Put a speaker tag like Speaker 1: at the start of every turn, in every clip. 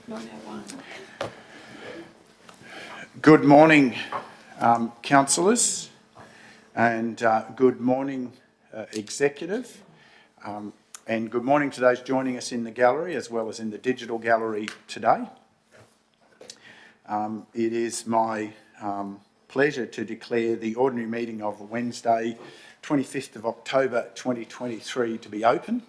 Speaker 1: 901.
Speaker 2: Good morning, councillors, and good morning, executive, and good morning to those joining us in the gallery as well as in the digital gallery today. It is my pleasure to declare the ordinary meeting of Wednesday, 25th of October 2023 to be open.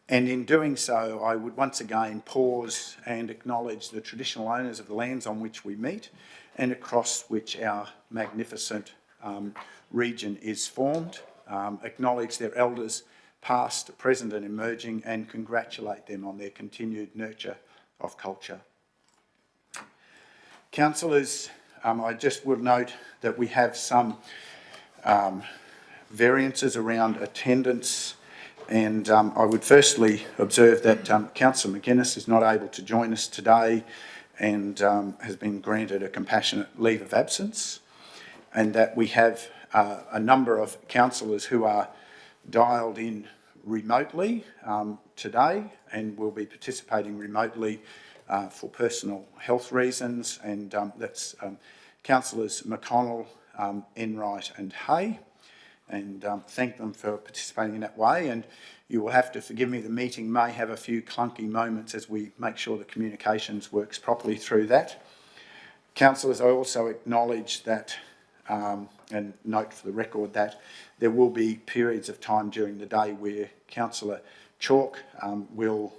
Speaker 2: And in doing so, I would once again pause and acknowledge the traditional owners of the lands on which we meet and across which our magnificent region is formed, acknowledge their elders past, present and emerging, and congratulate them on their continued nurture of culture. Councillors, I just will note that we have some variances around attendance, and I would firstly observe that Councillor McGuinness is not able to join us today and has been granted a compassionate leave of absence, and that we have a number of councillors who are dialed in remotely today and will be participating remotely for personal health reasons, and that's Councillors McConnell, Enright and Hay, and thank them for participating in that way. And you will have to forgive me, the meeting may have a few clunky moments as we make sure the communications works properly through that. Councillors, I also acknowledge that and note for the record that there will be periods of time during the day where Councillor Chalk will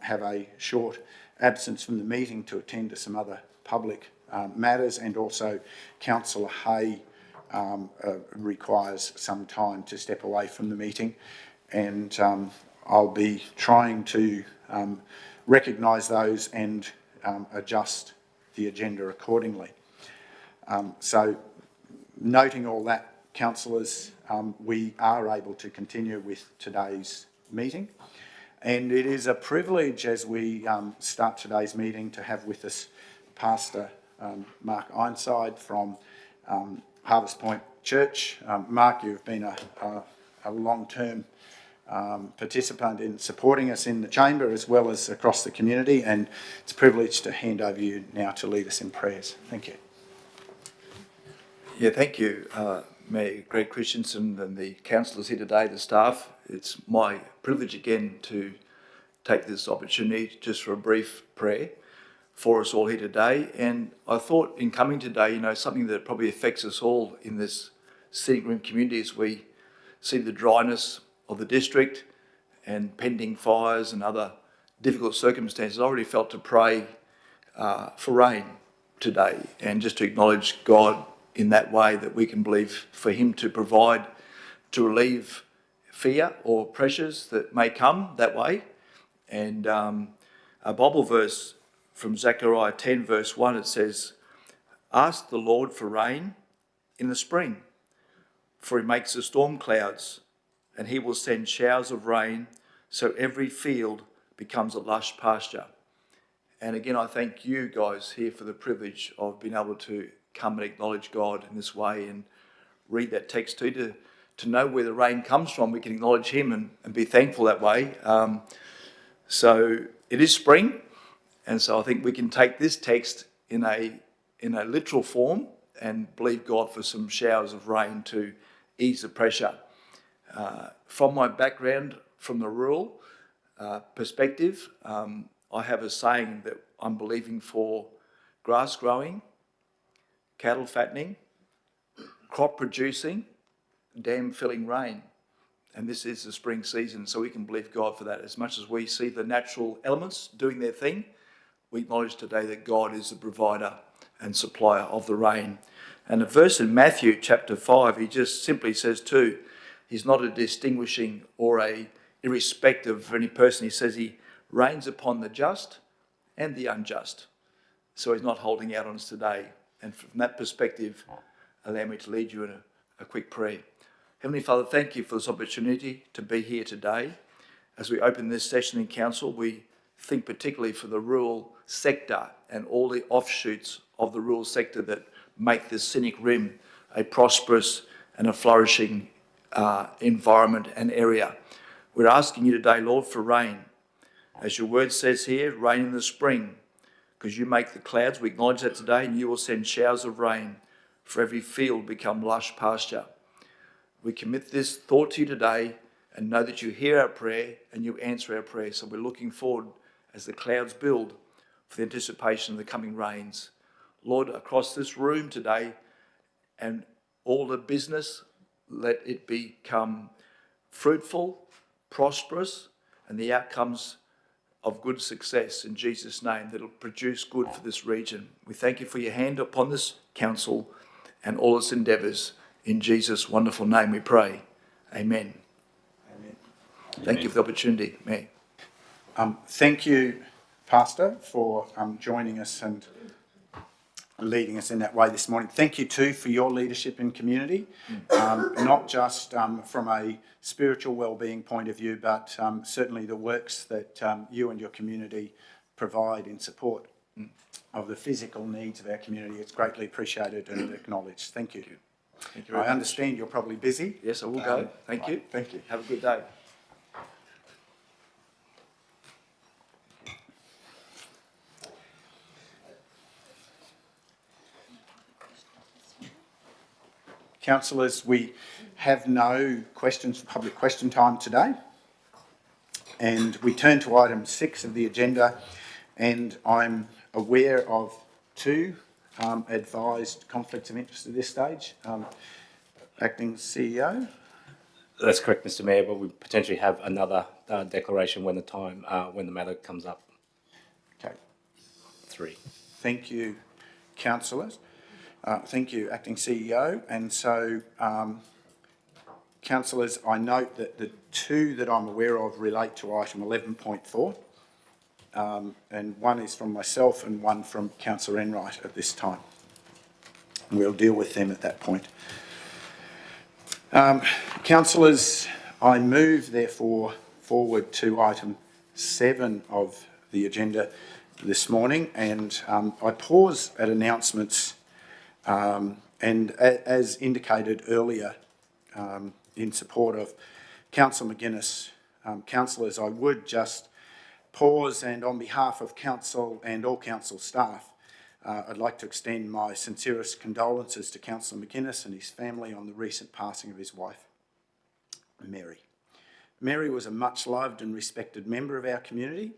Speaker 2: have a short absence from the meeting to attend to some other public matters, and also Councillor Hay requires some time to step away from the meeting, and I'll be trying to recognise those and adjust the agenda accordingly. So noting all that, councillors, we are able to continue with today's meeting, and it is a privilege as we start today's meeting to have with us Pastor Mark Ironside from Harvest Point Church. Mark, you've been a long-term participant in supporting us in the chamber as well as across the community, and it's a privilege to hand over you now to lead us in prayers. Thank you.
Speaker 3: Yeah, thank you, Mayor Greg Christensen and the councillors here today, the staff. It's my privilege again to take this opportunity just for a brief prayer for us all here today. And I thought in coming today, you know, something that probably affects us all in this Scenic Room community as we see the dryness of the district and pending fires and other difficult circumstances. I already felt to pray for rain today, and just to acknowledge God in that way, that we can believe for him to provide, to relieve fear or pressures that may come that way. And a Bible verse from Zechariah 10 verse 1, it says, "Ask the Lord for rain in the spring, for he makes the storm clouds, and he will send showers of rain, so every field becomes a lush pasture." And again, I thank you guys here for the privilege of being able to come and acknowledge God in this way and read that text too, to know where the rain comes from. We can acknowledge him and be thankful that way. So it is spring, and so I think we can take this text in a literal form and believe God for some showers of rain to ease the pressure. From my background, from the rural perspective, I have a saying that I'm believing for grass growing, cattle fattening, crop producing, dam filling rain. And this is the spring season, so we can believe God for that. As much as we see the natural elements doing their thing, we acknowledge today that God is the provider and supplier of the rain. And a verse in Matthew chapter 5, he just simply says too, he's not a distinguishing or a irrespective of any person. He says he rains upon the just and the unjust. So he's not holding out on us today. And from that perspective, allow me to lead you in a quick prayer. Heavenly Father, thank you for this opportunity to be here today. As we open this session in council, we think particularly for the rural sector and all the offshoots of the rural sector that make the Scenic Rim a prosperous and a flourishing environment and area. We're asking you today, Lord, for rain. As your word says here, rain in the spring, because you make the clouds. We acknowledge that today, and you will send showers of rain for every field become lush pasture. We commit this thought to you today and know that you hear our prayer and you answer our prayer. So we're looking forward as the clouds build for the anticipation of the coming rains. Lord, across this room today and all the business, let it become fruitful, prosperous, and the outcomes of good success in Jesus' name that will produce good for this region. We thank you for your hand upon this council and all its endeavours. In Jesus' wonderful name we pray. Amen.
Speaker 2: Amen.
Speaker 3: Thank you for the opportunity, Mayor.
Speaker 2: Thank you, Pastor, for joining us and leading us in that way this morning. Thank you too for your leadership in community, not just from a spiritual well-being point of view, but certainly the works that you and your community provide in support of the physical needs of our community. It's greatly appreciated and acknowledged. Thank you.
Speaker 3: Thank you very
Speaker 2: I
Speaker 3: much.
Speaker 2: understand you're probably busy.
Speaker 3: Yes, I will go. Thank you.
Speaker 2: Thank you.
Speaker 3: Have a good day.
Speaker 2: Councillors, we have no questions for public question time today. And we turn to item 6 of the agenda, and I'm aware of 2 advised conflicts of interest at this stage. Acting CEO.
Speaker 1: That's correct, Mr. Mayor, but we potentially have another declaration when the matter comes up.
Speaker 2: Okay.
Speaker 1: 3.
Speaker 2: Thank you, councillors. Thank you, Acting CEO. And so, councillors, I note that the 2 that I'm aware of relate to item 11.4, and one is from myself and one from Councillor Enright at this time. We'll deal with them at that point. Councillors, I move therefore forward to item 7 of the agenda this morning, and I pause at announcements, and as indicated earlier in support of Councillor McGuinness, councillors, I would just pause, and on behalf of council and all council staff, I'd like to extend my sincerest condolences to Councillor McGuinness and his family on the recent passing of his wife, Mary. Mary was a much loved and respected member of our community,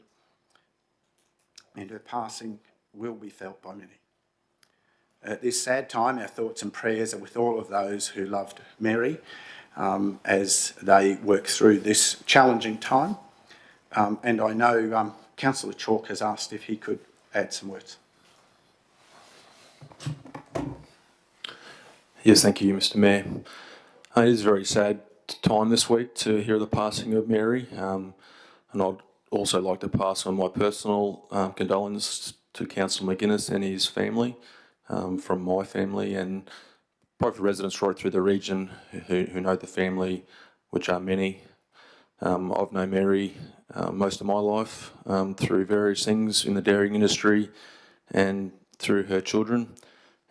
Speaker 2: and her passing will be felt by many. At this sad time, our thoughts and prayers are with all of those who loved Mary as they work through this challenging time. And I know Councillor Chalk has asked if he could add some words.
Speaker 4: Yes, thank you, Mr. Mayor. It is a very sad time this week to hear the passing of Mary, and I'd also like to pass on my personal condolences to Councillor McGuinness and his family, from my family and private residents right through the region who know the family, which are many. I've known Mary most of my life through various things in the dairying industry and through her children,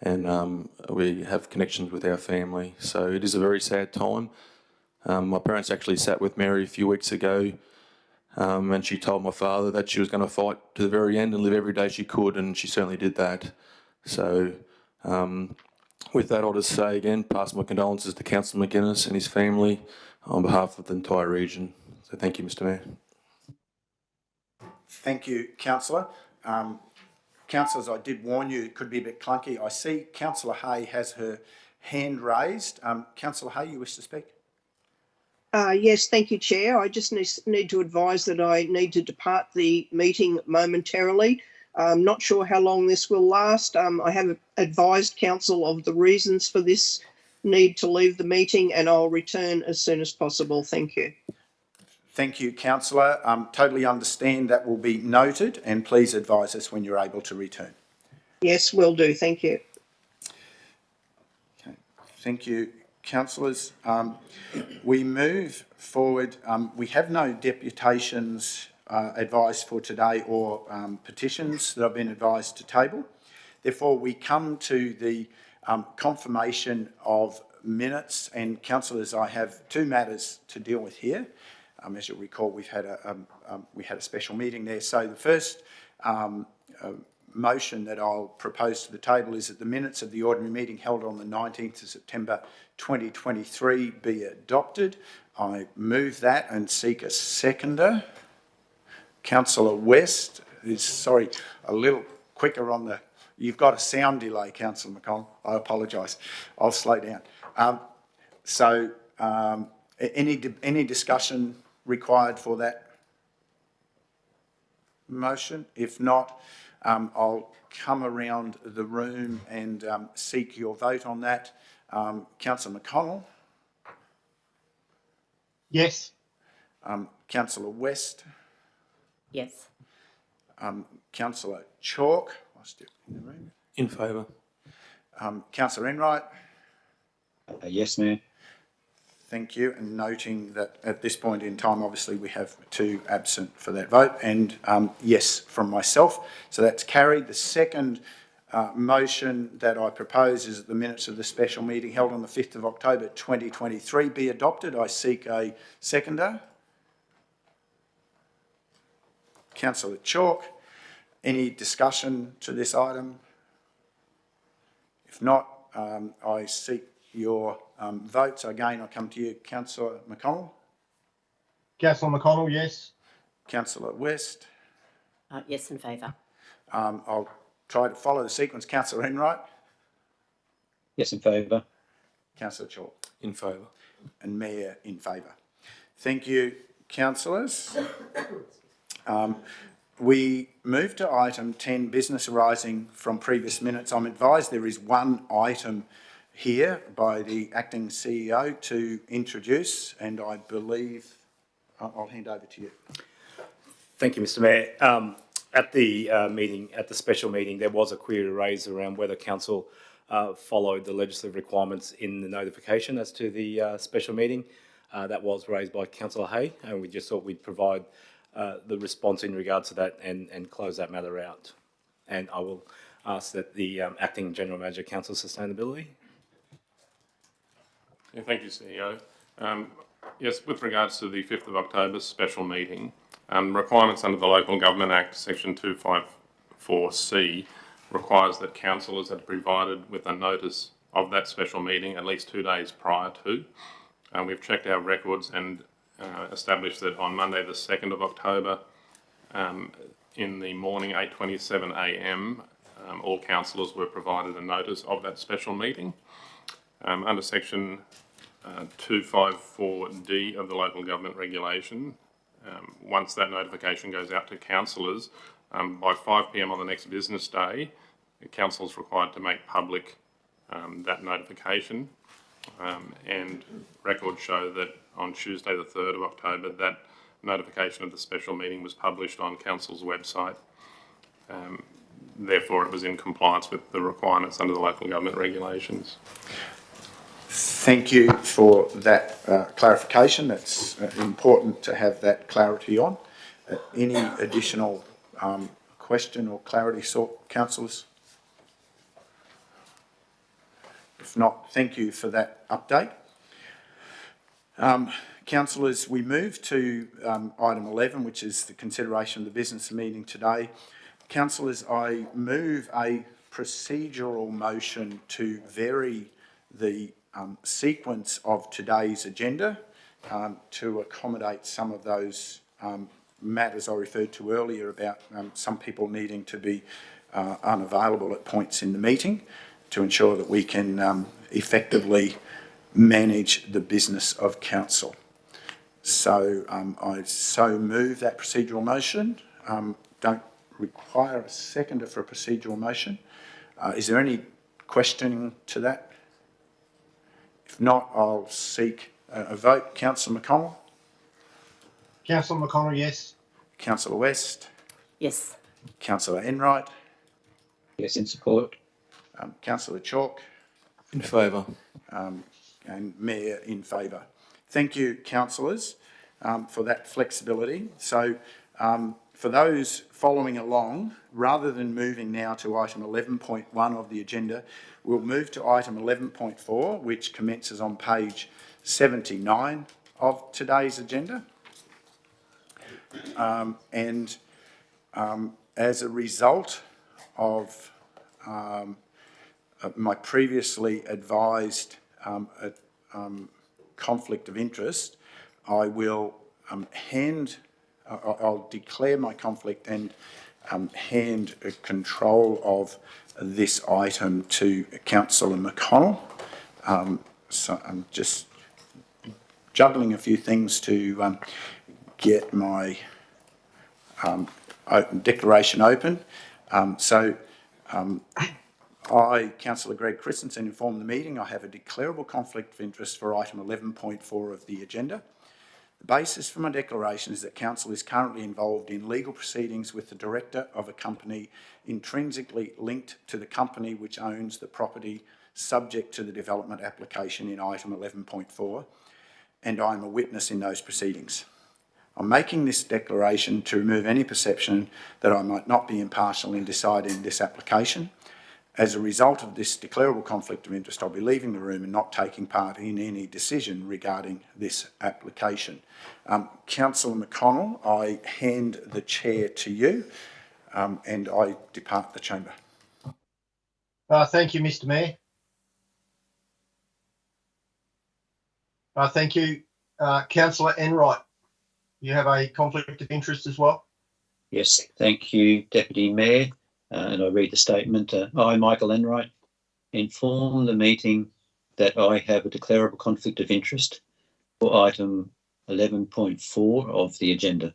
Speaker 4: and we have connections with our family. So it is a very sad time. My parents actually sat with Mary a few weeks ago, and she told my father that she was going to fight to the very end and live every day she could, and she certainly did that. So with that, I'll just say again, pass my condolences to Councillor McGuinness and his family on behalf of the entire region. So thank you, Mr. Mayor.
Speaker 2: Thank you, Councillor. Councillors, I did warn you it could be a bit clunky. I see Councillor Hay has her hand raised. Councillor Hay, you wish to speak?
Speaker 5: Yes, thank you, Chair. I just need to advise that I need to depart the meeting momentarily. I'm not sure how long this will last. I have advised Council of the reasons for this need to leave the meeting, and I'll return as soon as possible. Thank you.
Speaker 2: Thank you, Councillor. Totally understand that will be noted, and please advise us when you're able to return.
Speaker 5: Yes, will do. Thank you.
Speaker 2: Okay. Thank you, councillors. We move forward. We have no deputations advised for today or petitions that have been advised to table. Therefore, we come to the confirmation of minutes, and councillors, I have 2 matters to deal with here. As you'll recall, we had a special meeting there. So the first motion that I'll propose to the table is that the minutes of the ordinary meeting held on the 19th of September 2023 be adopted. I move that and seek a seconder. Councillor West is, sorry, a little quicker on the, you've got a sound delay, Councillor McConnell. I apologise. I'll slow down. Any discussion required for that motion? If not, I'll come around the room and seek your vote on that. Councillor McConnell?
Speaker 6: Yes.
Speaker 2: Councillor West?
Speaker 7: Yes.
Speaker 2: Councillor Chalk? I'll step in the room.
Speaker 4: In favour.
Speaker 2: Councillor Enright?
Speaker 6: Yes, Mayor.
Speaker 2: Thank you. And noting that at this point in time, obviously, we have 2 absent for that vote, and yes from myself. So that's carried. The second motion that I propose is that the minutes of the special meeting held on the 5th of October 2023 be adopted. I seek a seconder. Councillor Chalk. Any discussion to this item? If not, I seek your votes. Again, I come to you, Councillor McConnell.
Speaker 6: Councillor McConnell, yes.
Speaker 2: Councillor West.
Speaker 7: Yes, in favour.
Speaker 2: I'll try to follow the sequence. Councillor Enright.
Speaker 6: Yes, in favour.
Speaker 2: Councillor Chalk.
Speaker 4: In favour.
Speaker 2: And Mayor in favour. Thank you, councillors. We move to item 10, business arising from previous minutes. I'm advised there is one item here by the acting CEO to introduce, and I believe I'll hand over to you.
Speaker 1: Thank you, Mr. Mayor. At the special meeting, there was a query raised around whether council followed the legislative requirements in the notification as to the special meeting. That was raised by Councillor Hay, and we just thought we'd provide the response in regard to that and close that matter out. And I will ask that the Acting General Manager, Council Sustainability.
Speaker 8: Yeah, thank you, CEO. Yes, with regards to the 5th of October special meeting, requirements under the Local Government Act, Section 254C, requires that councillors are provided with a notice of that special meeting at least 2 days prior to. We've checked our records and established that on Monday the 2nd of October, in the morning 8:27 a.m, all councillors were provided a notice of that special meeting. Under Section 254D of the Local Government Regulation, once that notification goes out to councillors, by 5 p.m. on the next business day, the council is required to make public that notification. And records show that on Tuesday the 3rd of October, that notification of the special meeting was published on council's website. Therefore, it was in compliance with the requirements under the local government regulations.
Speaker 2: Thank you for that clarification. That's important to have that clarity on. Any additional question or clarity sought, councillors? If not, thank you for that update. Councillors, we move to item 11, which is the consideration of the business meeting today. Councillors, I move a procedural motion to vary the sequence of today's agenda to accommodate some of those matters I referred to earlier about some people needing to be unavailable at points in the meeting, to ensure that we can effectively manage the business of council. So I so move that procedural motion. Don't require a seconder for a procedural motion. Is there any questioning to that? If not, I'll seek a vote. Councillor McConnell?
Speaker 6: Councillor McConnell, yes.
Speaker 2: Councillor West?
Speaker 7: Yes.
Speaker 2: Councillor Enright?
Speaker 6: Yes, in support.
Speaker 2: Councillor Chalk?
Speaker 4: In favour.
Speaker 2: And Mayor in favour. Thank you, councillors, for that flexibility. So for those following along, rather than moving now to item 11.1 of the agenda, we'll move to item 11.4, which commences on page 79 of today's agenda. As a result of my previously advised conflict of interest, I will I'll declare my conflict and hand control of this item to Councillor McConnell. So I'm just juggling a few things to get my declaration open. I, Councillor Greg Christensen, inform the meeting I have a declarable conflict of interest for item 11.4 of the agenda. The basis for my declaration is that Council is currently involved in legal proceedings with the director of a company intrinsically linked to the company which owns the property subject to the development application in item 11.4, and I am a witness in those proceedings. I'm making this declaration to remove any perception that I might not be impartial in deciding this application. As a result of this declarable conflict of interest, I'll be leaving the room and not taking part in any decision regarding this application. Councillor McConnell, I hand the chair to you and I depart the chamber.
Speaker 6: Thank you, Mr. Mayor. Thank you, Councillor Enright. You have a conflict of interest as well?
Speaker 9: Yes, thank you, Deputy Mayor. And I read the statement. I, Michael Enright, inform the meeting that I have a declarable conflict of interest for item 11.4 of the agenda.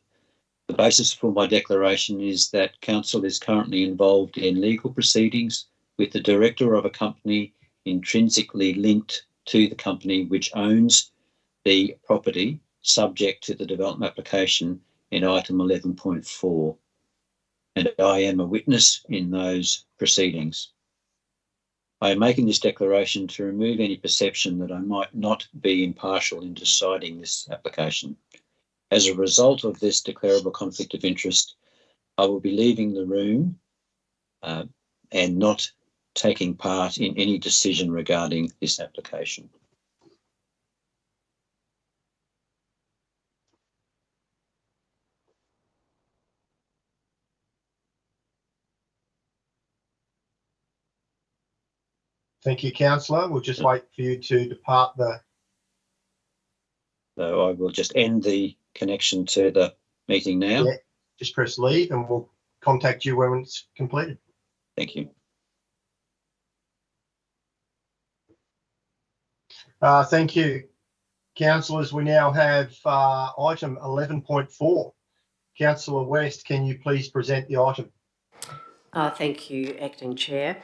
Speaker 9: The basis for my declaration is that Council is currently involved in legal proceedings with the director of a company intrinsically linked to the company which owns the property subject to the development application in item 11.4. And I am a witness in those proceedings. I am making this declaration to remove any perception that I might not be impartial in deciding this application. As a result of this declarable conflict of interest, I will be leaving the room and not taking part in any decision regarding this application.
Speaker 6: Thank you, Councillor. We'll just wait for you to depart the...
Speaker 9: So I will just end the connection to the meeting now.
Speaker 6: Yeah, just press leave and we'll contact you when it's completed.
Speaker 9: Thank you.
Speaker 6: Thank you, councillors. We now have item 11.4. Councillor West, can you please present the item?
Speaker 7: Thank you, Acting Chair.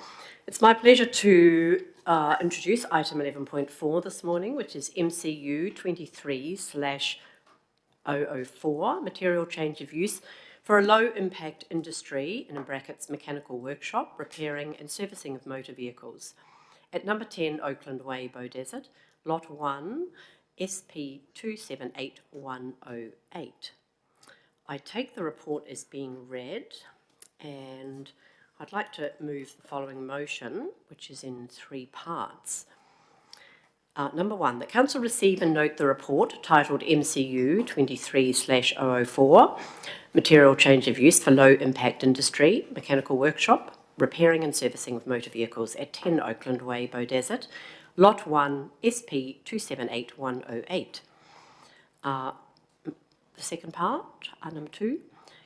Speaker 7: It's my pleasure to introduce item 11.4 this morning, which is MCU 23/004, material change of use for a low impact industry, and in brackets, mechanical workshop, repairing and servicing of motor vehicles at number 10 Oakland Way, Beaudesert, lot 1, SP 278108. I take the report as being read, and I'd like to move the following motion, which is in 3 parts. Number 1, that Council receive and note the report titled MCU 23/004, material change of use for low impact industry, mechanical workshop, repairing and servicing of motor vehicles at 10 Oakland Way, Beaudesert, lot 1, SP 278108. The second part, number 2,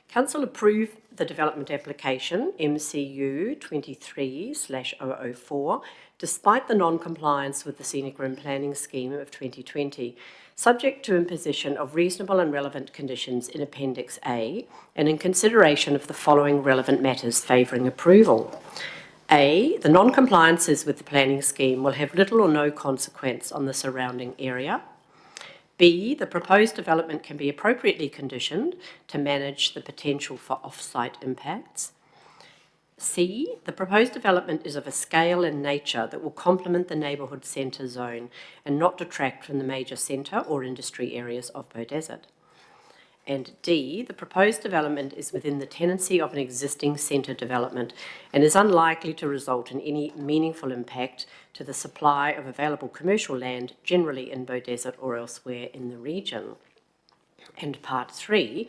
Speaker 7: Council approve the development application MCU 23/004 despite the non-compliance with the Scenic Room Planning Scheme of 2020, subject to imposition of reasonable and relevant conditions in Appendix A and in consideration of the following relevant matters favouring approval. A, the non-compliances with the planning scheme will have little or no consequence on the surrounding area. B, the proposed development can be appropriately conditioned to manage the potential for off-site impacts. C, the proposed development is of a scale and nature that will complement the neighbourhood centre zone and not detract from the major centre or industry areas of Beaudesert. And D, the proposed development is within the tenancy of an existing centre development and is unlikely to result in any meaningful impact to the supply of available commercial land generally in Beaudesert or elsewhere in the region. And part 3,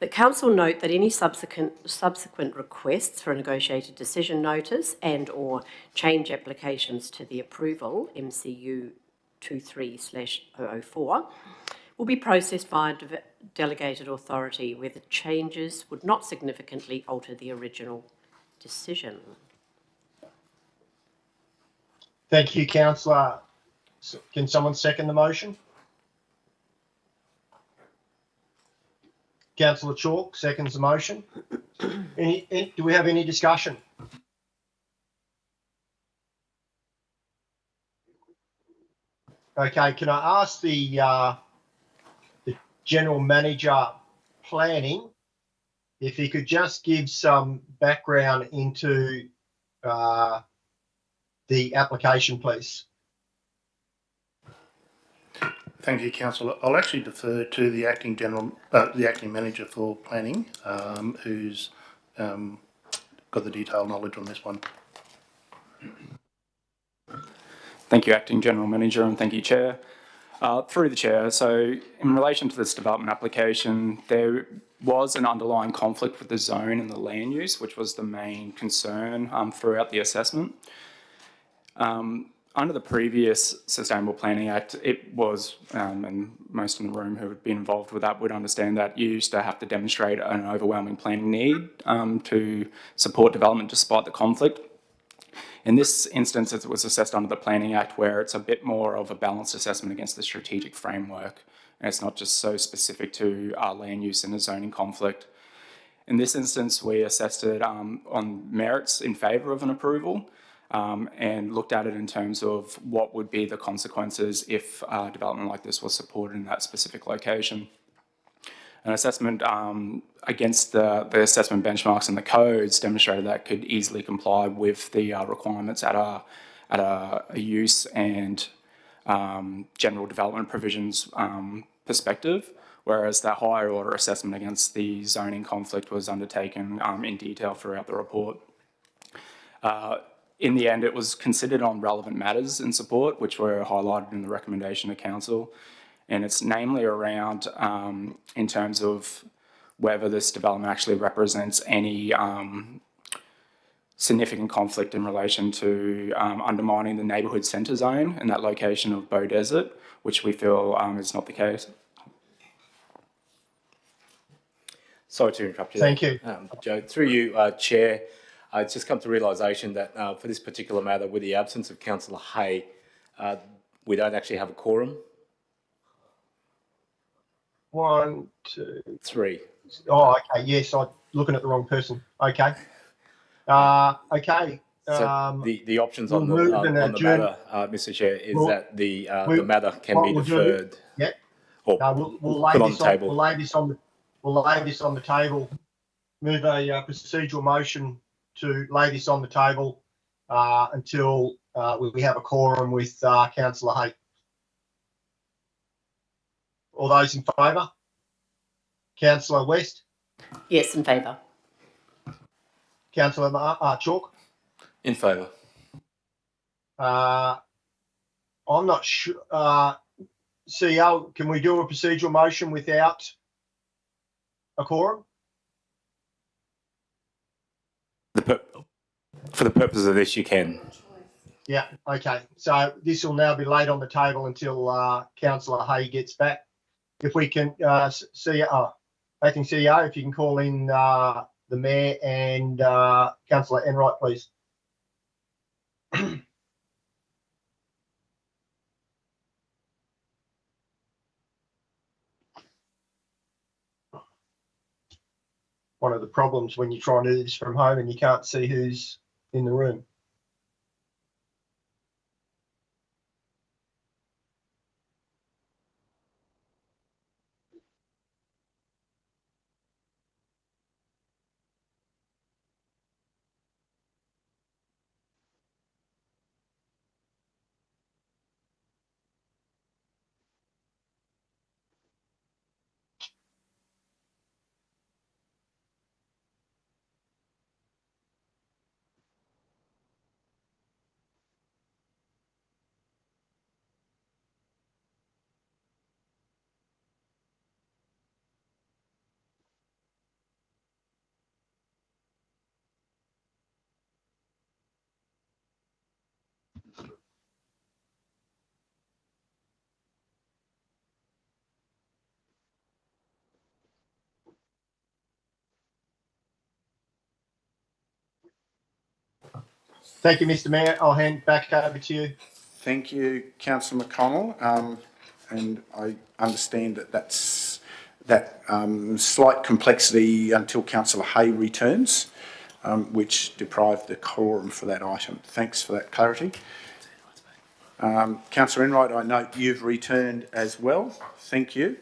Speaker 7: that council note that any subsequent requests for a negotiated decision notice and/or change applications to the approval MCU 23/004 will be processed via delegated authority where the changes would not significantly alter the original decision.
Speaker 6: Thank you, councillor. Can someone second the motion? Councillor Chalk seconds the motion. Do we have any discussion? Okay, can I ask the General Manager Planning if he could just give some background into the application, please?
Speaker 10: Thank you, Councillor. I'll actually defer to the acting manager for planning, who's got the detailed knowledge on this one.
Speaker 11: Thank you, Acting General Manager, and thank you, Chair. Through the Chair, so in relation to this development application, there was an underlying conflict with the zone and the land use, which was the main concern throughout the assessment. Under the previous Sustainable Planning Act, it was, and most in the room who would be involved with that would understand that you used to have to demonstrate an overwhelming planning need to support development despite the conflict. In this instance, it was assessed under the Planning Act, where it's a bit more of a balanced assessment against the strategic framework, and it's not just so specific to land use and a zoning conflict. In this instance, we assessed it on merits in favour of an approval, and looked at it in terms of what would be the consequences if development like this was supported in that specific location. An assessment against the assessment benchmarks and the codes demonstrated that could easily comply with the requirements at a use and general development provisions perspective, whereas that higher order assessment against the zoning conflict was undertaken in detail throughout the report. In the end, it was considered on relevant matters in support, which were highlighted in the recommendation to council. And it's namely around, in terms of whether this development actually represents any significant conflict in relation to undermining the neighbourhood centre zone in that location of Bow Desert, which we feel is not the case.
Speaker 1: Sorry to interrupt you.
Speaker 6: Thank you.
Speaker 1: Joe, through you, Chair, I've just come to realisation that for this particular matter, with the absence of Councillor Hay, we don't actually have a quorum.
Speaker 6: 1, 2,
Speaker 1: 3.
Speaker 6: Oh, okay. Yes, I'm looking at the wrong person. Okay. Okay.
Speaker 1: So the options on the matter, Mr. Chair, is that the matter can be deferred.
Speaker 6: Yep.
Speaker 1: Or
Speaker 6: we'll lay
Speaker 1: put on
Speaker 6: this
Speaker 1: the table.
Speaker 6: We'll lay this on the table. Move a procedural motion to lay this on the table until we have a quorum with Councillor Hay. All those in favour? Councillor West?
Speaker 7: Yes, in favour.
Speaker 6: Councillor Chalk?
Speaker 4: In favour.
Speaker 6: I'm not sure. CEO, can we do a procedural motion without a quorum?
Speaker 1: For the purpose of this, you can.
Speaker 6: Yeah, okay. So this will now be laid on the table until Councillor Hay gets back. If we can, acting CEO, if you can call in the Mayor and Councillor Enright, please. One of the problems when you try and do this from home and you can't see who's in the room. Thank you, Mr Mayor. I'll hand back over to you.
Speaker 2: Thank you, Councillor McConnell. And I understand that's slight complexity until Councillor Hay returns, which deprived the quorum for that item. Thanks for that clarity. Councillor Enright, I note you've returned as well. Thank you.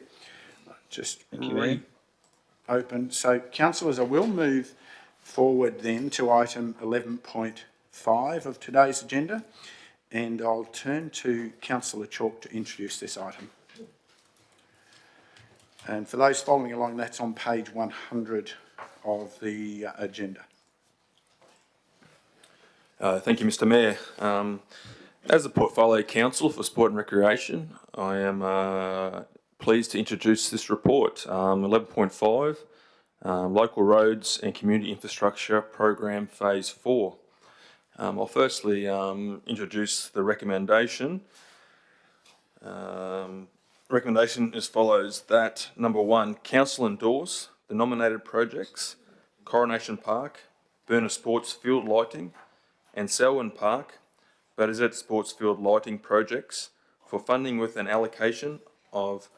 Speaker 2: Just reopen. So, councillors, I will move forward then to item 11.5 of today's agenda, and I'll turn to Councillor Chalk to introduce this item. And for those following along, that's on page 100 of the agenda.
Speaker 4: Thank you, Mr Mayor. As the Portfolio Council for Sport and Recreation, I am pleased to introduce this report, 11.5, Local Roads and Community Infrastructure Program Phase 4. I'll firstly introduce the recommendation. Recommendation as follows: that number 1, Council endorse the nominated projects Coronation Park, Burner Sports Field Lighting and Selwyn Park, Badazet Sports Field Lighting projects for funding with an allocation of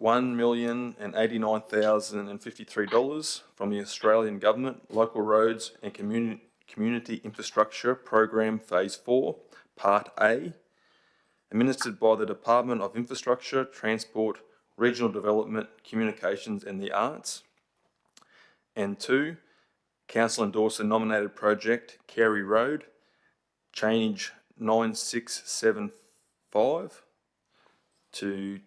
Speaker 4: $1,089,053 from the Australian Government Local Roads and Community Infrastructure Program Phase 4, Part A, administered by the Department of Infrastructure, Transport, Regional Development, Communications and the Arts. And 2, Council endorse the nominated project Carey Road, change 9675 to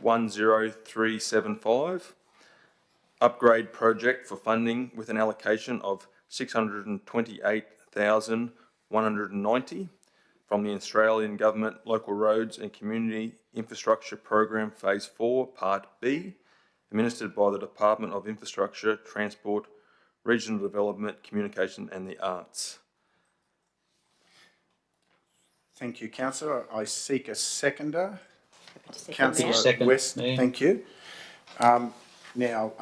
Speaker 4: 10375, upgrade project for funding with an allocation of $628,190 from the Australian Government Local Roads and Community Infrastructure Program Phase 4, Part B, administered by the Department of Infrastructure, Transport, Regional Development, Communication and the Arts.
Speaker 2: Thank you, Councillor. I seek a seconder.
Speaker 9: Councillor
Speaker 2: West, thank you. Now,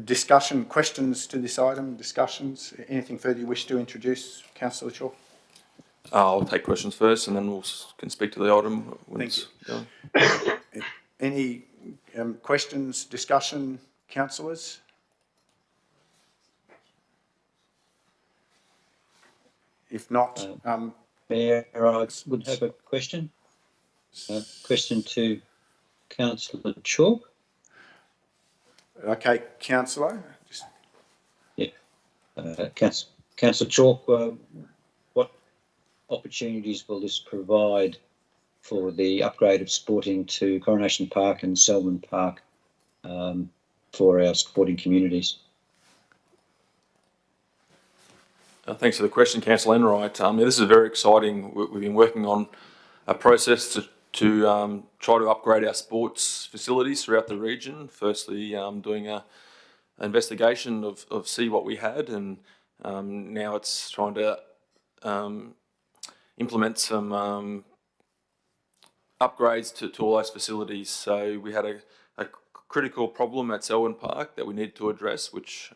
Speaker 2: discussion, questions to this item, discussions, anything further you wish to introduce, Councillor Shaw?
Speaker 4: I'll take questions first and then we can speak to the item.
Speaker 2: Thank you. Any questions, discussion, councillors? If not,
Speaker 9: Mayor, I would have a question. Question to Councillor Chalk.
Speaker 2: Okay, Councillor.
Speaker 9: Yeah. Councillor Chalk, what opportunities will this provide for the upgrade of sporting to Coronation Park and Selwyn Park for our sporting communities?
Speaker 4: Thanks for the question, Councillor Enright. This is very exciting. We've been working on a process to try to upgrade our sports facilities throughout the region. Firstly, doing an investigation of see what we had, and now it's trying to implement some upgrades to all those facilities. So we had a critical problem at Selwyn Park that we needed to address, which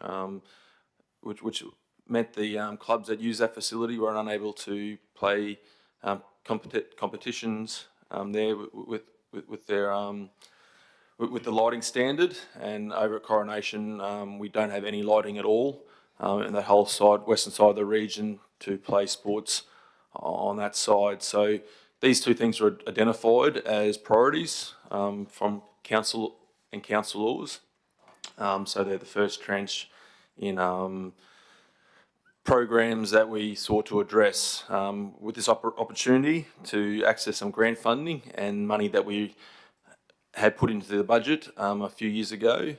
Speaker 4: meant the clubs that use that facility were unable to play competitions there with the lighting standard. And over at Coronation, we don't have any lighting at all in the whole western side of the region to play sports on that side. So these two things were identified as priorities from council and councillors. So they're the first tranche in programs that we sought to address with this opportunity to access some grant funding and money that we had put into the budget a few years ago.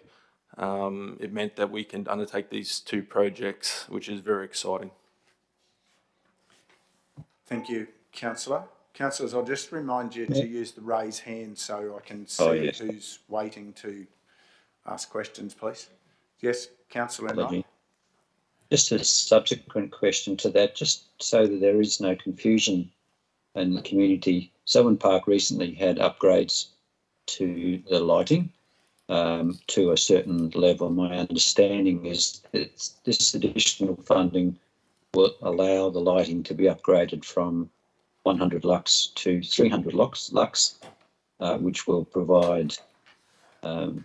Speaker 4: It meant that we can undertake these two projects, which is very exciting.
Speaker 2: Thank you, Councillor. Councillors, I'll just remind you to use the raise hand so I can see who's waiting to ask questions, please. Yes, Councillor Enright.
Speaker 9: Just a subsequent question to that, just so that there is no confusion in the community. Selwyn Park recently had upgrades to the lighting to a certain level. My understanding is that this additional funding will allow the lighting to be upgraded from 100 lux to 300 lux, which will provide the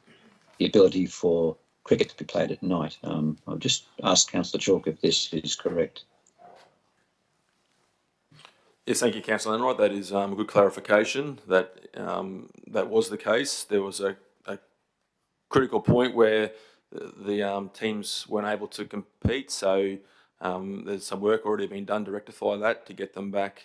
Speaker 9: ability for cricket to be played at night. I'll just ask Councillor Chalk if this is correct.
Speaker 4: Yes, thank you, Councillor Enright. That is a good clarification. That was the case. There was a critical point where the teams weren't able to compete, so there's some work already been done to rectify that, to get them back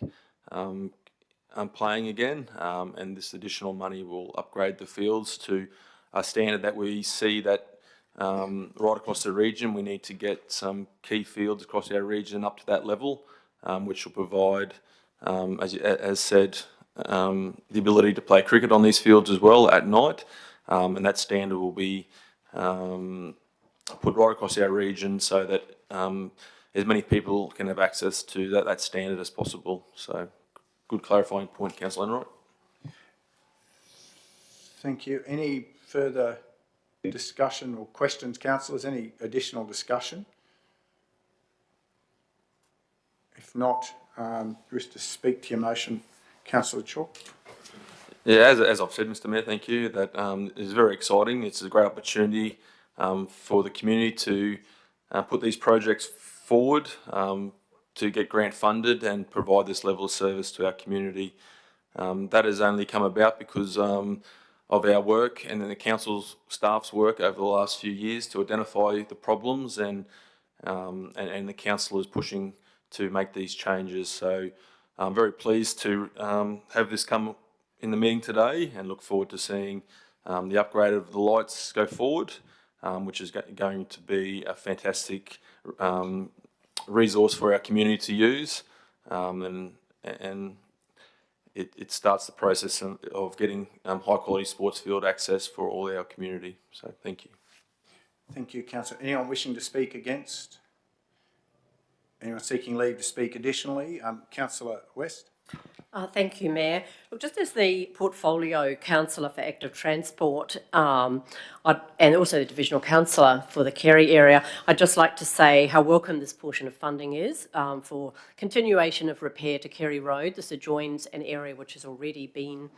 Speaker 4: playing again, and this additional money will upgrade the fields to a standard that we see that right across the region. We need to get some key fields across our region up to that level, which will provide, as said, the ability to play cricket on these fields as well at night, and that standard will be put right across our region so that as many people can have access to that standard as possible. So, good clarifying point, Councillor Enright.
Speaker 2: Thank you. Any further discussion or questions, councillors? Any additional discussion? If not, you wish to speak to your motion, Councillor Chalk?
Speaker 4: Yeah, as I've said, Mr Mayor, thank you. That is very exciting. It's a great opportunity for the community to put these projects forward, to get grant funded and provide this level of service to our community. That has only come about because of our work and then the council's staff's work over the last few years to identify the problems, and the council is pushing to make these changes. So I'm very pleased to have this come in the meeting today, and look forward to seeing the upgrade of the lights go forward, which is going to be a fantastic resource for our community to use, and it starts the process of getting high quality sports field access for all our community. So thank you.
Speaker 2: Thank you, Councillor. Anyone wishing to speak against? Anyone seeking leave to speak additionally? Councillor West?
Speaker 7: Thank you, Mayor. Look, just as the portfolio councillor for active transport and also the divisional councillor for the Kerry area, I'd just like to say how welcome this portion of funding is for continuation of repair to Kerry Road. This adjoins an area which has already been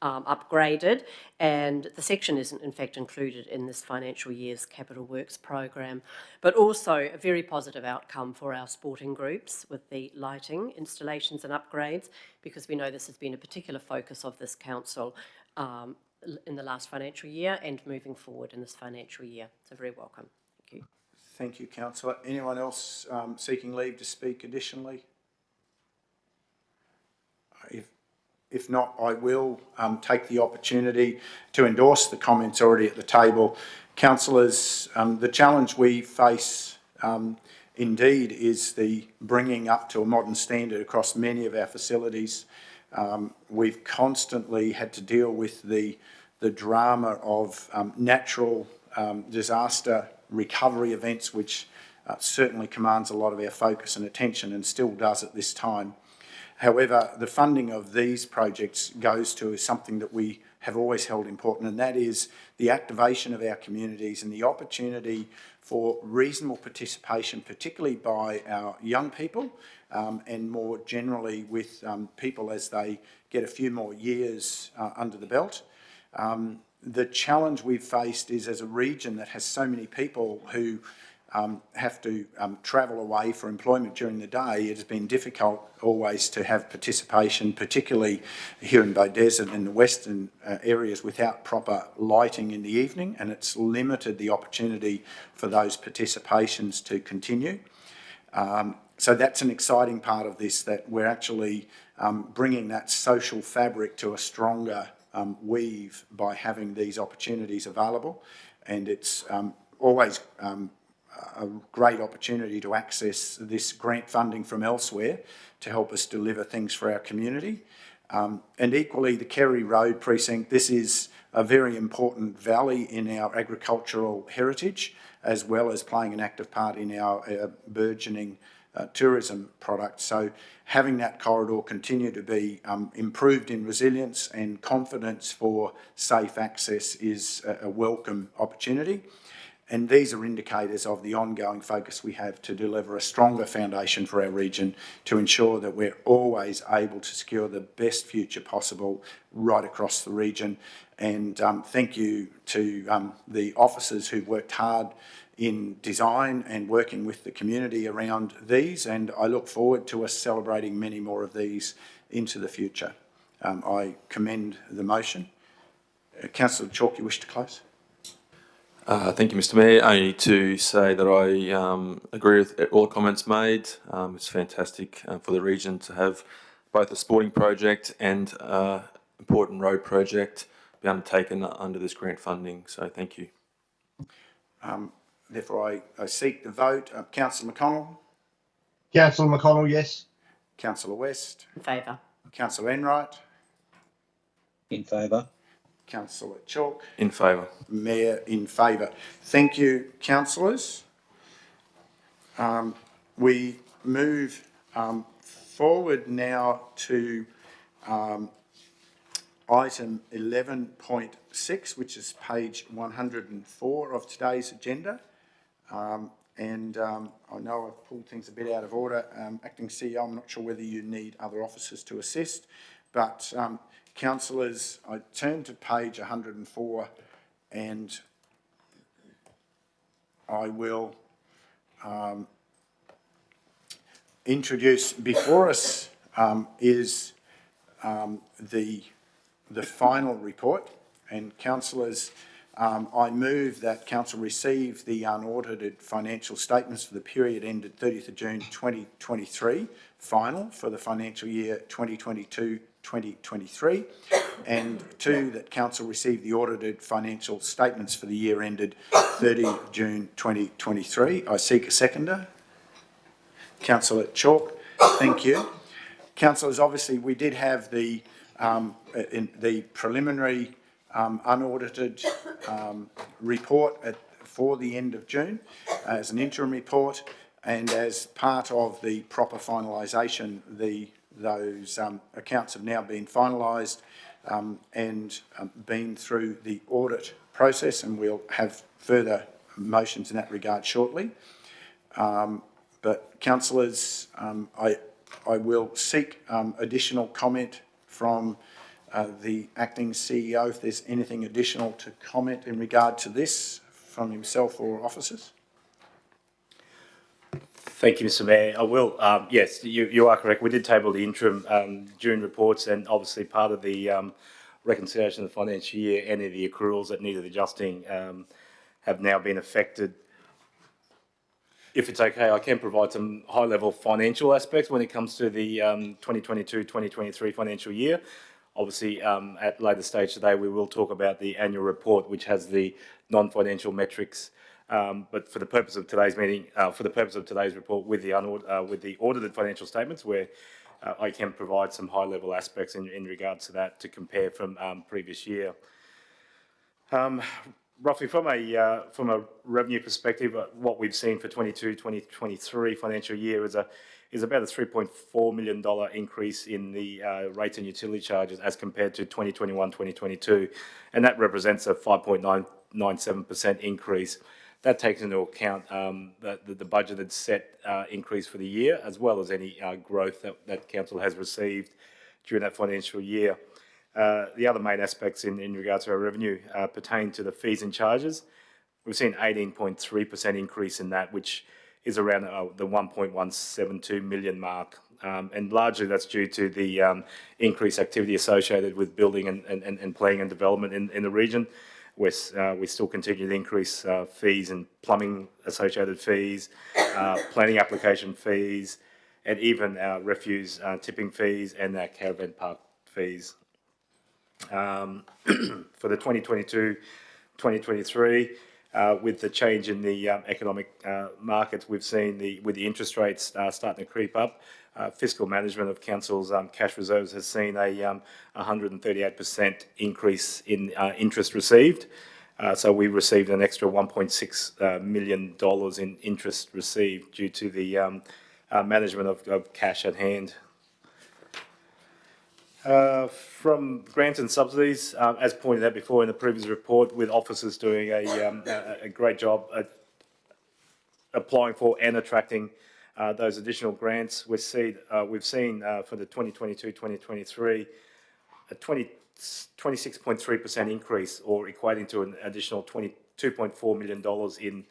Speaker 7: upgraded, and the section isn't in fact included in this financial year's capital works program, but also a very positive outcome for our sporting groups with the lighting installations and upgrades, because we know this has been a particular focus of this council in the last financial year and moving forward in this financial year. So very welcome. Thank you.
Speaker 2: Thank you, Councillor. Anyone else seeking leave to speak additionally? If not, I will take the opportunity to endorse the comments already at the table. Councillors, the challenge we face indeed is the bringing up to a modern standard across many of our facilities. We've constantly had to deal with the drama of natural disaster recovery events, which certainly commands a lot of our focus and attention, and still does at this time. However, the funding of these projects goes to something that we have always held important, and that is the activation of our communities and the opportunity for reasonable participation, particularly by our young people and more generally with people as they get a few more years under the belt. The challenge we've faced is, as a region that has so many people who have to travel away for employment during the day, it has been difficult always to have participation, particularly here in Beaudesert and in the western areas, without proper lighting in the evening, and it's limited the opportunity for those participations to continue. So that's an exciting part of this, that we're actually bringing that social fabric to a stronger weave by having these opportunities available, and it's always a great opportunity to access this grant funding from elsewhere to help us deliver things for our community. And equally, the Kerry Road precinct, this is a very important valley in our agricultural heritage, as well as playing an active part in our burgeoning tourism product. So having that corridor continue to be improved in resilience and confidence for safe access is a welcome opportunity. And these are indicators of the ongoing focus we have to deliver a stronger foundation for our region to ensure that we're always able to secure the best future possible right across the region. And thank you to the officers who've worked hard in design and working with the community around these, and I look forward to us celebrating many more of these into the future. I commend the motion. Councillor Chalk, you wish to close?
Speaker 4: Thank you, Mr. Mayor. Only to say that I agree with all the comments made. It's fantastic for the region to have both a sporting project and important road project be undertaken under this grant funding. So thank you.
Speaker 2: Therefore, I seek the vote. Councillor McConnell?
Speaker 6: Councillor McConnell, yes.
Speaker 2: Councillor West?
Speaker 7: In favour.
Speaker 2: Councillor Enright?
Speaker 9: In favour.
Speaker 2: Councillor Chalk?
Speaker 4: In favour.
Speaker 2: Mayor, in favour. Thank you, councillors. We move forward now to item 11.6, which is page 104 of today's agenda. I know I've pulled things a bit out of order. Acting CEO, I'm not sure whether you need other officers to assist, but councillors, I turn to page 104 and I will introduce before us is the final report. And councillors, I move that council receive the unaudited financial statements for the period ended 30th of June 2023, final for the financial year 2022-2023, and two, that council receive the audited financial statements for the year ended 30 June 2023. I seek a seconder. Councillor Chalk, thank you. Councillors, obviously we did have the preliminary unaudited report for the end of June as an interim report, and as part of the proper finalisation, those accounts have now been finalised and been through the audit process, and we'll have further motions in that regard shortly. But councillors, I will seek additional comment from the acting CEO if there's anything additional to comment in regard to this from himself or officers.
Speaker 1: Thank you, Mr. Mayor. I will. Yes, you are correct. We did table the interim June reports, and obviously part of the reconciliation of the financial year, any of the accruals that needed adjusting have now been affected. If it's okay, I can provide some high-level financial aspects when it comes to the 2022-2023 financial year. Obviously, at a later stage today, we will talk about the annual report, which has the non-financial metrics. But for the purpose of today's meeting, for the purpose of today's report with the audited financial statements, where I can provide some high-level aspects in regards to that to compare from previous year. Roughly from a revenue perspective, what we've seen for 2023 financial year is about a $3.4 million increase in the rates and utility charges as compared to 2021-2022, and that represents a 5.97% increase. That takes into account the budgeted set increase for the year, as well as any growth that council has received during that financial year. The other main aspects in regards to our revenue pertain to the fees and charges. We've seen 18.3% increase in that, which is around the 1.172 million mark. And largely that's due to the increased activity associated with building and planning and development in the region. We still continue to increase fees and plumbing associated fees, planning application fees, and even our refuse tipping fees and our caravan park fees. For the 2022-2023, with the change in the economic markets, we've seen with the interest rates starting to creep up, fiscal management of council's cash reserves has seen a 138% increase in interest received. So we received an extra $1.6 million in interest received due to the management of cash at hand. From grants and subsidies, as pointed out before in the previous report, with officers doing a great job at applying for and attracting those additional grants. We've seen for the 2022-2023 a 26.3% increase, or equating to an additional $22.4 million in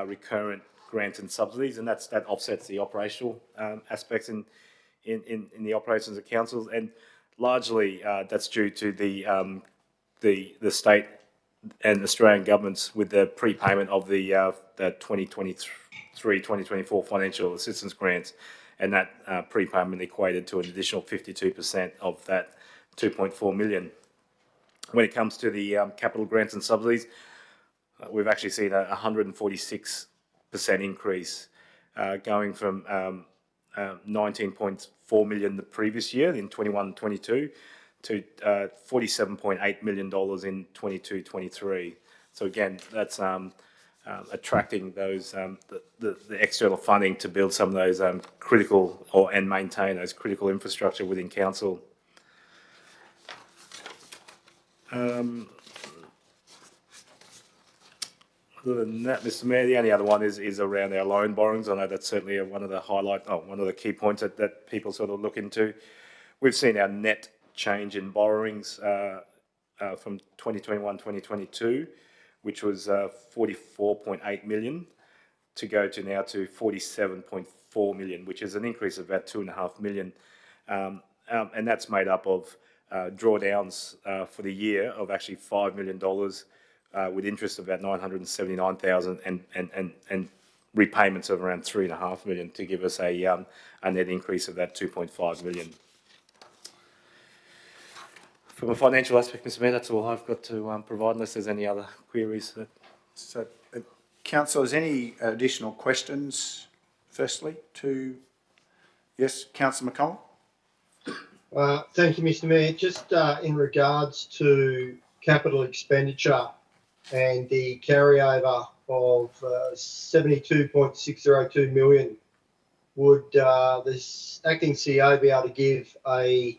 Speaker 1: recurrent grants and subsidies, and that offsets the operational aspects in the operations of councils, and largely that's due to the state and Australian governments with the prepayment of the 2023-2024 financial assistance grants, and that prepayment equated to an additional 52% of that 2.4 million. When it comes to the capital grants and subsidies, we've actually seen a 146% increase, going from 19.4 million the previous year in 21-22 to $47.8 million in 22-23. So again, that's attracting those the external funding to build some of those critical and maintain those critical infrastructure within council. Other than that, Mr. Mayor, the only other one is around our loan borrowings. I know that's certainly one of the key points that people sort of look into. We've seen our net change in borrowings from 2021-2022, which was 44.8 million, to go to now to 47.4 million, which is an increase of about 2.5 million. And that's made up of drawdowns for the year of actually $5 million, with interest of about 979,000 and repayments of around 3.5 million, to give us a net increase of that 2.5 million. From a financial aspect, Mr. Mayor, that's all I've got to provide, unless there's any other queries.
Speaker 2: So, councillors, any additional questions? Firstly, yes, Councillor McCollum.
Speaker 6: Thank you, Mr. Mayor. Just in regards to capital expenditure and the carryover of 72.602 million, would this acting CEO be able to give a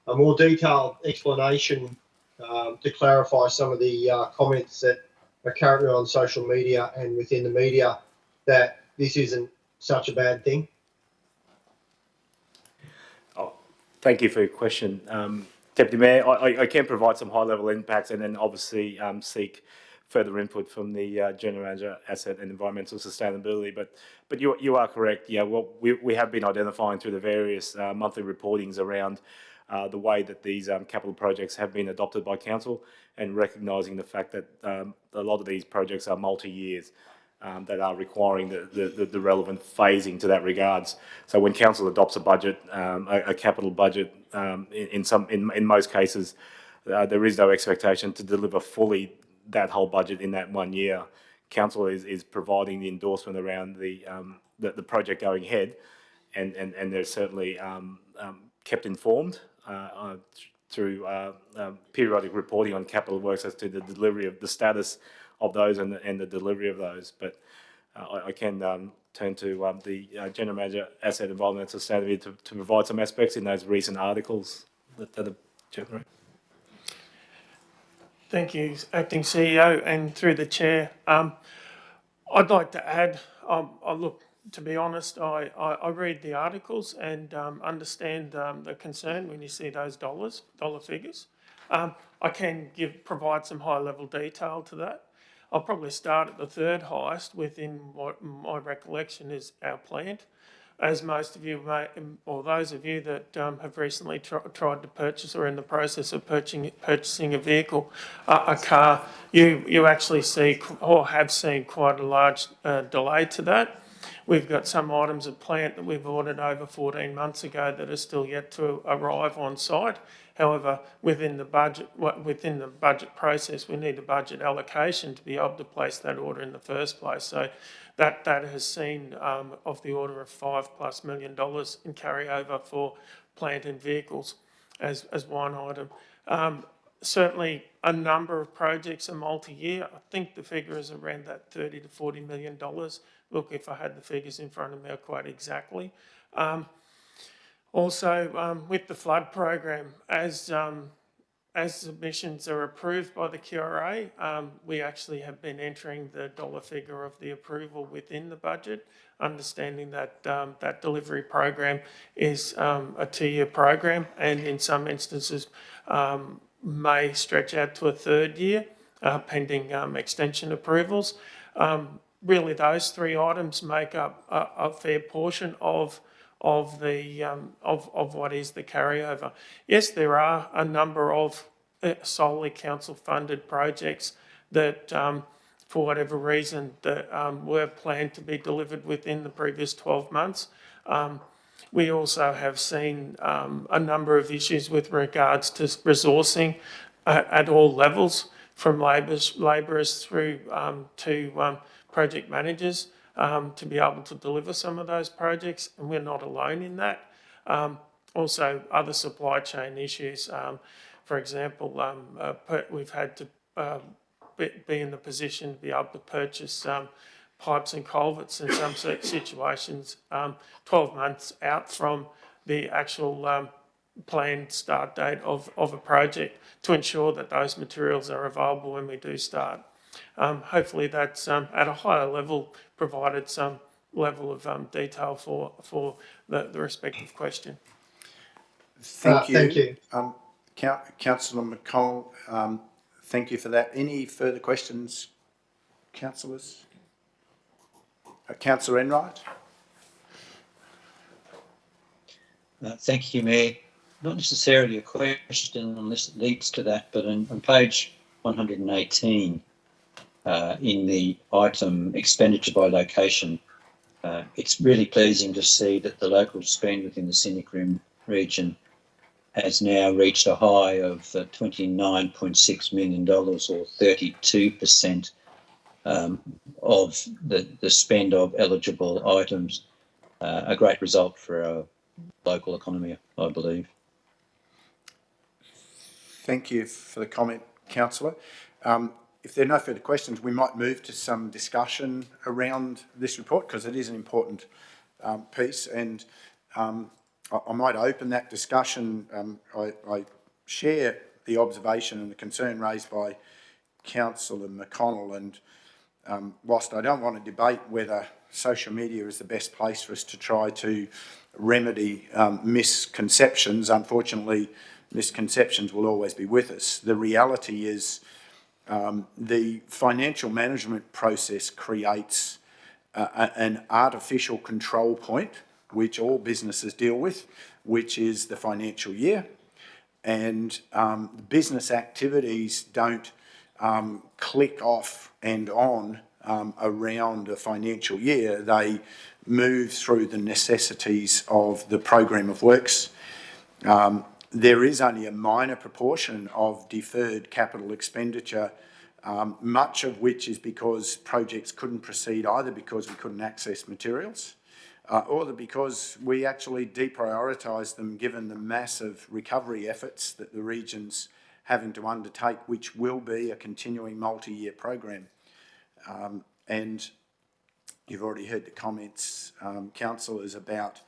Speaker 6: more detailed explanation to clarify some of the comments that are currently on social media and within the media, that this isn't such a bad thing?
Speaker 1: Thank you for your question, Deputy Mayor. I can provide some high-level impacts, and then obviously seek further input from the General Manager, Asset and Environmental Sustainability. But you are correct. Yeah, well, we have been identifying through the various monthly reportings around the way that these capital projects have been adopted by council, and recognising the fact that a lot of these projects are multi-years. That are requiring the relevant phasing to that regards. So when council adopts a budget, a capital budget, in most cases, there is no expectation to deliver fully that whole budget in that 1 year. Council is providing the endorsement around the project going ahead, and they're certainly kept informed through periodic reporting on capital works as to the delivery of the status of those and the delivery of those. But I can turn to the General Manager, Asset Environment and Sustainability to provide some aspects in those recent articles that have generated.
Speaker 12: Thank you, Acting CEO, and through the Chair. I'd like to add, to be honest, I read the articles and understand the concern when you see those dollar figures. I can provide some high-level detail to that. I'll probably start at the third highest within what my recollection is our plant. As most of you may, or those of you that have recently tried to purchase or in the process of purchasing a vehicle, a car, you actually see or have seen quite a large delay to that. We've got some items of plant that we've ordered over 14 months ago that are still yet to arrive on site. However, within the budget process, we need a budget allocation to be able to place that order in the first place. So that has seen of the order of $5+ million in carryover for plant and vehicles as one item. Certainly, a number of projects are multi-year. I think the figure is around that $30 to $40 million. Look, if I had the figures in front of me, quite exactly. Also, with the flood program, as submissions are approved by the QRA, we actually have been entering the dollar figure of the approval within the budget, understanding that that delivery program is a 2-year program, and in some instances may stretch out to a 3rd year, pending extension approvals. Really, those 3 items make up a fair portion of the of what is the carryover. Yes, there are a number of solely council-funded projects that, for whatever reason, that were planned to be delivered within the previous 12 months. We also have seen a number of issues with regards to resourcing at all levels, from labourers through to project managers, to be able to deliver some of those projects, and we're not alone in that. Also, other supply chain issues. For example, we've had to be in the position to be able to purchase pipes and culverts in some situations 12 months out from the actual planned start date of a project, to ensure that those materials are available when we do start. Hopefully that's at a higher level provided some level of detail for the respective question.
Speaker 2: Thank you.
Speaker 6: Thank you.
Speaker 2: Councillor McConnell, thank you for that. Any further questions, councillors? Councillor Enright?
Speaker 9: Thank you, Mayor. Not necessarily a question unless it leads to that, but on page 118, in the item expenditure by location, it's really pleasing to see that the local spend within the Scenic region has now reached a high of $29.6 million, or 32% of the spend of eligible items. A great result for our local economy, I believe.
Speaker 2: Thank you for the comment, councillor. If there are no further questions, we might move to some discussion around this report, because it is an important piece, and I might open that discussion. I share the observation and the concern raised by Councillor McConnell, and whilst I don't want to debate whether social media is the best place for us to try to remedy misconceptions, unfortunately misconceptions will always be with us. The reality is the financial management process creates an artificial control point, which all businesses deal with, which is the financial year. And business activities don't click off and on around a financial year. They move through the necessities of the program of works. There is only a minor proportion of deferred capital expenditure, much of which is because projects couldn't proceed, either because we couldn't access materials or because we actually deprioritised them, given the massive recovery efforts that the region's having to undertake, which will be a continuing multi-year program. And you've already heard the comments, councillors, about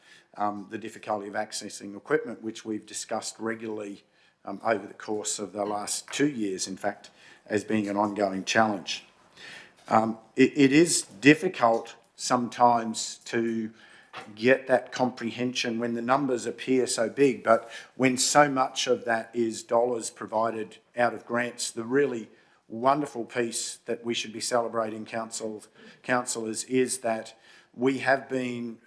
Speaker 2: the difficulty of accessing equipment, which we've discussed regularly over the course of the last 2 years, in fact, as being an ongoing challenge. It is difficult sometimes to get that comprehension when the numbers appear so big, but when so much of that is dollars provided out of grants, the really wonderful piece that we should be celebrating, councillors, is that we have been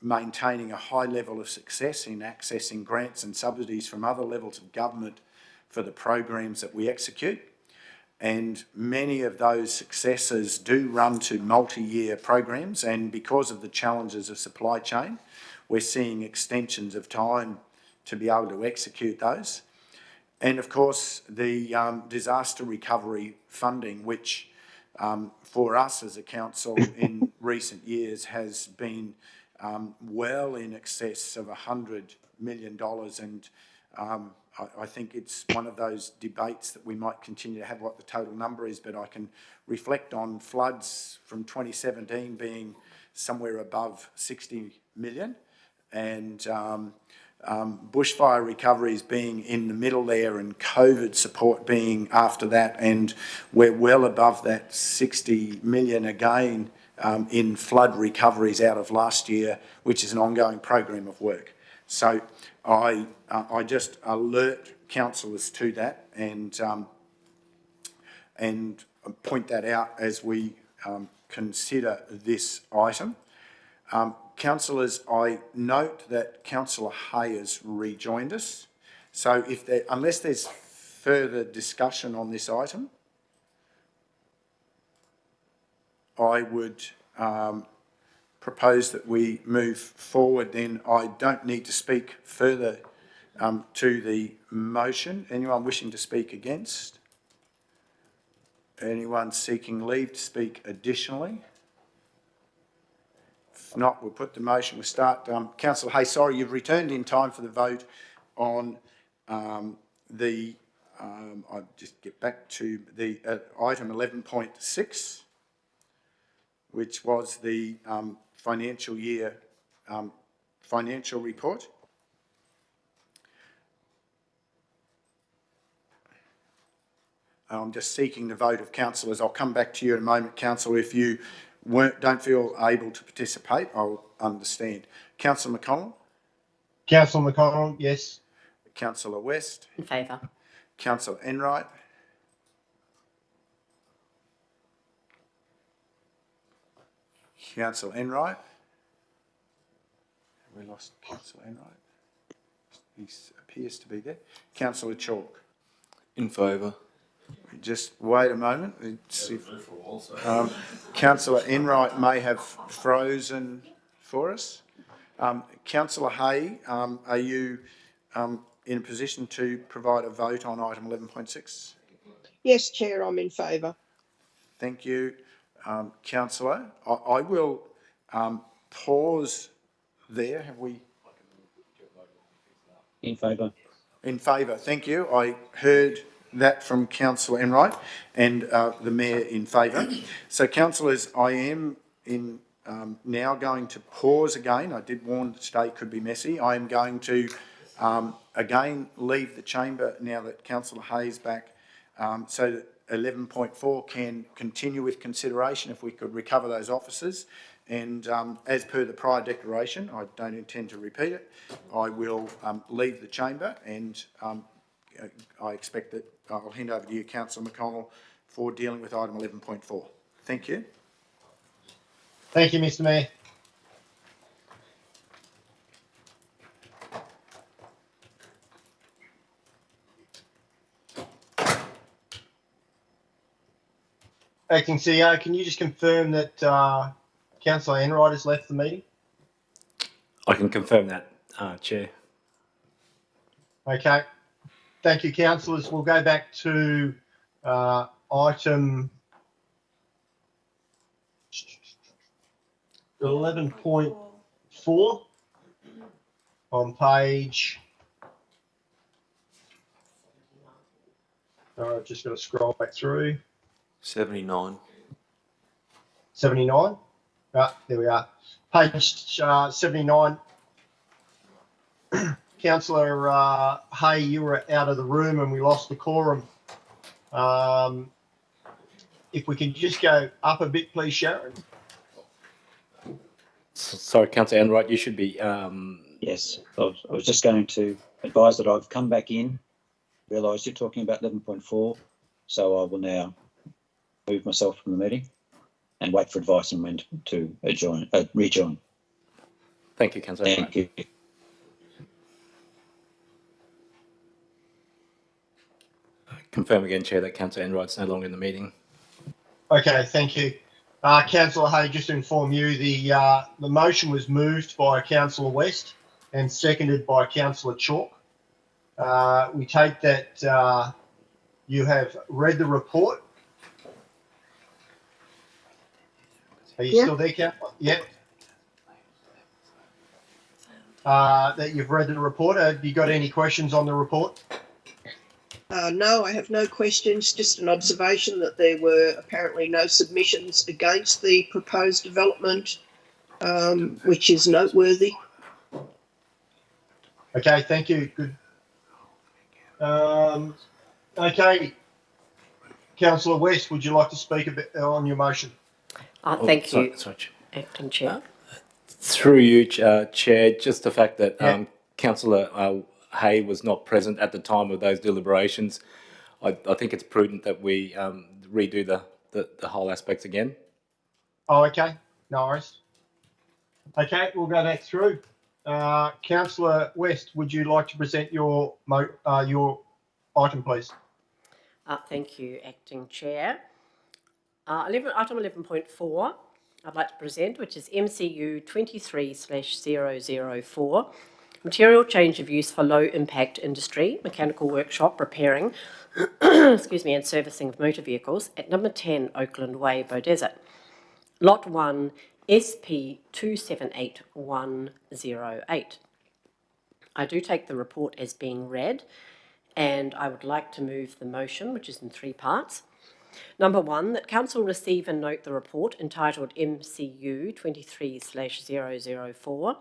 Speaker 2: maintaining a high level of success in accessing grants and subsidies from other levels of government for the programs that we execute. And many of those successes do run to multi-year programs, and because of the challenges of supply chain, we're seeing extensions of time to be able to execute those. And of course, the disaster recovery funding, which for us as a council in recent years has been well in excess of $100 million, and I think it's one of those debates that we might continue to have what the total number is, but I can reflect on floods from 2017 being somewhere above 60 million, and bushfire recoveries being in the middle there and COVID support being after that, and we're well above that 60 million again in flood recoveries out of last year, which is an ongoing program of work. So I just alert councillors to that and point that out as we consider this item. Councillors, I note that Councillor Hay has rejoined us. So unless there's further discussion on this item, I would propose that we move forward. Then I don't need to speak further to the motion. Anyone wishing to speak against? Anyone seeking leave to speak additionally? If not, we'll put the motion. We'll start. Councillor Hay, sorry, you've returned in time for the vote on I'll just get back to the item 11.6, which was the financial year financial report. I'm just seeking the vote of councillors. I'll come back to you in a moment, councillor. If you don't feel able to participate, I'll understand. Councillor McConnell?
Speaker 6: Councillor McConnell, yes.
Speaker 2: Councillor West?
Speaker 7: In favour.
Speaker 2: Councillor Enright? Councillor Enright? Have we lost Councillor Enright? He appears to be there. Councillor Chalk?
Speaker 4: In favour.
Speaker 2: Just wait a moment. Councillor Enright may have frozen for us. Councillor Hay, are you in a position to provide a vote on item 11.6?
Speaker 5: Yes, Chair, I'm in favour.
Speaker 2: Thank you, councillor. I will pause there. Have we?
Speaker 9: In favour.
Speaker 2: In favour. Thank you. I heard that from Councillor Enright and the Mayor in favour. So, councillors, I am now going to pause again. I did warn that today could be messy. I am going to again leave the chamber now that Councillor Hay's back, so that 11.4 can continue with consideration if we could recover those officers. And as per the prior declaration, I don't intend to repeat it, I will leave the chamber, and I expect that I'll hand over to you, Councillor McConnell, for dealing with item 11.4. Thank you.
Speaker 6: Thank you, Mr. Mayor. Acting CEO, can you just confirm that Councillor Enright has left the meeting?
Speaker 1: I can confirm that, Chair.
Speaker 6: Okay. Thank you, councillors. We'll go back to item 11.4 on page. I've just got to scroll back through.
Speaker 4: 79.
Speaker 6: 79. Right, there we are. Page 79. Councillor Hay, you were out of the room and we lost the quorum. If we could just go up a bit, please, Sharon.
Speaker 1: Sorry, Councillor Enright, you should be...
Speaker 9: Yes, I was just going to advise that I've come back in, realised you're talking about 11.4, so I will now move myself from the meeting and wait for advice on when to rejoin.
Speaker 1: Thank you, Councillor Enright.
Speaker 9: Thank you.
Speaker 1: Confirm again, Chair, that Councillor Enright's no longer in the meeting.
Speaker 6: Okay, thank you. Councillor Hay, just to inform you, the motion was moved by Councillor West and seconded by Councillor Chalk. We take that you have read the report. Are you still there, Councillor? Yep. That you've read the report. Have you got any questions on the report?
Speaker 5: No, I have no questions, just an observation that there were apparently no submissions against the proposed development, which is noteworthy.
Speaker 6: Okay, thank you. Good. Okay, Councillor West, would you like to speak a bit on your motion?
Speaker 7: Thank you,
Speaker 1: Sorry,
Speaker 7: Acting Chair.
Speaker 1: through you, Chair, just the fact that
Speaker 6: Yeah.
Speaker 1: Councillor Hay was not present at the time of those deliberations, I think it's prudent that we redo the whole aspects again.
Speaker 6: Oh, okay. No worries. Okay, we'll go back through. Councillor West, would you like to present your item, please?
Speaker 7: Thank you, Acting Chair. Item 11.4, I'd like to present, which is MCU 23/004, material change of use for low impact industry, mechanical workshop, repairing, excuse me, and servicing of motor vehicles at number 10 Oakland Way, Beaudesert. Lot 1, SP 278108. I do take the report as being read, and I would like to move the motion, which is in 3 parts. Number 1, that Council receive and note the report entitled MCU 23/004,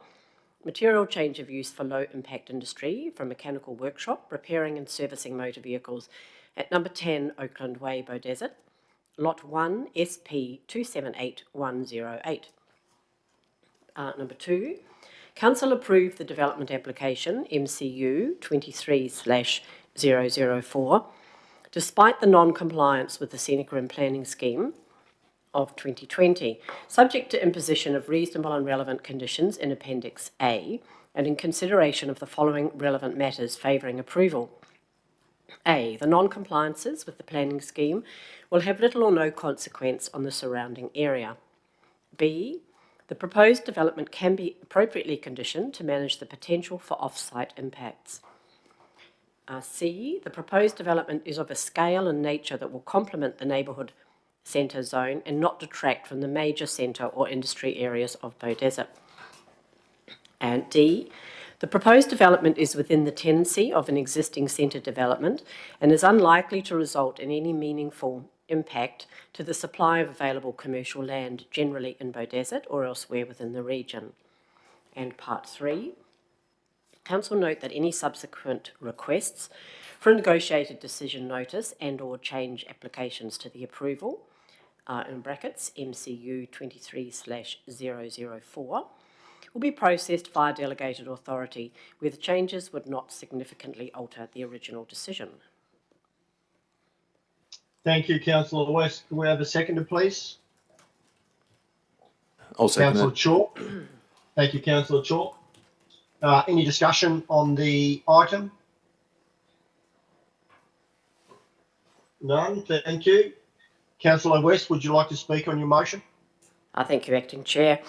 Speaker 7: material change of use for low impact industry from mechanical workshop, repairing and servicing motor vehicles at number 10 Oakland Way, Beaudesert, Lot 1, SP 278108. Number 2, Council approve the development application MCU 23/004 despite the non-compliance with the Scenic Rim Planning Scheme of 2020, subject to imposition of reasonable and relevant conditions in Appendix A, and in consideration of the following relevant matters favouring approval. A, the non-compliances with the planning scheme will have little or no consequence on the surrounding area. B, the proposed development can be appropriately conditioned to manage the potential for off-site impacts. C, the proposed development is of a scale and nature that will complement the neighbourhood centre zone and not detract from the major centre or industry areas of Beaudesert. And D, the proposed development is within the tenancy of an existing centre development and is unlikely to result in any meaningful impact to the supply of available commercial land generally in Beaudesert or elsewhere within the region. And Part 3, Council note that any subsequent requests for a negotiated decision notice and or change applications to the approval, in brackets, MCU 23/004, will be processed via delegated authority where the changes would not significantly alter the original decision.
Speaker 6: Thank you, Councillor West. Can we have a seconder, please?
Speaker 4: I'll second
Speaker 6: Councillor
Speaker 4: it.
Speaker 6: Chalk. Thank you, Councillor Chalk. Any discussion on the item? None. Thank you. Councillor West, would you like to speak on your motion?
Speaker 7: Thank you, Acting Chair.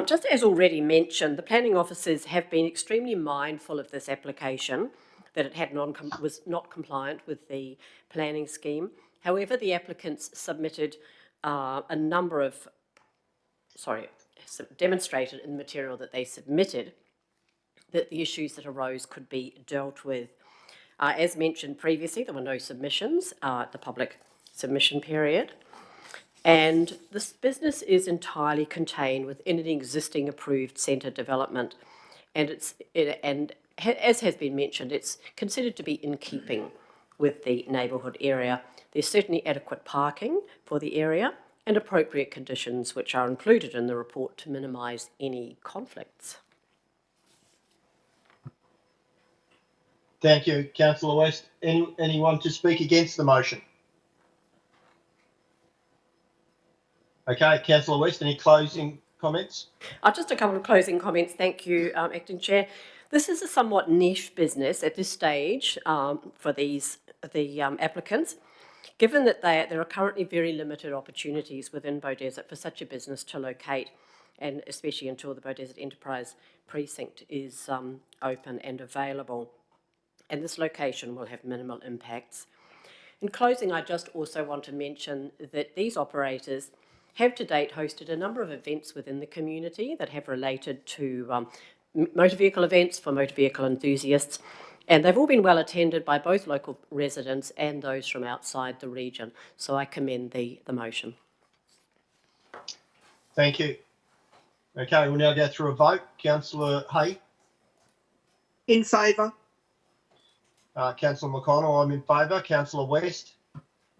Speaker 7: Just as already mentioned, the planning officers have been extremely mindful of this application, that it was not compliant with the planning scheme. However, the applicants submitted demonstrated in the material that they submitted that the issues that arose could be dealt with. As mentioned previously, there were no submissions at the public submission period. And this business is entirely contained within an existing approved centre development. And as has been mentioned, it's considered to be in keeping with the neighbourhood area. There's certainly adequate parking for the area and appropriate conditions which are included in the report to minimise any conflicts.
Speaker 6: Thank you, Councillor West. Anyone to speak against the motion? Okay, Councillor West, any closing comments?
Speaker 7: Just a couple of closing comments. Thank you, Acting Chair. This is a somewhat niche business at this stage for the applicants, given that there are currently very limited opportunities within Beaudesert for such a business to locate, and especially until the Beaudesert Enterprise Precinct is open and available. And this location will have minimal impacts. In closing, I just also want to mention that these operators have to date hosted a number of events within the community that have related to motor vehicle events for motor vehicle enthusiasts, and they've all been well attended by both local residents and those from outside the region. So I commend the motion.
Speaker 6: Thank you. Okay, we'll now go through a vote. Councillor Hay.
Speaker 5: In favour.
Speaker 6: Councillor McConnell, I'm in favour. Councillor West.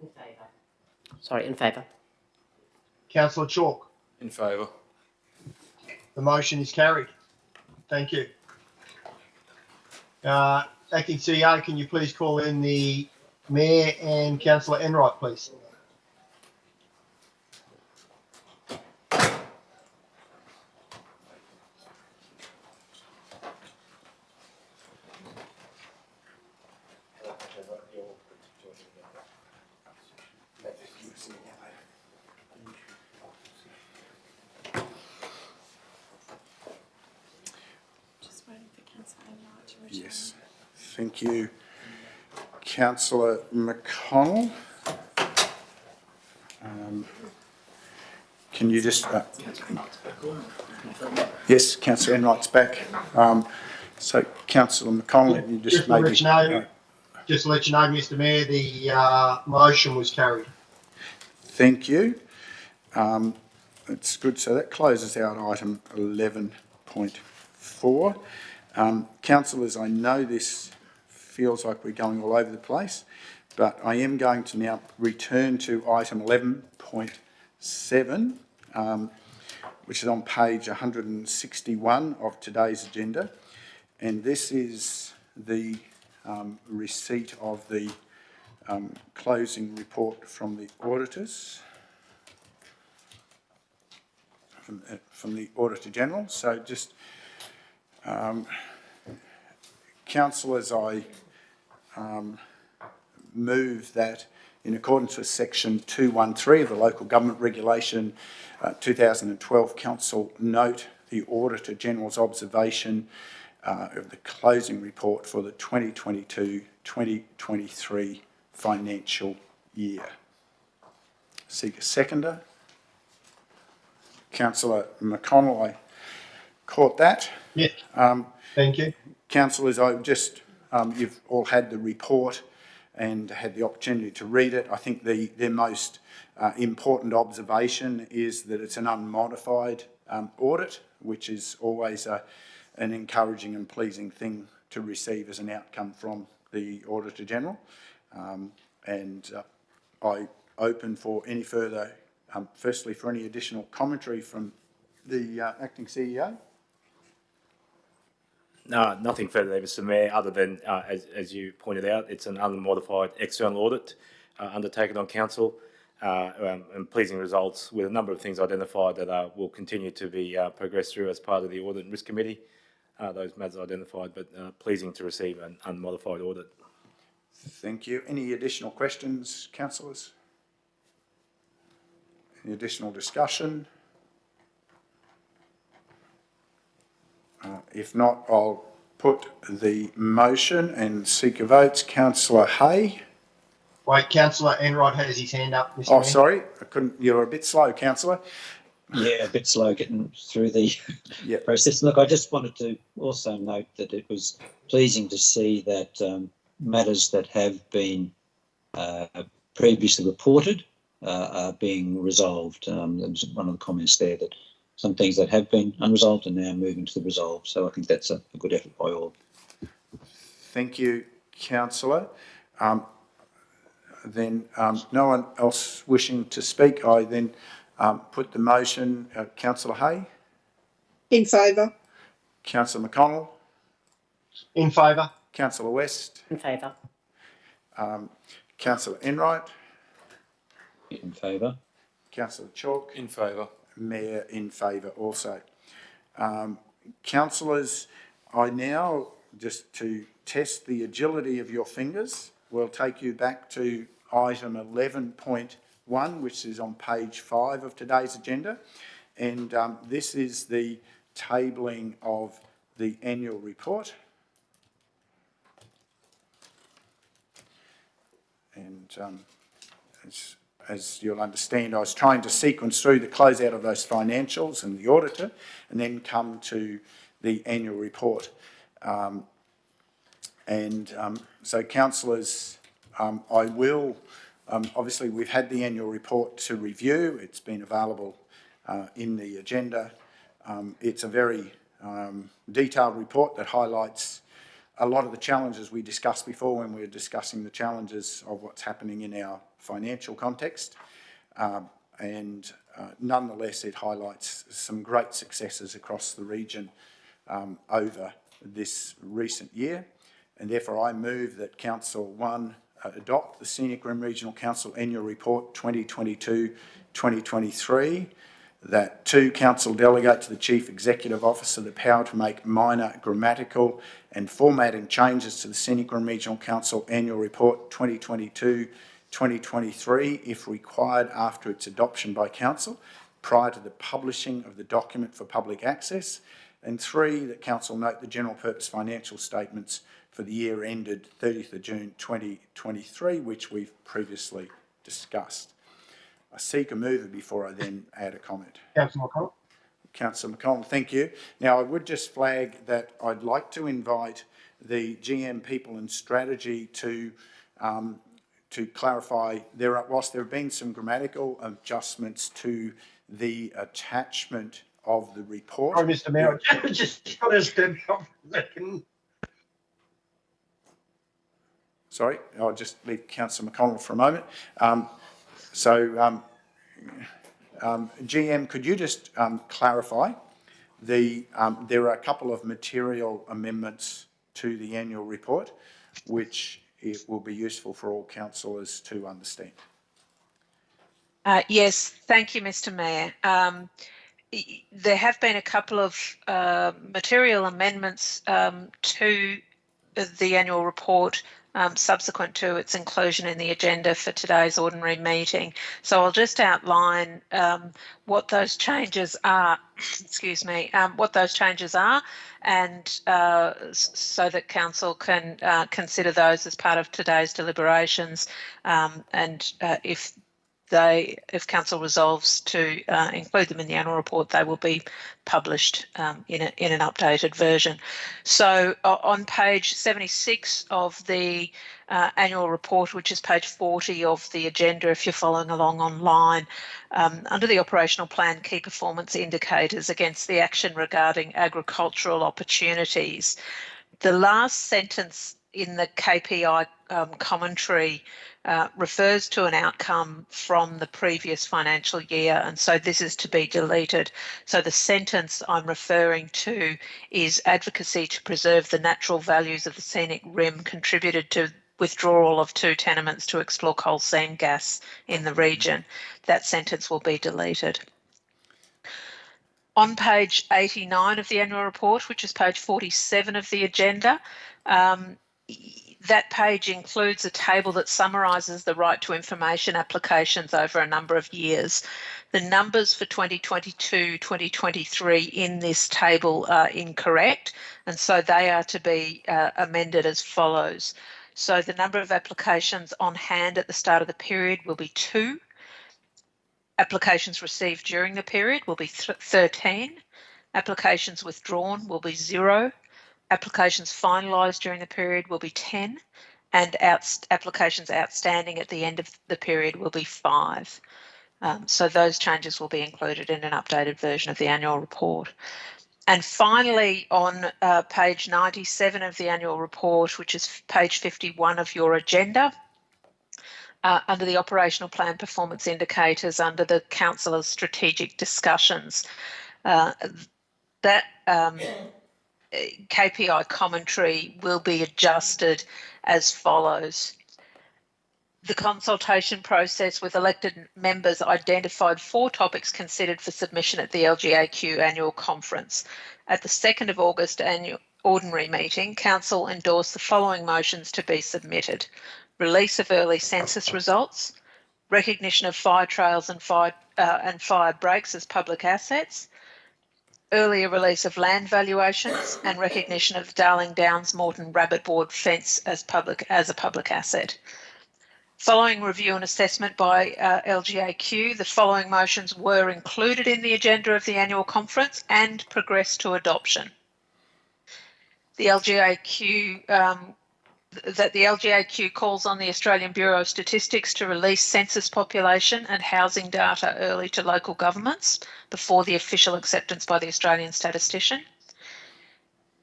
Speaker 7: In favour. Sorry, in favour.
Speaker 6: Councillor Chalk.
Speaker 4: In favour.
Speaker 6: The motion is carried. Thank you. Acting CEO, can you please call in the Mayor and Councillor Enright, please?
Speaker 13: Just waiting for Councillor Enright to return.
Speaker 2: Yes, thank you. Councillor McConnell. Can you just... yes, Councillor Enright's back. So, Councillor McConnell, you just maybe...
Speaker 6: Just to let you know, Mr Mayor, the motion was carried.
Speaker 2: Thank you. That's good. So that closes out item 11.4. Councillors, I know this feels like we're going all over the place, but I am going to now return to item 11.7, which is on page 161 of today's agenda. And this is the receipt of the closing report from the auditors, from the Auditor General. So just, councillors, I move that in accordance with section 213 of the Local Government Regulation 2012, Council note the Auditor General's observation of the closing report for the 2022-2023 financial year. Seek a seconder. Councillor McConnell, I caught that.
Speaker 6: Yes. Thank you.
Speaker 2: Councillors, I just, you've all had the report and had the opportunity to read it. I think the most important observation is that it's an unmodified audit, which is always an encouraging and pleasing thing to receive as an outcome from the Auditor General. I open for any further, firstly for any additional commentary from the Acting CEO.
Speaker 1: No, nothing further there, Mr Mayor, other than, as you pointed out, it's an unmodified external audit undertaken on council, and pleasing results with a number of things identified that will continue to be progressed through as part of the Audit and Risk Committee. Those matters identified, but pleasing to receive an unmodified audit.
Speaker 2: Thank you. Any additional questions, councillors? Any additional discussion? If not, I'll put the motion and seek a vote. Councillor Hay.
Speaker 6: Wait, Councillor Enright has his hand up, Mr.
Speaker 2: Oh,
Speaker 6: Mayor.
Speaker 2: sorry, I couldn't. You're a bit slow, councillor.
Speaker 9: Yeah, a bit slow getting through the
Speaker 2: Yep.
Speaker 9: process. Look, I just wanted to also note that it was pleasing to see that matters that have been previously reported are being resolved. There was one of the comments there that some things that have been unresolved are now moving to the resolve. So I think that's a good effort by all.
Speaker 2: Thank you, councillor. Then no one else wishing to speak, I then put the motion. Councillor Hay.
Speaker 5: In favour.
Speaker 2: Councillor McConnell.
Speaker 6: In favour.
Speaker 2: Councillor West.
Speaker 7: In favour.
Speaker 2: Councillor Enright.
Speaker 9: In favour.
Speaker 2: Councillor Chalk.
Speaker 4: In favour.
Speaker 2: Mayor in favour also. Councillors, I now, just to test the agility of your fingers, will take you back to item 11.1, which is on page 5 of today's agenda. And this is the tabling of the annual report. And as you'll understand, I was trying to sequence through the closeout of those financials and the auditor, and then come to the annual report. So, councillors, I will, obviously we've had the annual report to review. It's been available in the agenda. It's a very detailed report that highlights a lot of the challenges we discussed before when we were discussing the challenges of what's happening in our financial context. Nonetheless, it highlights some great successes across the region over this recent year. And therefore, I move that Council 1 adopt the Scenic Rim Regional Council Annual Report 2022-2023, that 2, Council delegate to the Chief Executive Officer the power to make minor grammatical and formatting changes to the Scenic Rim Regional Council Annual Report 2022-2023 if required after its adoption by Council prior to the publishing of the document for public access. And 3, that Council note the general purpose financial statements for the year ended 30th of June 2023, which we've previously discussed. I seek a mover before I then add a comment.
Speaker 6: Councillor McConnell.
Speaker 2: Councillor McConnell, thank you. Now, I would just flag that I'd like to invite the GM People and Strategy to clarify, whilst there have been some grammatical adjustments to the attachment of the report.
Speaker 6: Sorry, Mr. Mayor, I just got to step up a second.
Speaker 2: Sorry, I'll just leave Councillor McConnell for a moment. GM, could you just clarify there are a couple of material amendments to the annual report, which it will be useful for all councillors to understand.
Speaker 14: Yes, thank you, Mr. Mayor. There have been a couple of material amendments to the annual report subsequent to its inclusion in the agenda for today's ordinary meeting. So I'll just outline what those changes are, excuse me, what those changes are, and so that Council can consider those as part of today's deliberations, and if Council resolves to include them in the annual report, they will be published in an updated version. So on page 76 of the annual report, which is page 40 of the agenda, if you're following along online, under the operational plan key performance indicators against the action regarding agricultural opportunities, the last sentence in the KPI commentary refers to an outcome from the previous financial year, and so this is to be deleted. So the sentence I'm referring to is advocacy to preserve the natural values of the Scenic Rim contributed to withdrawal of 2 tenements to explore coal seam gas in the region. That sentence will be deleted. On page 89 of the annual report, which is page 47 of the agenda, that page includes a table that summarises the right to information applications over a number of years. The numbers for 2022-2023 in this table are incorrect, and so they are to be amended as follows. So the number of applications on hand at the start of the period will be 2. Applications received during the period will be 13. Applications withdrawn will be 0. Applications finalised during the period will be 10, and applications outstanding at the end of the period will be 5. So those changes will be included in an updated version of the annual report. And finally, on page 97 of the annual report, which is page 51 of your agenda, under the operational plan performance indicators under the councillor's strategic discussions, that KPI commentary will be adjusted as follows. The consultation process with elected members identified 4 topics considered for submission at the LGAQ annual conference. At the 2nd of August annual ordinary meeting, Council endorsed the following motions to be submitted: release of early census results, recognition of fire trails and fire breaks as public assets, earlier release of land valuations, and recognition of Darling Downs Moreton Rabbit Board fence as a public asset. Following review and assessment by LGAQ, the following motions were included in the agenda of the annual conference and progressed to adoption. The LGAQ that the LGAQ calls on the Australian Bureau of Statistics to release census population and housing data early to local governments before the official acceptance by the Australian statistician.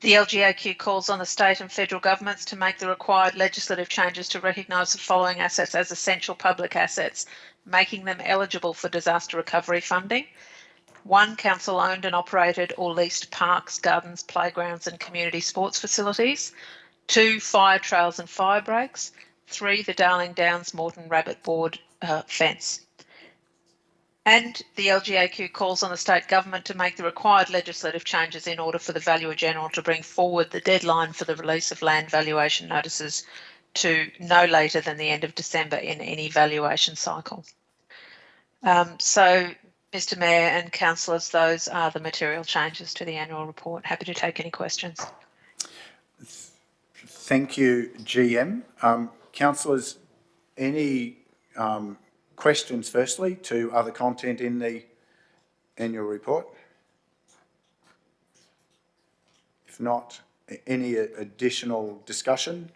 Speaker 14: The LGAQ calls on the state and federal governments to make the required legislative changes to recognise the following assets as essential public assets, making them eligible for disaster recovery funding. 1, council-owned and operated or leased parks, gardens, playgrounds and community sports facilities. 2, fire trails and fire breaks. 3, the Darling Downs Moreton Rabbit Board fence. And the LGAQ calls on the state government to make the required legislative changes in order for the Valuer-General to bring forward the deadline for the release of land valuation notices to no later than the end of December in any valuation cycle. So, Mr Mayor and councillors, those are the material changes to the annual report. Happy to take any questions.
Speaker 2: Thank you, GM. Councillors, any questions firstly to other content in the annual report? If not, any additional discussion?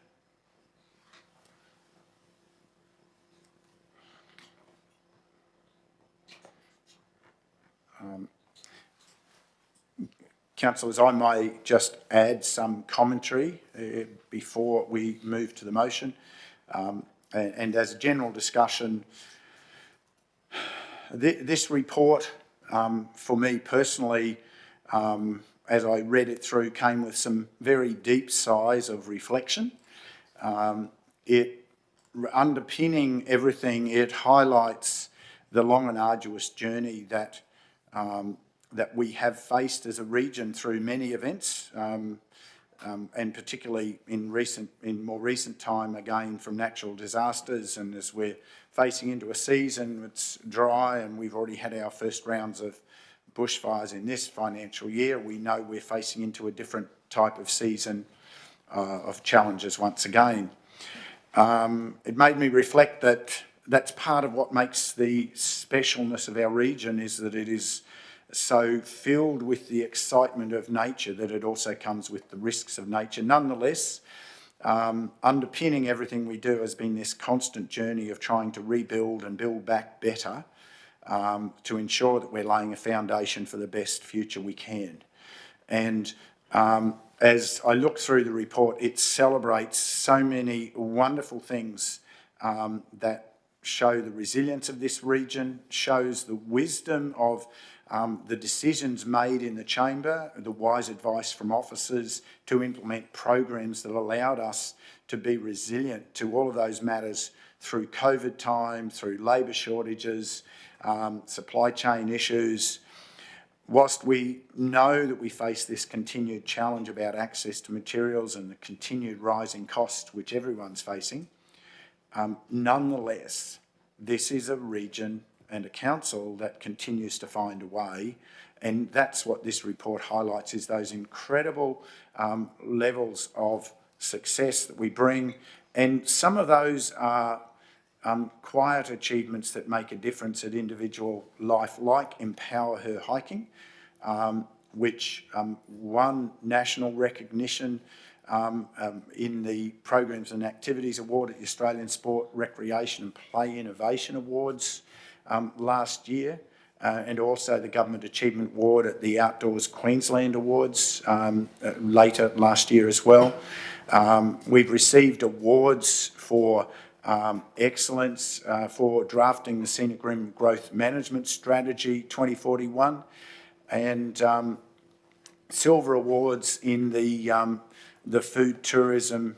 Speaker 2: Councillors, I may just add some commentary before we move to the motion. And as a general discussion, this report, for me personally, as I read it through, came with some very deep sighs of reflection. Underpinning everything, it highlights the long and arduous journey that that we have faced as a region through many events, and particularly in more recent time, again from natural disasters, and as we're facing into a season that's dry, and we've already had our first rounds of bushfires in this financial year, we know we're facing into a different type of season of challenges once again. It made me reflect that that's part of what makes the specialness of our region, is that it is so filled with the excitement of nature that it also comes with the risks of nature. Nonetheless, underpinning everything we do has been this constant journey of trying to rebuild and build back better, to ensure that we're laying a foundation for the best future we can. And as I look through the report, it celebrates so many wonderful things that show the resilience of this region, shows the wisdom of the decisions made in the chamber, the wise advice from officers to implement programs that allowed us to be resilient to all of those matters through COVID time, through labour shortages, supply chain issues. Whilst we know that we face this continued challenge about access to materials and the continued rising costs which everyone's facing, nonetheless, this is a region and a council that continues to find a way, and that's what this report highlights, is those incredible levels of success that we bring, and some of those are quiet achievements that make a difference at individual life, like Empower Her Hiking, which won national recognition in the Programs and Activities Award at the Australian Sport, Recreation and Play Innovation Awards last year, and also the Government Achievement Award at the Outdoors Queensland Awards later last year as well. We've received awards for excellence for drafting the Scenic Rim Growth Management Strategy 2041, and silver awards in the food tourism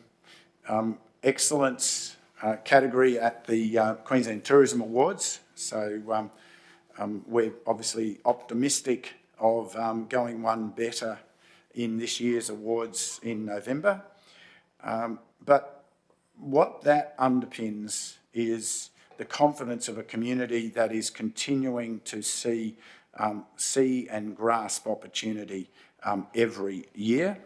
Speaker 2: excellence category at the Queensland Tourism Awards. So we're obviously optimistic of going one better in this year's awards in November. But what that underpins is the confidence of a community that is continuing to see and grasp opportunity every year.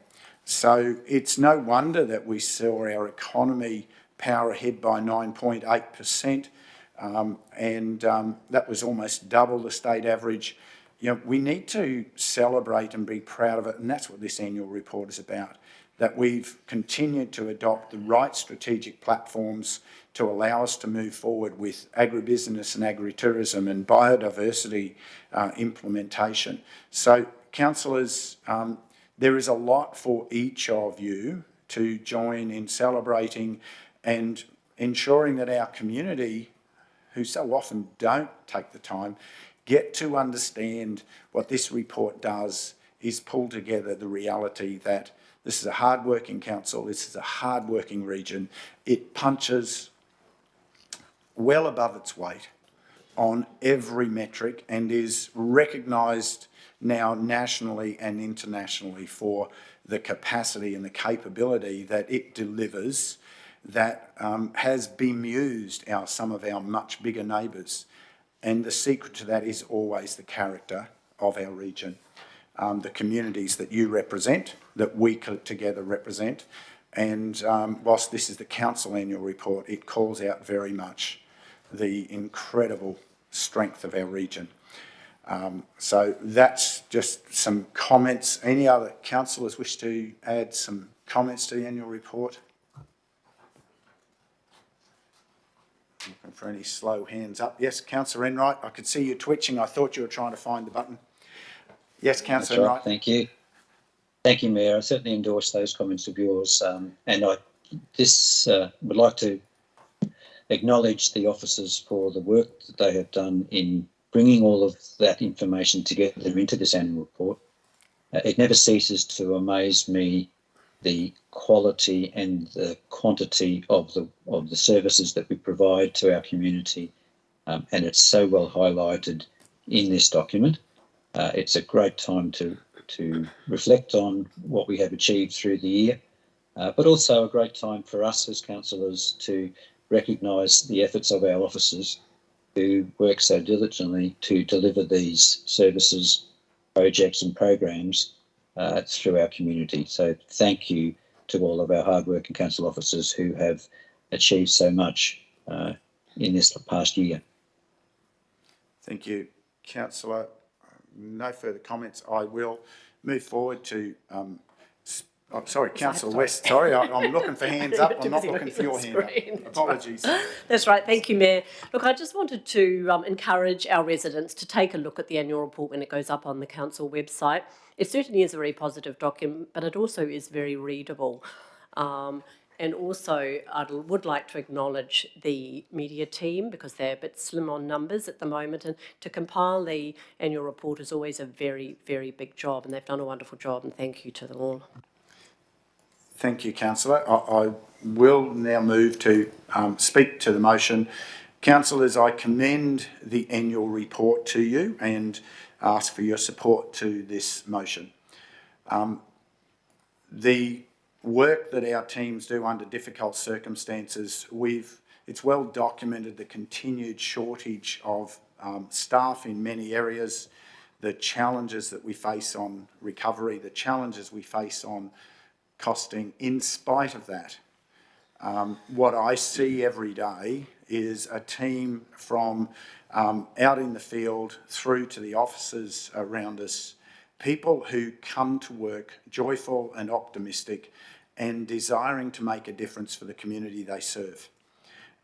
Speaker 2: So it's no wonder that we saw our economy power ahead by 9.8%, and that was almost double the state average. You know, we need to celebrate and be proud of it, and that's what this annual report is about, that we've continued to adopt the right strategic platforms to allow us to move forward with agribusiness and agritourism and biodiversity implementation. So, councillors, there is a lot for each of you to join in celebrating and ensuring that our community, who so often don't take the time, get to understand what this report does is pull together the reality that this is a hard-working council, this is a hard-working region. It punches well above its weight on every metric and is recognised now nationally and internationally for the capacity and the capability that it delivers that has bemused some of our much bigger neighbours. And the secret to that is always the character of our region. The communities that you represent, that we together represent. And whilst this is the council annual report, it calls out very much the incredible strength of our region. So that's just some comments. Any other councillors wish to add some comments to the annual report? Looking for any slow hands up. Yes, Councillor Enright, I could see you twitching. I thought you were trying to find the button. Yes, Councillor Enright.
Speaker 9: Thank you. Thank you, Mayor. I certainly endorse those comments of yours. And I would like to acknowledge the officers for the work that they have done in bringing all of that information together into this annual report. It never ceases to amaze me the quality and the quantity of the services that we provide to our community, and it's so well highlighted in this document. It's a great time to reflect on what we have achieved through the year, but also a great time for us as councillors to recognise the efforts of our officers who work so diligently to deliver these services, projects and programs through our community. So thank you to all of our hard-working council officers who have achieved so much in this past year.
Speaker 2: Thank you, Councillor. No further comments. I will move forward to sorry, Councillor West. Sorry, I'm looking for hands up. I'm not looking for your hand up. Apologies.
Speaker 7: That's right. Thank you, Mayor. Look, I just wanted to encourage our residents to take a look at the annual report when it goes up on the council website. It certainly is a very positive document, but it also is very readable. And also, I would like to acknowledge the media team because they're a bit slim on numbers at the moment, and to compile the annual report is always a very, very big job, and they've done a wonderful job, and thank you to them all.
Speaker 2: Thank you, Councillor. I will now move to speak to the motion. Councillors, I commend the annual report to you and ask for your support to this motion. The work that our teams do under difficult circumstances, it's well documented the continued shortage of staff in many areas, the challenges that we face on recovery, the challenges we face on costing. In spite of that, what I see every day is a team from out in the field through to the offices around us, people who come to work joyful and optimistic and desiring to make a difference for the community they serve.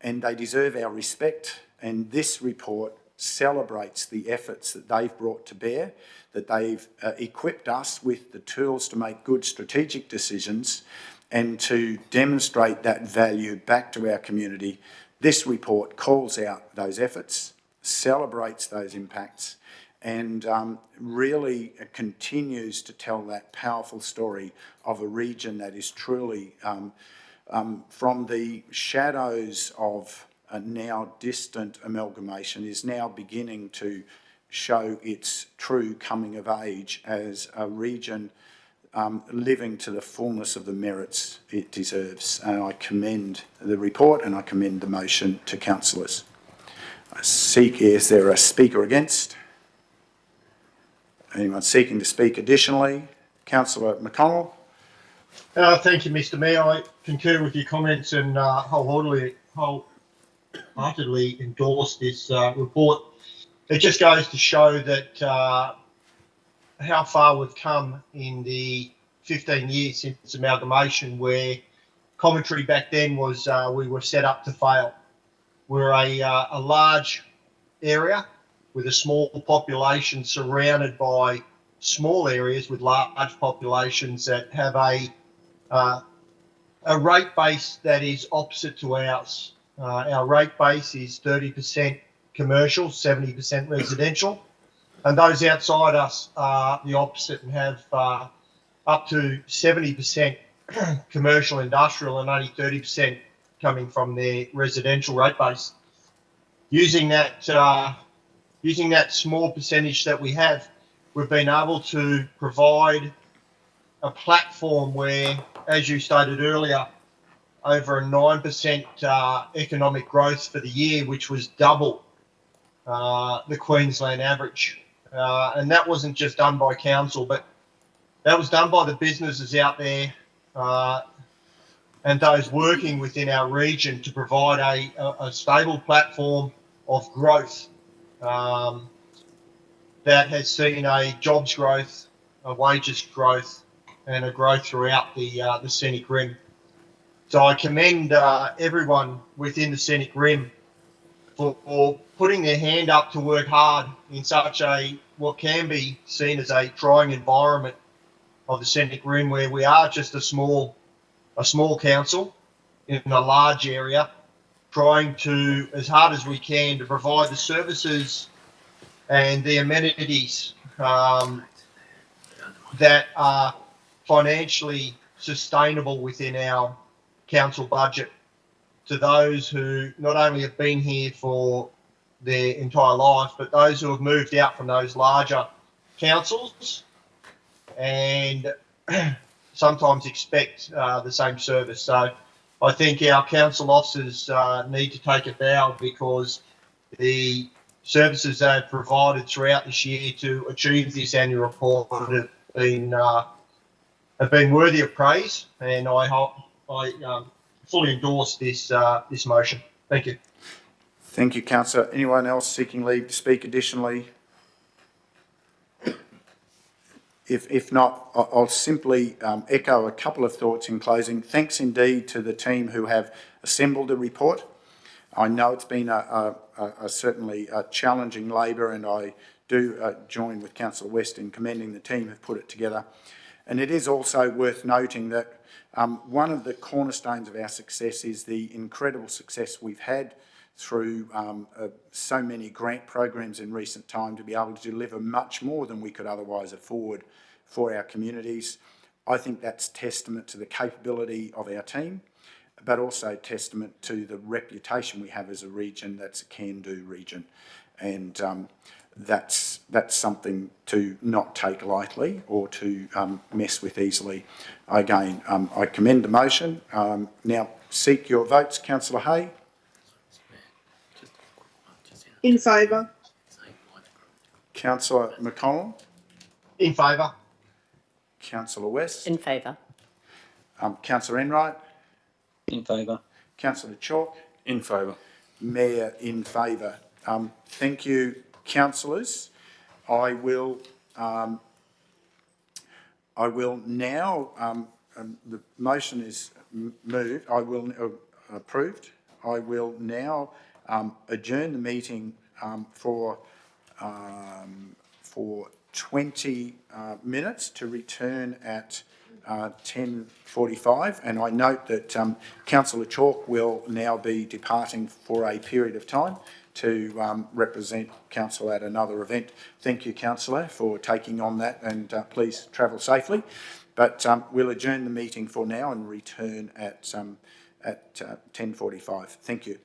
Speaker 2: And they deserve our respect, and this report celebrates the efforts that they've brought to bear, that they've equipped us with the tools to make good strategic decisions and to demonstrate that value back to our community. This report calls out those efforts, celebrates those impacts, and really continues to tell that powerful story of a region that is truly, from the shadows of a now distant amalgamation, is now beginning to show its true coming of age as a region living to the fullness of the merits it deserves. And I commend the report and I commend the motion to councillors. Is there a speaker against? Anyone seeking to speak additionally? Councillor McConnell.
Speaker 6: Thank you, Mr. Mayor. I concur with your comments and wholeheartedly endorse this report. It just goes to show that how far we've come in the 15 years since amalgamation, where commentary back then was we were set up to fail. We're a large area with a small population surrounded by small areas with large populations that have a rate base that is opposite to ours. Our rate base is 30% commercial, 70% residential, and those outside us are the opposite and have up to 70% commercial industrial and only 30% coming from their residential rate base. Using that small percentage that we have, we've been able to provide a platform where, as you stated earlier, over a 9% economic growth for the year, which was double the Queensland average. And that wasn't just done by council, but that was done by the businesses out there and those working within our region to provide a stable platform of growth that has seen a jobs growth, a wages growth, and a growth throughout the Scenic Rim. So I commend everyone within the Scenic Rim for putting their hand up to work hard in such what can be seen as a trying environment of the Scenic Rim, where we are just a small council in a large area, trying to, as hard as we can, to provide the services and the amenities that are financially sustainable within our council budget to those who not only have been here for their entire life, but those who have moved out from those larger councils and sometimes expect the same service. So I think our council officers need to take a bow, because the services they have provided throughout this year to achieve this annual report have been worthy of praise, and I fully endorse this motion. Thank you.
Speaker 2: Thank you, councillor. Anyone else seeking leave to speak additionally? If not, I'll simply echo a couple of thoughts in closing. Thanks indeed to the team who have assembled the report. I know it's been certainly a challenging labour, and I do join with Councillor West in commending the team who've put it together. And it is also worth noting that one of the cornerstones of our success is the incredible success we've had through so many grant programs in recent time to be able to deliver much more than we could otherwise afford for our communities. I think that's testament to the capability of our team, but also testament to the reputation we have as a region that's a can-do region. And that's something to not take lightly or to mess with easily. Again, I commend the motion. Now seek your votes. Councillor Hay?
Speaker 5: In favour.
Speaker 2: Councillor McConnell?
Speaker 6: In favour.
Speaker 2: Councillor West?
Speaker 7: In favour.
Speaker 2: Councillor Enright?
Speaker 9: In favour.
Speaker 2: Councillor Chalk?
Speaker 11: In favour.
Speaker 2: Mayor in favour. Thank you, councillors. I will now, the motion is moved, approved. I will now adjourn the meeting for 20 minutes to return at 10:45, and I note that Councillor Chalk will now be departing for a period of time to represent council at another event. Thank you, councillor, for taking on that, and please travel safely. But we'll adjourn the meeting for now and return at 10:45. Thank you.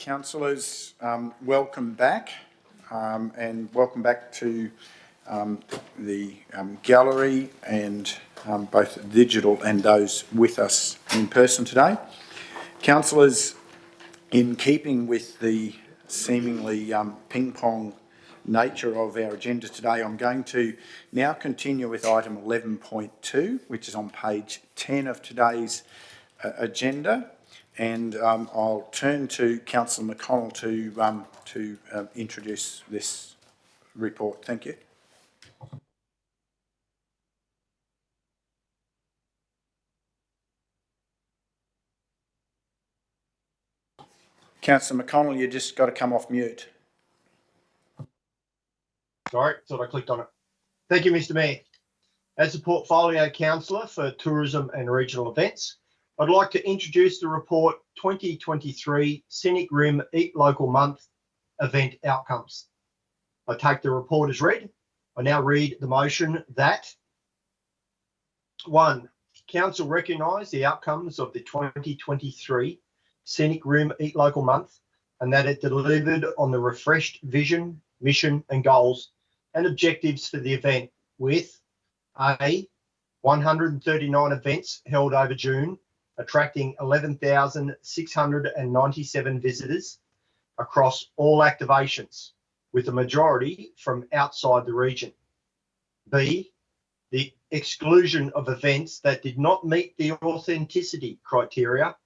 Speaker 2: Councillors, welcome back, and welcome back to the gallery and both digital and those with us in person today. Councillors, in keeping with the seemingly ping-pong nature of our agenda today, I'm going to now continue with item 11.2, which is on page 10 of today's agenda. And I'll turn to Councillor McConnell to introduce this report. Thank you. Councillor McConnell, you just got to come off mute.
Speaker 6: Sorry, thought I clicked on it. Thank you, Mr. Mayor. As a portfolio councillor for tourism and regional events, I'd like to introduce the report 2023 Scenic Rim Eat Local Month event outcomes. I take the report as read. I now read the motion that 1. Council recognise the outcomes of the 2023 Scenic Rim Eat Local Month and that it delivered on the refreshed vision, mission and goals and objectives for the event with A. 139 events held over June, attracting 11,697 visitors across all activations, with the majority from outside the region. B, the exclusion of events that did not meet the authenticity criteria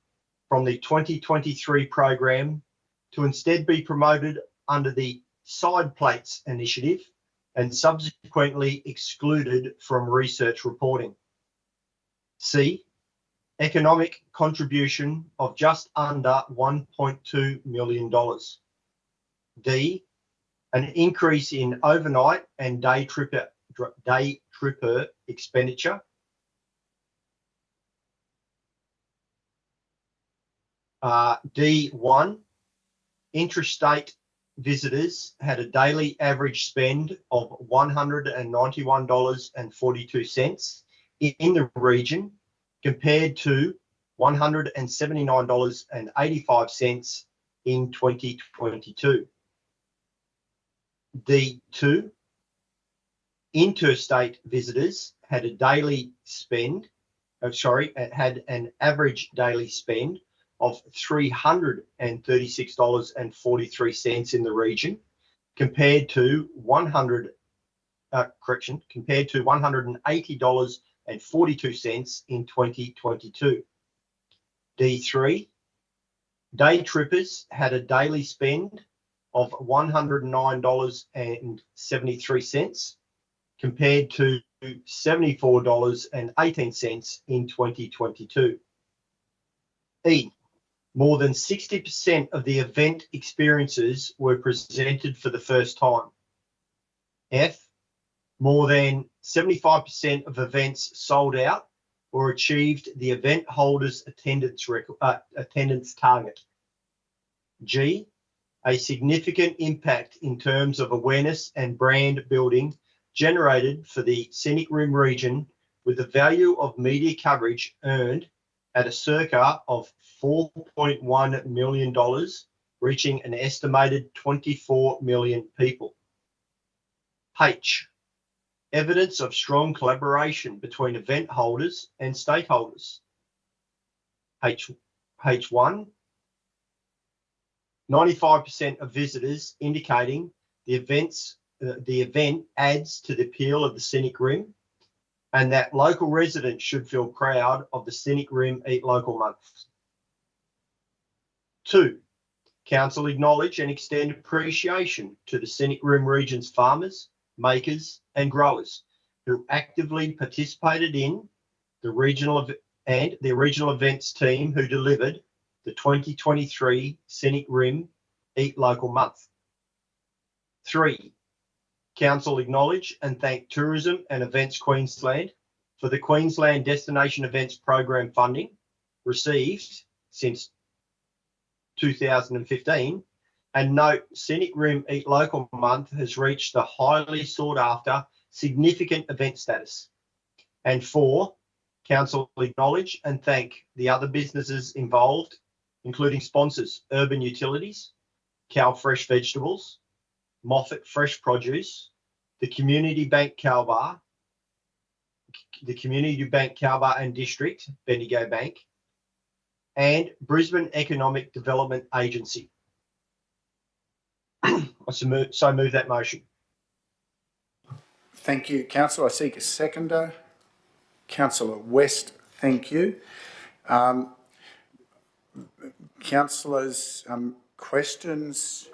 Speaker 6: from the 2023 program to instead be promoted under the Side Plates initiative and subsequently excluded from research reporting. C, economic contribution of just under $1.2 million. D, an increase in overnight and day tripper expenditure. D1, intrastate visitors had a daily average spend of $191.42 in the region compared to $179.85 in 2022. D2, interstate visitors had a daily spend, had an average daily spend of $336.43 in the region compared to $180.42 in 2022. D3, day trippers had a daily spend of $109.73 compared to $74.18 in 2022. E, more than 60% of the event experiences were presented for the first time. F, more than 75% of events sold out or achieved the event holder's attendance target. G, a significant impact in terms of awareness and brand building generated for the Scenic Rim region with the value of media coverage earned at a circa of $4.1 million, reaching an estimated 24 million people. H, evidence of strong collaboration between event holders and stakeholders. H1, 95% of visitors indicating the event adds to the appeal of the Scenic Rim and that local residents should feel proud of the Scenic Rim Eat Local Month. 2, council acknowledge and extend appreciation to the Scenic Rim region's farmers, makers and growers who actively participated in the regional events team who delivered the 2023 Scenic Rim Eat Local Month. 3, council acknowledge and thank Tourism and Events Queensland for the Queensland Destination Events Program funding received since 2015 and note Scenic Rim Eat Local Month has reached the highly sought after significant event status. And 4, council acknowledge and thank the other businesses involved including sponsors Urban Utilities, Cal Fresh Vegetables, Moffat Fresh Produce, the Community Bank Calbar, the Community Bank Calbar and District, Bendigo Bank, and Brisbane Economic Development Agency. I so move that motion.
Speaker 2: Thank you, Councillor. I seek a seconder. Councillor West, thank you. Councillors, questions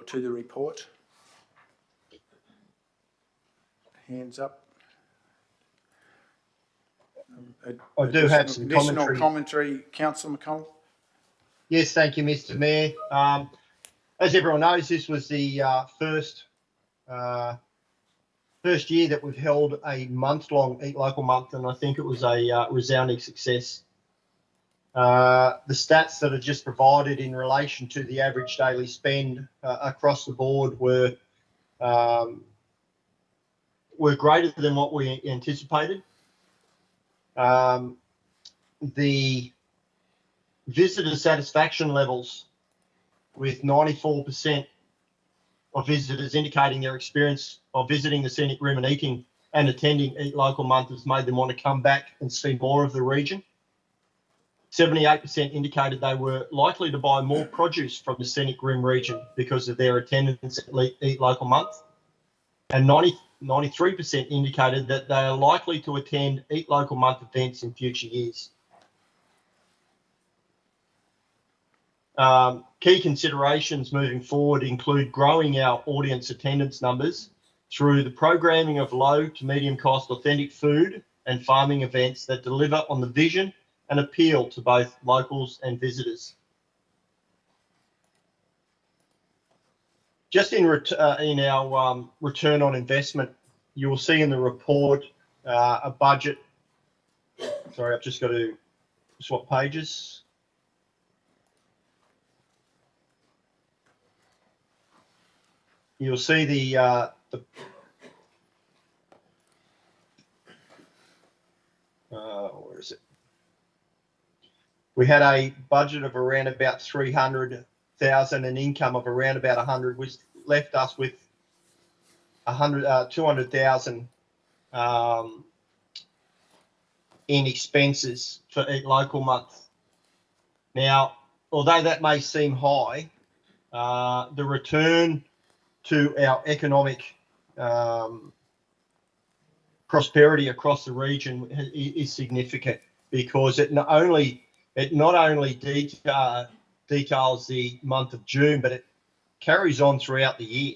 Speaker 2: to the report? Hands up.
Speaker 6: I do have some
Speaker 2: additional commentary. Councillor McConnell.
Speaker 6: Yes, thank you, Mr. Mayor. As everyone knows, this was the first year that we've held a month-long Eat Local Month, and I think it was a resounding success. The stats that are just provided in relation to the average daily spend across the board were greater than what we anticipated. The visitor satisfaction levels, with 94% of visitors indicating their experience of visiting the Scenic Rim and eating and attending Eat Local Month, has made them want to come back and see more of the region. 78% indicated they were likely to buy more produce from the Scenic Rim region because of their attendance at Eat Local Month. And 93% indicated that they are likely to attend Eat Local Month events in future years. Key considerations moving forward include growing our audience attendance numbers through the programming of low to medium cost authentic food and farming events that deliver on the vision and appeal to both locals and visitors. Just in our return on investment, you will see in the report a budget. Sorry, I've just got to swap pages. You'll see where is it? We had a budget of around about 300,000 and income of around about 100, which left us with 200,000 in expenses for Eat Local Month. Now, although that may seem high, the return to our economic prosperity across the region is significant, because it not only details the month of June, but it carries on throughout the year,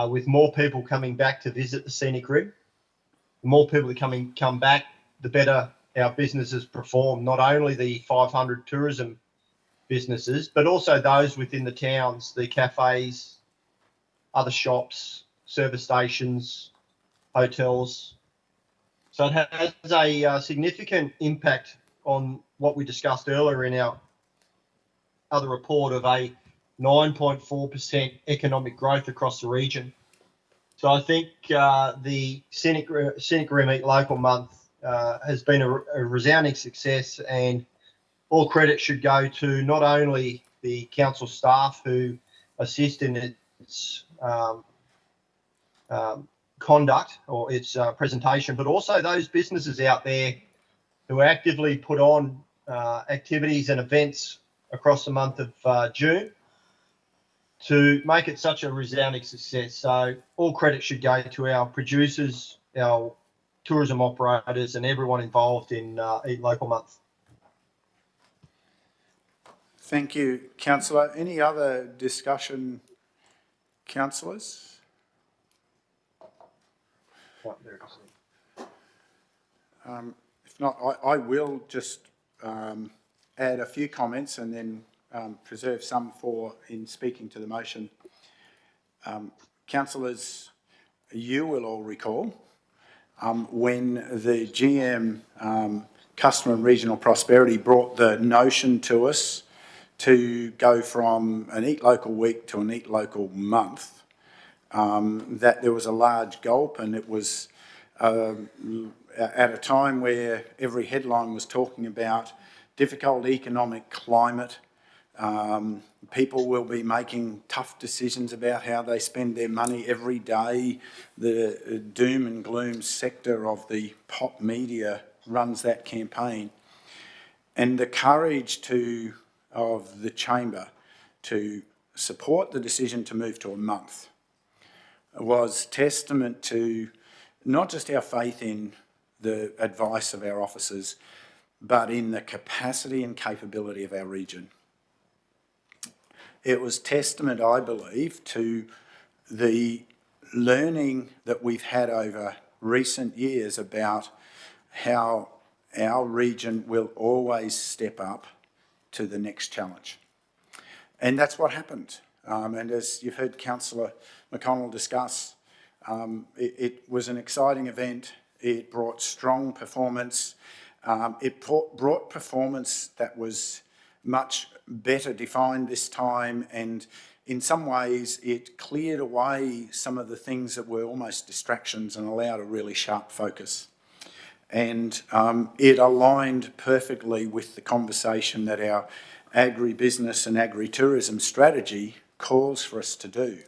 Speaker 6: with more people coming back to visit the Scenic Rim. The more people that come back, the better our businesses perform, not only the 500 tourism businesses, but also those within the towns, the cafes, other shops, service stations, hotels. So it has a significant impact on what we discussed earlier in our other report of a 9.4% economic growth across the region. So I think the Scenic Rim Eat Local Month has been a resounding success, and all credit should go to not only the council staff who assist in its conduct or its presentation, but also those businesses out there who actively put on activities and events across the month of June to make it such a resounding success. So all credit should go to our producers, our tourism operators, and everyone involved in Eat Local Month.
Speaker 2: Thank you, Councillor. Any other discussion, councillors? If not, I will just add a few comments and then preserve some in speaking to the motion. Councillors, you will all recall when the GM Customer and Regional Prosperity brought the notion to us to go from an Eat Local week to an Eat Local month, that there was a large gulp, and it was at a time where every headline was talking about difficult economic climate. People will be making tough decisions about how they spend their money every day. The doom and gloom sector of the pop media runs that campaign. And the courage of the chamber to support the decision to move to a month was testament to not just our faith in the advice of our officers, but in the capacity and capability of our region. It was testament, I believe, to the learning that we've had over recent years about how our region will always step up to the next challenge. And that's what happened. And as you've heard Councillor McConnell discuss, it was an exciting event. It brought strong performance. It brought performance that was much better defined this time, and in some ways it cleared away some of the things that were almost distractions and allowed a really sharp focus. And it aligned perfectly with the conversation that our agribusiness and agritourism strategy calls for us to do.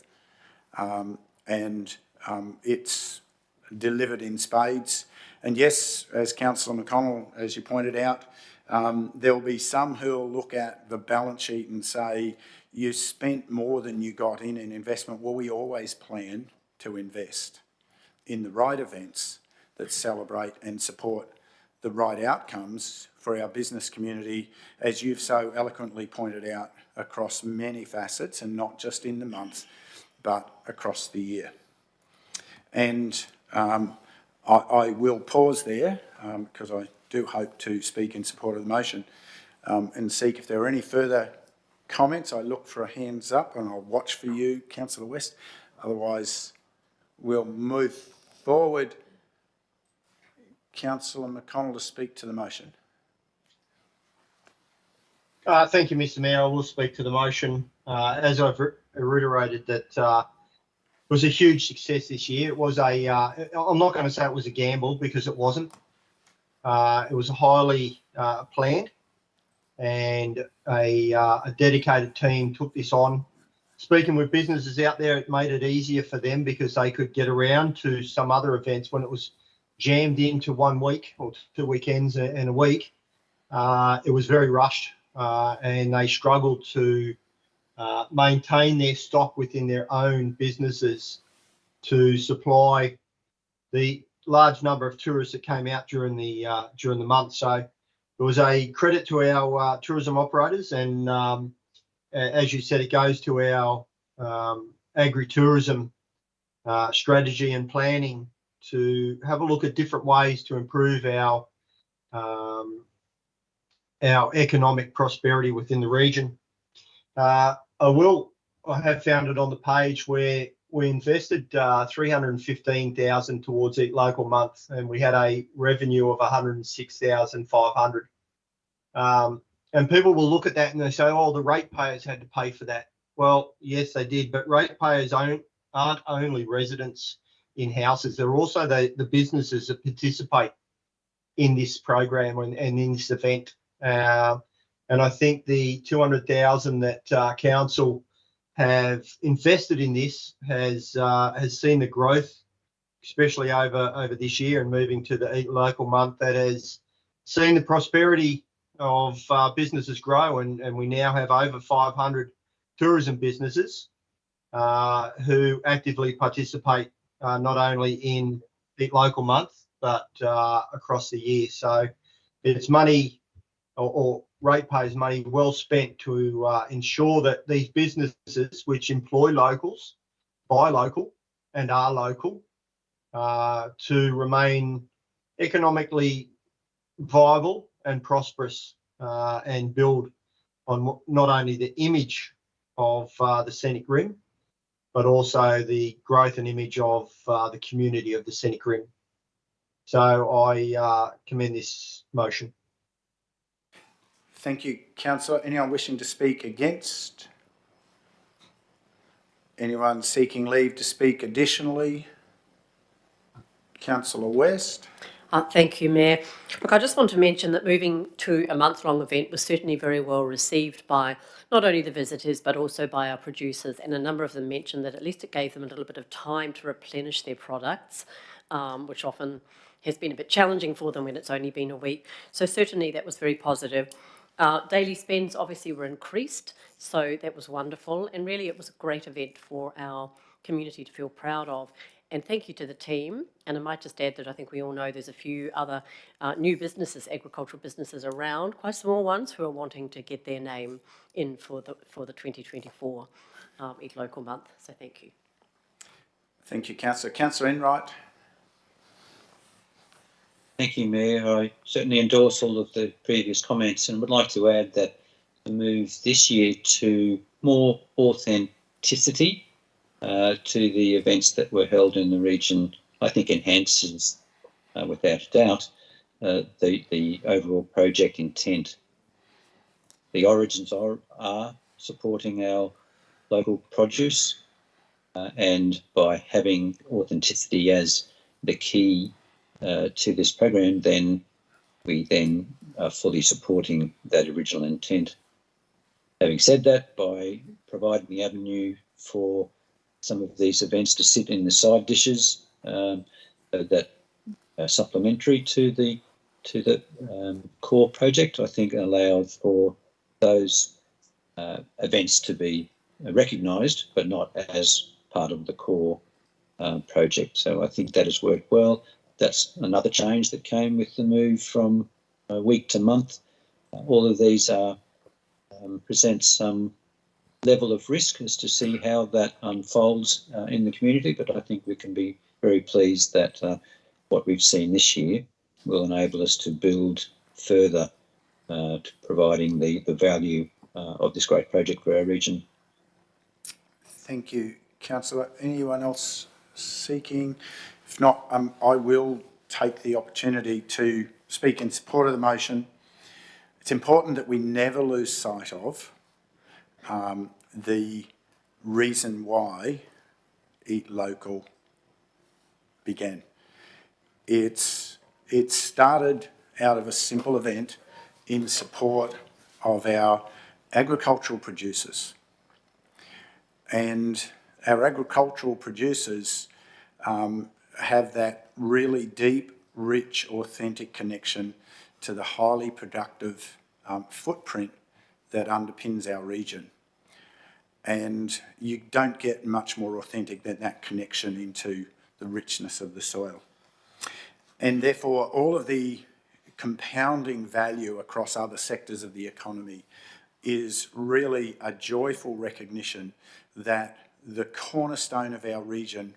Speaker 2: It's delivered in spades. And yes, as Councillor McConnell, as you pointed out, there'll be some who'll look at the balance sheet and say, you spent more than you got in investment. Well, we always plan to invest in the right events that celebrate and support the right outcomes for our business community, as you've so eloquently pointed out, across many facets, and not just in the month, but across the year. And I will pause there because I do hope to speak in support of the motion and seek if there are any further comments. I look for a hands up and I'll watch for you, Councillor West. Otherwise, we'll move forward. Councillor McConnell to speak to the motion.
Speaker 6: Thank you, Mr. Mayor. I will speak to the motion. As I've reiterated, that it was a huge success this year. It was a, I'm not going to say it was a gamble because it wasn't. It was highly planned, and a dedicated team took this on. Speaking with businesses out there, it made it easier for them because they could get around to some other events when it was jammed into 1 week or 2 weekends and a week. It was very rushed, and they struggled to maintain their stock within their own businesses to supply the large number of tourists that came out during the month. So it was a credit to our tourism operators, and as you said, it goes to our agri-tourism strategy and planning to have a look at different ways to improve our economic prosperity within the region. I have found it on the page where we invested $315,000 towards Eat Local Month, and we had a revenue of $106,500. And people will look at that and they say, oh, the ratepayers had to pay for that. Well, yes, they did, but ratepayers aren't only residents in houses. They're also the businesses that participate in this program and in this event. And I think the $200,000 that council have invested in this has seen the growth, especially over this year and moving to the Eat Local Month, that has seen the prosperity of businesses grow, and we now have over 500 tourism businesses who actively participate not only in Eat Local Month but across the year. So it's money or ratepayers' money well spent to ensure that these businesses which employ locals, buy local and are local, to remain economically viable and prosperous, and build on not only the image of the Scenic Rim, but also the growth and image of the community of the Scenic Rim. So I commend this motion.
Speaker 2: Thank you, Councillor. Anyone wishing to speak against? Anyone seeking leave to speak additionally? Councillor West.
Speaker 7: Thank you, Mayor. Look, I just want to mention that moving to a month-long event was certainly very well received by not only the visitors but also by our producers, and a number of them mentioned that at least it gave them a little bit of time to replenish their products, which often has been a bit challenging for them when it's only been a week. So certainly that was very positive. Daily spends obviously were increased, so that was wonderful, and really it was a great event for our community to feel proud of. And thank you to the team. And I might just add that I think we all know there's a few other new businesses, agricultural businesses around, quite small ones, who are wanting to get their name in for the 2024 Eat Local Month. So thank you.
Speaker 2: Thank you, Councillor. Councillor Enright.
Speaker 9: Thank you, Mayor. I certainly endorse all of the previous comments and would like to add that the move this year to more authenticity to the events that were held in the region, I think enhances, without a doubt, the overall project intent. The origins are supporting our local produce, and by having authenticity as the key to this program, then we then are fully supporting that original intent. Having said that, by providing the avenue for some of these events to sit in the side dishes that are supplementary to the core project, I think allowed for those events to be recognised, but not as part of the core project. So I think that has worked well. That's another change that came with the move from week to month. All of these present some level of risk as to see how that unfolds in the community, but I think we can be very pleased that what we've seen this year will enable us to build further to providing the value of this great project for our region.
Speaker 2: Thank you, Councillor. Anyone else seeking? If not, I will take the opportunity to speak in support of the motion. It's important that we never lose sight of the reason why Eat Local began. It started out of a simple event in support of our agricultural producers. And our agricultural producers have that really deep, rich, authentic connection to the highly productive footprint that underpins our region. And you don't get much more authentic than that connection into the richness of the soil. And therefore, all of the compounding value across other sectors of the economy is really a joyful recognition that the cornerstone of our region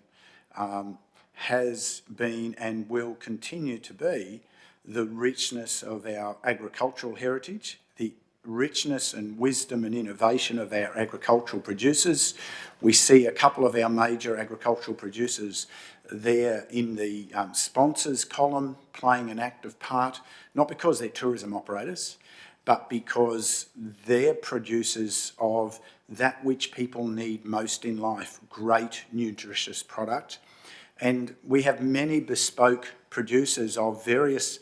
Speaker 2: has been and will continue to be the richness of our agricultural heritage, the richness and wisdom and innovation of our agricultural producers. We see a couple of our major agricultural producers there in the sponsors column playing an active part, not because they're tourism operators, but because they're producers of that which people need most in life, great, nutritious product. And we have many bespoke producers of various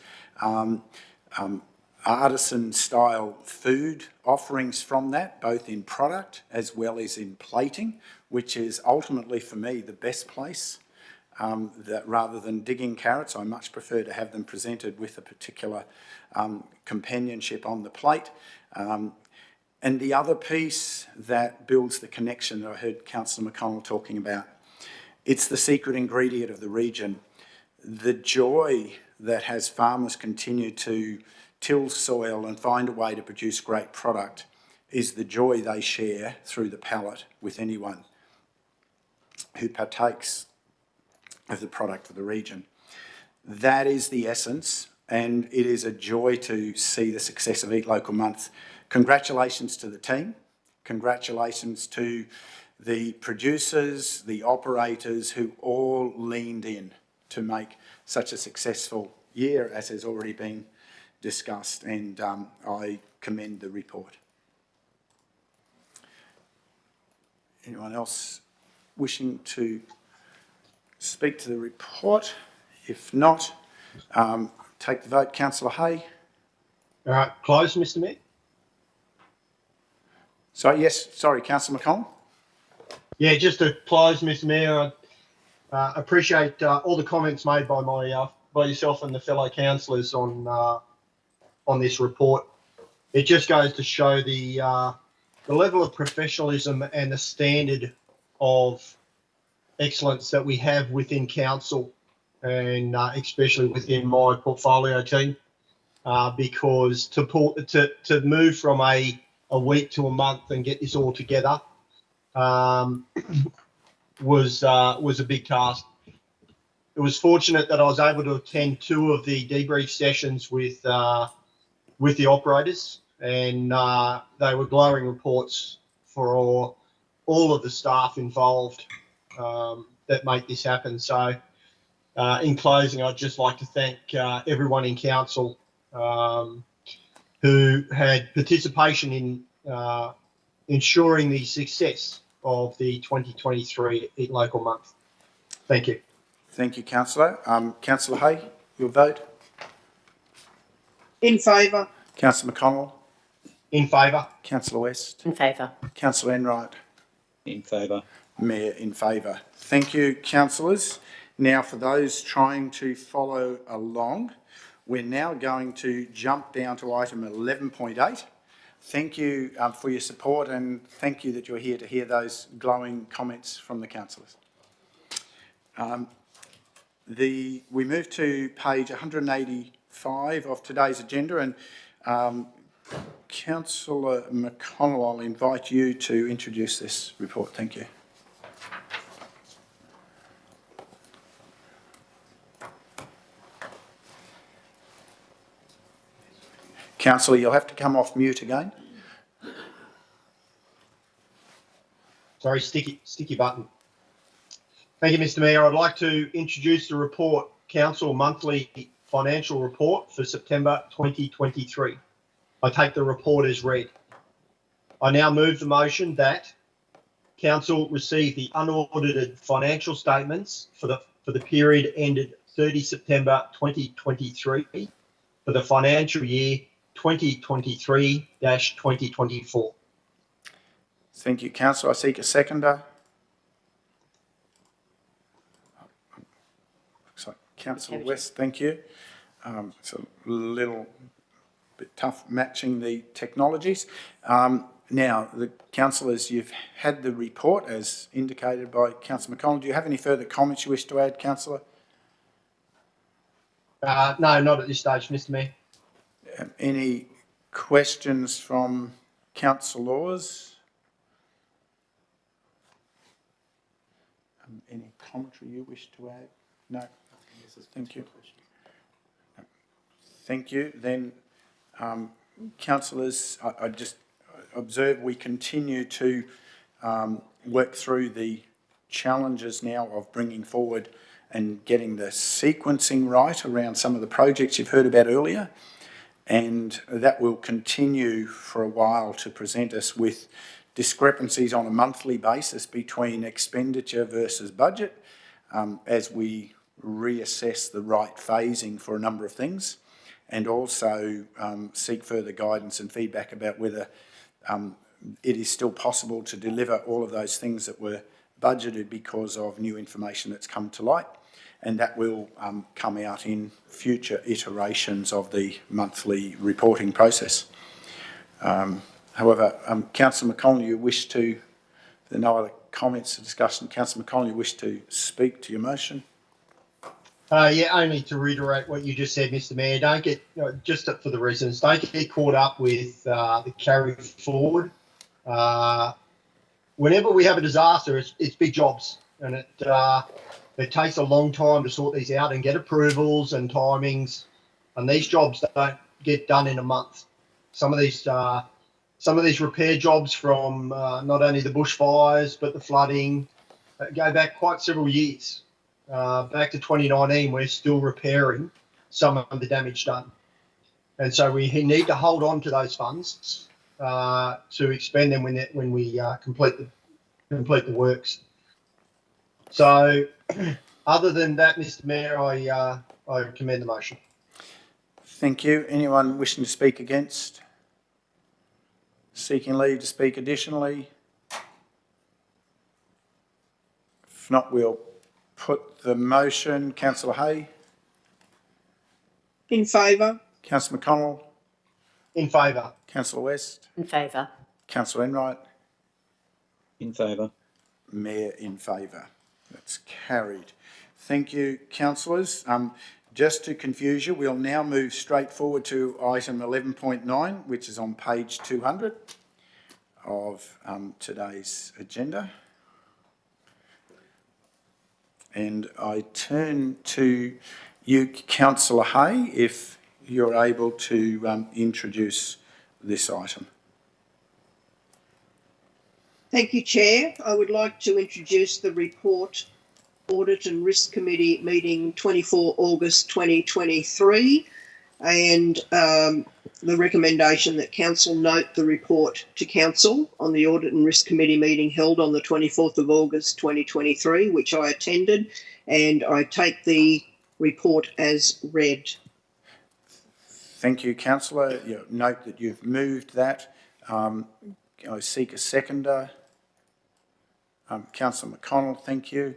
Speaker 2: artisan-style food offerings from that, both in product as well as in plating, which is ultimately, for me, the best place. That rather than digging carrots, I much prefer to have them presented with a particular companionship on the plate. And the other piece that builds the connection that I heard Councillor McConnell talking about, it's the secret ingredient of the region. The joy that has farmers continue to till soil and find a way to produce great product is the joy they share through the palate with anyone who partakes of the product of the region. That is the essence, and it is a joy to see the success of Eat Local Month. Congratulations to the team. Congratulations to the producers, the operators who all leaned in to make such a successful year, as has already been discussed, and I commend the report. Anyone else wishing to speak to the report? If not, take the vote. Councillor Hay.
Speaker 6: All right, close, Mr. Mayor.
Speaker 2: Sorry, Councillor McConnell.
Speaker 6: Yeah, just to close, Mr. Mayor, I appreciate all the comments made by by yourself and the fellow councillors on this report. It just goes to show the level of professionalism and the standard of excellence that we have within council, and especially within my portfolio team, because to move from a week to a month and get this all together was a big task. It was fortunate that I was able to attend 2 of the debrief sessions with the operators, and they were glowing reports for all of the staff involved that make this happen. So in closing, I'd just like to thank everyone in council who had participation in ensuring the success of the 2023 Eat Local Month. Thank you.
Speaker 2: Thank you, Councillor. Councillor Hay, your vote?
Speaker 5: In favour.
Speaker 2: Councillor McConnell?
Speaker 6: In favour.
Speaker 2: Councillor West?
Speaker 7: In favour.
Speaker 2: Councillor Enright?
Speaker 9: In favour.
Speaker 2: Mayor in favour. Thank you, councillors. Now, for those trying to follow along, we're now going to jump down to item 11.8. Thank you for your support, and thank you that you're here to hear those glowing comments from the councillors. We move to page 185 of today's agenda, and Councillor McConnell, I'll invite you to introduce this report. Thank you. Councillor, you'll have to come off mute again.
Speaker 6: Sorry, sticky button. Thank you, Mr. Mayor. I'd like to introduce the report, Council Monthly Financial Report for September 2023. I take the report as read. I now move the motion that Council receive the unaudited financial statements for the period ended 30 September 2023 for the financial year 2023-2024.
Speaker 2: Thank you, Councillor. I seek a seconder. Looks like Councillor West, thank you. It's a little bit tough matching the technologies. Now, the councillors, you've had the report as indicated by Councillor McConnell. Do you have any further comments you wish to add, Councillor?
Speaker 6: No, not at this stage, Mr. Mayor.
Speaker 2: Any questions from councillors? Any commentary you wish to add? No. Thank you. Thank you. Then, councillors, I just observe we continue to work through the challenges now of bringing forward and getting the sequencing right around some of the projects you've heard about earlier. And that will continue for a while to present us with discrepancies on a monthly basis between expenditure versus budget as we reassess the right phasing for a number of things, and also seek further guidance and feedback about whether it is still possible to deliver all of those things that were budgeted because of new information that's come to light. And that will come out in future iterations of the monthly reporting process. However, Councillor McConnell, you wish to, there are no other comments or discussion. Councillor McConnell, you wish to speak to your motion?
Speaker 6: Yeah, only to reiterate what you just said, Mr. Mayor. Don't get, just for the reasons, don't get caught up with the carry forward. Whenever we have a disaster, it's big jobs, and it takes a long time to sort these out and get approvals and timings, and these jobs don't get done in a month. Some of these repair jobs from not only the bushfires but the flooding go back quite several years. Back to 2019, we're still repairing some of the damage done, and so we need to hold on to those funds to expend them when we complete the works. So Other than that, Mr. Mayor, I commend the motion.
Speaker 2: Thank you. Anyone wishing to speak against? Seeking leave to speak additionally? If not, we'll put the motion. Councillor Hay?
Speaker 5: In favour.
Speaker 2: Councillor McConnell?
Speaker 6: In favour.
Speaker 2: Councillor West?
Speaker 7: In favour.
Speaker 2: Councillor Enright?
Speaker 9: In favour.
Speaker 2: Mayor in favour. That's carried. Thank you, councillors. Just to confuse you, we'll now move straight forward to item 11.9, which is on page 200 of today's agenda. And I turn to you, Councillor Hay, if you're able to introduce this item.
Speaker 5: Thank you, Chair. I would like to introduce the report Audit and Risk Committee meeting 24 August 2023 and the recommendation that Council note the report to Council on the Audit and Risk Committee meeting held on the 24th of August 2023, which I attended, and I take the report as read.
Speaker 2: Thank you, Councillor. You note that you've moved that. I seek a seconder. Councillor McConnell, thank you.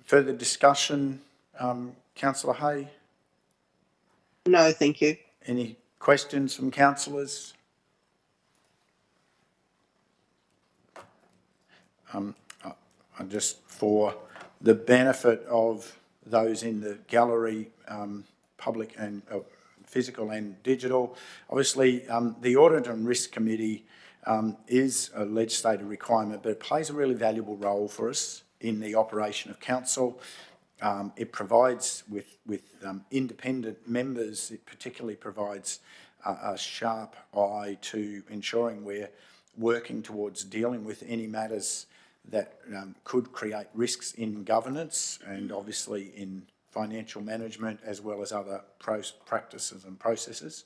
Speaker 2: Further discussion, Councillor Hay?
Speaker 5: No, thank you.
Speaker 2: Any questions from councillors? Just for the benefit of those in the gallery, public and physical and digital, obviously the Audit and Risk Committee is a legislative requirement, but it plays a really valuable role for us in the operation of council. It provides with independent members, it particularly provides a sharp eye to ensuring we're working towards dealing with any matters that could create risks in governance and obviously in financial management as well as other practices and processes.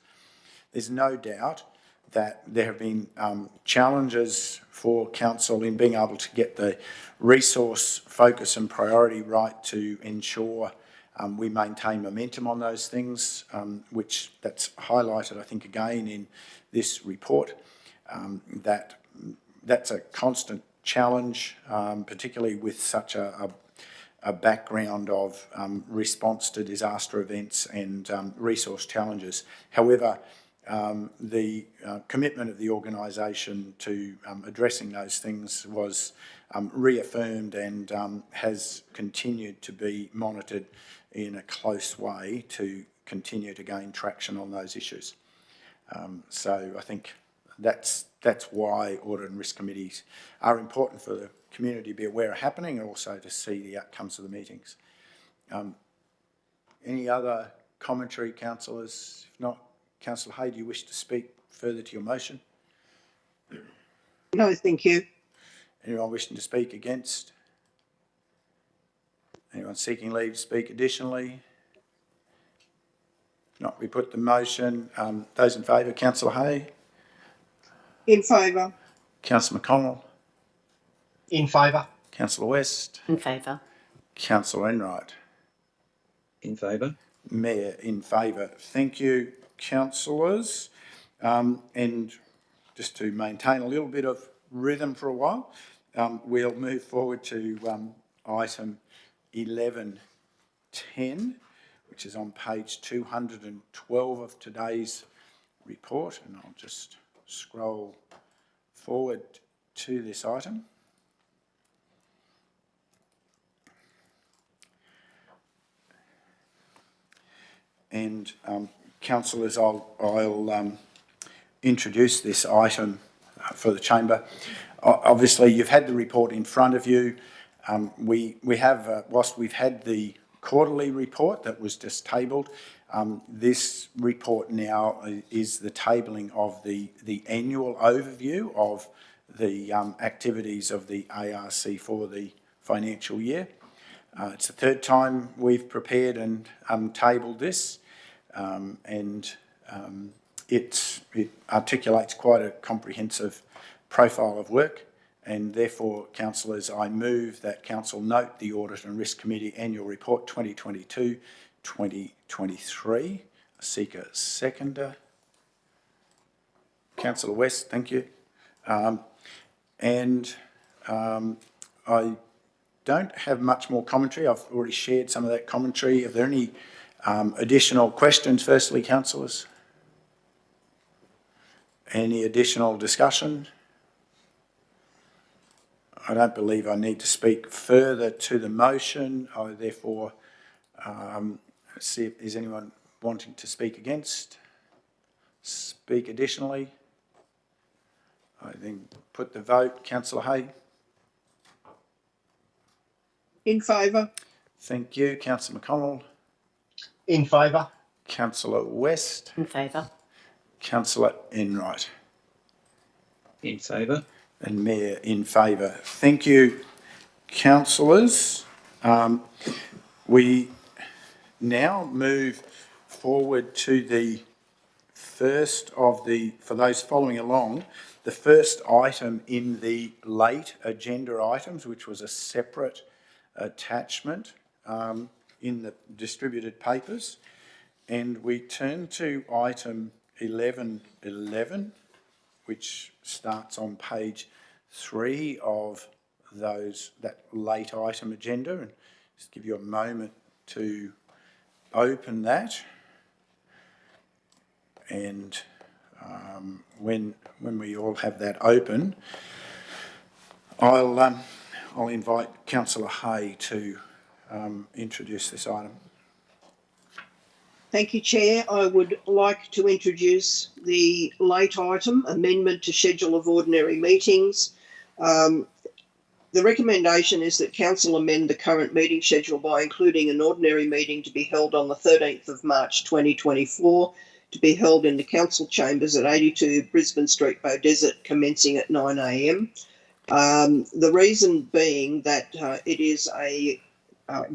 Speaker 2: There's no doubt that there have been challenges for council in being able to get the resource focus and priority right to ensure we maintain momentum on those things, which that's highlighted, I think, again in this report. That's a constant challenge, particularly with such a background of response to disaster events and resource challenges. However, the commitment of the organisation to addressing those things was reaffirmed and has continued to be monitored in a close way to continue to gain traction on those issues. So I think that's why Audit and Risk Committees are important for the community to be aware of happening and also to see the outcomes of the meetings. Any other commentary, councillors? If not, Councillor Hay, do you wish to speak further to your motion?
Speaker 5: No, thank you.
Speaker 2: Anyone wishing to speak against? Anyone seeking leave to speak additionally? If not, we put the motion. Those in favour, Councillor Hay?
Speaker 5: In favour.
Speaker 2: Councillor McConnell?
Speaker 6: In favour.
Speaker 2: Councillor West?
Speaker 7: In favour.
Speaker 2: Councillor Enright?
Speaker 9: In favour.
Speaker 2: Mayor in favour. Thank you, councillors. And just to maintain a little bit of rhythm for a while, we'll move forward to item 11.10, which is on page 212 of today's report. And I'll just scroll forward to this item. And councillors, I'll introduce this item for the chamber. Obviously, you've had the report in front of you. We have, whilst we've had the quarterly report that was just tabled, this report now is the tabling of the annual overview of the activities of the ARC for the financial year. It's the third time we've prepared and tabled this, and it articulates quite a comprehensive profile of work And therefore, councillors, I move that council note the Audit and Risk Committee Annual Report 2022-2023. I seek a seconder. Councillor West, thank you. I don't have much more commentary. I've already shared some of that commentary. Are there any additional questions, firstly, councillors? Any additional discussion? I don't believe I need to speak further to the motion. I therefore see if there's anyone wanting to speak against. Speak additionally. I then put the vote. Councillor Hay.
Speaker 5: In favour.
Speaker 2: Thank you. Councillor McConnell.
Speaker 6: In favour.
Speaker 2: Councillor West.
Speaker 7: In favour.
Speaker 2: Councillor Enright.
Speaker 9: In favour.
Speaker 2: And Mayor in favour. Thank you, councillors. We now move forward to the first of the, for those following along, the first item in the late agenda items, which was a separate attachment in the distributed papers. And we turn to item 1111, which starts on page 3 of that late item agenda, and just give you a moment to open that. And when we all have that open, I'll invite Councillor Hay to introduce this item.
Speaker 5: Thank you, Chair. I would like to introduce the late item, amendment to schedule of ordinary meetings. The recommendation is that Council amend the current meeting schedule by including an ordinary meeting to be held on the 13th of March 2024, to be held in the Council Chambers at 82 Brisbane Street, Beaudesert, commencing at 9 a.m. The reason being that it is a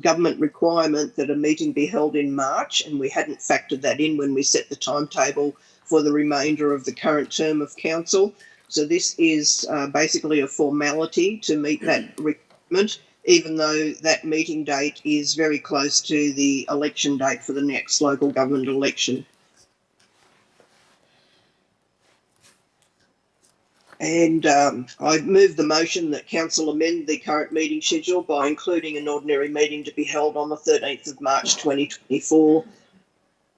Speaker 5: government requirement that a meeting be held in March, and we hadn't factored that in when we set the timetable for the remainder of the current term of council. So this is basically a formality to meet that requirement, even though that meeting date is very close to the election date for the next local government election. And I move the motion that council amend the current meeting schedule by including an ordinary meeting to be held on the 13th of March 2024,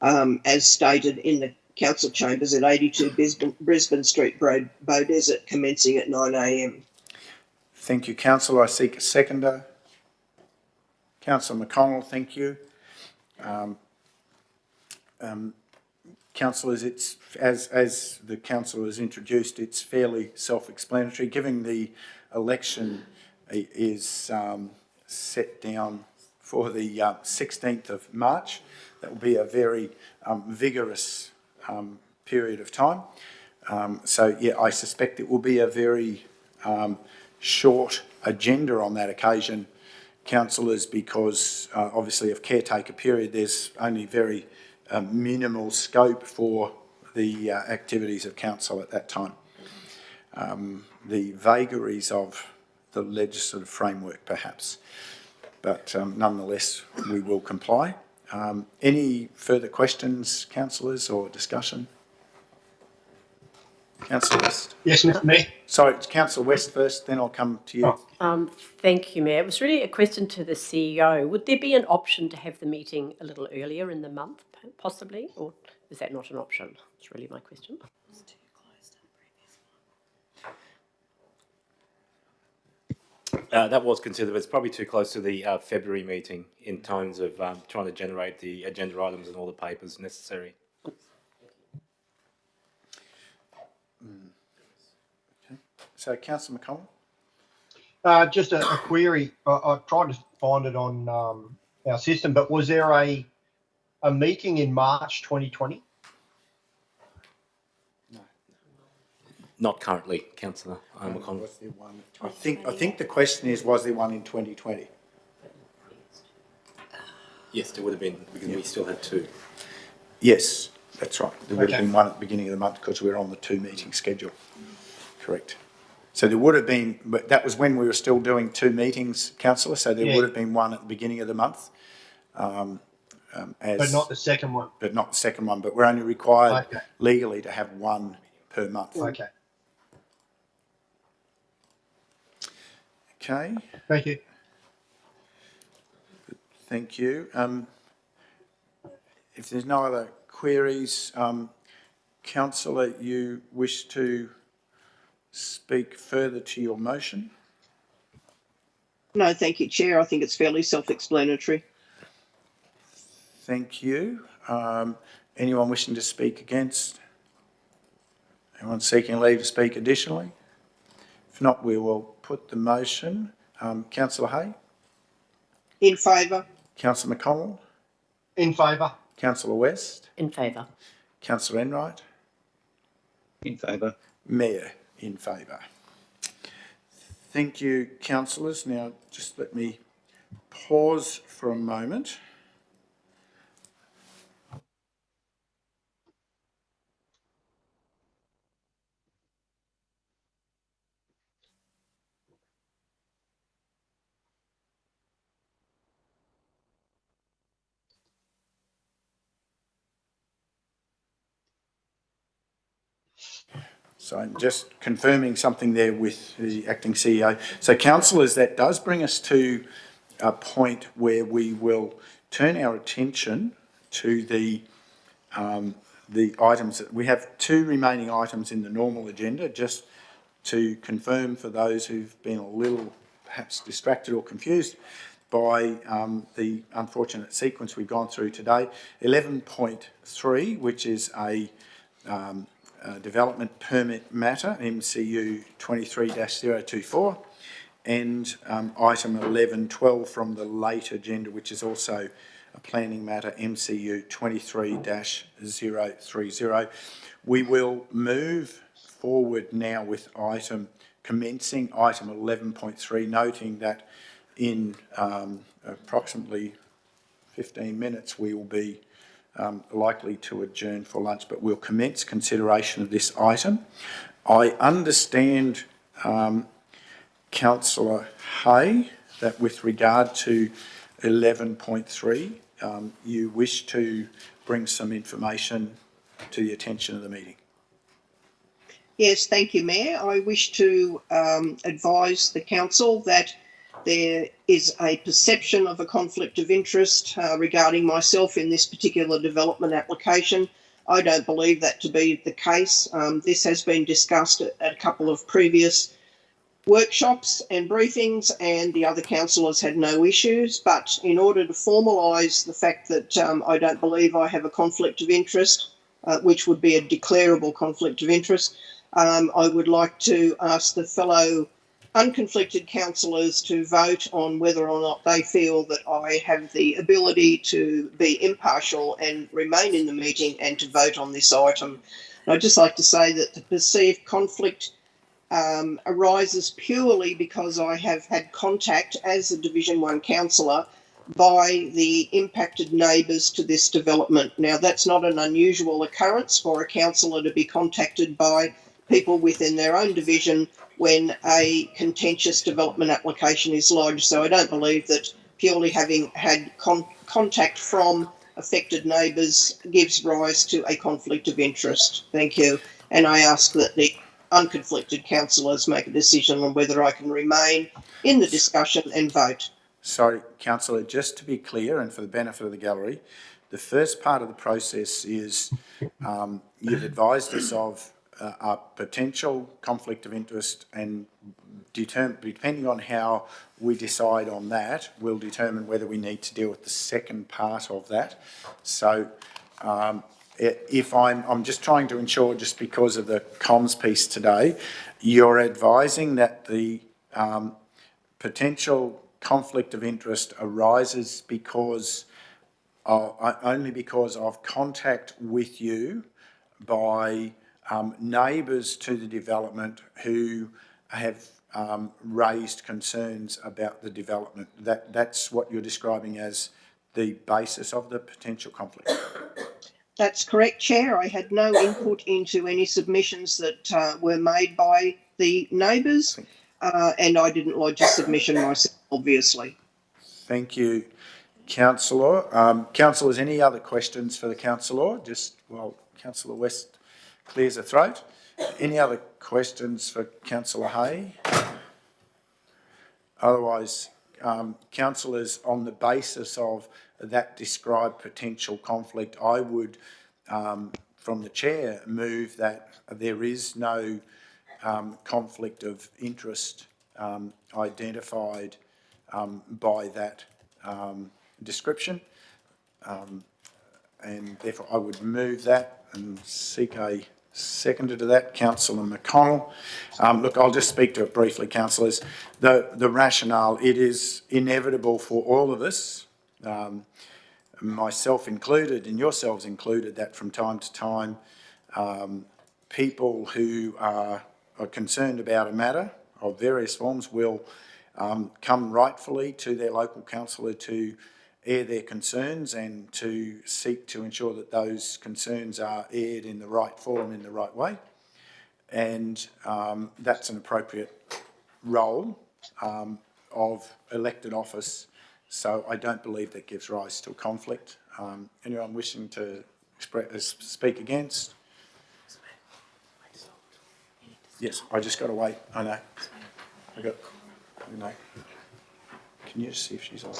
Speaker 5: as stated in the council chambers at 82 Brisbane Street, Beaudesert, commencing at 9 a.m.
Speaker 2: Thank you, Councillor. I seek a seconder. Councillor McConnell, thank you. Councillors, it's as the council has introduced, it's fairly self-explanatory. Given the election is set down for the 16th of March, that will be a very vigorous period of time. So, yeah, I suspect it will be a very short agenda on that occasion, councillors, because obviously of caretaker period, there's only very minimal scope for the activities of council at that time. The vagaries of the legislative framework, perhaps, but nonetheless, we will comply. Any further questions, councillors, or discussion? Councillor West.
Speaker 6: Yes, Mr. Mayor.
Speaker 2: Sorry, Councillor West first, then I'll come to you.
Speaker 7: Thank you, Mayor. It was really a question to the CEO. Would there be an option to have the meeting a little earlier in the month, possibly, or is that not an option? That's really my question.
Speaker 1: That was considered, but it's probably too close to the February meeting in terms of trying to generate the agenda items and all the papers necessary.
Speaker 2: Okay. So, Councillor McConnell?
Speaker 6: Just a query. I tried to find it on our system, but was there a meeting in March 2020?
Speaker 1: Not currently, Councillor McConnell.
Speaker 2: Was there one? I think the question is, was there one in 2020?
Speaker 1: Yes, there would have been, because we still had two.
Speaker 2: Yes, that's right. There would have been one at the beginning of the month because we're on the 2-meeting schedule. Correct. So there would have been, but that was when we were still doing 2 meetings, councillor, so there
Speaker 6: Yeah.
Speaker 2: would have been one at the beginning of the month.
Speaker 6: But not the second one.
Speaker 2: But not the second one, but we're only required
Speaker 6: Okay.
Speaker 2: legally to have 1 per month.
Speaker 6: Okay.
Speaker 2: Okay,
Speaker 6: Thank you.
Speaker 2: thank you. If there's no other queries, councillor, you wish to speak further to your motion?
Speaker 5: No, thank you, Chair. I think it's fairly self-explanatory.
Speaker 2: Thank you. Anyone wishing to speak against? Anyone seeking leave to speak additionally? If not, we will put the motion. Councillor Hay?
Speaker 5: In favour.
Speaker 2: Councillor McConnell?
Speaker 6: In favour.
Speaker 2: Councillor West?
Speaker 7: In favour.
Speaker 2: Councillor Enright?
Speaker 9: In favour.
Speaker 2: Mayor in favour. Thank you, councillors. Now, just let me pause for a moment. So I'm just confirming something there with the acting CEO. So councillors, that does bring us to a point where we will turn our attention to the items. We have 2 remaining items in the normal agenda, just to confirm for those who've been a little perhaps distracted or confused by the unfortunate sequence we've gone through today. 11.3, which is a development permit matter, MCU 23-024, and item 11.12 from the late agenda, which is also a planning matter, MCU 23-030. We will move forward now with commencing item 11.3, noting that in approximately 15 minutes we will be likely to adjourn for lunch, but we'll commence consideration of this item. I understand, Councillor Hay, that with regard to 11.3, you wish to bring some information to the attention of the meeting.
Speaker 5: Yes, thank you, Mayor. I wish to advise the council that there is a perception of a conflict of interest regarding myself in this particular development application. I don't believe that to be the case. This has been discussed at a couple of previous workshops and briefings, and the other councillors had no issues. But in order to formalise the fact that I don't believe I have a conflict of interest, which would be a declarable conflict of interest, I would like to ask the fellow unconflicted councillors to vote on whether or not they feel that I have the ability to be impartial and remain in the meeting and to vote on this item. And I'd just like to say that the perceived conflict arises purely because I have had contact as a Division 1 councillor by the impacted neighbours to this development. Now, that's not an unusual occurrence for a councillor to be contacted by people within their own division when a contentious development application is lodged. So I don't believe that purely having had contact from affected neighbours gives rise to a conflict of interest. Thank you. And I ask that the unconflicted councillors make a decision on whether I can remain in the discussion and vote.
Speaker 2: Sorry, councillor, just to be clear and for the benefit of the gallery, the first part of the process is you've advised us of a potential conflict of interest, and depending on how we decide on that, we'll determine whether we need to deal with the second part of that. So if I'm just trying to ensure, just because of the comms piece today, you're advising that the potential conflict of interest arises because only because of contact with you by neighbours to the development who have raised concerns about the development. That's what you're describing as the basis of the potential conflict.
Speaker 5: That's correct, Chair. I had no input into any submissions that were made by the neighbours, and I didn't lodge a submission myself, obviously.
Speaker 2: Thank you, Councillor. Councillors, any other questions for the Councillor? Just while Councillor West clears her throat. Any other questions for Councillor Hay? Otherwise, councillors, on the basis of that described potential conflict, I would, from the chair, move that there is no conflict of interest identified by that description, and therefore I would move that and seek a seconder to that. Councillor McConnell. Look, I'll just speak to it briefly, councillors. The rationale, it is inevitable for all of us, myself included and yourselves included, that from time to time people who are concerned about a matter of various forms will come rightfully to their local councillor to air their concerns and to seek to ensure that those concerns are aired in the right form, in the right way. And that's an appropriate role of elected office. So I don't believe that gives rise to a conflict. Anyone wishing to speak against? Yes, I just got to wait. I know. I know. Can you just see if she's on?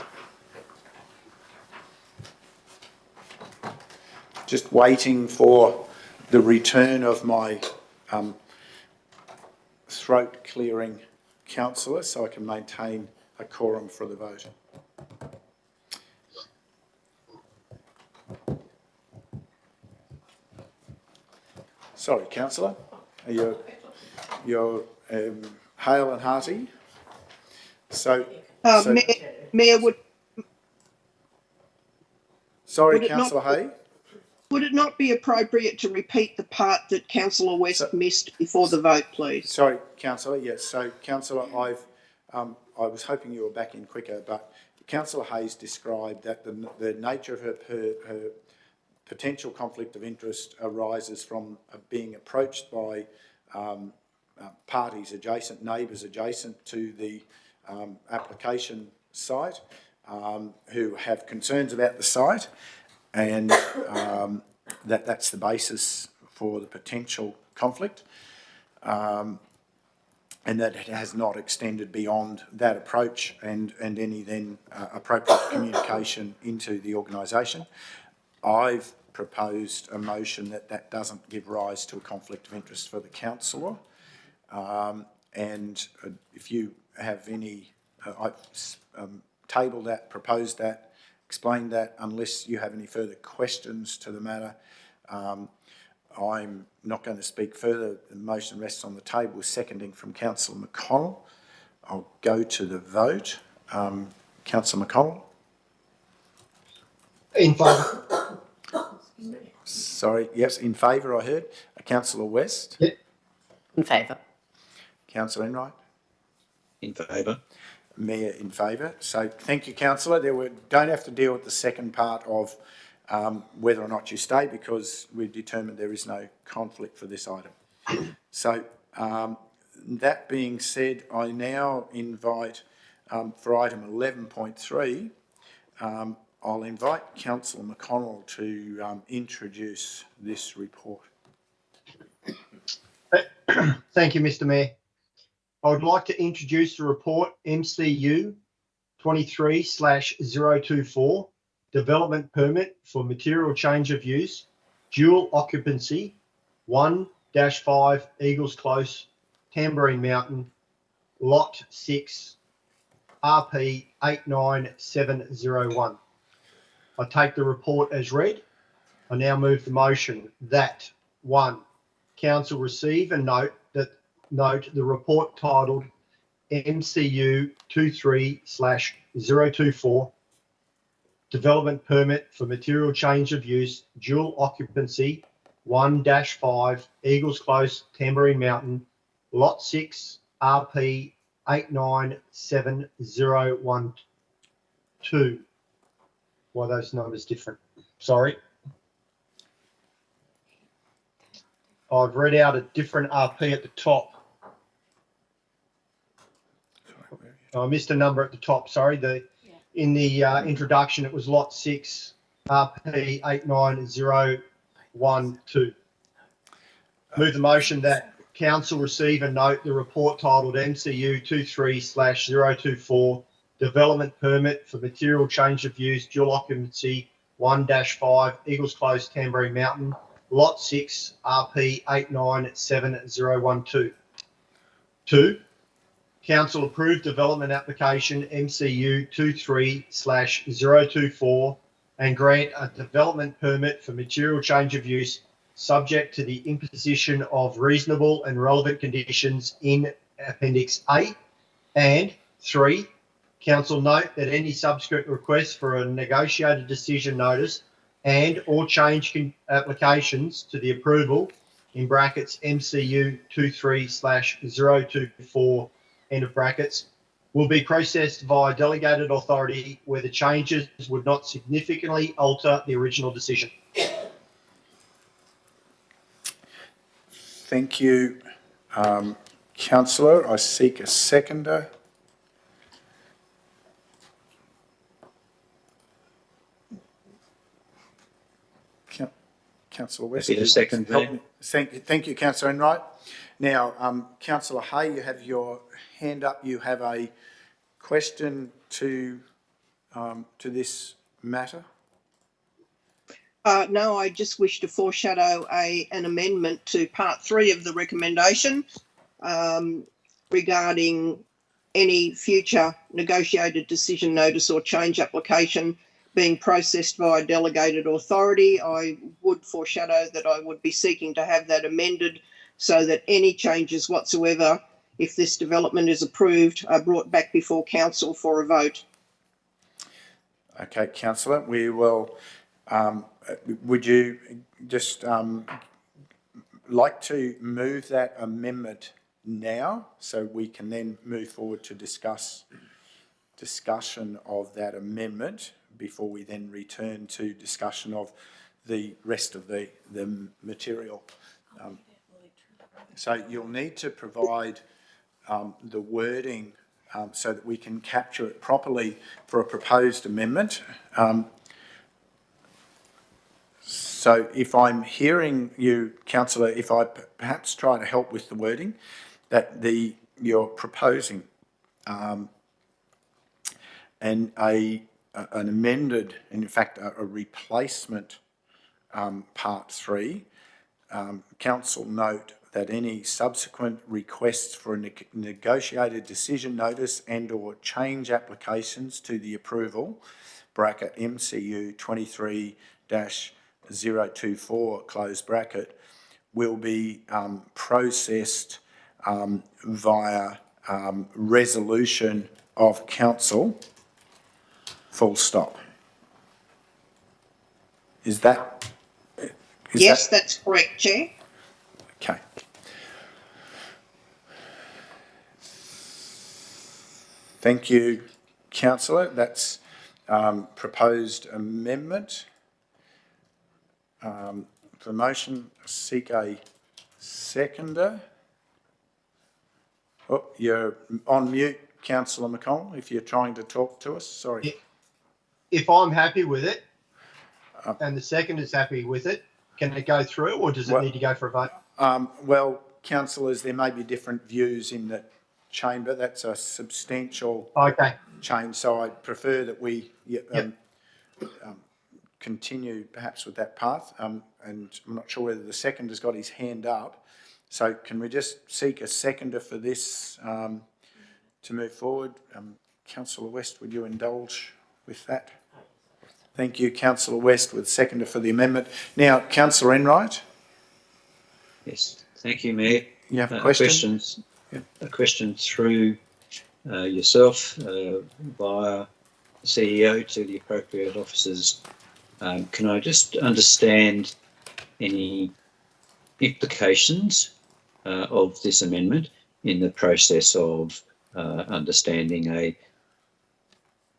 Speaker 2: Just waiting for the return of my throat clearing councillor so I can maintain a quorum for the vote. Sorry, councillor, you're hale and hearty. So,
Speaker 5: Mayor,
Speaker 2: sorry, councillor Hay.
Speaker 5: Would it not be appropriate to repeat the part that Councillor West missed before the vote, please?
Speaker 2: Sorry, councillor. Yes. So, councillor, I was hoping you were back in quicker, but Councillor Hayes described that the nature of her potential conflict of interest arises from being approached by parties adjacent, neighbours adjacent to the application site who have concerns about the site, and that's the basis for the potential conflict, and that it has not extended beyond that approach and any then appropriate communication into the organisation. I've proposed a motion that doesn't give rise to a conflict of interest for the councillor, and if you have any, I've tabled that, proposed that, explained that. Unless you have any further questions to the matter, I'm not going to speak further. The motion rests on the table, seconding from Councillor McConnell. I'll go to the vote. Councillor McConnell?
Speaker 6: In favour.
Speaker 2: Sorry, yes, in favour, I heard. Councillor West?
Speaker 6: Yep.
Speaker 7: In favour.
Speaker 2: Councillor Enright?
Speaker 9: In favour.
Speaker 2: Mayor in favour. So thank you, councillor. Don't have to deal with the second part of whether or not you stay, because we've determined there is no conflict for this item. So that being said, I now invite for item 11.3, I'll invite Councillor McConnell to introduce this report.
Speaker 6: Thank you, Mr. Mayor. I would like to introduce the report MCU 23/024, Development Permit for Material Change of Use, Dual Occupancy, 1-5 Eagles Close, Tambourine Mountain, Lot 6, RP 89701. I take the report as read. I now move the motion that 1. Council receive and note the report titled MCU 23/024, Development Permit for Material Change of Use, Dual Occupancy, 1-5 Eagles Close, Tambourine Mountain, Lot 6, RP 897012. Why are those numbers different? Sorry. I've read out a different RP at the top. I missed a number at the top, sorry. In the introduction, it was lot 6, RP 89012. Move the motion that council receive and note the report titled MCU 23/024 Development Permit for Material Change of Use Dual Occupancy 1-5 Eagles Close, Canberra Mountain, Lot 6, RP 8970012. 2. Council approved development application MCU 23/024 and grant a development permit for material change of use subject to the imposition of reasonable and relevant conditions in Appendix A. And 3, council note that any subsequent request for a negotiated decision notice and or change applications to the approval in brackets MCU 23/024 end of brackets will be processed via delegated authority where the changes would not significantly alter the original decision.
Speaker 2: Thank you, Councillor. I seek a seconder. Councillor West.
Speaker 9: Happy to second that.
Speaker 2: Thank you, Councillor Enright. Now, Councillor Hay, you have your hand up. You have a question to this matter?
Speaker 5: No, I just wish to foreshadow an amendment to part 3 of the recommendation regarding any future negotiated decision notice or change application being processed by delegated authority. I would foreshadow that I would be seeking to have that amended so that any changes whatsoever, if this development is approved, are brought back before council for a vote.
Speaker 2: Okay, Councillor, we will, would you just like to move that amendment now so we can then move forward to discussion of that amendment before we then return to discussion of the rest of the material? So you'll need to provide the wording so that we can capture it properly for a proposed amendment. So if I'm hearing you, Councillor, if I perhaps try to help with the wording, that you're proposing an amended, in fact, a replacement part 3. Council note that any subsequent requests for a negotiated decision notice and or change applications to the approval, bracket MCU 23/024, close bracket, will be processed via resolution of council, full stop. Is that?
Speaker 5: Yes, that's correct, Chair.
Speaker 2: Okay. Thank you, Councillor. That's proposed amendment. For the motion, seek a seconder. Oh, you're on mute, Councillor McConnell, if you're trying to talk to us. Sorry.
Speaker 6: If I'm happy with it and the second is happy with it, can it go through or does it need to go for a vote?
Speaker 2: Well, councillors, there may be different views in the chamber. That's a substantial change, so I prefer that we continue perhaps with that path. And I'm not sure whether the second has got his hand up. So can we just seek a seconder for this to move forward? Councillor West, would you indulge with that? Thank you, Councillor West, with seconder for the amendment. Now, Councillor Enright.
Speaker 9: Yes, thank you, Mayor.
Speaker 2: You have a question?
Speaker 9: A question through yourself via CEO to the appropriate officers. Can I just understand any implications of this amendment in the process of understanding a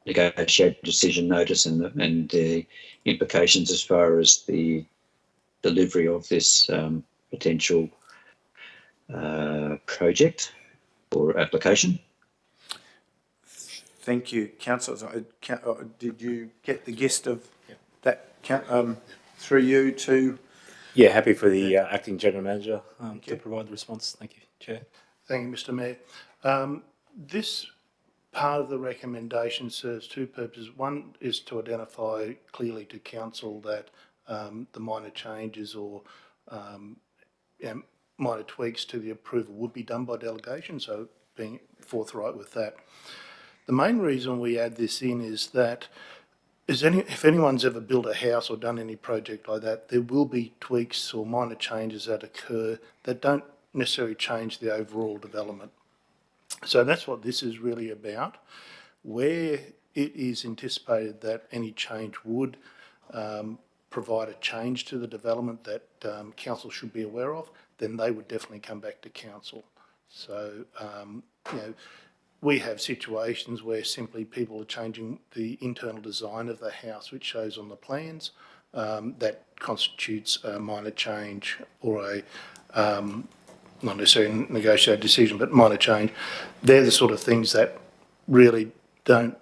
Speaker 9: negotiated decision notice and the implications as far as the delivery of this potential project or application?
Speaker 2: Thank you, councillors. Did you get the gist of that, through you to?
Speaker 1: Yeah, happy for the acting general manager to provide the response. Thank you, Chair.
Speaker 10: Thank you, Mr Mayor. This part of the recommendation serves two purposes. One is to identify clearly to council that the minor changes or minor tweaks to the approval would be done by delegation, so being forthright with that. The main reason we add this in is that if anyone's ever built a house or done any project like that, there will be tweaks or minor changes that occur that don't necessarily change the overall development. So that's what this is really about. Where it is anticipated that any change would provide a change to the development that council should be aware of, then they would definitely come back to council. So, you know, we have situations where simply people are changing the internal design of the house, which shows on the plans, that constitutes a minor change or a, not necessarily a negotiated decision, but minor change. They're the sort of things that really don't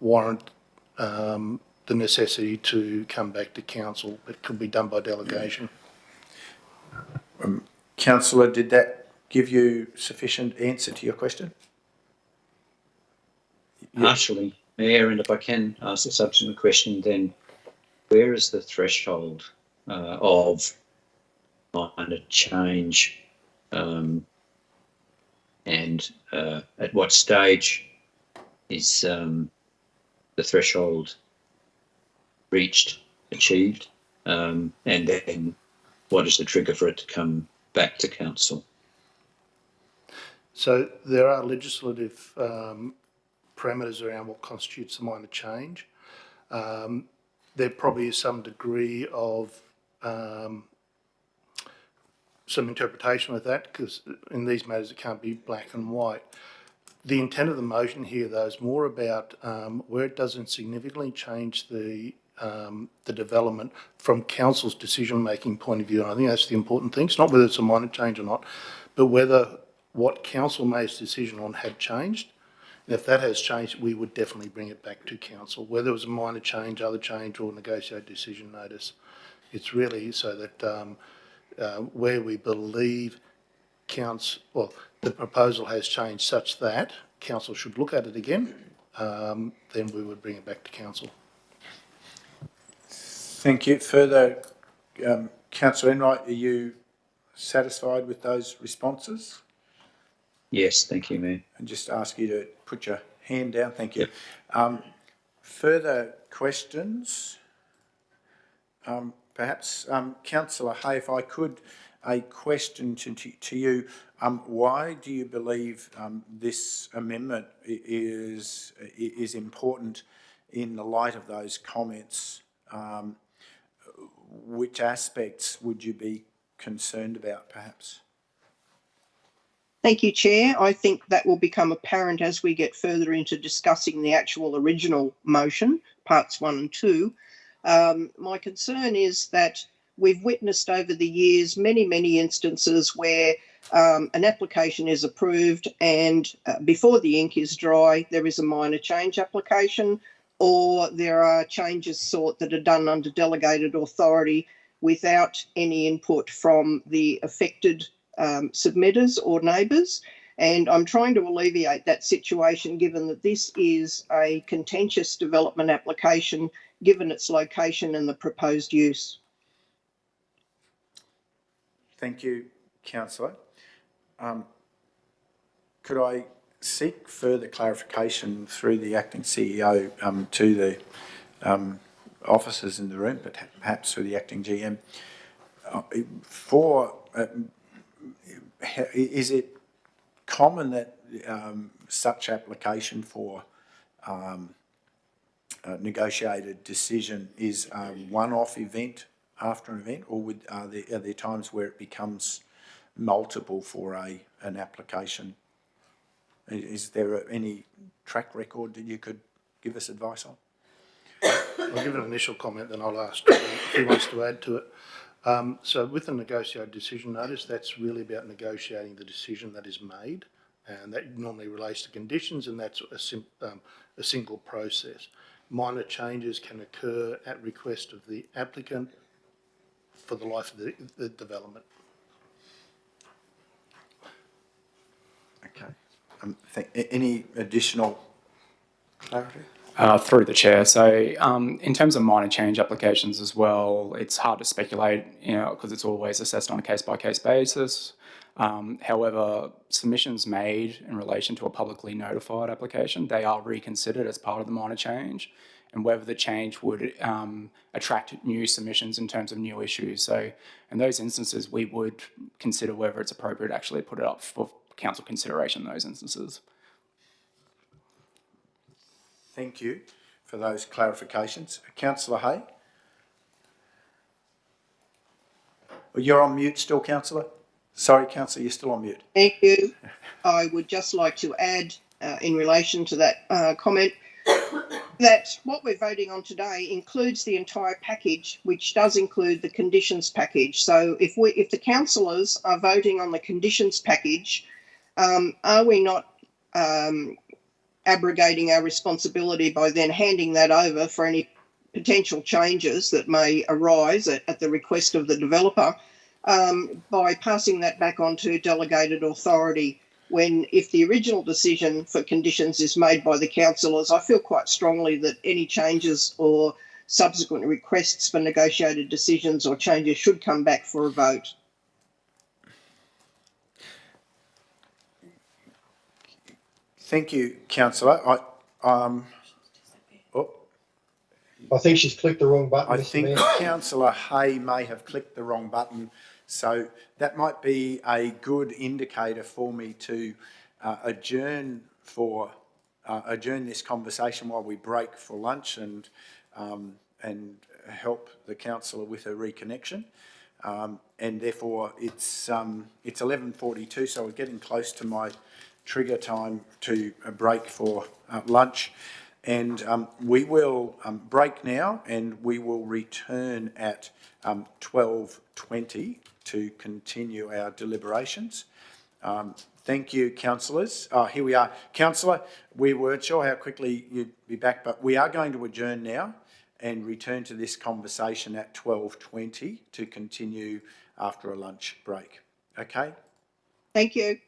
Speaker 10: warrant the necessity to come back to council. It could be done by delegation.
Speaker 2: Councillor, did that give you sufficient answer to your question?
Speaker 9: Partially, Mayor, and if I can ask a subsequent question, then where is the threshold of minor change, and at what stage is the threshold reached, achieved, and then what is the trigger for it to come back to council?
Speaker 10: So there are legislative parameters around what constitutes a minor change. There probably is some degree of some interpretation with that, because in these matters it can't be black and white. The intent of the motion here, though, is more about where it doesn't significantly change the development from council's decision-making point of view. And I think that's the important thing. It's not whether it's a minor change or not, but whether what council made its decision on had changed. And if that has changed, we would definitely bring it back to council. Whether it was a minor change, other change, or negotiated decision notice, it's really so that where we believe the proposal has changed such that council should look at it again, then we would bring it back to council.
Speaker 2: Thank you. Further, Councillor Enright, are you satisfied with those responses?
Speaker 9: Yes, thank you, Mayor.
Speaker 2: And just ask you to put your hand down. Thank you.
Speaker 9: Yep.
Speaker 2: Further questions? Perhaps, Councillor Hay, if I could, a question to you. Why do you believe this amendment is important in the light of those comments? Which aspects would you be concerned about, perhaps?
Speaker 5: Thank you, Chair. I think that will become apparent as we get further into discussing the actual original motion, parts 1 and 2. My concern is that we've witnessed over the years many instances where an application is approved and before the ink is dry, there is a minor change application, or there are changes sought that are done under delegated authority without any input from the affected submitters or neighbours. And I'm trying to alleviate that situation, given that this is a contentious development application, given its location and the proposed use.
Speaker 2: Thank you, Councillor. Could I seek further clarification through the Acting CEO to the officers in the room, but perhaps through the Acting GM? Is it common that such application for negotiated decision is a one-off event after an event, or are there times where it becomes multiple for an application? Is there any track record that you could give us advice on?
Speaker 10: I'll give an initial comment, then I'll ask if he wants to add to it. So with the negotiated decision notice, that's really about negotiating the decision that is made. and that normally relates to conditions, and that's a single process. Minor changes can occur at request of the applicant for the life of the development.
Speaker 2: Okay. Any additional clarity?
Speaker 11: Through the chair. So in terms of minor change applications as well, it's hard to speculate, because it's always assessed on a case-by-case basis. However, submissions made in relation to a publicly notified application, they are reconsidered as part of the minor change, and whether the change would attract new submissions in terms of new issues. So in those instances, we would consider whether it's appropriate to actually put it up for council consideration in those instances.
Speaker 2: Thank you for those clarifications. Councillor Hay? You're on mute still, Councillor? Sorry, Councillor, you're still on mute.
Speaker 5: Thank you. I would just like to add, in relation to that comment, that what we're voting on today includes the entire package, which does include the conditions package. So if the councillors are voting on the conditions package, are we not abrogating our responsibility by then handing that over for any potential changes that may arise at the request of the developer, by passing that back on to delegated authority, when if the original decision for conditions is made by the councillors, I feel quite strongly that any changes or subsequent requests for negotiated decisions or changes should come back for a vote.
Speaker 2: Thank you, Councillor.
Speaker 6: I think she's clicked the wrong button.
Speaker 2: I think Councillor Hay may have clicked the wrong button, so that might be a good indicator for me to adjourn this conversation while we break for lunch and help the councillor with her reconnection. And therefore it's 11:42, so we're getting close to my trigger time to break for lunch. And we will break now, and we will return at 12:20 to continue our deliberations. Thank you, councillors. Here we are. Councillor, we weren't sure how quickly you'd be back, but we are going to adjourn now and return to this conversation at 12:20 to continue after a lunch break. Okay?
Speaker 5: Thank you.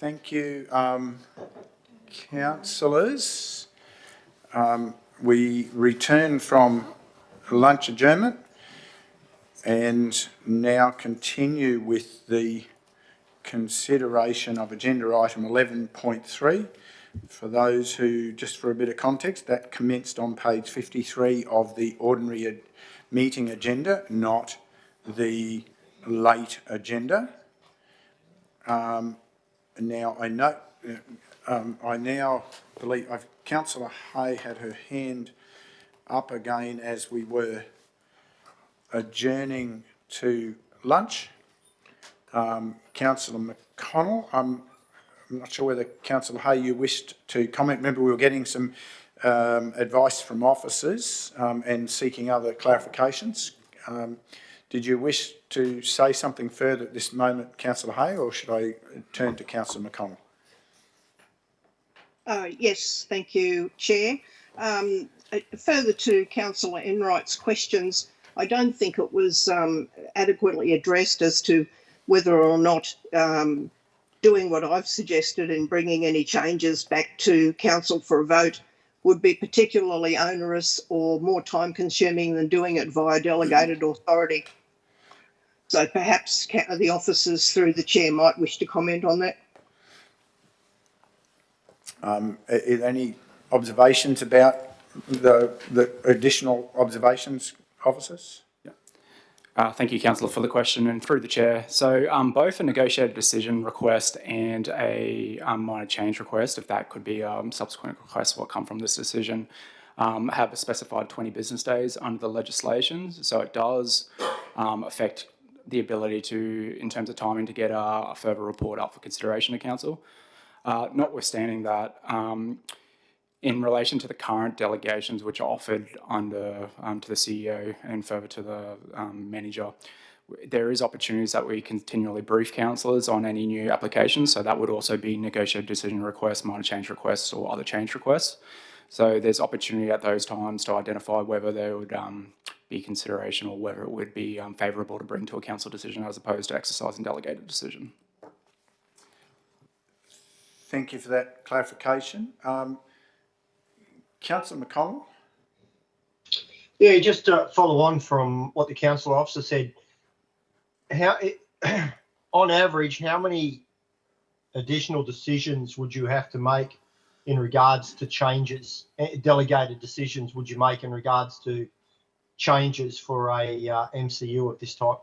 Speaker 2: Thank you, councillors. We return from lunch adjournment and now continue with the consideration of agenda item 11.3. For those who, just for a bit of context, that commenced on page 53 of the ordinary meeting agenda, not the late agenda. Now I know, I now believe Councillor Hay had her hand up again as we were adjourning to lunch. Councillor McConnell, I'm not sure whether Councillor Hay you wished to comment. Remember we were getting some advice from officers and seeking other clarifications. Did you wish to say something further at this moment, Councillor Hay, or should I turn to Councillor McConnell?
Speaker 5: Yes, thank you, Chair. Further to Councillor Enright's questions, I don't think it was adequately addressed as to whether or not doing what I've suggested in bringing any changes back to Council for a vote would be particularly onerous or more time consuming than doing it via delegated authority. So perhaps the officers through the chair might wish to comment on that.
Speaker 2: Any observations about the additional observations, officers?
Speaker 11: Thank you, Councillor, for the question and through the chair. So both a negotiated decision request and a minor change request, if that could be subsequent requests what come from this decision, have a specified 20 business days under the legislation. So it does affect the ability to, in terms of timing, to get a further report up for consideration to Council. Notwithstanding that, in relation to the current delegations which are offered under to the CEO and further to the manager, there is opportunities that we continually brief councillors on any new applications. So that would also be negotiated decision requests, minor change requests, or other change requests. So there's opportunity at those times to identify whether there would be consideration or whether it would be favourable to bring to a council decision as opposed to exercising delegated decision.
Speaker 2: Thank you for that clarification. Councillor McConnell?
Speaker 6: Yeah, just to follow on from what the council officer said, on average, how many additional decisions would you have to make in regards to changes, delegated decisions would you make in regards to changes for a MCU of this type?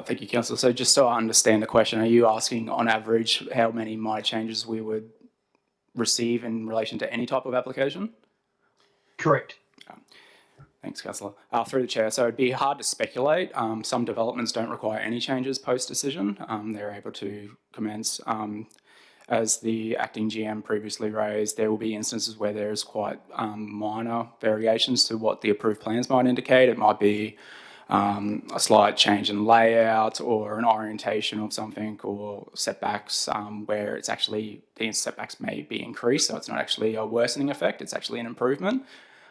Speaker 11: Thank you, Councillor. So just so I understand the question, are you asking on average how many minor changes we would receive in relation to any type of application?
Speaker 6: Correct.
Speaker 11: Thanks, Councillor. Through the chair, so it'd be hard to speculate. Some developments don't require any changes post-decision. They're able to commence. As the acting GM previously raised, there will be instances where there's quite minor variations to what the approved plans might indicate. It might be a slight change in layout or an orientation of something, or setbacks where it's actually, the setbacks may be increased, so it's not actually a worsening effect, it's actually an improvement.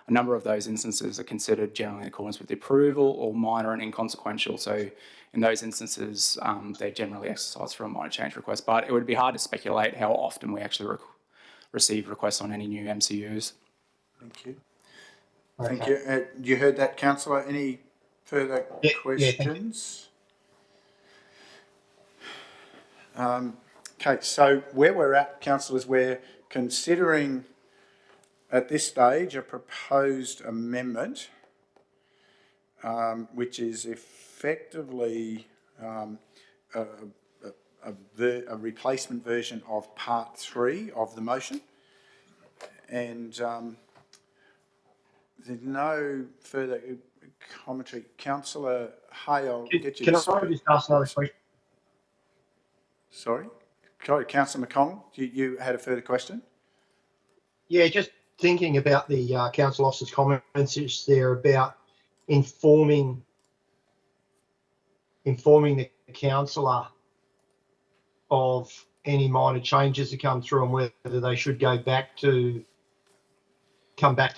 Speaker 11: A number of those instances are considered generally in accordance with the approval or minor and inconsequential. So in those instances, they're generally exercised for a minor change request, but it would be hard to speculate how often we actually receive requests on any new MCUs.
Speaker 2: Thank you. Okay. Thank you. You heard that, Councillor. Any further questions? Okay, so where we're at, councillors, we're considering at this stage a proposed amendment, which is effectively a replacement version of part 3 of the motion, and there's no further commentary. Councillor Hay, I'll get you.
Speaker 6: Can I just ask another question?
Speaker 2: Sorry, Councillor McConnell, you had a further question?
Speaker 6: Yeah, just thinking about the council officer's comments there about informing the councillor of any minor changes that come through and whether they should come back to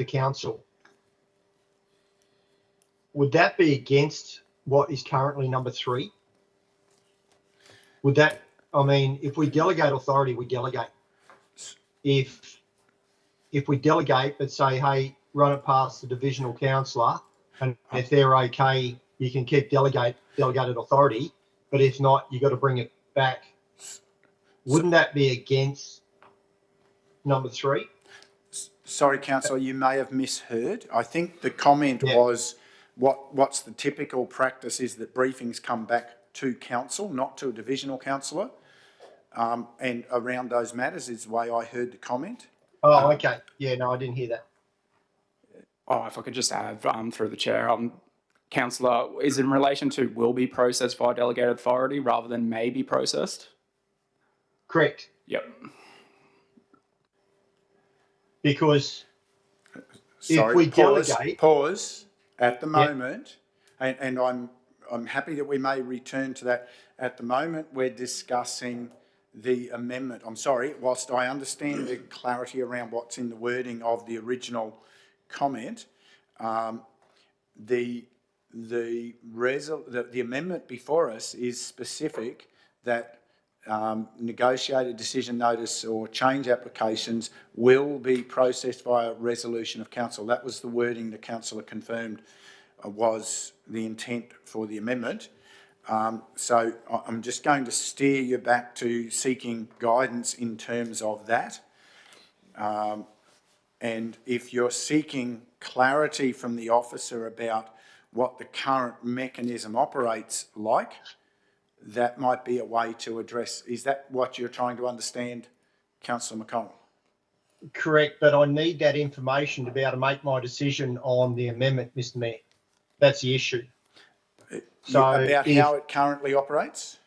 Speaker 6: council. Would that be against what is currently number 3? would that, I mean, if we delegate authority, we delegate. If we delegate but say, hey, run it past the divisional councillor, and if they're okay, you can keep delegated authority, but if not, you've got to bring it back. Wouldn't that be against number 3?
Speaker 2: Sorry, councillor, you may have misheard. I think the comment was what's the typical practice is that briefings come back to council, not to a divisional councillor, and around those matters is the way I heard the comment.
Speaker 6: Oh, okay. Yeah, no, I didn't hear that.
Speaker 11: Oh, if I could just add through the chair, councillor, is it in relation to will be processed by delegated authority rather than may be processed?
Speaker 6: Correct.
Speaker 11: Yep.
Speaker 6: Because
Speaker 2: Sorry,
Speaker 6: if we
Speaker 2: pause,
Speaker 6: delegate...
Speaker 2: Pause. At the moment, and I'm happy that we may return to that. At the moment, we're discussing the amendment. I'm sorry, whilst I understand the clarity around what's in the wording of the original comment, the amendment before us is specific that negotiated decision notice or change applications will be processed via resolution of council. That was the wording the councillor confirmed was the intent for the amendment. So I'm just going to steer you back to seeking guidance in terms of that. And if you're seeking clarity from the officer about what the current mechanism operates like, that might be a way to address. Is that what you're trying to understand, Councillor McConnell?
Speaker 6: Correct, but I need that information to be able to make my decision on the amendment, Mr. Mayor. That's the issue. So
Speaker 2: about how it currently operates?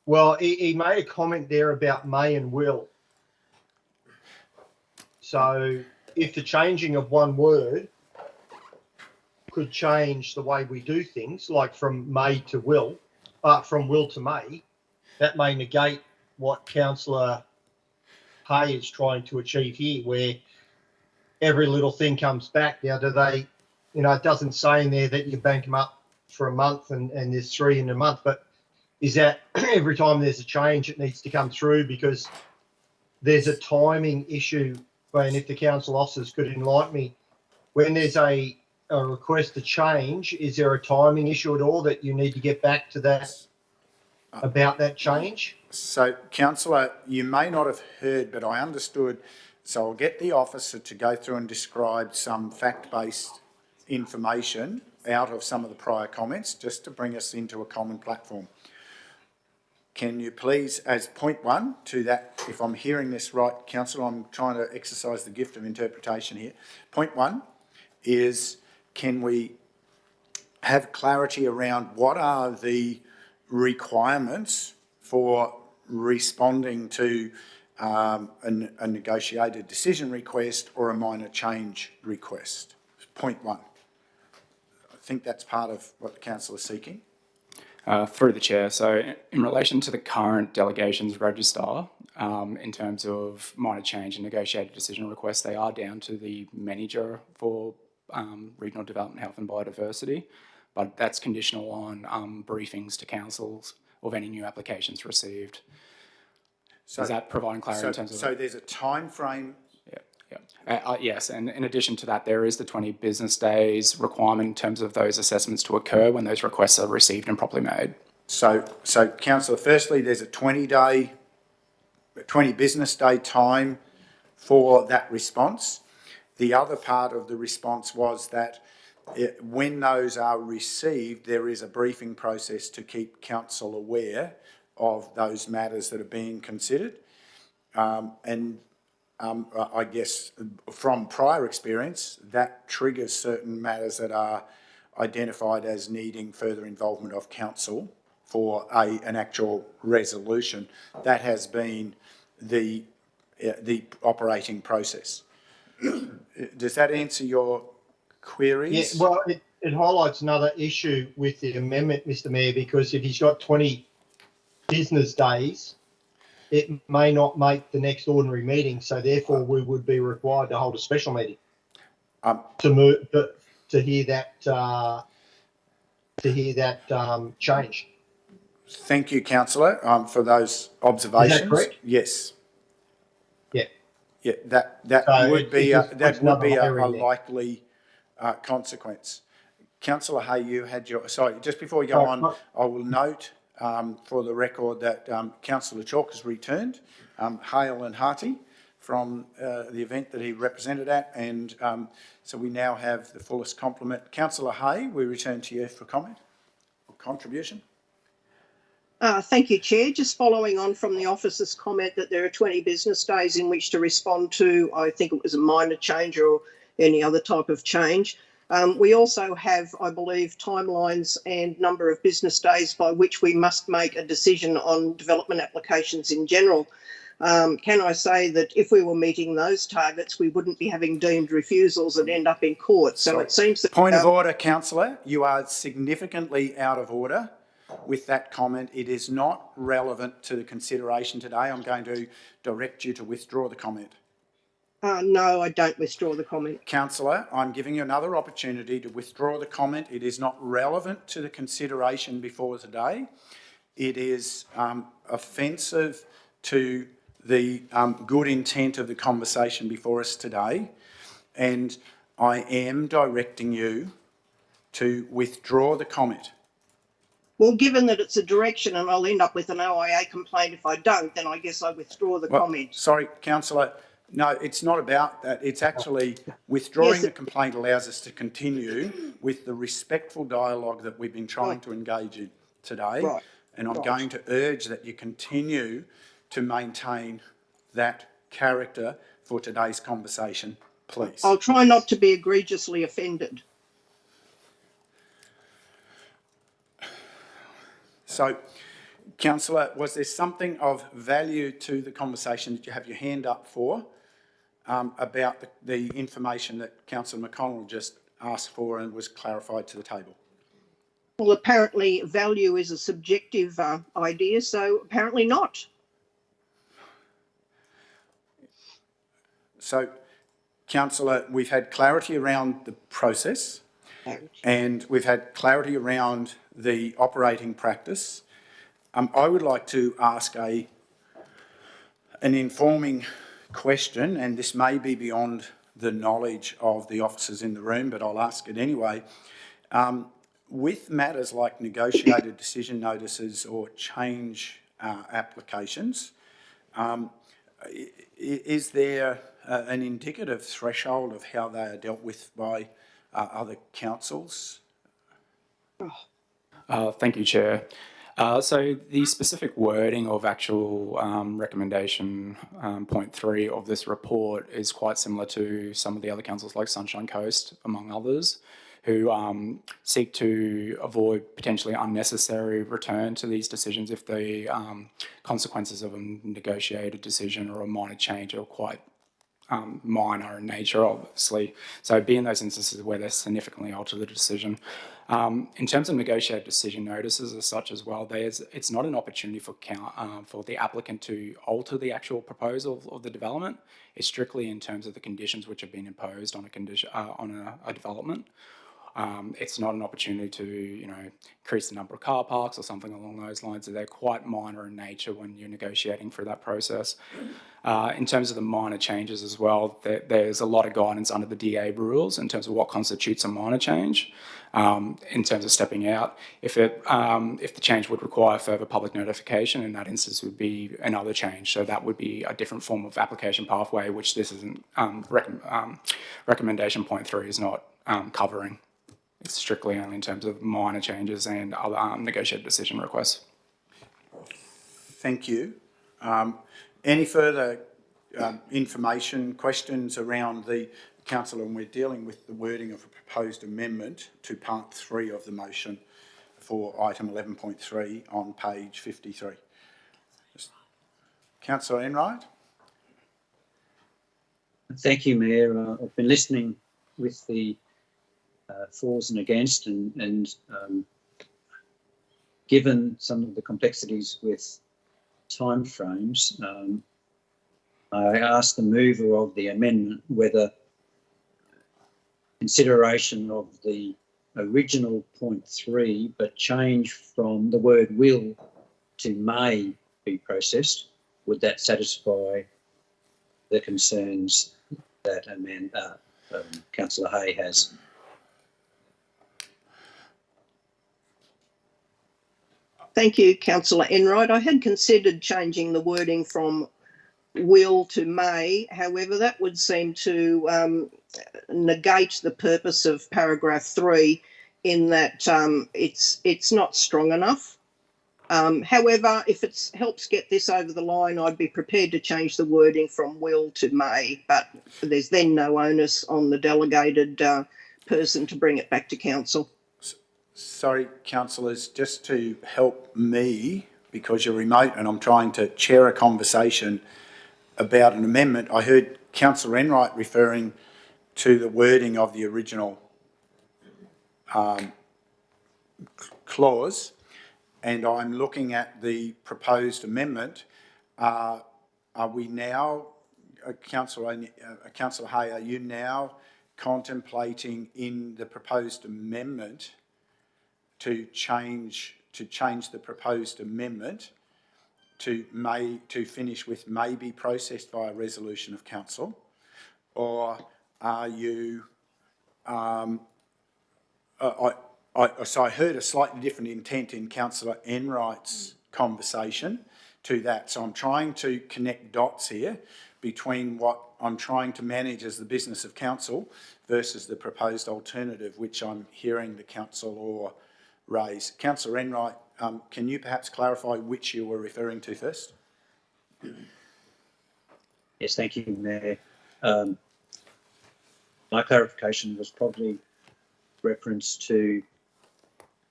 Speaker 6: Well, he made a comment there about may and will. So if the changing of one word could change the way we do things, like from may to will, from will to may, that may negate what Councillor Hay is trying to achieve here, where every little thing comes back. Now, do they, it doesn't say in there that you bank them up for a month and there's 3 in a month, but is that every time there's a change, it needs to come through? Because there's a timing issue, and if the council officers could enlighten me, when there's a request to change, is there a timing issue at all that you need to get back to that about that change?
Speaker 2: So, councillor, you may not have heard, but I understood. So I'll get the officer to go through and describe some fact-based information out of some of the prior comments, just to bring us into a common platform. Can you please, as point 1 to that, if I'm hearing this right, councillor, I'm trying to exercise the gift of interpretation here. Point 1 is, can we have clarity around what are the requirements for responding to a negotiated decision request or a minor change request? Point 1. I think that's part of what the council is seeking.
Speaker 11: Through the chair, so in relation to the current delegations register, in terms of minor change and negotiated decision requests, they are down to the manager for regional development, health and biodiversity, but that's conditional on briefings to councils of any new applications received. So, is that providing clarity in terms of...
Speaker 2: So there's a time frame?
Speaker 11: Yes, and in addition to that, there is the 20 business days requirement in terms of those assessments to occur when those requests are received and properly made.
Speaker 2: So councillor, firstly, there's a 20 business day time for that response. The other part of the response was that when those are received, there is a briefing process to keep council aware of those matters that are being considered. I guess from prior experience, that triggers certain matters that are identified as needing further involvement of council for an actual resolution. That has been the operating process. Does that answer your queries?
Speaker 6: Yeah, well, it highlights another issue with the amendment, Mr. Mayor, because if he's got 20 business days, it may not make the next ordinary meeting, so therefore we would be required to hold a special meeting to hear that change.
Speaker 2: Thank you, councillor, for those observations.
Speaker 6: correct?
Speaker 2: Yes.
Speaker 6: Yeah.
Speaker 2: Yeah, that
Speaker 6: So
Speaker 2: would
Speaker 6: it
Speaker 2: be
Speaker 6: just puts
Speaker 2: that would be
Speaker 6: another layer
Speaker 2: a
Speaker 6: in there.
Speaker 2: likely consequence. Councillor Hay, you had your, sorry, just before we go
Speaker 6: So,
Speaker 2: on, I will note for the record that Councillor Chalk has returned, hale and hearty, from the event that he represented at, and so we now have the fullest complement. Councillor Hay, we return to you for comment or contribution.
Speaker 5: Thank you, Chair. Just following on from the officer's comment that there are 20 business days in which to respond to, I think it was a minor change or any other type of change. We also have, I believe, timelines and number of business days by which we must make a decision on development applications in general. Can I say that if we were meeting those targets, we wouldn't be having deemed refusals that end up in court? So it seems that...
Speaker 2: Point of order, councillor. You are significantly out of order with that comment. It is not relevant to the consideration today. I'm going to direct you to withdraw the comment.
Speaker 5: No, I don't withdraw the comment.
Speaker 2: Councillor, I'm giving you another opportunity to withdraw the comment. It is not relevant to the consideration before today. It is offensive to the good intent of the conversation before us today, and I am directing you to withdraw the comment.
Speaker 5: Well, given that it's a direction and I'll end up with an OIA complaint if I don't, then I guess I withdraw the comment.
Speaker 2: Sorry, councillor. No, it's not about that. It's actually withdrawing
Speaker 5: Yes,
Speaker 2: the complaint allows us to continue with the respectful dialogue that we've been trying to engage in today.
Speaker 5: Right.
Speaker 2: And I'm going to urge that you continue to maintain that character for today's conversation, please.
Speaker 5: I'll try not to be egregiously offended.
Speaker 2: So, councillor, was there something of value to the conversation that you have your hand up for about the information that Councillor McConnell just asked for and was clarified to the table?
Speaker 5: Well, apparently value is a subjective idea, so apparently not.
Speaker 2: So, councillor, we've had clarity around the process and we've had clarity around the operating practice. I would like to ask an informing question, and this may be beyond the knowledge of the officers in the room, but I'll ask it anyway. With matters like negotiated decision notices or change applications, is there an indicative threshold of how they are dealt with by other councils?
Speaker 11: Thank you, Chair. So the specific wording of actual recommendation point 3 of this report is quite similar to some of the other councils like Sunshine Coast, among others, who seek to avoid potentially unnecessary return to these decisions if the consequences of a negotiated decision or a minor change are quite minor in nature, obviously. So be in those instances where they significantly alter the decision. In terms of negotiated decision notices as such as well, it's not an opportunity for the applicant to alter the actual proposal of the development. It's strictly in terms of the conditions which have been imposed on a development. It's not an opportunity to, increase the number of car parks or something along those lines. They're quite minor in nature when you're negotiating through that process. In terms of the minor changes as well, there's a lot of guidance under the DA rules in terms of what constitutes a minor change. In terms of stepping out, if the change would require further public notification, in that instance would be another change. So that would be a different form of application pathway, which this isn't, recommendation point 3 is not covering. It's strictly only in terms of minor changes and other negotiated decision requests.
Speaker 2: Thank you. Any further information, questions around the council? And we're dealing with the wording of a proposed amendment to part 3 of the motion for item 11.3 on page 53. Councillor Enright.
Speaker 9: Thank you, Mayor. I've been listening with the fors and against, and given some of the complexities with timeframes, I asked the mover of the amendment whether consideration of the original point 3, but change from the word will to may be processed, would that satisfy the concerns that Councillor Hay has?
Speaker 5: Thank you, Councillor Enright. I had considered changing the wording from will to may. However, that would seem to negate the purpose of paragraph 3 in that it's not strong enough. However, if it helps get this over the line, I'd be prepared to change the wording from will to may, but there's then no onus on the delegated person to bring it back to council.
Speaker 2: Sorry, councillors, just to help me, because you're remote and I'm trying to chair a conversation about an amendment, I heard Councillor Enright referring to the wording of the original clause, and I'm looking at the proposed amendment. Are we now, Councillor Hay, are you now contemplating in the proposed amendment to change the proposed amendment to finish with may be processed via resolution of council, or are you? So I heard a slightly different intent in Councillor Enright's conversation to that. So I'm trying to connect dots here between what I'm trying to manage as the business of council versus the proposed alternative, which I'm hearing the councillor raise. Councillor Enright, can you perhaps clarify which you were referring to first?
Speaker 9: Yes, thank you, Mayor. My clarification was probably reference to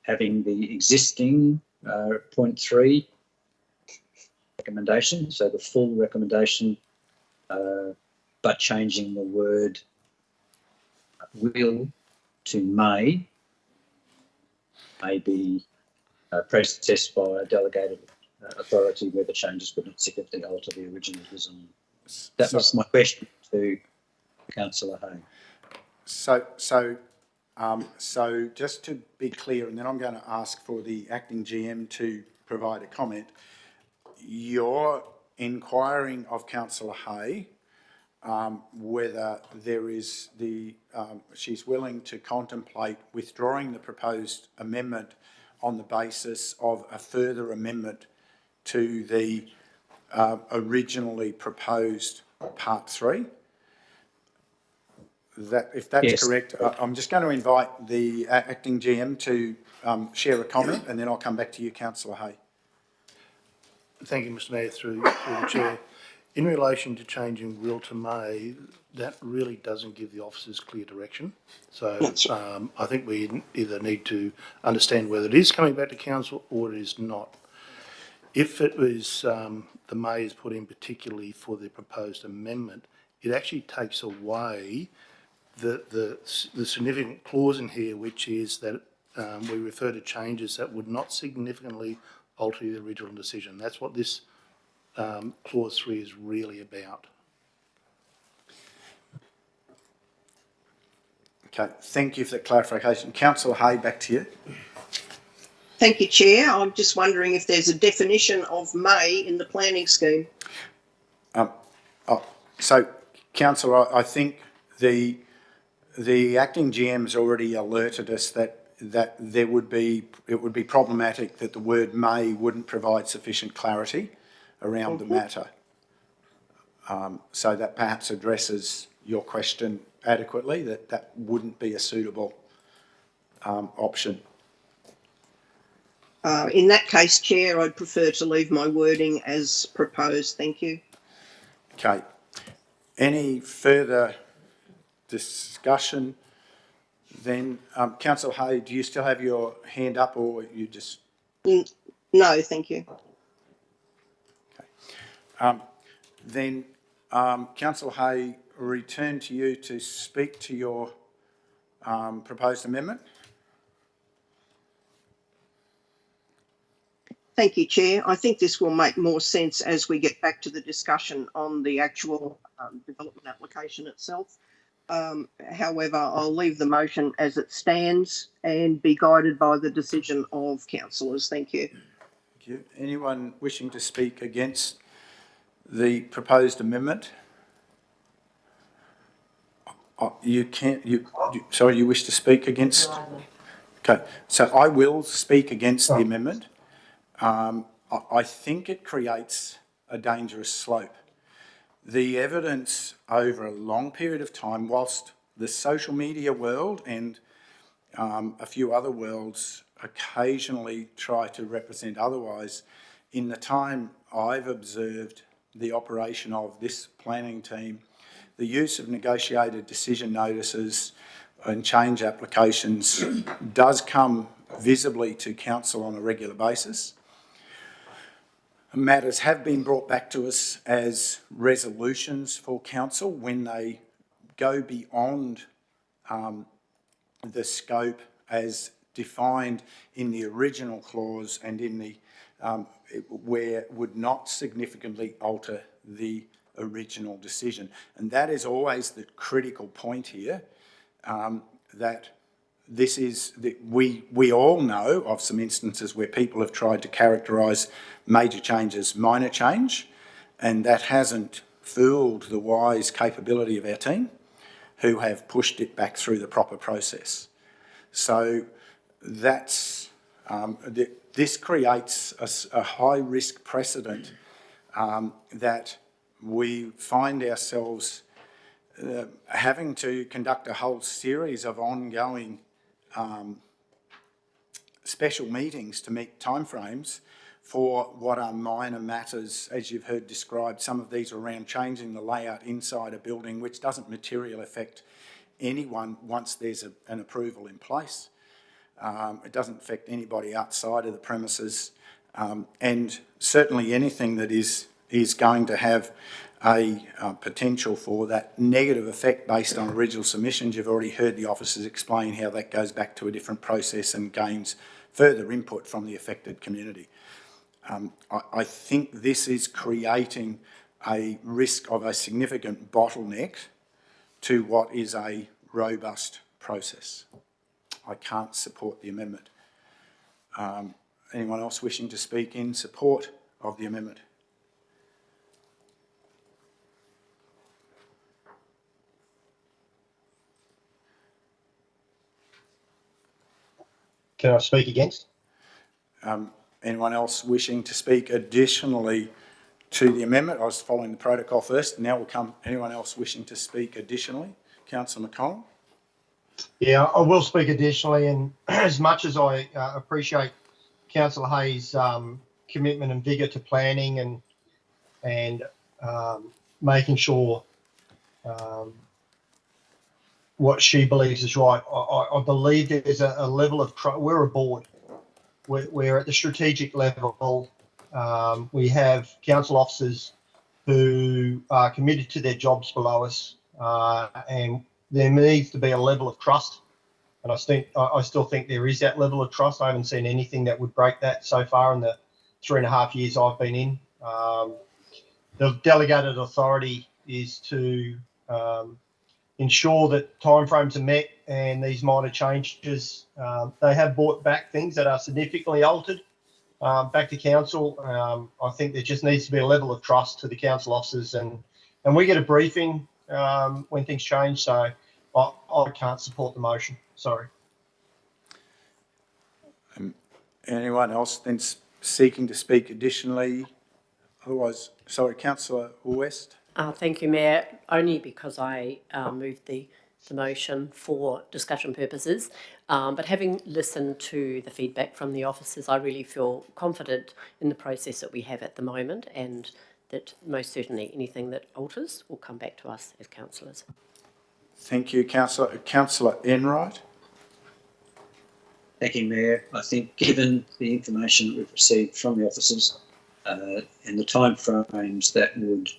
Speaker 9: having the existing point 3 recommendation, so the full recommendation, but changing the word will to may be processed by a delegated authority where the changes would not significantly alter the original design. That was my question to Councillor Hay.
Speaker 2: So just to be clear, and then I'm going to ask for the acting GM to provide a comment. You're inquiring of Councillor Hay whether there is she's willing to contemplate withdrawing the proposed amendment on the basis of a further amendment to the originally proposed part 3. If that's yes. Correct, I'm just going to invite the acting GM to share a comment, and then I'll come back to you, Councillor Hay.
Speaker 10: Thank you, Mr. Mayor, through the chair. In relation to changing will to may, that really doesn't give the officers clear direction. So I think we either need to understand whether it is coming back to council or it is not. If it was the may is put in particularly for the proposed amendment, it actually takes away the significant clause in here, which is that we refer to changes that would not significantly alter the original decision. That's what this clause 3 is really about.
Speaker 2: Okay, thank you for that clarification. Councillor Hay, back to you.
Speaker 5: Thank you, Chair. I'm just wondering if there's a definition of may in the planning scheme.
Speaker 2: So, Councillor, I think the acting GM's already alerted us that it would be problematic that the word may wouldn't provide sufficient clarity around the matter. So that perhaps addresses your question adequately, that wouldn't be a suitable option.
Speaker 5: In that case, Chair, I'd prefer to leave my wording as proposed. Thank you.
Speaker 2: Okay. Any further discussion then? Councillor Hay, do you still have your hand up, or you just...
Speaker 5: No, thank you.
Speaker 2: Okay. Then, Councillor Hay, return to you to speak to your proposed amendment.
Speaker 5: Thank you, Chair. I think this will make more sense as we get back to the discussion on the actual development application itself. However, I'll leave the motion as it stands and be guided by the decision of councillors. Thank you.
Speaker 2: Thank you. Anyone wishing to speak against the proposed amendment? You can't, sorry, you wish to speak against? Okay, so I will speak against the amendment. I think it creates a dangerous slope. The evidence over a long period of time, whilst the social media world and a few other worlds occasionally try to represent otherwise, in the time I've observed the operation of this planning team, the use of negotiated decision notices and change applications does come visibly to council on a regular basis. Matters have been brought back to us as resolutions for council when they go beyond the scope as defined in the original clause and in the where it would not significantly alter the original decision. And that is always the critical point here, that this is, that we all know of some instances where people have tried to characterise major change as minor change, and that hasn't fooled the wise capability of our team, who have pushed it back through the proper process. So that's, this creates a high-risk precedent that we find ourselves having to conduct a whole series of ongoing special meetings to meet timeframes for what are minor matters, as you've heard described. Some of these are around changing the layout inside a building, which doesn't materially affect anyone once there's an approval in place. It doesn't affect anybody outside of the premises, and certainly anything that is going to have a potential for that negative effect based on original submissions. You've already heard the officers explain how that goes back to a different process and gains further input from the affected community. I think this is creating a risk of a significant bottleneck to what is a robust process. I can't support the amendment. Anyone else wishing to speak in support of the amendment?
Speaker 6: Can I speak against?
Speaker 2: Anyone else wishing to speak additionally to the amendment? I was following the protocol first. Now will come anyone else wishing to speak additionally. Councillor McConnell.
Speaker 6: Yeah, I will speak additionally, and as much as I appreciate Councillor Hayes' commitment and vigour to planning and making sure what she believes is right, I believe there's a level of trust. We're a board. We're at the strategic level. We have council officers who are committed to their jobs below us, and there needs to be a level of trust. And I still think there is that level of trust. I haven't seen anything that would break that so far in the 3.5 years I've been in. The delegated authority is to ensure that timeframes are met and these minor changes, they have brought back things that are significantly altered back to council. I think there just needs to be a level of trust to the council officers, and we get a briefing when things change. So I can't support the motion. Sorry.
Speaker 2: Anyone else then seeking to speak additionally? Otherwise, sorry, Councillor West.
Speaker 7: Thank you, Mayor. Only because I moved the motion for discussion purposes. But having listened to the feedback from the officers, I really feel confident in the process that we have at the moment, and that most certainly anything that alters will come back to us as councillors.
Speaker 2: Thank you, Councillor. Councillor Enright.
Speaker 9: Thank you, Mayor. I think given the information that we've received from the officers and the time frames that would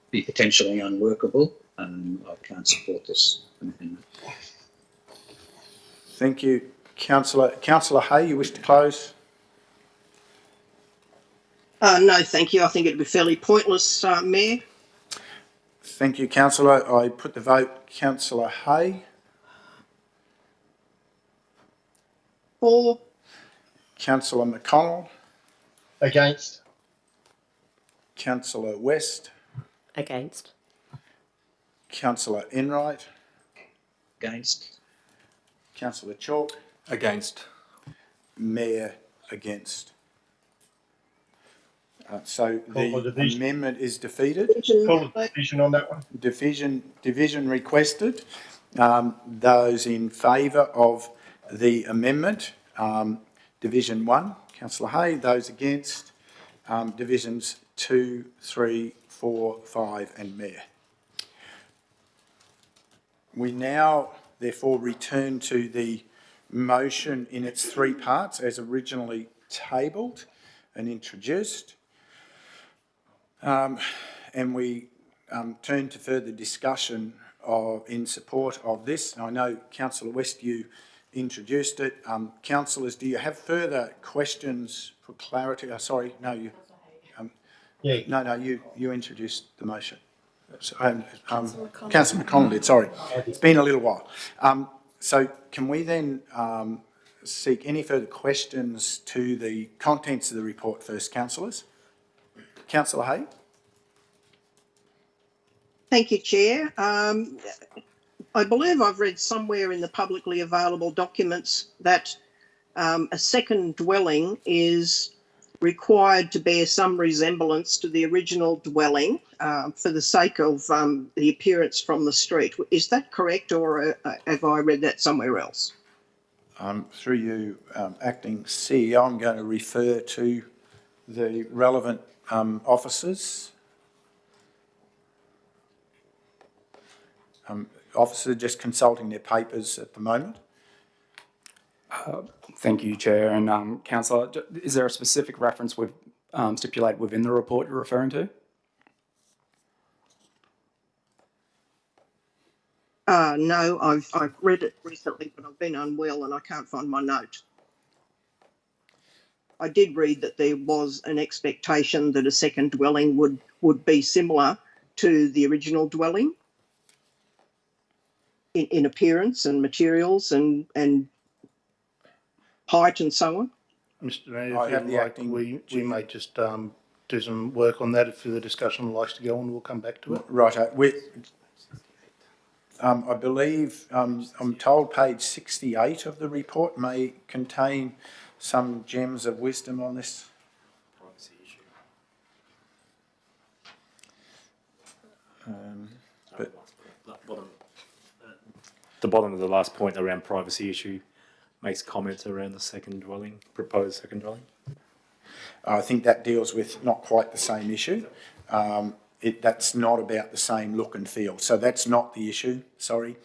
Speaker 9: be potentially unworkable, I can't support this amendment.
Speaker 2: Thank you, Councillor. Councillor Hay, you wish to close?
Speaker 5: No, thank you. I think it'd be fairly pointless, Mayor.
Speaker 2: Thank you, Councillor. I put the vote. Councillor Hay.
Speaker 5: For.
Speaker 2: Councillor McConnell.
Speaker 6: Against?
Speaker 2: Councillor West,
Speaker 7: Against.
Speaker 2: Councillor Enright,
Speaker 9: Against.
Speaker 2: Councillor Chalk,
Speaker 4: Against.
Speaker 2: Mayor against. So
Speaker 6: Call for
Speaker 2: the
Speaker 6: division.
Speaker 2: amendment is defeated.
Speaker 6: Call a division on that one.
Speaker 2: Division requested. Those in favour of the amendment, Division 1, Councillor Hay. Those against, Divisions 2, 3, 4, 5 and Mayor. We now therefore return to the motion in its three parts as originally tabled and introduced. And we turn to further discussion in support of this. I know, Councillor West, you introduced it. Councillors, do you have further questions for clarity? Sorry, no, you. No, you introduced the motion. Councillor McConnell did, sorry. It's been a little while. So can we then seek any further questions to the contents of the report first, councillors? Councillor Hay?
Speaker 5: Thank you, Chair. I believe I've read somewhere in the publicly available documents that a second dwelling is required to bear some resemblance to the original dwelling for the sake of the appearance from the street. Is that correct, or have I read that somewhere else?
Speaker 2: Through you, Acting CEO, I'm going to refer to the relevant officers. Officers just consulting their papers at the moment.
Speaker 11: Thank you, Chair. And Councillor, is there a specific reference we've stipulated within the report you're referring to?
Speaker 5: No, I've read it recently, but I've been unwell and I can't find my note. I did read that there was an expectation that a second dwelling would be similar to the original dwelling in appearance and materials and height and so on.
Speaker 10: Mr Mayor, if you'd like, we may just do some work on that if the discussion likes to go on. We'll come back to it.
Speaker 2: Right. I believe, I'm told page 68 of the report may contain some gems of wisdom on this.
Speaker 1: Privacy issue. The bottom of the last point around privacy issue makes comments around the second dwelling, proposed second dwelling.
Speaker 2: I think that deals with not quite the same issue. That's not about the same look and feel. So that's not the issue, sorry,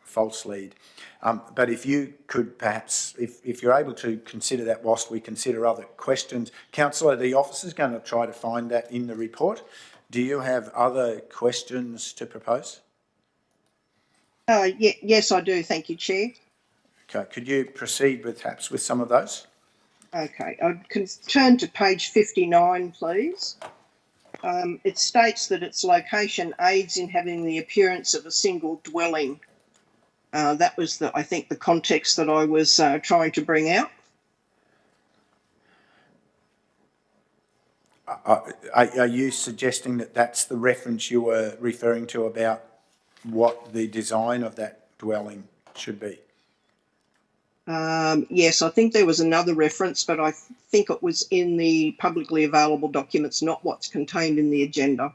Speaker 2: false lead. But if you could perhaps, if you're able to consider that whilst we consider other questions. Councillor, the officer's going to try to find that in the report. Do you have other questions to propose?
Speaker 5: Yes, I do. Thank you, Chair.
Speaker 2: Okay, could you proceed with perhaps with some of those?
Speaker 5: Okay, I can turn to page 59, please. It states that its location aids in having the appearance of a single dwelling. That was, I think, the context that I was trying to bring out.
Speaker 2: Are you suggesting that that's the reference you were referring to about what the design of that dwelling should be?
Speaker 5: Yes, I think there was another reference, but I think it was in the publicly available documents, not what's contained in the agenda.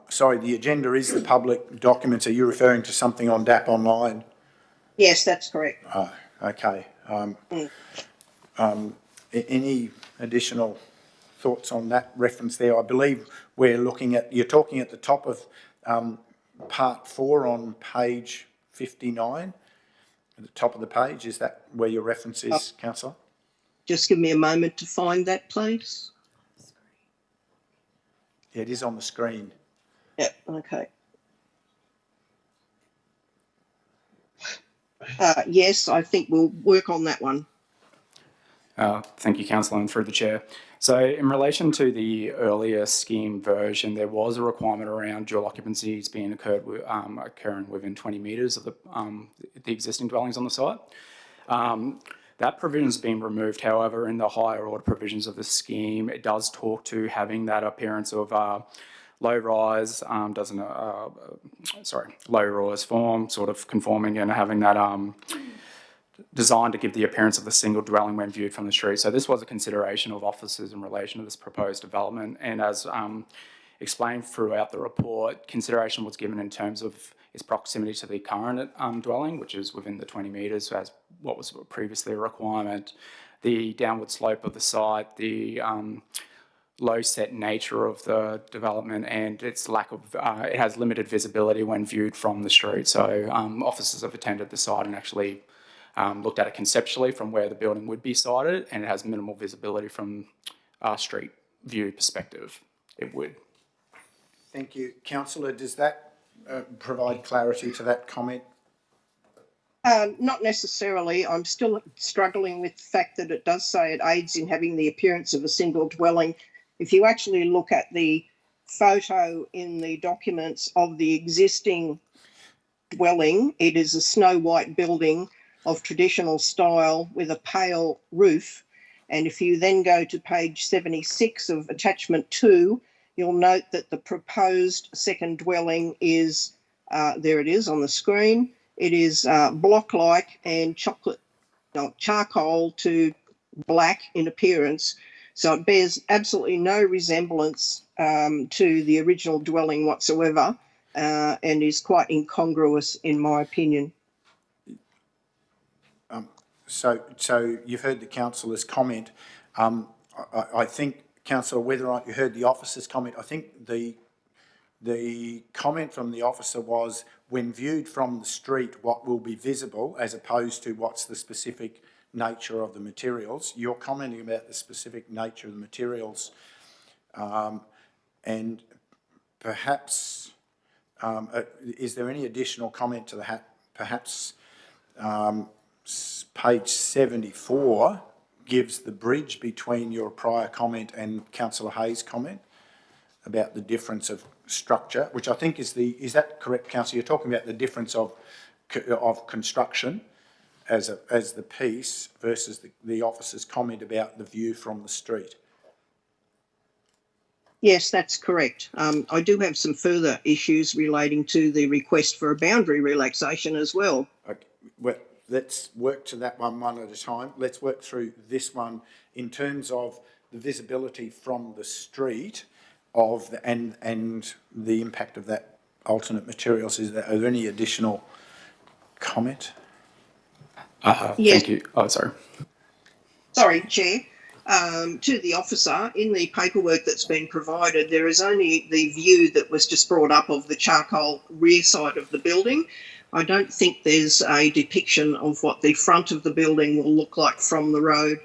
Speaker 2: Sorry, the agenda is the public documents. Are you referring to something on DAP online?
Speaker 5: Yes, that's correct.
Speaker 2: Okay. Any additional thoughts on that reference there? I believe we're looking at, you're talking at the top of part 4 on page 59, at the top of the page. Is that where your reference is, Councillor?
Speaker 5: Just give me a moment to find that, please.
Speaker 2: Yeah, it is on the screen.
Speaker 5: Yep, okay. Yes, I think we'll work on that one.
Speaker 11: Thank you, Councillor, and through the Chair. So in relation to the earlier scheme version, there was a requirement around dual occupancies being occurring within 20 metres of the existing dwellings on the site. That provision's been removed. However, in the higher order provisions of the scheme, it does talk to having that appearance of low rise, low rise form, sort of conforming, and having that designed to give the appearance of the single dwelling when viewed from the street. So this was a consideration of officers in relation to this proposed development, and as explained throughout the report, consideration was given in terms of its proximity to the current dwelling, which is within the 20 metres as what was previously a requirement, the downward slope of the site, the low set nature of the development, and its lack of, it has limited visibility when viewed from the street. So officers have attended the site and actually looked at it conceptually from where the building would be sited, and it has minimal visibility from a street view perspective. It would.
Speaker 2: Thank you. Councillor, does that provide clarity to that comment?
Speaker 5: Not necessarily. I'm still struggling with the fact that it does say it aids in having the appearance of a single dwelling. If you actually look at the photo in the documents of the existing dwelling, it is a snow white building of traditional style with a pale roof. And if you then go to page 76 of attachment 2, you'll note that the proposed second dwelling is, there it is on the screen, it is block-like and charcoal to black in appearance. So it bears absolutely no resemblance to the original dwelling whatsoever, and is quite incongruous in my opinion.
Speaker 2: So you've heard the councillor's comment. I think, councillor, whether or not you heard the officer's comment, I think the comment from the officer was, when viewed from the street, what will be visible, as opposed to what's the specific nature of the materials. You're commenting about the specific nature of the materials, and perhaps, is there any additional comment to that? Perhaps page 74 gives the bridge between your prior comment and Councillor Hayes' comment about the difference of structure, which I think is that correct, Councillor? You're talking about the difference of construction as the piece versus the officer's comment about the view from the street.
Speaker 5: Yes, that's correct. I do have some further issues relating to the request for a boundary relaxation as well.
Speaker 2: Okay. Well, let's work to that one at a time. Let's work through this one in terms of the visibility from the street of and the impact of that alternate materials. Are there any additional comment?
Speaker 5: Yes.
Speaker 11: Thank you. Oh, sorry.
Speaker 5: Sorry, Chair. To the officer, in the paperwork that's been provided, there is only the view that was just brought up of the charcoal rear side of the building. I don't think there's a depiction of what the front of the building will look like from the road.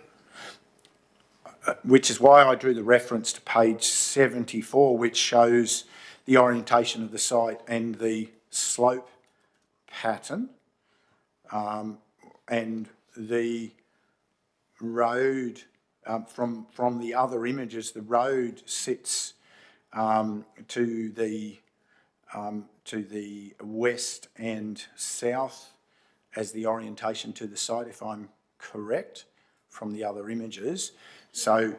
Speaker 2: Which is why I drew the reference to page 74, which shows the orientation of the site and the slope pattern, and the road. From the other images, the road sits to the west and south as the orientation to the site, if I'm correct, from the other images. So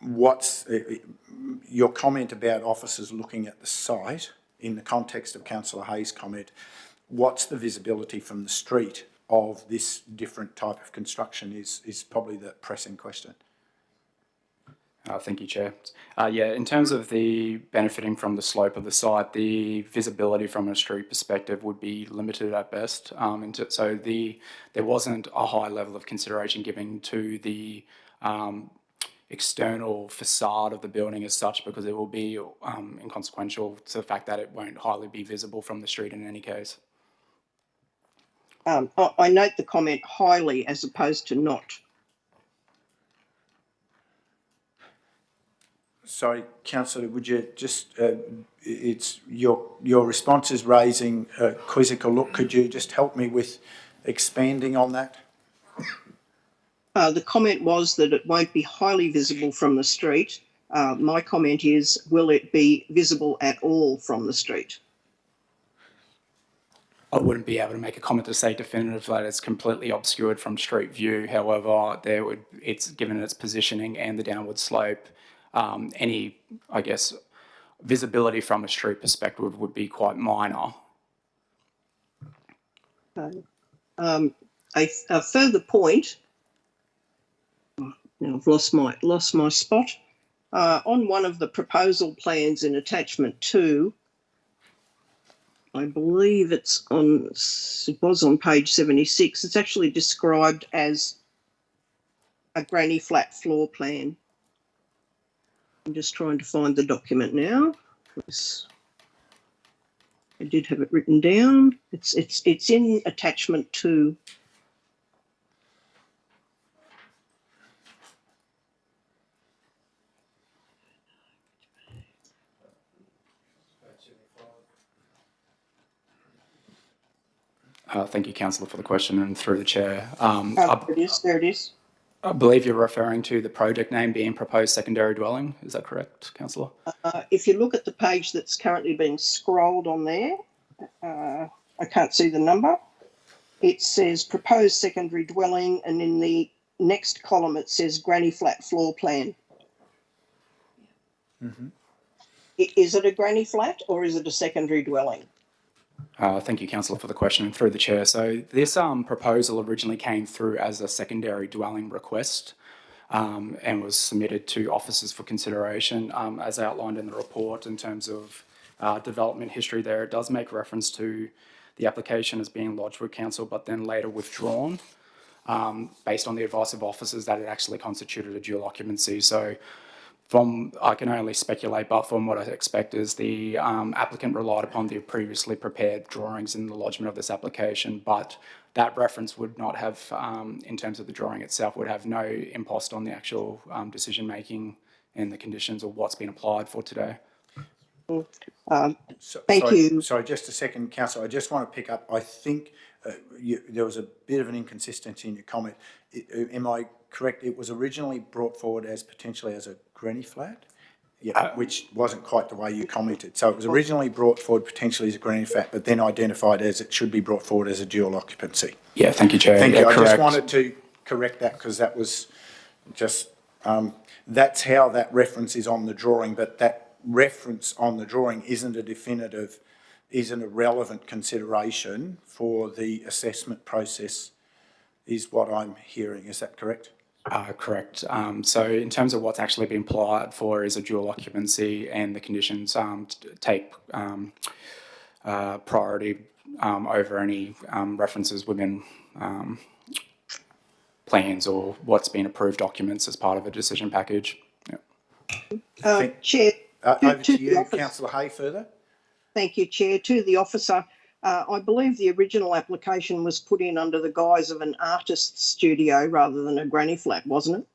Speaker 2: what's your comment about officers looking at the site in the context of Councillor Hayes' comment? What's the visibility from the street of this different type of construction is probably the pressing question.
Speaker 11: Thank you, Chair. Yeah, in terms of the benefiting from the slope of the site, the visibility from a street perspective would be limited at best. So there wasn't a high level of consideration given to the external facade of the building as such, because it will be inconsequential to the fact that it won't highly be visible from the street in any case.
Speaker 5: I note the comment highly as opposed to not.
Speaker 2: Sorry, Councillor, would you just, it's your response is raising a quizzical look. Could you just help me with expanding on that?
Speaker 5: The comment was that it won't be highly visible from the street. My comment is, will it be visible at all from the street?
Speaker 11: I wouldn't be able to make a comment to say definitive that it's completely obscured from street view. However, it's given its positioning and the downward slope, any, I guess, visibility from a street perspective would be quite minor.
Speaker 5: A further point. Now I've lost my spot. On one of the proposal plans in attachment 2, I believe it was on page 76. It's actually described as a granny flat floor plan. I'm just trying to find the document now. I did have it written down. It's in attachment 2.
Speaker 11: Thank you, Councillor, for the question, and through the chair.
Speaker 5: There it is.
Speaker 11: I believe you're referring to the project name being proposed secondary dwelling. Is that correct, Councillor?
Speaker 5: If you look at the page that's currently being scrolled on there, I can't see the number. It says proposed secondary dwelling, and in the next column it says granny flat floor plan.
Speaker 2: Mm-hmm.
Speaker 5: Is it a granny flat or is it a secondary dwelling?
Speaker 11: Thank you, Councillor, for the question, and through the chair. So this proposal originally came through as a secondary dwelling request and was submitted to officers for consideration. As outlined in the report in terms of development history there, it does make reference to the application as being lodged with council but then later withdrawn based on the advice of officers that it actually constituted a dual occupancy. So I can only speculate, but from what I expect is the applicant relied upon the previously prepared drawings in the lodgement of this application, but that reference would not have, in terms of the drawing itself, would have no impost on the actual decision-making and the conditions of what's been applied for today.
Speaker 5: Thank you.
Speaker 2: Sorry, just a second, Councillor. I just want to pick up. I think there was a bit of an inconsistency in your comment. Am I correct? It was originally brought forward as potentially as a granny flat, which wasn't quite the way you commented. So it was originally brought forward potentially as a granny flat, but then identified as it should be brought forward as a dual occupancy.
Speaker 11: Yeah, thank you, Chair.
Speaker 2: Thank you.
Speaker 11: Yeah,
Speaker 2: I
Speaker 11: correct.
Speaker 2: just wanted to correct that because that was just, that's how that reference is on the drawing, but that reference on the drawing isn't a relevant consideration for the assessment process, is what I'm hearing. Is that correct?
Speaker 11: Correct. So in terms of what's actually been applied for is a dual occupancy, and the conditions take priority over any references within plans or what's been approved documents as part of a decision package.
Speaker 5: Yeah. Chair.
Speaker 2: Over to you, Councillor Hay, further.
Speaker 5: Thank you, Chair. To the officer, I believe the original application was put in under the guise of an artist's studio rather than a granny flat, wasn't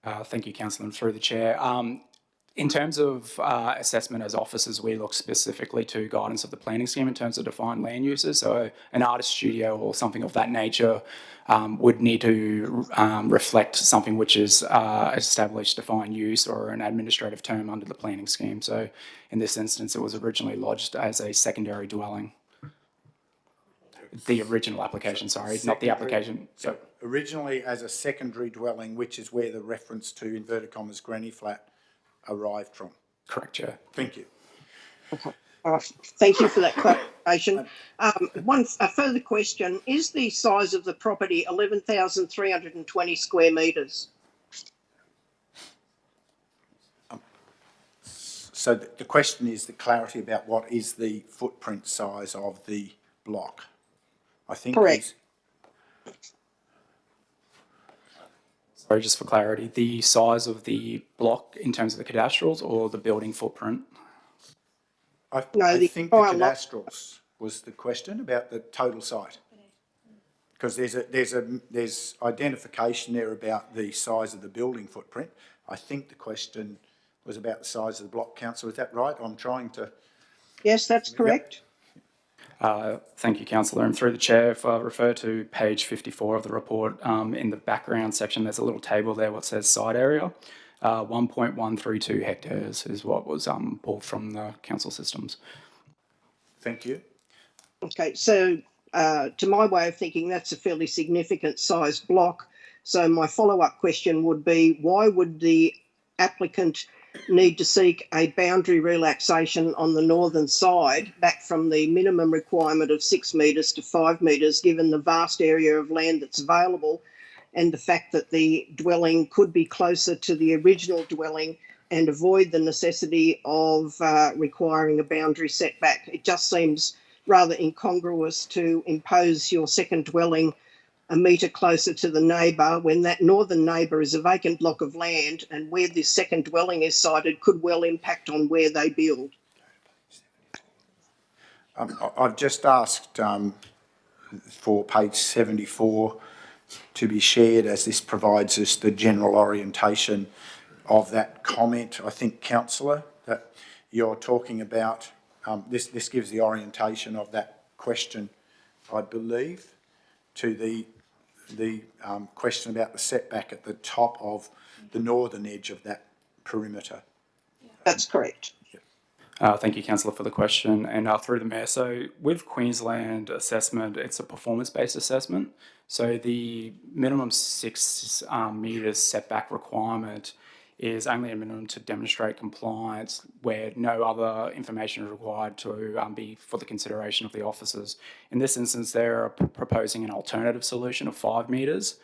Speaker 5: it?
Speaker 11: Thank you, Councillor, and through the chair. In terms of assessment as officers, we look specifically to guidance of the planning scheme in terms of defined land uses. So an artist studio or something of that nature would need to reflect something which is established defined use or an administrative term under the planning scheme. So in this instance, it was originally lodged as a secondary dwelling. The original application, sorry, not the application.
Speaker 2: So originally as a secondary dwelling, which is where the reference to inverted commas granny flat arrived from.
Speaker 11: Correct, Chair.
Speaker 2: Thank you.
Speaker 5: Okay. All right. Thank you for that clarification. A further question: is the size of the property 11,320 square metres?
Speaker 2: So the question is the clarity about what is the footprint size of the block. I think.
Speaker 5: Correct.
Speaker 11: Sorry, just for clarity, the size of the block in terms of the cadastrals or the building footprint?
Speaker 2: I think the cadastrals was the question about the total site. Because there's identification there about the size of the building footprint. I think the question was about the size of the block, Councillor. Is that right? I'm trying to...
Speaker 5: Yes, that's correct.
Speaker 11: Thank you, Councillor. And through the chair, if I refer to page 54 of the report, in the background section, there's a little table there what says site area. 1.132 hectares is what was pulled from the council systems.
Speaker 2: Thank you.
Speaker 5: Okay, so to my way of thinking, that's a fairly significant sized block. So my follow-up question would be, why would the applicant need to seek a boundary relaxation on the northern side back from the minimum requirement of 6 metres to 5 metres, given the vast area of land that's available and the fact that the dwelling could be closer to the original dwelling and avoid the necessity of requiring a boundary setback? It just seems rather incongruous to impose your second dwelling a metre closer to the neighbour when that northern neighbour is a vacant block of land, and where this second dwelling is sited could well impact on where they build.
Speaker 2: I've just asked for page 74 to be shared, as this provides us the general orientation of that comment. I think, councillor, that you're talking about, this gives the orientation of that question, I believe, to the question about the setback at the top of the northern edge of that perimeter.
Speaker 5: That's correct.
Speaker 11: Thank you, Councillor, for the question. And through the Mayor, so with Queensland assessment, it's a performance-based assessment. So the minimum 6 metres setback requirement is only a minimum to demonstrate compliance, where no other information is required to be for the consideration of the officers. In this instance, they're proposing an alternative solution of 5 metres,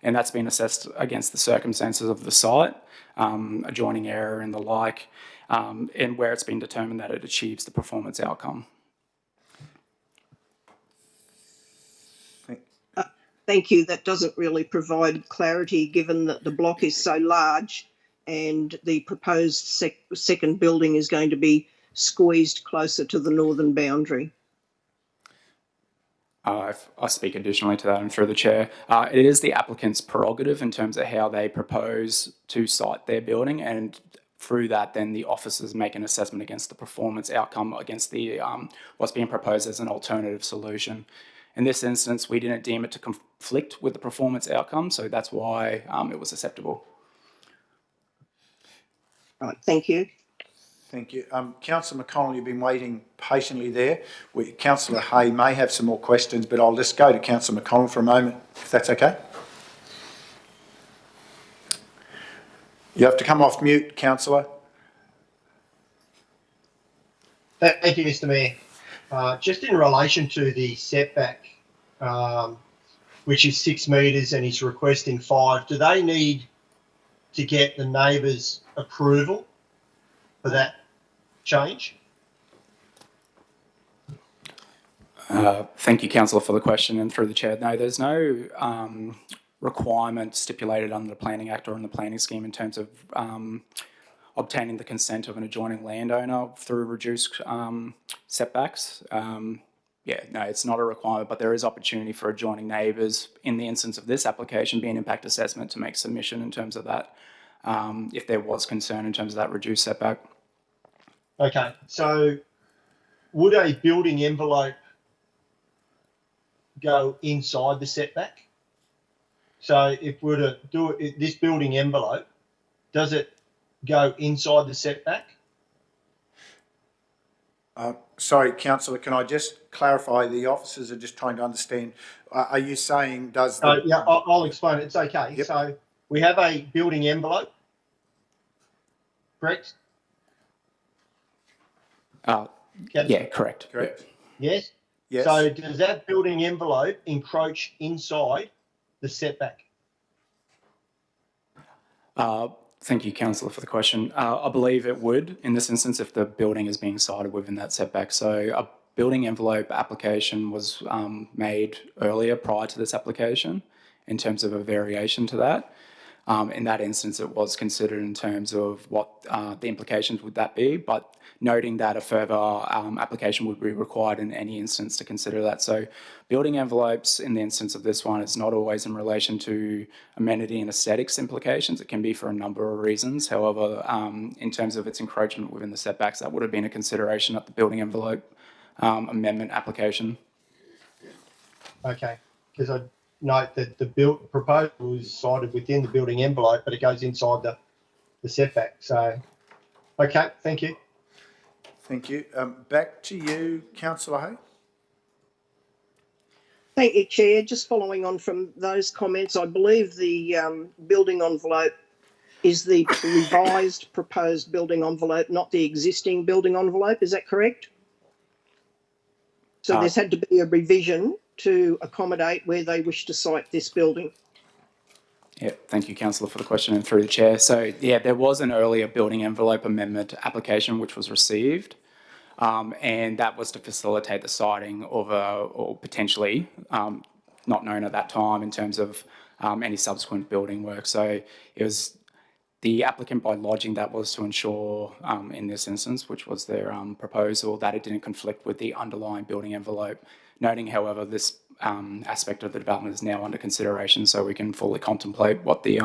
Speaker 11: and that's been assessed against the circumstances of the site, adjoining area and the like, and where it's been determined that it achieves the performance outcome.
Speaker 5: Thank you. That doesn't really provide clarity, given that the block is so large and the proposed second building is going to be squeezed closer to the northern boundary.
Speaker 11: If I speak additionally to that and through the chair, it is the applicant's prerogative in terms of how they propose to site their building, and through that, then the officers make an assessment against the performance outcome against the what's being proposed as an alternative solution. In this instance, we didn't deem it to conflict with the performance outcome, so that's why it was acceptable.
Speaker 5: Right, thank you.
Speaker 2: Thank you. Councillor McConnell, you've been waiting patiently there. Councillor Hay may have some more questions, but I'll just go to Councillor McConnell for a moment, if that's okay. You have to come off mute, councillor.
Speaker 6: Thank you, Mr. Mayor. Just in relation to the setback, which is 6 metres and he's requesting 5, do they need to get the neighbours' approval for that change?
Speaker 11: Thank you, councillor, for the question, and through the chair. No, there's no requirement stipulated under the Planning Act or in the planning scheme in terms of obtaining the consent of an adjoining landowner through reduced setbacks. Yeah, no, it's not a requirement, but there is opportunity for adjoining neighbours in the instance of this application being impact assessment to make submission in terms of that, if there was concern in terms of that reduced setback.
Speaker 6: Okay, so would a building envelope go inside the setback? So if we're to do it, this building envelope, does it go inside the setback?
Speaker 2: Sorry, councillor, can I just clarify? The officers are just trying to understand. Are you saying does the...
Speaker 6: Yeah, I'll explain it. It's okay.
Speaker 2: Yep.
Speaker 6: So we have a building envelope, correct?
Speaker 11: Yeah, correct.
Speaker 2: Correct.
Speaker 6: Yes?
Speaker 2: Yes.
Speaker 6: So does that building envelope encroach inside the setback?
Speaker 11: Thank you, councillor, for the question. I believe it would in this instance if the building is being sited within that setback. So a building envelope application was made earlier prior to this application in terms of a variation to that. In that instance, it was considered in terms of what the implications would that be, but noting that a further application would be required in any instance to consider that. So building envelopes in the instance of this one, it's not always in relation to amenity and aesthetics implications. It can be for a number of reasons. However, in terms of its encroachment within the setbacks, that would have been a consideration at the building envelope amendment application.
Speaker 6: Okay, because I note that the proposal is cited within the building envelope, but it goes inside the setback. So, okay, thank you.
Speaker 2: Thank you. Back to you, councillor Hay.
Speaker 5: Thank you, Chair. Just following on from those comments, I believe the building envelope is the revised proposed building envelope, not the existing building envelope. Is that correct? So there's had to be a revision to accommodate where they wish to site this building.
Speaker 11: Yeah, thank you, Councillor, for the question and through the chair. So, yeah, there was an earlier building envelope amendment application which was received, and that was to facilitate the siting of or potentially, not known at that time in terms of any subsequent building work. So it was the applicant, by lodging that, was to ensure, in this instance, which was their proposal, that it didn't conflict with the underlying building envelope. Noting, however, this aspect of the development is now under consideration, so we can fully contemplate what the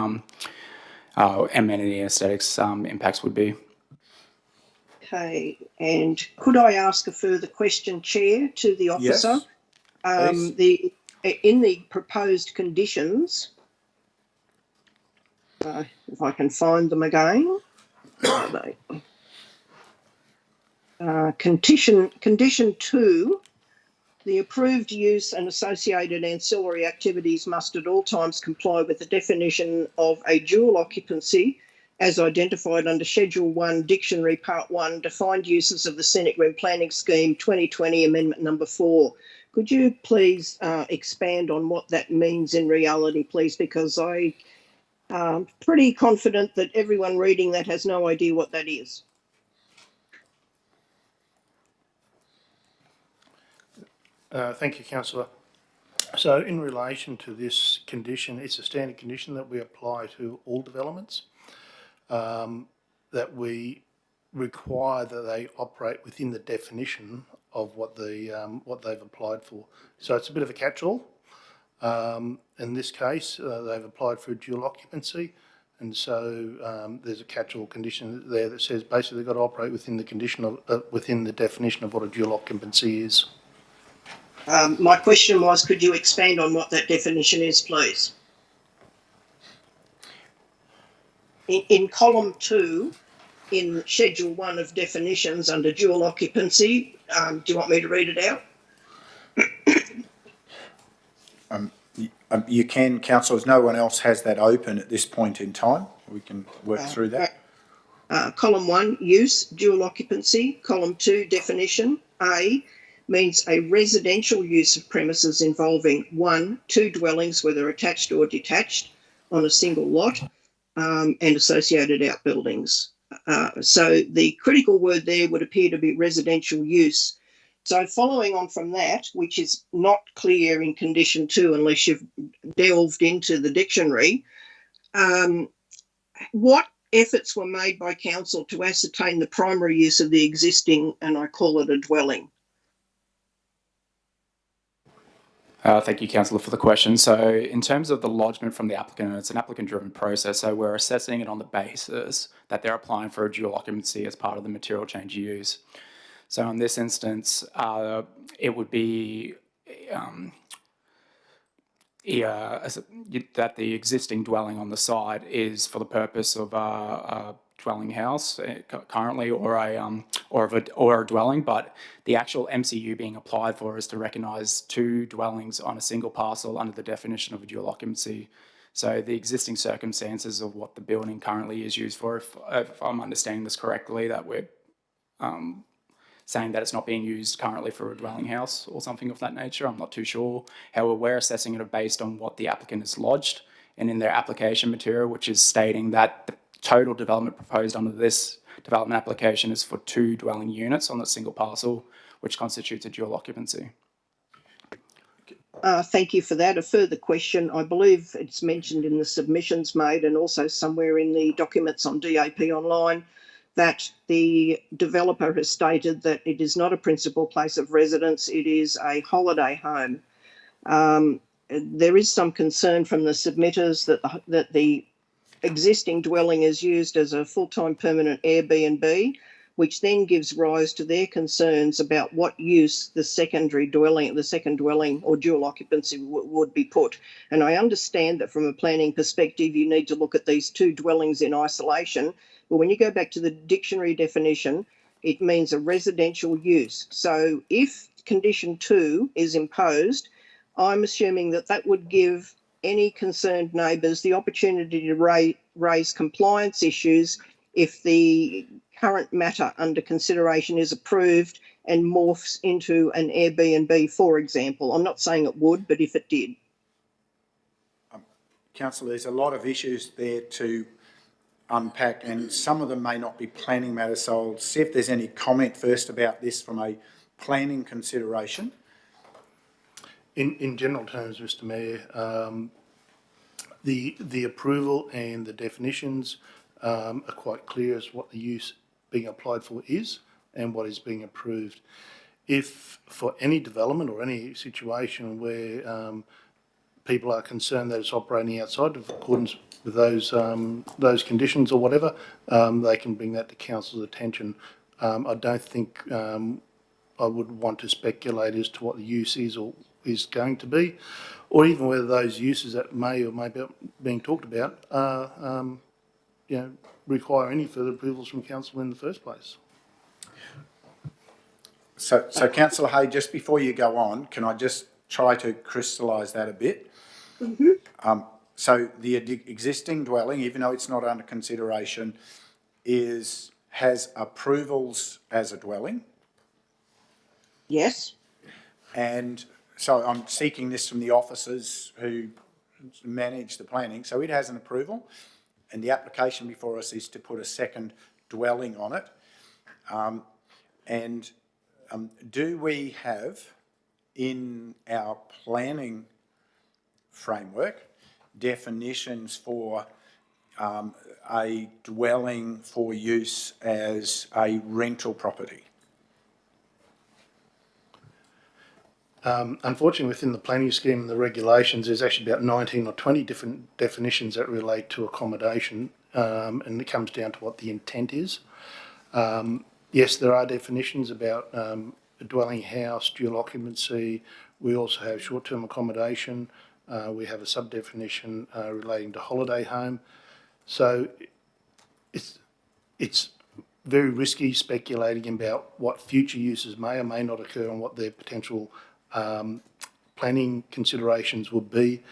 Speaker 11: amenity aesthetics impacts would be.
Speaker 5: Okay, and could I ask a further question, Chair, to the officer?
Speaker 2: Yes, please.
Speaker 5: In the proposed conditions, if I can find them again, where are they? Condition 2, the approved use and associated ancillary activities must at all times comply with the definition of a dual occupancy as identified under Schedule 1, Dictionary Part 1, Defined Uses of the Scenic Room Planning Scheme 2020, Amendment Number 4. Could you please expand on what that means in reality, please? Because I'm pretty confident that everyone reading that has no idea what that is.
Speaker 10: Thank you, Councillor. So in relation to this condition, it's a standard condition that we apply to all developments, that we require that they operate within the definition of what they've applied for. So it's a bit of a catch-all. In this case, they've applied for a dual occupancy, and so there's a catch-all condition there that says basically they've got to operate within the condition of within the definition of what a dual occupancy is.
Speaker 5: My question was, could you expand on what that definition is, please? In column 2, in Schedule 1 of definitions under dual occupancy, do you want me to read it out?
Speaker 2: You can, councillors. No one else has that open at this point in time. We can work through that.
Speaker 5: Column 1, use, dual occupancy. Column 2, definition. A means a residential use of premises involving 1, 2 dwellings, whether attached or detached, on a single lot, and associated outbuildings. So the critical word there would appear to be residential use. So following on from that, which is not clear in condition 2 unless you've delved into the dictionary, what efforts were made by council to ascertain the primary use of the existing, and I call it a dwelling?
Speaker 11: Thank you, Councillor, for the question. So in terms of the lodgement from the applicant, it's an applicant-driven process, so we're assessing it on the basis that they're applying for a dual occupancy as part of the material change use. So in this instance, it would be that the existing dwelling on the site is for the purpose of a dwelling house currently, or a dwelling, but the actual MCU being applied for is to recognise 2 dwellings on a single parcel under the definition of a dual occupancy. So the existing circumstances of what the building currently is used for, if I'm understanding this correctly, that we're saying that it's not being used currently for a dwelling house or something of that nature, I'm not too sure. However, we're assessing it based on what the applicant has lodged and in their application material, which is stating that the total development proposed under this development application is for 2 dwelling units on a single parcel, which constitutes a dual occupancy.
Speaker 5: Thank you for that. A further question. I believe it's mentioned in the submissions made and also somewhere in the documents on DAP online that the developer has stated that it is not a principal place of residence, it is a holiday home. There is some concern from the submitters that the existing dwelling is used as a full-time permanent Airbnb, which then gives rise to their concerns about what use the second dwelling or dual occupancy would be put. And I understand that from a planning perspective, you need to look at these 2 dwellings in isolation. But when you go back to the dictionary definition, it means a residential use. So if condition 2 is imposed, I'm assuming that that would give any concerned neighbours the opportunity to raise compliance issues if the current matter under consideration is approved and morphs into an Airbnb, for example. I'm not saying it would, but if it did.
Speaker 2: Councillor, there's a lot of issues there to unpack, and some of them may not be planning matters, so I'll see if there's any comment first about this from a planning consideration.
Speaker 10: In general terms, Mr Mayor, the approval and the definitions are quite clear as what the use being applied for is and what is being approved. If for any development or any situation where people are concerned that it's operating outside of accordance with those conditions or whatever, they can bring that to council's attention. I don't think I would want to speculate as to what the use is or is going to be, or even whether those uses that may or may be being talked about require any further approvals from council in the first place.
Speaker 2: So Councillor Hay, just before you go on, can I just try to crystallise that a bit?
Speaker 5: Mm-hmm.
Speaker 2: So the existing dwelling, even though it's not under consideration, has approvals as a dwelling?
Speaker 5: Yes.
Speaker 2: And so I'm seeking this from the officers who manage the planning. So it has an approval, and the application before us is to put a second dwelling on it. Do we have in our planning framework definitions for a dwelling for use as a rental property?
Speaker 10: Unfortunately, within the planning scheme and the regulations, there's actually about 19 or 20 different definitions that relate to accommodation, and it comes down to what the intent is. Yes, there are definitions about a dwelling house, dual occupancy. We also have short-term accommodation. We have a sub-definition relating to holiday home. So it's very risky speculating about what future uses may or may not occur and what their potential planning considerations would be.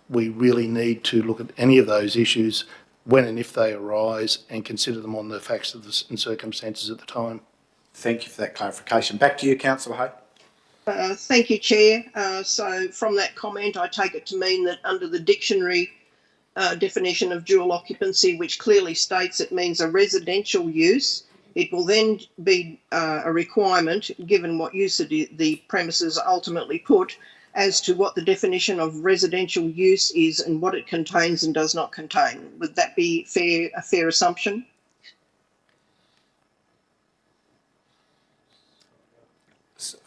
Speaker 10: We really need to look at any of those issues when and if they arise and consider them on the facts and circumstances at the time.
Speaker 2: Thank you for that clarification. Back to you, Councillor Hay.
Speaker 5: Thank you, Chair. So from that comment, I take it to mean that under the dictionary definition of dual occupancy, which clearly states it means a residential use, it will then be a requirement, given what use the premises ultimately put, as to what the definition of residential use is and what it contains and does not contain. Would that be a fair assumption?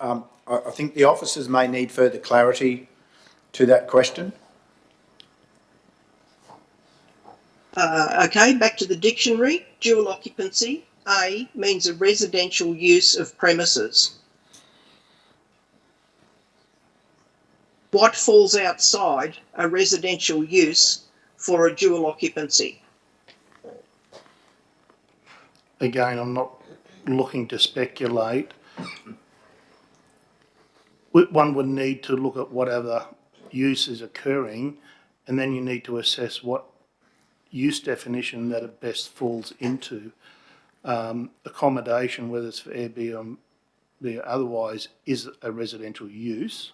Speaker 2: I think the officers may need further clarity to that question.
Speaker 5: Okay, back to the dictionary. Dual occupancy, A, means a residential use of premises. What falls outside a residential use for a dual occupancy?
Speaker 10: Again, I'm not looking to speculate. One would need to look at what other use is occurring, and then you need to assess what use definition that it best falls into. Accommodation, whether it's for Airbnb or otherwise, is a residential use.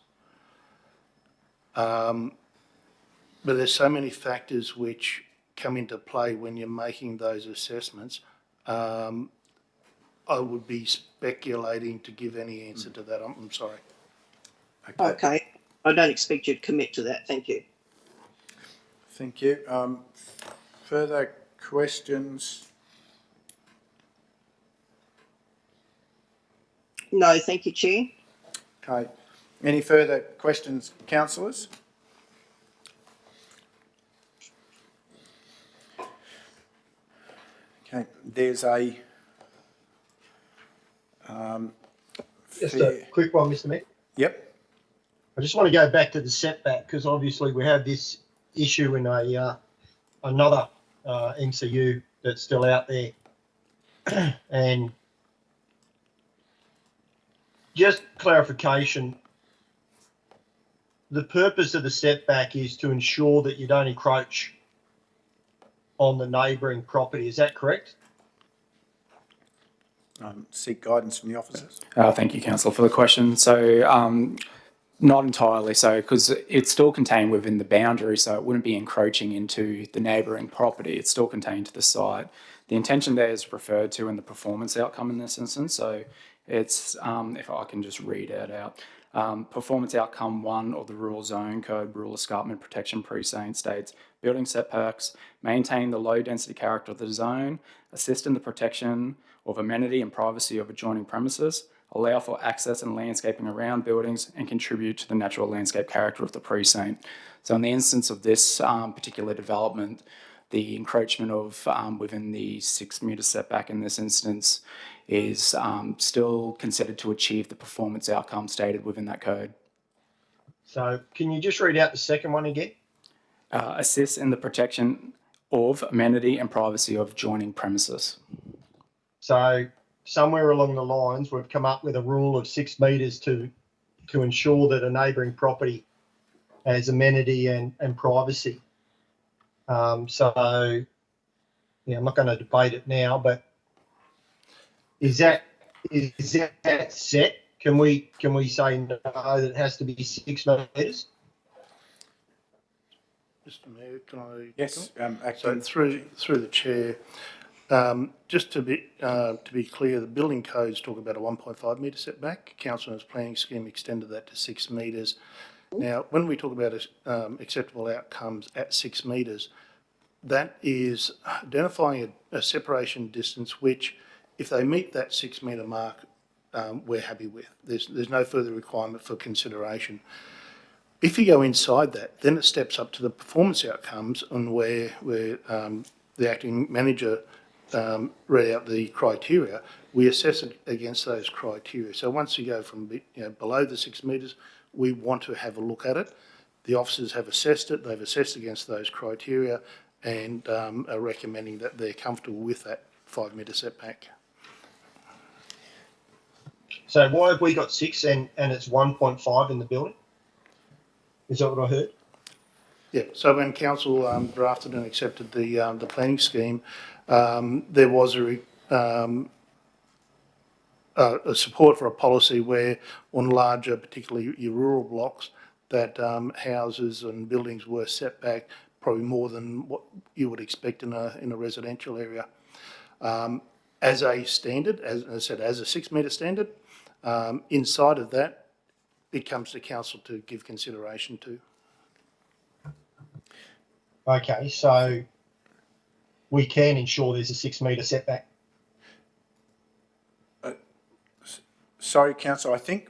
Speaker 10: But there's so many factors which come into play when you're making those assessments. I would be speculating to give any answer to that. I'm sorry.
Speaker 5: Okay. I don't expect you to commit to that. Thank you.
Speaker 2: Thank you. Further questions?
Speaker 5: No, thank you, Chair.
Speaker 2: Okay. Any further questions, councillors? Okay. There's a
Speaker 6: just a quick one, Mr. Mayor.
Speaker 2: Yep.
Speaker 6: I just want to go back to the setback because obviously we have this issue in another MCU that's still out there, and just clarification. the purpose of the setback is to ensure that you don't encroach on the neighbouring property. Is that correct?
Speaker 2: Seek guidance from the officers.
Speaker 11: Thank you, Councillor, for the question. So, not entirely so, because it's still contained within the boundary, so it wouldn't be encroaching into the neighbouring property. It's still contained to the site. The intention there is referred to in the performance outcome in this instance. So it's, if I can just read it out, performance outcome 1 of the Rural Zone Code Rural Escarpment Protection Precinct states, building setbacks, maintain the low density character of the zone, assist in the protection of amenity and privacy of adjoining premises, allow for access and landscaping around buildings, and contribute to the natural landscape character of the precinct. So in the instance of this particular development, the encroachment of within the 6 metre setback in this instance is still considered to achieve the performance outcome stated within that code.
Speaker 6: So can you just read out the second one again?
Speaker 11: Assist in the protection of amenity and privacy of adjoining premises.
Speaker 6: So somewhere along the lines, we've come up with a rule of 6 metres to ensure that a neighbouring property has amenity and privacy. So, yeah, I'm not going to debate it now, but is that set? Can we say no, that it has to be 6 metres?
Speaker 10: Mr. Mayor, can I?
Speaker 2: Yes,
Speaker 10: So through the chair, just to be clear, the building codes talk about a 1.5 metre setback. Council's planning scheme extended that to 6 metres. Now, when we talk about acceptable outcomes at 6 metres, that is identifying a separation distance which, if they meet that 6 metre mark, we're happy with. There's no further requirement for consideration. If you go inside that, then it steps up to the performance outcomes, and where the acting manager read out the criteria, we assess it against those criteria. So once you go from below the 6 metres, we want to have a look at it. The officers have assessed it, they've assessed against those criteria, and are recommending that they're comfortable with that 5 metre setback.
Speaker 6: So why have we got 6 and it's 1.5 in the building? Is that what I heard?
Speaker 10: Yeah, so when council drafted and accepted the planning scheme, there was a support for a policy where on larger, particularly your rural blocks, that houses and buildings were set back probably more than what you would expect in a residential area. As a standard, as I said, as a 6 metre standard, inside of that, it comes to council to give consideration to.
Speaker 6: Okay, so we can ensure there's a 6 metre setback.
Speaker 2: Sorry, councillor. I think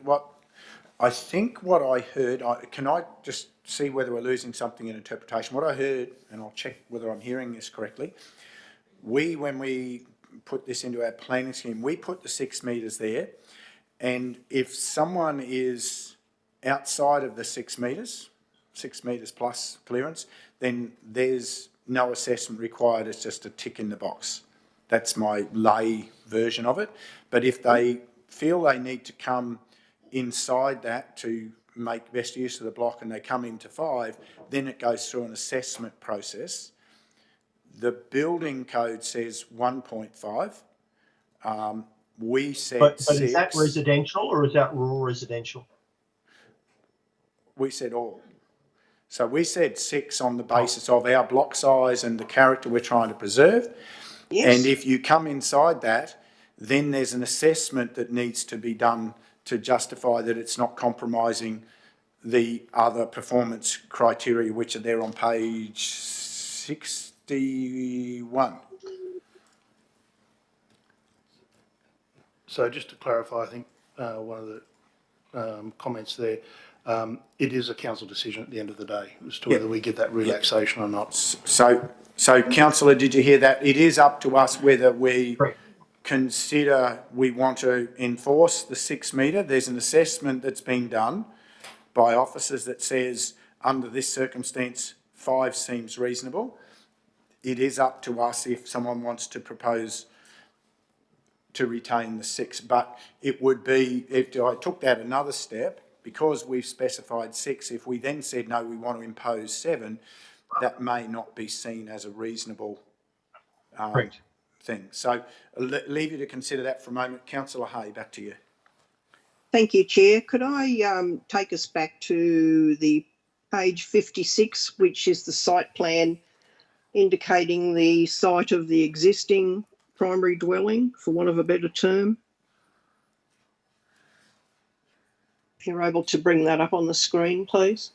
Speaker 2: what I heard. Can I just see whether we're losing something in interpretation? What I heard, and I'll check whether I'm hearing this correctly. When we put this into our planning scheme, we put the 6 metres there, and if someone is outside of the 6 metres, 6 metres plus clearance, then there's no assessment required. It's just a tick in the box. That's my lay version of it. But if they feel they need to come inside that to make best use of the block and they come into 5, then it goes through an assessment process. The building code says 1.5. We said
Speaker 6: but
Speaker 2: 6.
Speaker 6: Is that residential or is that rural residential?
Speaker 2: We said all. So we said 6 on the basis of our block size and the character we're trying to preserve. Yes. And if you come inside that, then there's an assessment that needs to be done to justify that it's not compromising the other performance criteria, which are there on page 61.
Speaker 10: So just to clarify, I think one of the comments there, it is a council decision at the end of the day as to whether we get that relaxation or not.
Speaker 2: So councillor, did you hear that? It is up to us whether we consider we want to enforce the 6 metre. There's an assessment that's been done by officers that says under this circumstance 5 seems reasonable. It is up to us if someone wants to propose to retain the 6, but it would be, if I took that another step, because we've specified 6, if we then said, no, we want to impose 7, that may not be seen as a reasonable thing. So I'll leave you to consider that for a moment. Councillor Hay, back to you.
Speaker 5: Thank you, Chair. Could I take us back to the page 56, which is the site plan indicating the site of the existing primary dwelling, for want of a better term? If you're able to bring that up on the screen, please.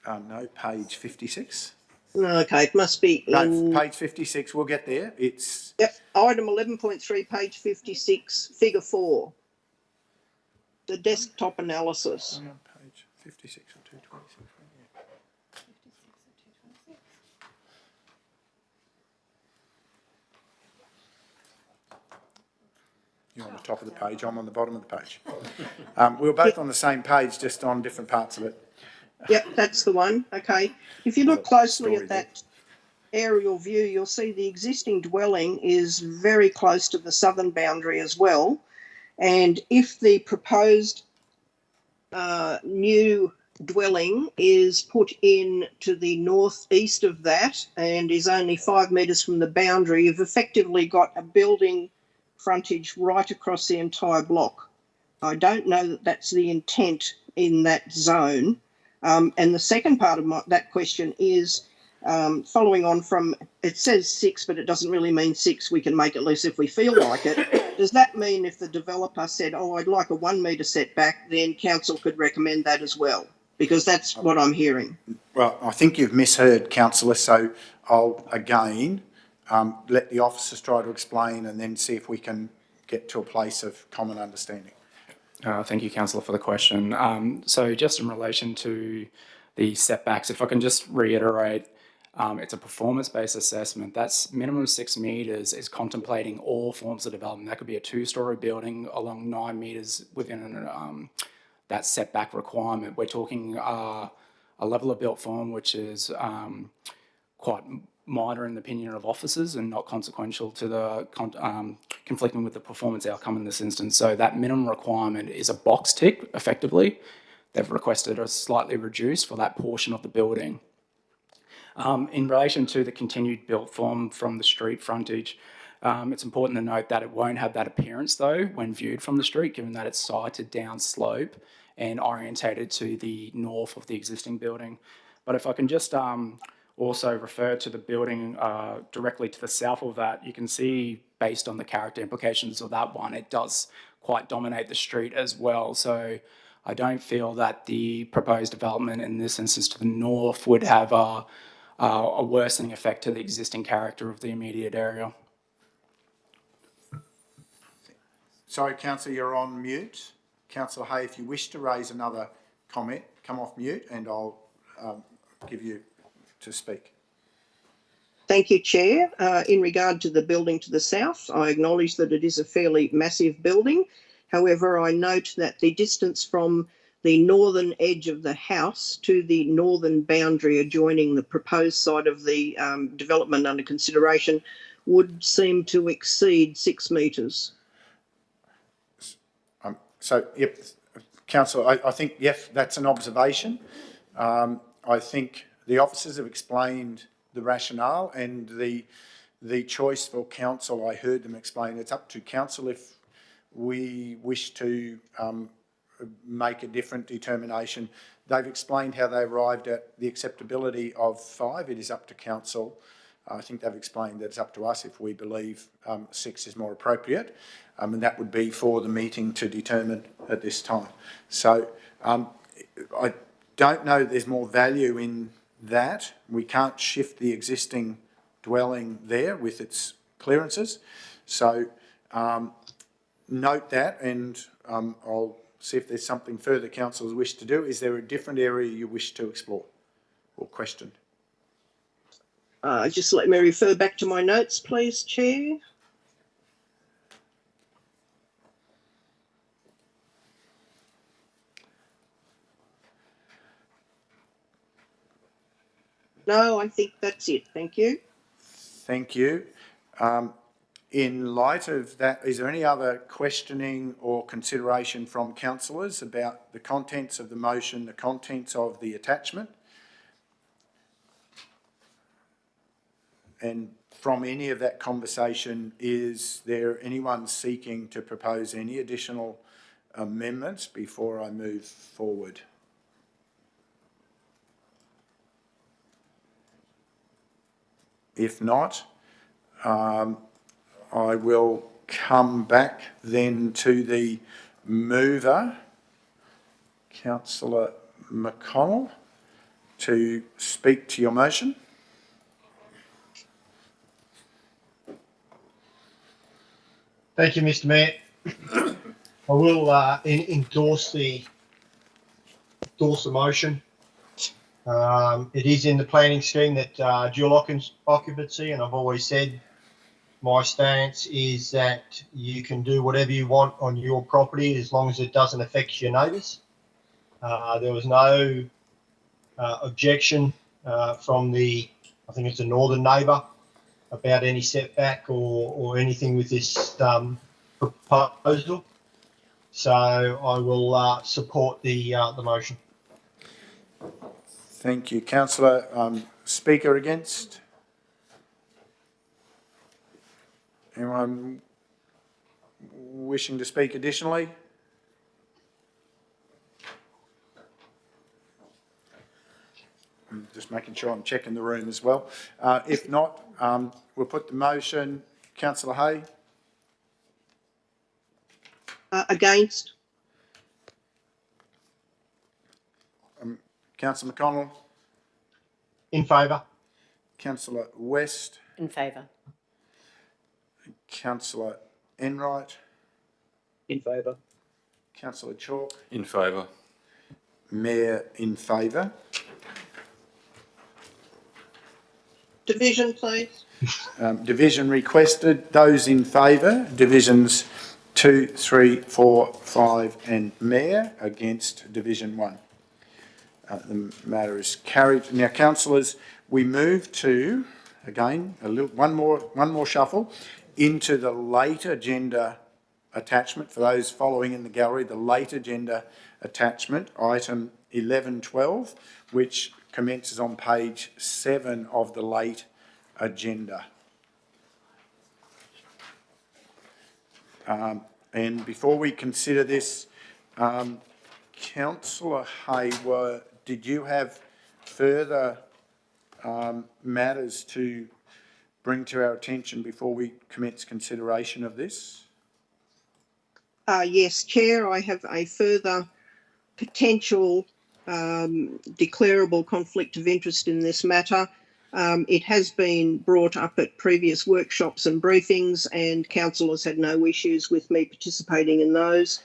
Speaker 2: No, page 56.
Speaker 5: Okay, it must be in...
Speaker 2: No, page 56, we'll get there. It's...
Speaker 5: Yep, item 11.3, page 56, figure 4. The desktop analysis.
Speaker 2: Page 56 or 226. You're on the top of the page, I'm on the bottom of the page. We were both on the same page, just on different parts of it.
Speaker 5: Yep, that's the one. Okay. If you look closely at that aerial view, you'll see the existing dwelling is very close to the southern boundary as well. And if the proposed new dwelling is put in to the northeast of that and is only 5 metres from the boundary, you've effectively got a building frontage right across the entire block. I don't know that that's the intent in that zone. And the second part of that question is, following on from, it says 6, but it doesn't really mean 6. We can make it less if we feel like it. Does that mean if the developer said, oh, I'd like a 1 metre setback, then council could recommend that as well? Because that's what I'm hearing.
Speaker 2: Well, I think you've misheard, councillor, so I'll again let the officers try to explain and then see if we can get to a place of common understanding.
Speaker 11: Thank you, councillor, for the question. So just in relation to the setbacks, if I can just reiterate, it's a performance-based assessment. That's minimum 6 metres is contemplating all forms of development. That could be a 2-storey building along 9 metres within that setback requirement. We're talking a level of built form which is quite minor in the opinion of officers and not consequential to the conflicting with the performance outcome in this instance. So that minimum requirement is a box tick, effectively. They've requested a slightly reduced for that portion of the building. In relation to the continued built form from the street frontage, it's important to note that it won't have that appearance though when viewed from the street, given that it's sited down slope and orientated to the north of the existing building. But if I can just also refer to the building directly to the south of that, you can see based on the character implications of that one, it does quite dominate the street as well. So I don't feel that the proposed development in this instance to the north would have a worsening effect to the existing character of the immediate area.
Speaker 2: Sorry, councillor, you're on mute. Councillor Hay, if you wish to raise another comment, come off mute and I'll give you to speak.
Speaker 5: Thank you, Chair. In regard to the building to the south, I acknowledge that it is a fairly massive building. However, I note that the distance from the northern edge of the house to the northern boundary adjoining the proposed site of the development under consideration would seem to exceed 6 metres.
Speaker 2: So, yep, councillor, I think, yes, that's an observation. I think the officers have explained the rationale and the choice for council. I heard them explain it's up to council if we wish to make a different determination. They've explained how they arrived at the acceptability of 5. It is up to council. I think they've explained that it's up to us if we believe 6 is more appropriate, and that would be for the meeting to determine at this time. So I don't know that there's more value in that. We can't shift the existing dwelling there with its clearances. So note that, and I'll see if there's something further councillors wish to do. Is there a different area you wish to explore or question?
Speaker 5: Just let me refer back to my notes, please, Chair. No, I think that's it. Thank you.
Speaker 2: Thank you. In light of that, is there any other questioning or consideration from councillors about the contents of the motion, the contents of the attachment? And from any of that conversation, is there anyone seeking to propose any additional amendments before I move forward? If not, I will come back then to the mover, Councillor McConnell, to speak to your motion.
Speaker 6: Thank you, Mr. Mayor. I will endorse the motion. It is in the planning scheme that dual occupancy, and I've always said my stance is that you can do whatever you want on your property as long as it doesn't affect your neighbours. There was no objection from I think it's a northern neighbour, about any setback or anything with this proposal. So I will support the motion.
Speaker 2: Thank you, Councillor. Speaker against? Anyone wishing to speak additionally? I'm just making sure I'm checking the room as well. If not, we'll put the motion. Councillor Hay?
Speaker 5: Against.
Speaker 2: Councillor McConnell?
Speaker 6: In favour.
Speaker 2: Councillor West?
Speaker 7: In favour.
Speaker 2: Councillor Enright?
Speaker 9: In favour.
Speaker 2: Councillor Chalk?
Speaker 4: In favour.
Speaker 2: Mayor in favour.
Speaker 5: Division, please.
Speaker 2: Division requested. Those in favour, divisions 2, 3, 4, 5 and Mayor. Against division 1. The matter is carried. Now, councillors, we move to, again, one more shuffle into the late agenda attachment. For those following in the gallery, the late agenda attachment, item 1112, which commences on page 7 of the late agenda. And before we consider this, Councillor Hayward, did you have further matters to bring to our attention before we commence consideration of this?
Speaker 5: Yes, Chair, I have a further potential declarable conflict of interest in this matter. It has been brought up at previous workshops and briefings, and councillors had no issues with me participating in those.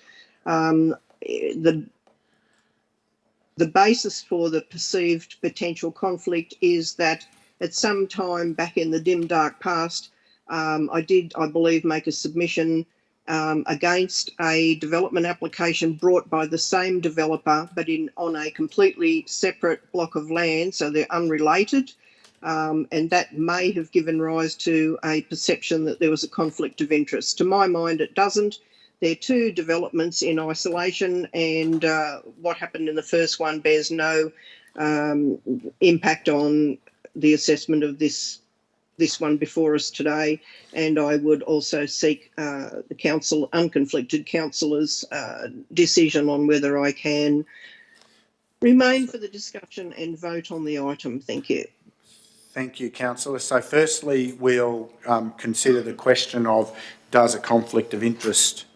Speaker 5: The basis for the perceived potential conflict is that at some time back in the dim dark past, I did, I believe, make a submission against a development application brought by the same developer, but on a completely separate block of land, so they're unrelated. And that may have given rise to a perception that there was a conflict of interest. To my mind, it doesn't. They're two developments in isolation, and what happened in the first one bears no impact on the assessment of this one before us today. And I would also seek the unconflicted councillors' decision on whether I can remain for the discussion and vote on the item. Thank you.
Speaker 2: Thank you, councillor. So firstly, we'll consider the question of, does a conflict of interest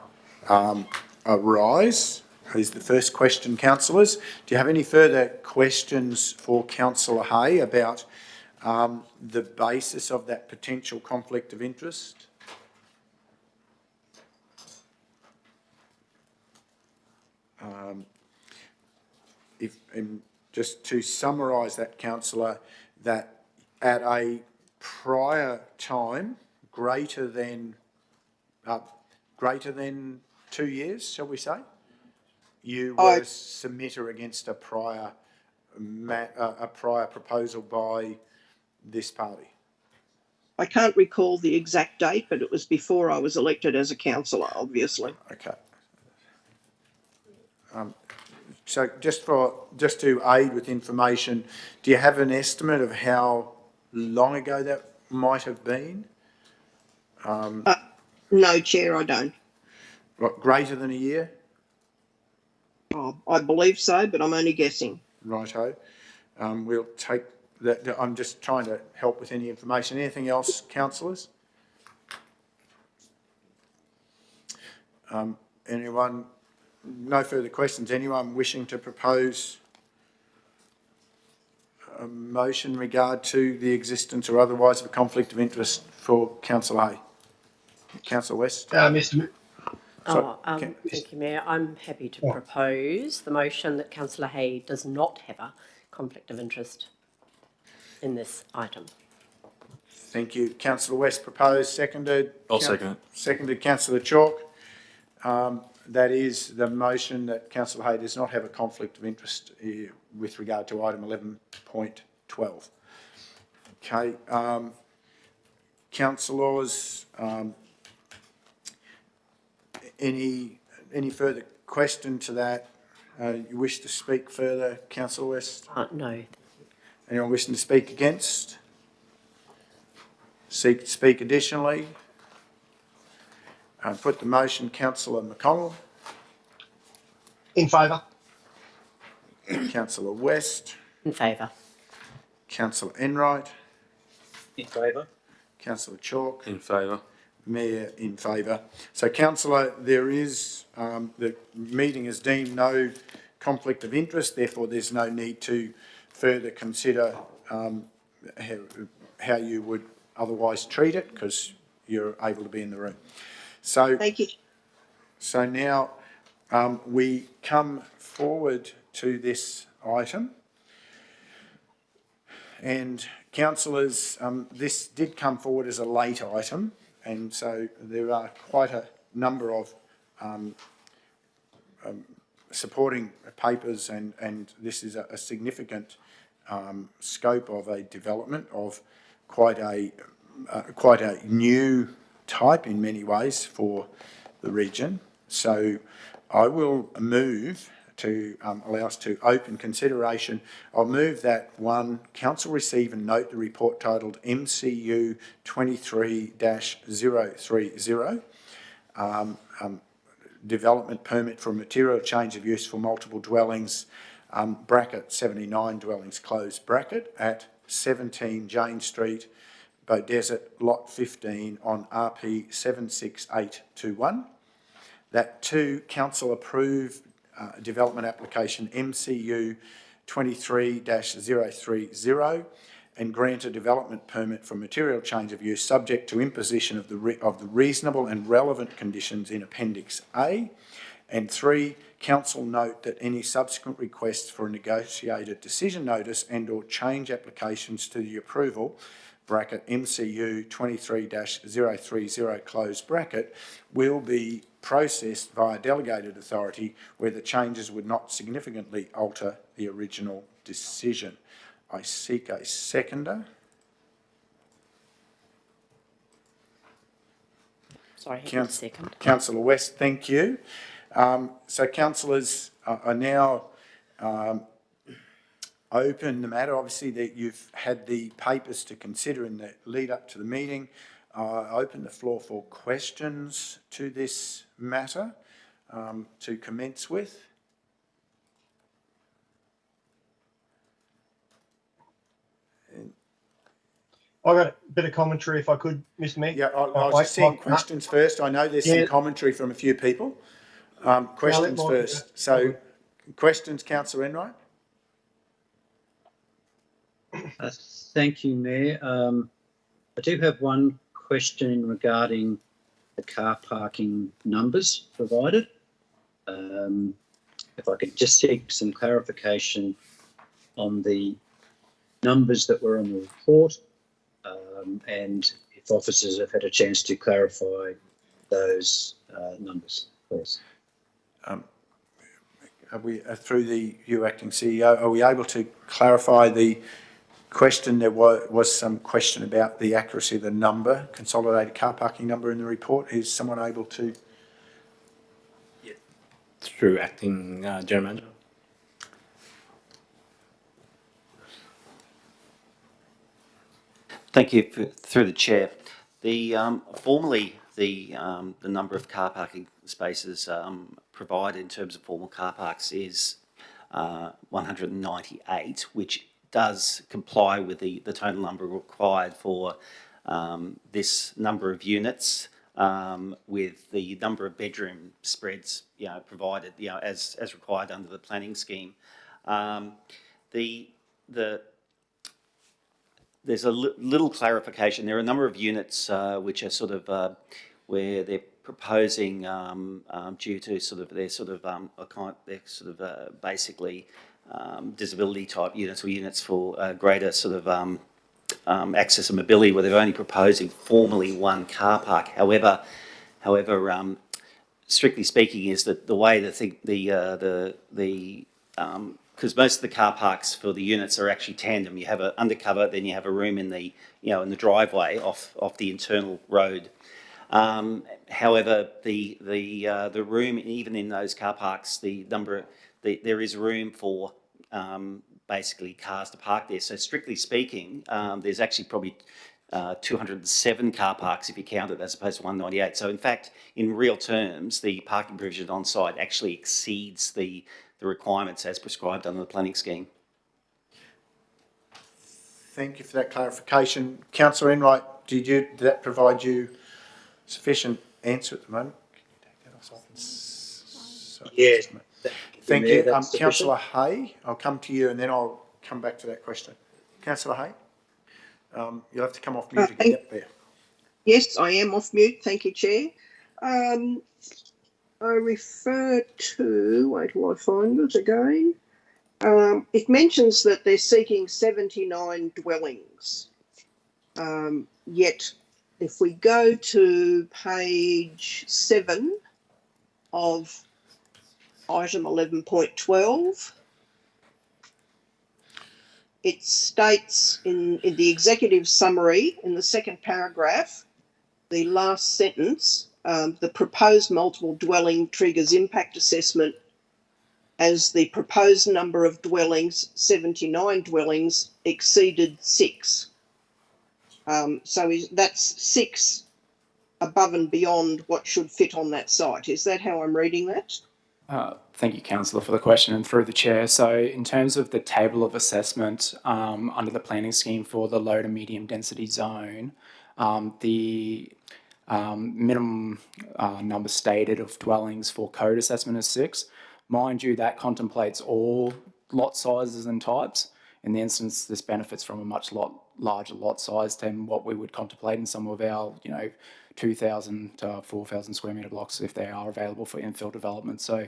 Speaker 2: arise? Is the first question, councillors. Do you have any further questions for Councillor Hay about the basis of that potential conflict of interest? Just to summarise that, councillor, that at a prior time greater than 2 years, shall we say, you were a submitter against a prior proposal by this party.
Speaker 5: I can't recall the exact date, but it was before I was elected as a councillor, obviously.
Speaker 2: Okay. So just to aid with information, do you have an estimate of how long ago that might have been?
Speaker 5: No, Chair, I don't.
Speaker 2: What, greater than a year?
Speaker 5: Oh, I believe so, but I'm only guessing.
Speaker 2: Righto. We'll take that. I'm just trying to help with any information. Anything else, councillors? Anyone? No further questions. Anyone wishing to propose a motion in regard to the existence or otherwise of a conflict of interest for Councillor Hay? Councillor West?
Speaker 6: Mr.
Speaker 7: Thank you, Mayor. I'm happy to propose the motion that Councillor Hay does not have a conflict of interest in this item.
Speaker 2: Thank you. Councillor West proposed, seconded.
Speaker 4: I'll second it.
Speaker 2: Seconded. Councillor Chalk. That is the motion that Councillor Hay does not have a conflict of interest with regard to item 11.12. Okay. Councillors, any further question to that? You wish to speak further, Councillor West?
Speaker 7: No.
Speaker 2: Anyone wishing to speak against? Seek to speak additionally? Put the motion, Councillor McConnell.
Speaker 6: In favour.
Speaker 2: Councillor West.
Speaker 7: In favour.
Speaker 2: Councillor Enright.
Speaker 9: In favour.
Speaker 2: Councillor Chalk.
Speaker 4: In favour.
Speaker 2: Mayor in favour. So, Councillor, there is, the meeting is deemed no conflict of interest, therefore there's no need to further consider how you would otherwise treat it because you're able to be in the room. So,
Speaker 5: thank you.
Speaker 2: So now we come forward to this item. And councillors, this did come forward as a late item, and so there are quite a number of supporting papers, and this is a significant scope of a development of quite a new type in many ways for the region. So I will move to allow us to open consideration. I'll move that one, Council receive and note the report titled MCU 23-030, development permit for material change of use for multiple dwellings, bracket 79 dwellings, close bracket, at 17 Jane Street, Beaudesert, Lot 15 on RP 76821. That two, Council approve development application MCU 23-030 and grant a development permit for material change of use subject to imposition of the reasonable and relevant conditions in Appendix A. And three, Council note that any subsequent requests for a negotiated decision notice and or change applications to the approval bracket MCU 23-030 close bracket will be processed via delegated authority where the changes would not significantly alter the original decision. I seek a seconder.
Speaker 7: Sorry, I have a second.
Speaker 2: Councillor West, thank you. So councillors are now open the matter. Obviously that you've had the papers to consider in the lead up to the meeting. Open the floor for questions to this matter to commence with.
Speaker 6: I've got a bit of commentary if I could, Mr. Mayor.
Speaker 2: Yeah, I was just seeing questions first. I know there's some commentary from a few people. Questions first. So questions, Councillor Enright?
Speaker 9: Thank you, Mayor. I do have one question regarding the car parking numbers provided. If I could just seek some clarification on the numbers that were on the report, and if officers have had a chance to clarify those numbers, please.
Speaker 2: Are we, through you acting CEO, are we able to clarify the question, there was some question about the accuracy of the number, consolidated car parking number in the report. Is someone able to?
Speaker 1: Through acting General Manager.
Speaker 15: Thank you through the chair. The formally the number of car parking spaces provided in terms of formal car parks is 198, which does comply with the total number required for this number of units, with the number of bedroom spreads, provided, as required under the planning scheme. There's a little clarification. There are a number of units which are sort of where they're proposing due to basically disability type units or units for greater sort of access and mobility, where they're only proposing formally one car park. However, strictly speaking, is that the way because most of the car parks for the units are actually tandem. You have an undercover, then you have a room in the in the driveway off the internal road. However, the room, even in those car parks, there is room for basically cars to park there. So strictly speaking, there's actually probably 207 car parks if you count it, as opposed to 198. So in fact, in real terms, the parking provision on site actually exceeds the requirements as prescribed under the planning scheme.
Speaker 2: Thank you for that clarification. Councillor Enright, did that provide you sufficient answer at the moment?
Speaker 9: Yes.
Speaker 2: Thank you. Councillor Hay, I'll come to you and then I'll come back to that question. Councillor Hay, you'll have to come off mute to get there.
Speaker 5: Yes, I am off mute. Thank you, Chair. I refer to, wait till I find it again. It mentions that they're seeking 79 dwellings. Yet, if we go to page 7 of item 11.12, it states in the executive summary, in the second paragraph, the last sentence, the proposed multiple dwelling triggers impact assessment as the proposed number of dwellings, 79 dwellings, exceeded 6. So that's 6 above and beyond what should fit on that site. Is that how I'm reading that?
Speaker 11: Thank you, Councillor, for the question and through the chair. So in terms of the table of assessment under the planning scheme for the low to medium density zone, the minimum number stated of dwellings for code assessment is 6. Mind you, that contemplates all lot sizes and types. In the instance, this benefits from a much larger lot size than what we would contemplate in some of our, 2,000 to 4,000 square metre blocks if they are available for infill development. So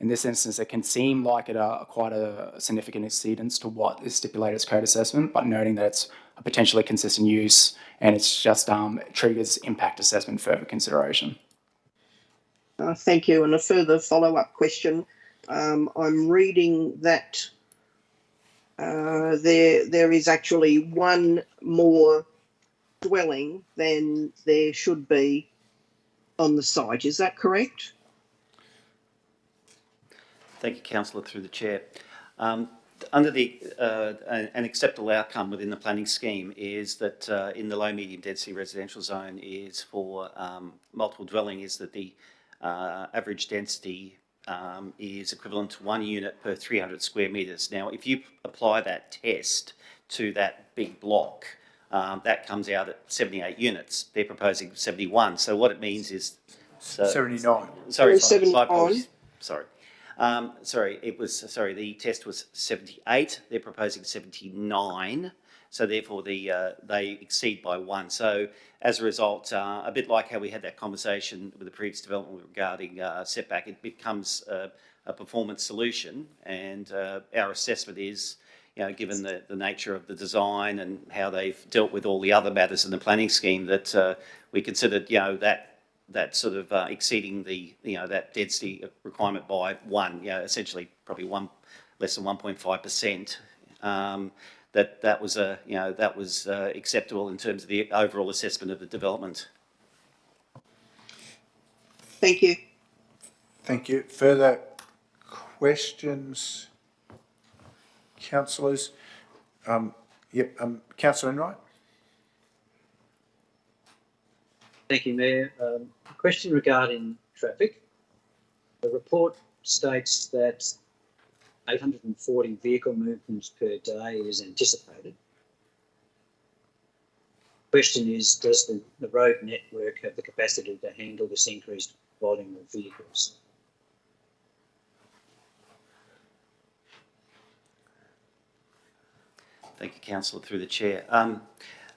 Speaker 11: in this instance, it can seem like quite a significant exceedance to what is stipulated as code assessment, but noting that it's a potentially consistent use and it's just triggers impact assessment further consideration.
Speaker 5: Thank you. And a further follow-up question. I'm reading that there is actually one more dwelling than there should be on the site. Is that correct?
Speaker 15: Thank you, Councillor, through the chair. Under an acceptable outcome within the planning scheme is that in the low medium density residential zone is for multiple dwelling is that the average density is equivalent to 1 unit per 300 square metres. Now, if you apply that test to that big block, that comes out at 78 units. They're proposing 71. So what it means is...
Speaker 2: 79.
Speaker 15: Sorry,
Speaker 5: 79.
Speaker 15: Sorry. The test was 78. They're proposing 79. So therefore, they exceed by 1. So as a result, a bit like how we had that conversation with the previous development regarding setback, it becomes a performance solution. And our assessment is, given the nature of the design and how they've dealt with all the other matters in the planning scheme, that we considered, that sort of exceeding that density requirement by 1, essentially probably less than 1.5%. that was acceptable in terms of the overall assessment of the development.
Speaker 5: Thank you.
Speaker 2: Thank you. Further questions, councillors? Councillor Enright.
Speaker 9: Thank you, Mayor. A question regarding traffic. The report states that 840 vehicle movements per day is anticipated. Question is, does the road network have the capacity to handle this increased volume of vehicles?
Speaker 15: Thank you, Councillor, through the chair.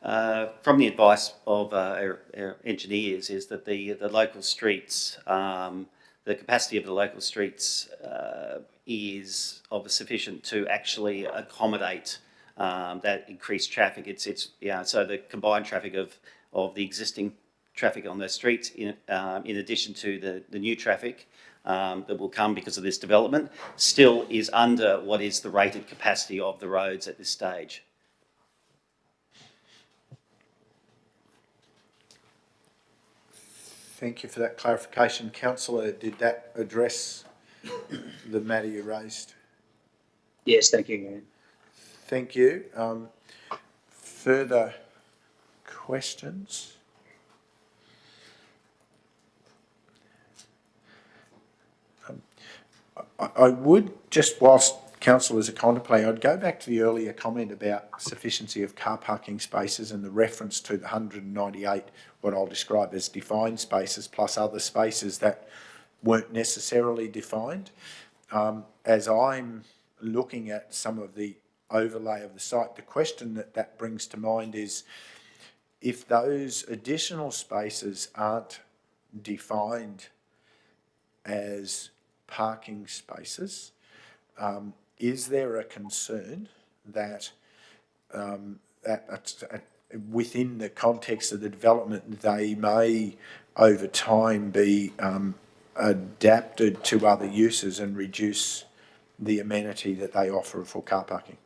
Speaker 15: From the advice of our engineers, is that the local streets, the capacity of the local streets is sufficient to actually accommodate that increased traffic. So the combined traffic of the existing traffic on the streets, in addition to the new traffic that will come because of this development, still is under what is the rated capacity of the roads at this stage.
Speaker 2: Thank you for that clarification. Councillor, did that address the matter you raised?
Speaker 9: Yes, thank you, Mayor.
Speaker 2: Thank you. Further questions? I would, just whilst councillors are contemplating, I'd go back to the earlier comment about sufficiency of car parking spaces and the reference to the 198, what I'll describe as defined spaces, plus other spaces that weren't necessarily defined. As I'm looking at some of the overlay of the site, the question that brings to mind is, if those additional spaces aren't defined as parking spaces, is there a concern that within the context of the development they may over time be adapted to other uses and reduce the amenity that they offer for car parking?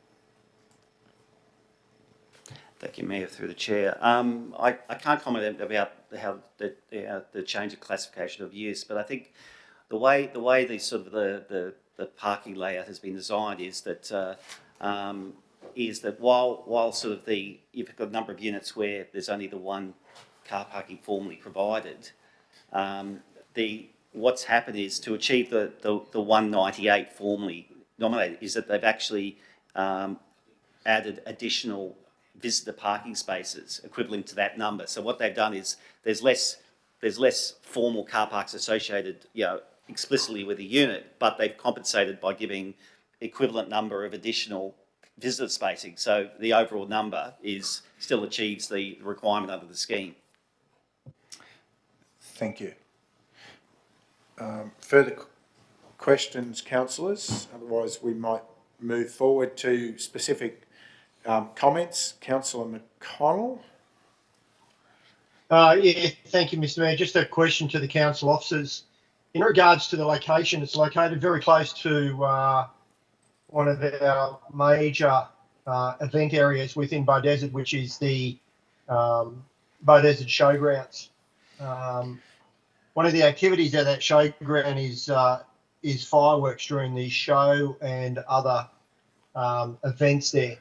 Speaker 15: Thank you, Mayor, through the chair. I can't comment about how the change of classification of use, but I think the way the sort of the parking layout has been designed is that while sort of you've got a number of units where there's only the one car parking formally provided, what's happened is, to achieve the 198 formally nominated, is that they've actually added additional visitor parking spaces equivalent to that number. So what they've done is there's less formal car parks associated, explicitly with a unit, but they've compensated by giving equivalent number of additional visitor spacing. So the overall number still achieves the requirement under the scheme.
Speaker 2: Thank you. Further questions, councillors? Otherwise, we might move forward to specific comments. Councillor McConnell.
Speaker 6: Yeah, thank you, Mr. Mayor. Just a question to the council officers. In regards to the location, it's located very close to one of our major event areas within Bow Desert, which is the Bow Desert Showgrounds. One of the activities at that showground is fireworks during the show and other events there.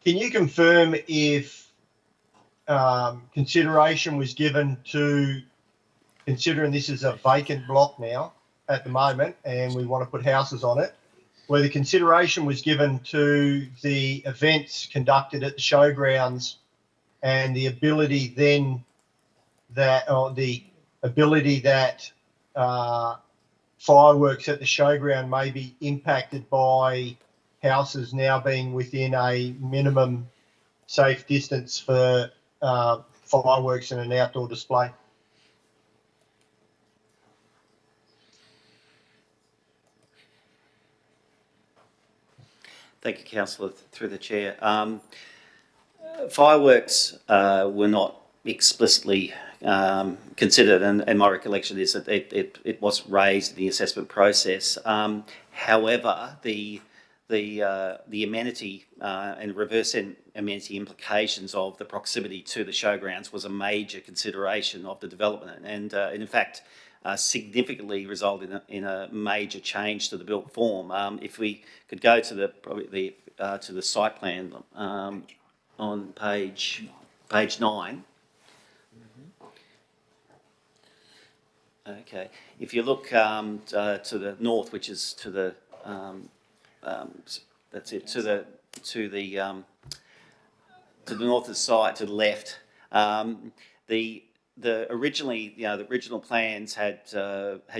Speaker 6: Can you confirm if consideration was given to, considering this is a vacant block now at the moment and we want to put houses on it, whether consideration was given to the events conducted at the showgrounds and the ability then that fireworks at the showground may be impacted by houses now being within a minimum safe distance for fireworks and an outdoor display?
Speaker 15: Thank you, Councillor, through the chair. Fireworks were not explicitly considered, and my recollection is that it was raised in the assessment process. However, the the amenity and reverse amenity implications of the proximity to the showgrounds was a major consideration of the development, and in fact significantly resulted in a major change to the built form. If we could go to the site plan on page 9. Okay, if you look to the north, which is to the that's it, to the north of the site, to the left. The originally, the original plans had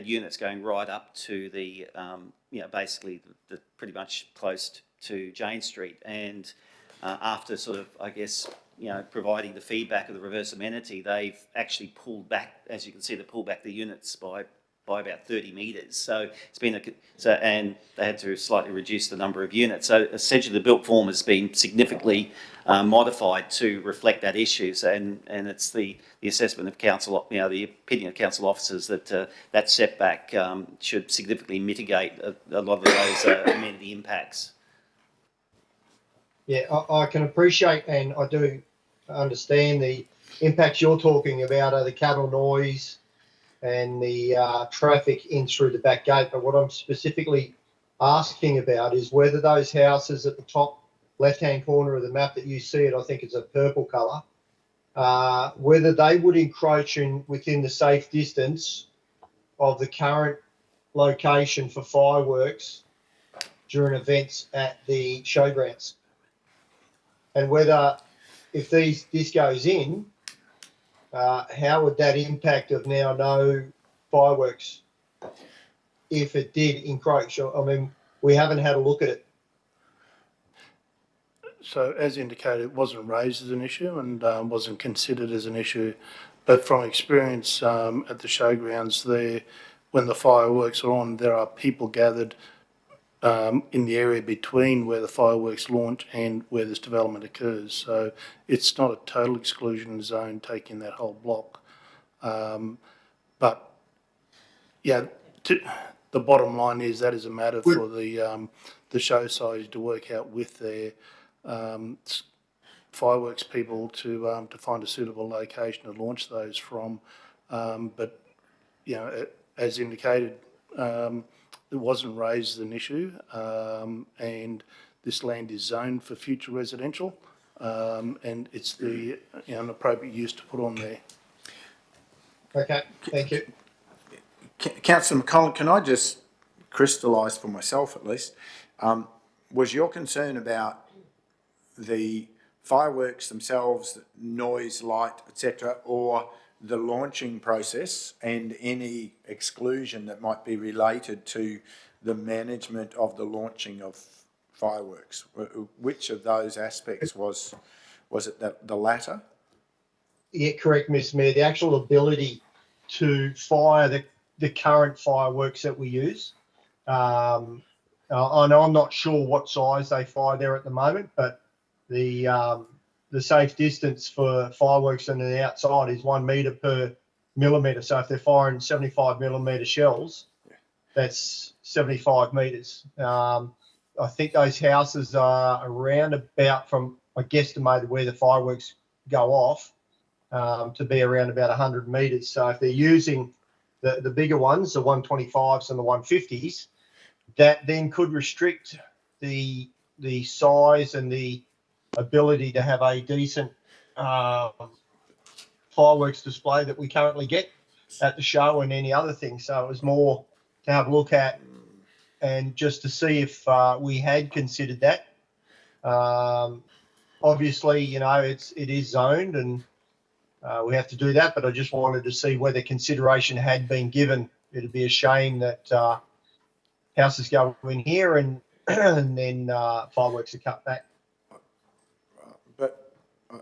Speaker 15: units going right up to the basically the pretty much close to Jane Street, and after sort of, I guess, providing the feedback of the reverse amenity, they've actually pulled back, as you can see, they pulled back the units by about 30 metres. So it's been and they had to slightly reduce the number of units. So essentially, the built form has been significantly modified to reflect that issue. So, and it's the assessment of council, the opinion of council officers that that setback should significantly mitigate a lot of those amenity impacts.
Speaker 6: Yeah, I can appreciate, and I do understand the impacts you're talking about are the cattle noise and the traffic in through the back gate. But what I'm specifically asking about is whether those houses at the top left-hand corner of the map that you see it, I think it's a purple colour, whether they would encroach within the safe distance of the current location for fireworks during events at the showgrounds. And whether, if this goes in, how would that impact of now no fireworks if it did encroach? I mean, we haven't had a look at it.
Speaker 10: So as indicated, it wasn't raised as an issue and wasn't considered as an issue. But from experience at the showgrounds there, when the fireworks are on, there are people gathered in the area between where the fireworks launch and where this development occurs. So it's not a total exclusion zone taking that whole block. But yeah, the bottom line is that is a matter for the show society to work out with their fireworks people to find a suitable location to launch those from. But as indicated, it wasn't raised as an issue, and this land is zoned for future residential, and it's the an appropriate use to put on there.
Speaker 6: Okay, thank you.
Speaker 2: Councillor McCollum, can I just crystallise for myself at least, was your concern about the fireworks themselves, noise, light, etc., or the launching process and any exclusion that might be related to the management of the launching of fireworks? Which of those aspects was it the latter?
Speaker 6: Yeah, correct, Mr. Mayor. The actual ability to fire the current fireworks that we use. I know I'm not sure what size they fire there at the moment, but the safe distance for fireworks on the outside is 1 metre per millimetre. So if they're firing 75 millimetre shells, that's 75 metres. I think those houses are around about, from I guesstimated where the fireworks go off, to be around about 100 metres. So if they're using the bigger ones, the 125s and the 150s, that then could restrict the size and the ability to have a decent fireworks display that we currently get at the show and any other thing. So it was more to have a look at and just to see if we had considered that. Obviously, it is zoned and we have to do that, but I just wanted to see whether consideration had been given. It'd be a shame that houses go in here and then fireworks are cut back.
Speaker 2: But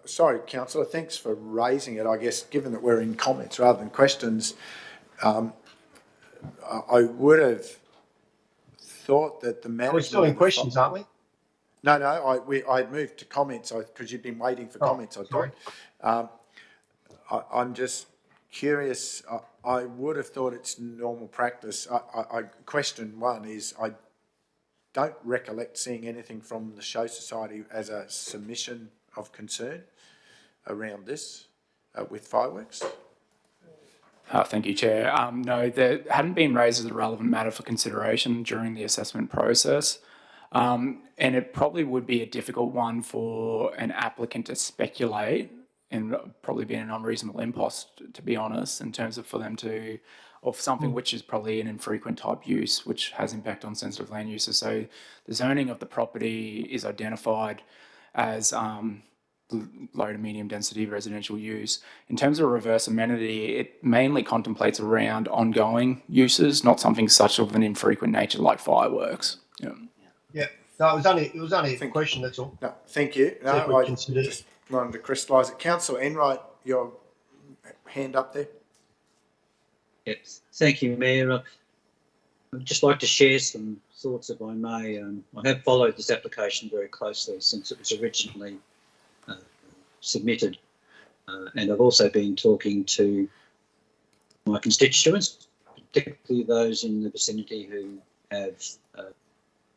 Speaker 2: sorry, councillor, thanks for raising it. I guess given that we're in comments rather than questions, I would have thought that the management.
Speaker 6: We're still in questions, aren't we?
Speaker 2: No, I moved to comments because you've been waiting for comments. I thought. I'm just curious. I would have thought it's normal practice. Question one is don't recollect seeing anything from the Show Society as a submission of concern around this with fireworks.
Speaker 11: Thank you, Chair. No, there hadn't been raised as a relevant matter for consideration during the assessment process. And it probably would be a difficult one for an applicant to speculate and probably be an unreasonable impost, to be honest, in terms of for them to, of something which is probably an infrequent type use, which has impact on sensitive land uses. So the zoning of the property is identified as low to medium density residential use. In terms of reverse amenity, it mainly contemplates around ongoing uses, not something such of an infrequent nature like fireworks. Yeah.
Speaker 6: Yeah. No, it was only a question, that's all.
Speaker 2: No, thank you. No, I just wanted to crystallise it. Councillor Enright, your hand up there.
Speaker 9: Yes, thank you, Mayor. I'd just like to share some thoughts, if I may. I have followed this application very closely since it was originally submitted, and I've also been talking to my constituents, particularly those in the vicinity who have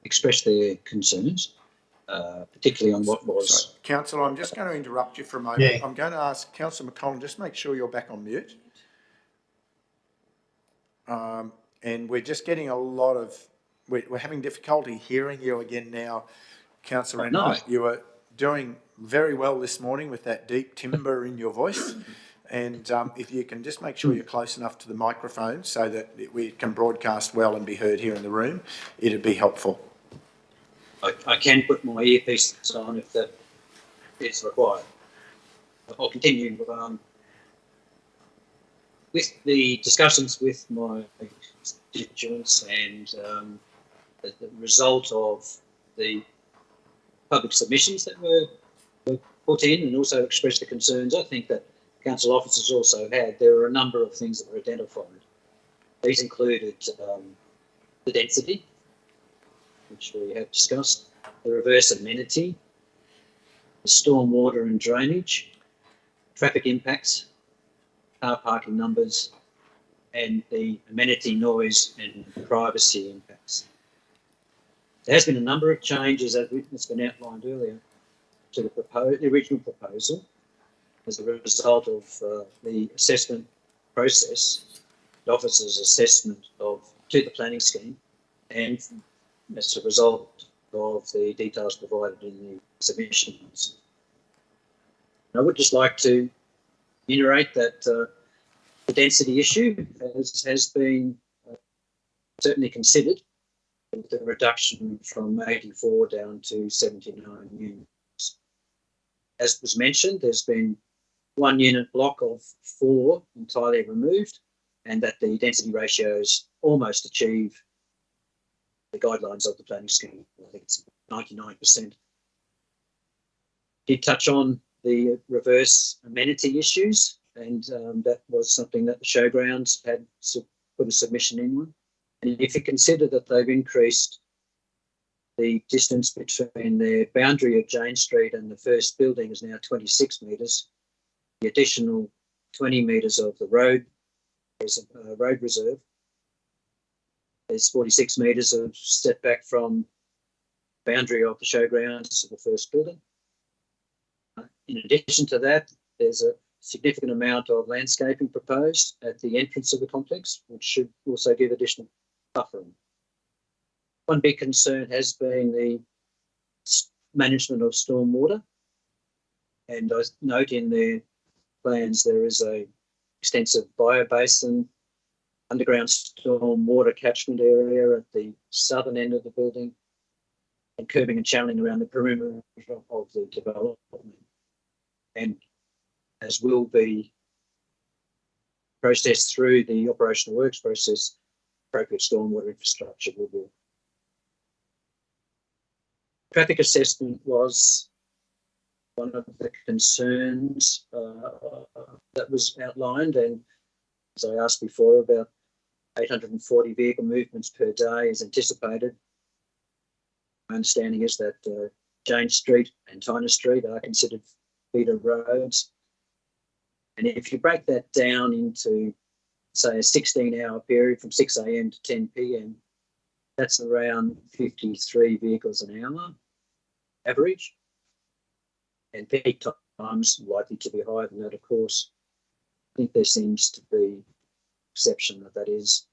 Speaker 9: expressed their concerns, particularly on what was...
Speaker 2: Sorry, Councillor, I'm just going to interrupt you for a moment.
Speaker 6: Yeah.
Speaker 2: I'm going to ask Councillor McCollum, just make sure you're back on mute. And we're just getting a lot of... We're having difficulty hearing you again now, Councillor Enright. You were doing very well this morning with that deep timbre in your voice. And if you can just make sure you're close enough to the microphone so that we can broadcast well and be heard here in the room, it'd be helpful.
Speaker 9: I can put my earpiece on if that is required. I'll continue with the discussions with my constituents and the result of the public submissions that were put in and also expressed the concerns. I think that council officers also had. There were a number of things that were identified. These included the density, which we have discussed, the reverse amenity, the stormwater and drainage, traffic impacts, car parking numbers, and the amenity, noise and privacy impacts. There has been a number of changes, as has been outlined earlier, to the original proposal as a result of the assessment process, the officer's assessment to the planning scheme, and as a result of the details provided in the submissions. I would just like to reiterate that the density issue has been certainly considered, with a reduction from 84 down to 79 units. As was mentioned, there's been 1 unit block of 4 entirely removed, and that the density ratios almost achieve the guidelines of the planning scheme. I think it's 99%. Did touch on the reverse amenity issues, and that was something that the showgrounds had put a submission in on. And if you consider that they've increased the distance between the boundary of Jane Street and the first building is now 26 metres, the additional 20 metres of the road is a road reserve. There's 46 metres of setback from boundary of the showgrounds to the first building. In addition to that, there's a significant amount of landscaping proposed at the entrance of the complex, which should also give additional buffering. One big concern has been the management of stormwater, and I note in their plans there is a extensive biobasin, underground stormwater catchment area at the southern end of the building, and curbing and channeling around the perimeter of the development. And as will be processed through the operational works process, appropriate stormwater infrastructure will be. Traffic assessment was one of the concerns that was outlined, and as I asked before, about 840 vehicle movements per day is anticipated. My understanding is that Jane Street and Tyner Street are considered feeder roads. And if you break that down into, say, a 16-hour period from 6 a.m. to 10 p.m, That's around 53 vehicles an hour average. And peak times likely to be higher than that, of course. I think there seems to be exception that is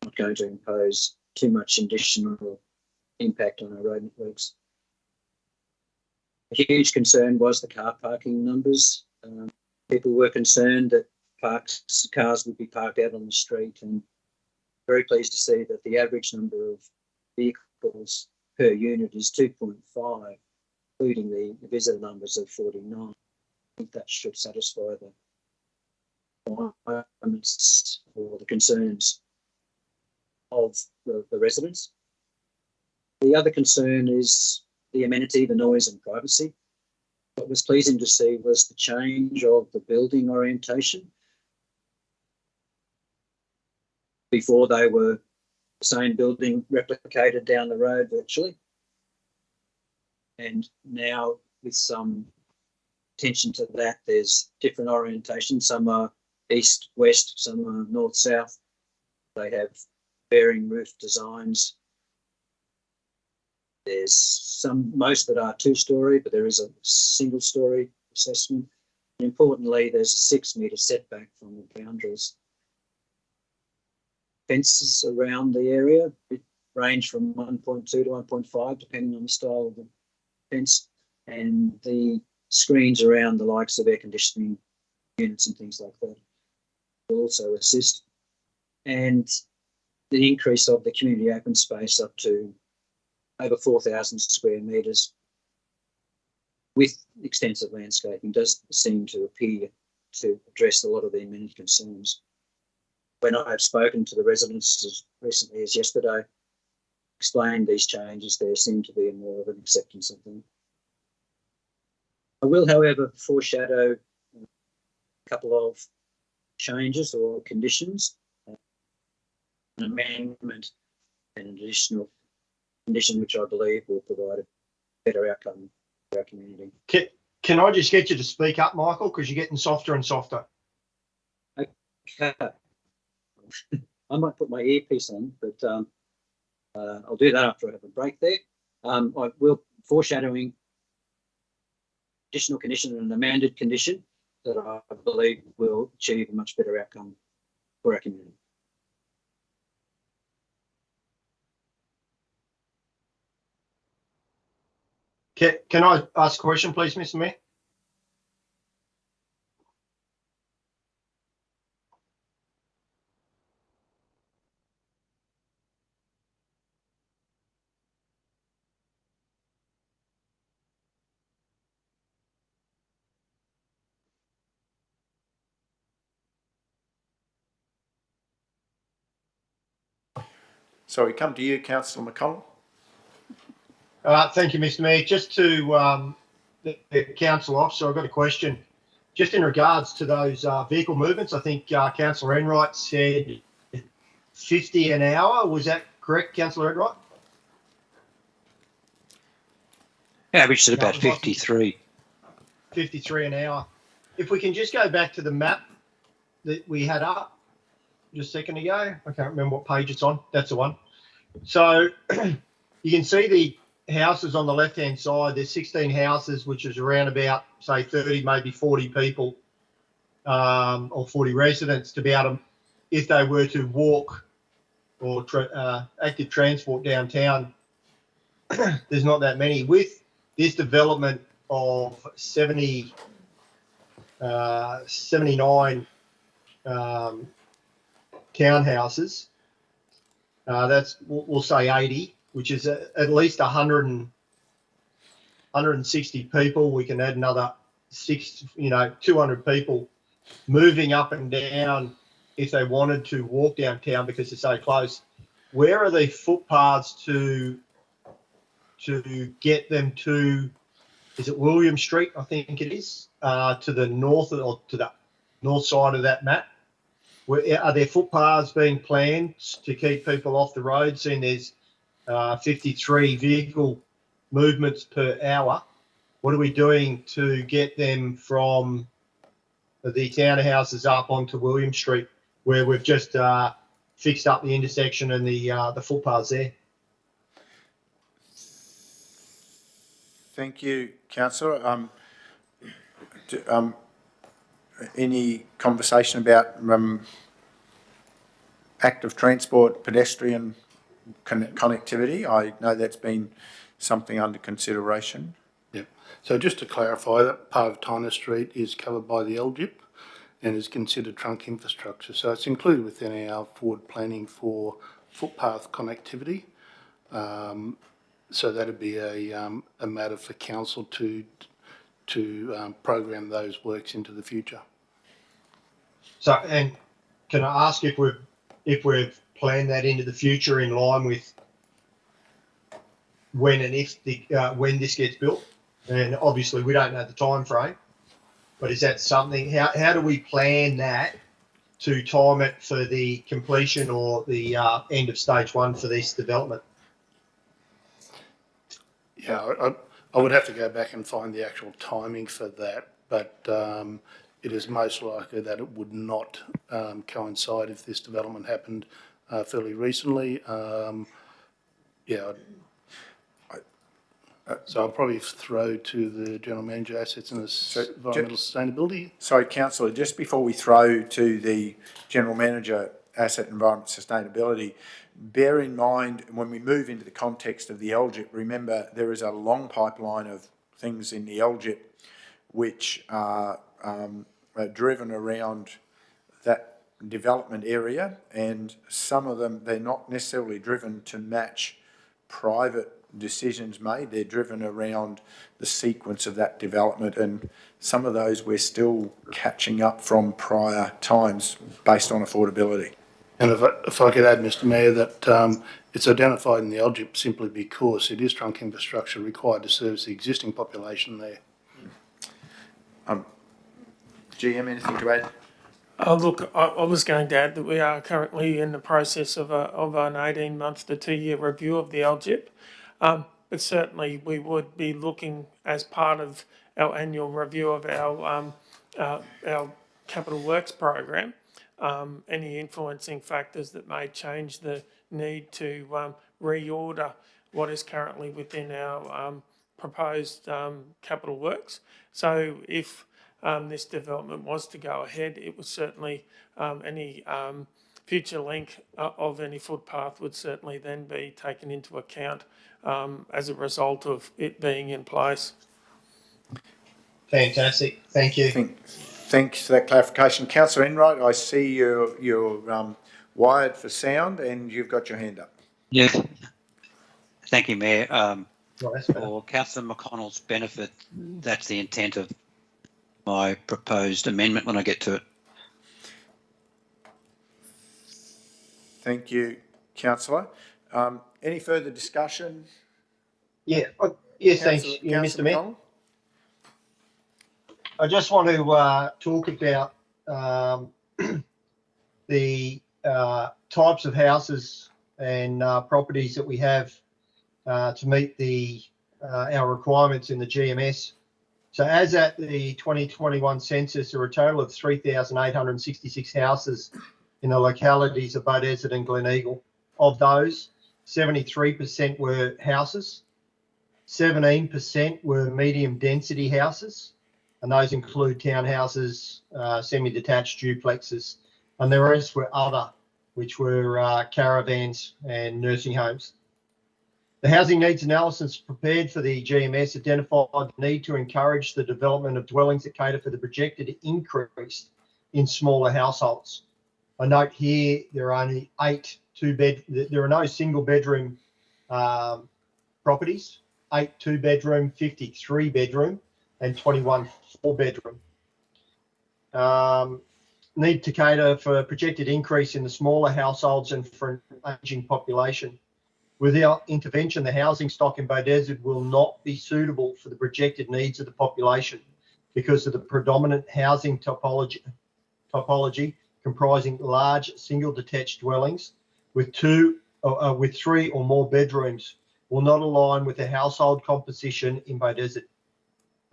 Speaker 9: not going to impose too much additional impact on our road networks. A huge concern was the car parking numbers. People were concerned that cars would be parked out on the street, and very pleased to see that the average number of vehicles per unit is 2.5, including the visitor numbers of 49. I think that should satisfy the requirements or the concerns of the residents. The other concern is the amenity, the noise and privacy. What was pleasing to see was the change of the building orientation. Before, they were the same building replicated down the road virtually. And now, with some attention to that, there's different orientations. Some are east-west, some are north-south. They have varying roof designs. There's most that are two-storey, but there is a single-storey assessment. And importantly, there's a 6-metre setback from the boundaries. Fences around the area range from 1.2 to 1.5, depending on the style of the fence, and the screens around the likes of air conditioning units and things like that will also assist. And the increase of the community open space up to over 4,000 square metres with extensive landscaping does seem to appear to address a lot of their many concerns. When I have spoken to the residents as recently as yesterday, explained these changes, there seemed to be more of an acceptance of them. I will, however, foreshadow a couple of changes or conditions, an amendment and an additional condition which I believe will provide a better outcome for our community.
Speaker 6: Can I just get you to speak up, Michael, because you're getting softer and softer?
Speaker 9: Okay. I might put my earpiece on, but I'll do that after I have a break there. I will foreshadowing additional condition and an amended condition that I believe will achieve a much better outcome for our community.
Speaker 6: Can I ask a question, please, Mr. Mayor?
Speaker 2: So we come to you, Councillor McConnell.
Speaker 6: Thank you, Mr. Mayor. Just to the council officer, I've got a question. Just in regards to those vehicle movements, I think Councillor Enright said 50 an hour. Was that correct, Councillor Enright?
Speaker 9: Averaged at about 53.
Speaker 6: 53 an hour. If we can just go back to the map that we had up just a second ago. I can't remember what page it's on. That's the one. So you can see the houses on the left-hand side. There's 16 houses, which is around about, say, 30, maybe 40 people or 40 residents to be able to, if they were to walk or active transport downtown, there's not that many. With this development of 79 townhouses, that's, we'll say 80, which is at least 160 people. We can add another 200 people moving up and down if they wanted to walk downtown because it's so close. Where are the footpaths to get them to? Is it William Street? I think it is to the north or to the north side of that map. Are there footpaths being planned to keep people off the road? Seeing there's 53 vehicle movements per hour. What are we doing to get them from the townhouses up onto William Street, where we've just fixed up the intersection and the footpaths there.
Speaker 2: Thank you, councillor. Any conversation about active transport, pedestrian connectivity? I know that's been something under consideration.
Speaker 10: Yep. So just to clarify, that part of Tyner Street is covered by the LGIP and is considered trunk infrastructure. So it's included within our forward planning for footpath connectivity. So that'd be a matter for council to program those works into the future.
Speaker 6: So, and can I ask if we've planned that into the future in line with when and if when this gets built? And obviously we don't know the time frame, but is that something? How do we plan that to time it for the completion or the end of stage 1 for this development?
Speaker 10: Yeah, I would have to go back and find the actual timing for that, but it is most likely that it would not coincide if this development happened fairly recently. So I'll probably throw to the General Manager, Assets and Environmental Sustainability.
Speaker 2: Sorry, councillor, just before we throw to the General Manager, Asset Environment Sustainability, bear in mind when we move into the context of the LGIP, remember there is a long pipeline of things in the LGIP which are driven around that development area, and some of them, they're not necessarily driven to match private decisions made. They're driven around the sequence of that development, and some of those we're still catching up from prior times based on affordability.
Speaker 10: And if I could add, Mr Mayor, that it's identified in the LGIP simply because it is trunk infrastructure required to service the existing population there.
Speaker 2: GM, anything to add?
Speaker 12: Look, I was going to add that we are currently in the process of an 18-month to 2-year review of the LGIP. But certainly we would be looking as part of our annual review of our capital works program, any influencing factors that may change the need to reorder what is currently within our proposed capital works. So if this development was to go ahead, it would certainly, any future link of any footpath would certainly then be taken into account as a result of it being in place.
Speaker 6: Fantastic, thank you.
Speaker 2: Thanks for that clarification. Councillor Enright, I see you're wired for sound and you've got your hand up.
Speaker 9: Yes. Thank you, Mayor.
Speaker 6: Well,
Speaker 9: for Councillor McConnell's benefit, that's the intent of my proposed amendment when I get to it.
Speaker 2: Thank you, councillor. Any further discussion?
Speaker 6: Yeah, yes, thanks, Mr Mayor. I just want to talk about the types of houses and properties that we have to meet our requirements in the GMS. So as at the 2021 census, there were a total of 3,866 houses in the localities of Bow Desert and Gleneagle. Of those, 73% were houses, 17% were medium density houses, and those include townhouses, semi-detached duplexes, and the rest were other, which were caravans and nursing homes. The housing needs analysis prepared for the GMS identified the need to encourage the development of dwellings that cater for the projected increase in smaller households. I note here there are only there are no single bedroom properties, 8 2-bedroom, 53 bedroom, and 21 4-bedroom. Need to cater for a projected increase in the smaller households and for an ageing population. Without intervention, the housing stock in Bow Desert will not be suitable for the projected needs of the population because of the predominant housing topology comprising large single detached dwellings with 3 or more bedrooms will not align with the household composition in Bow Desert.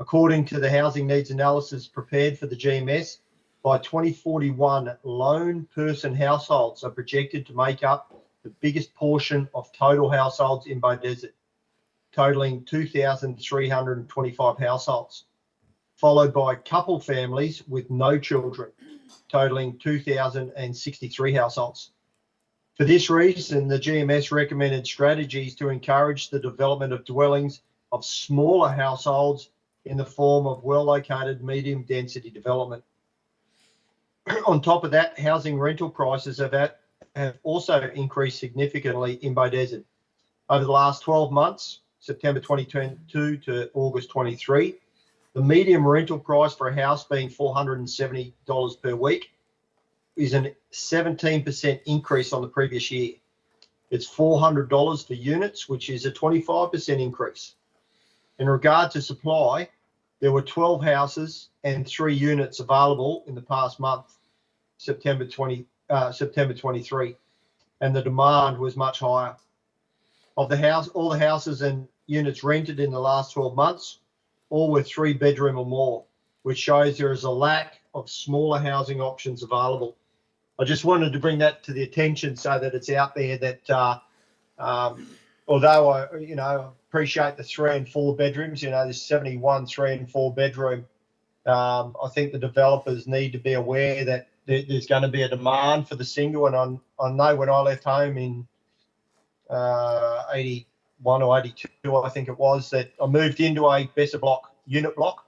Speaker 6: According to the housing needs analysis prepared for the GMS, By 2041, lone person households are projected to make up the biggest portion of total households in Beaudesert, totaling 2,325 households, followed by couple families with no children, totaling 2,063 households. For this reason, the GMS recommended strategies to encourage the development of dwellings of smaller households in the form of well-located medium density development. On top of that, housing rental prices have also increased significantly in Beaudesert. Over the last 12 months, September 2022 to August 23, the median rental price for a house being $470 per week is a 17% increase on the previous year. It's $400 for units, which is a 25% increase. In regard to supply, there were 12 houses and 3 units available in the past month, September 23, and the demand was much higher. Of the house, all the houses and units rented in the last 12 months, all were 3-bedroom or more, which shows there is a lack of smaller housing options available. I just wanted to bring that to the attention so that it's out there that although I, appreciate the 3 and 4 bedrooms, there's 71 3 and 4 bedroom. I think the developers need to be aware that there's going to be a demand for the single. And I know when I left home in 81 or 82, I think it was, that I moved into a Besser block, unit block,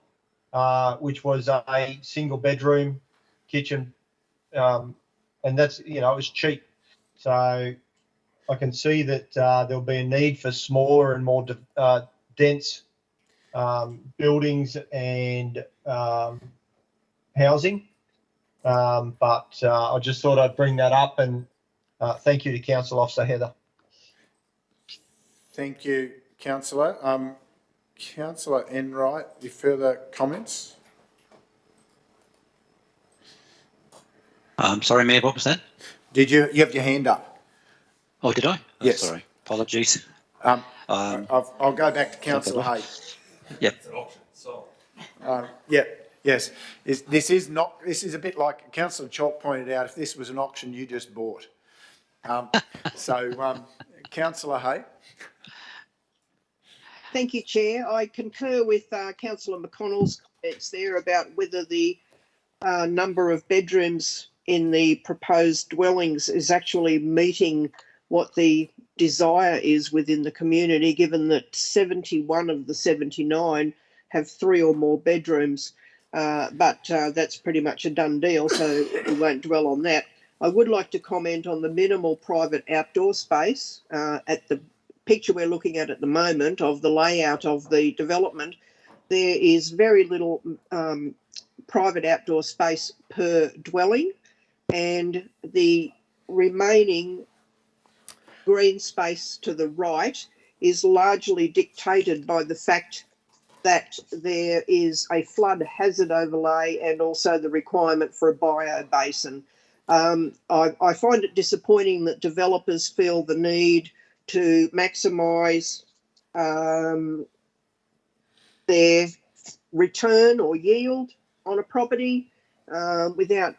Speaker 6: which was a single bedroom, kitchen, and that's, it was cheap. So I can see that there'll be a need for smaller and more dense buildings and housing. But I just thought I'd bring that up, and thank you to Council Officer Heather.
Speaker 2: Thank you, Councillor. Councillor Enright, any further comments?
Speaker 9: Sorry, Mayor, what was that?
Speaker 2: Did you have your hand up?
Speaker 9: Oh, did I? Oh,
Speaker 2: yes.
Speaker 9: Sorry, apologies.
Speaker 2: I'll go back to Councillor Hay.
Speaker 9: Yep.
Speaker 2: Yes. This is a bit like Councillor Chalk pointed out. If this was an auction you just bought, Councillor Hay.
Speaker 5: Thank you, Chair. I concur with Councillor McConnell's comments there about whether the number of bedrooms in the proposed dwellings is actually meeting what the desire is within the community, given that 71 of the 79 have 3 or more bedrooms. But that's pretty much a done deal, so we won't dwell on that. I would like to comment on the minimal private outdoor space at the picture we're looking at the moment of the layout of the development. There is very little private outdoor space per dwelling, and the remaining green space to the right is largely dictated by the fact that there is a flood hazard overlay and also the requirement for a biobasin. I find it disappointing that developers feel the need to maximise their return or yield on a property without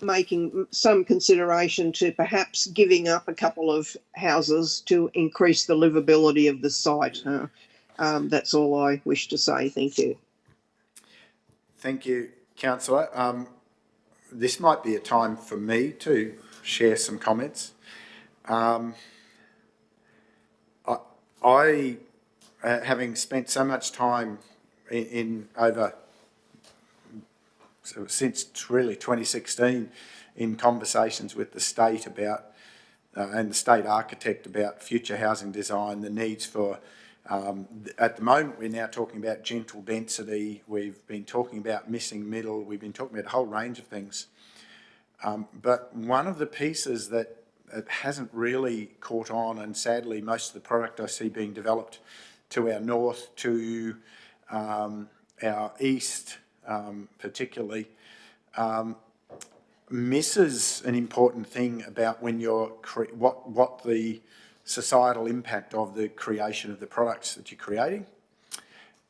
Speaker 5: making some consideration to perhaps giving up a couple of houses to increase the livability of the site. That's all I wish to say. Thank you.
Speaker 2: Thank you, Councillor. This might be a time for me to share some comments. I having spent so much time since really 2016 in conversations with the state about and the state architect about future housing design, the needs for at the moment we're now talking about gentle density, we've been talking about missing middle, we've been talking about a whole range of things. But one of the pieces that it hasn't really caught on, and sadly most of the product I see being developed to our north, to our east particularly, misses an important thing about when you're what the societal impact of the creation of the products that you're creating.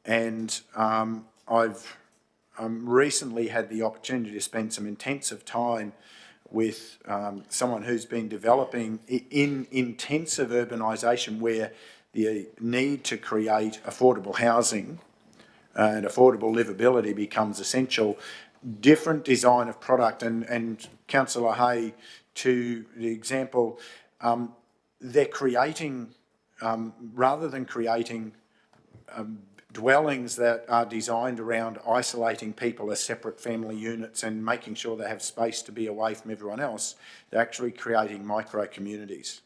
Speaker 2: And I've recently had the opportunity to spend some intensive time with someone who's been developing in intensive urbanisation, where the need to create affordable housing and affordable livability becomes essential. Different design of product, and Councillor Hay, to the example, they're creating, rather than creating dwellings that are designed around isolating people as separate family units and making sure they have space to be away from everyone else, they're actually creating micro-communities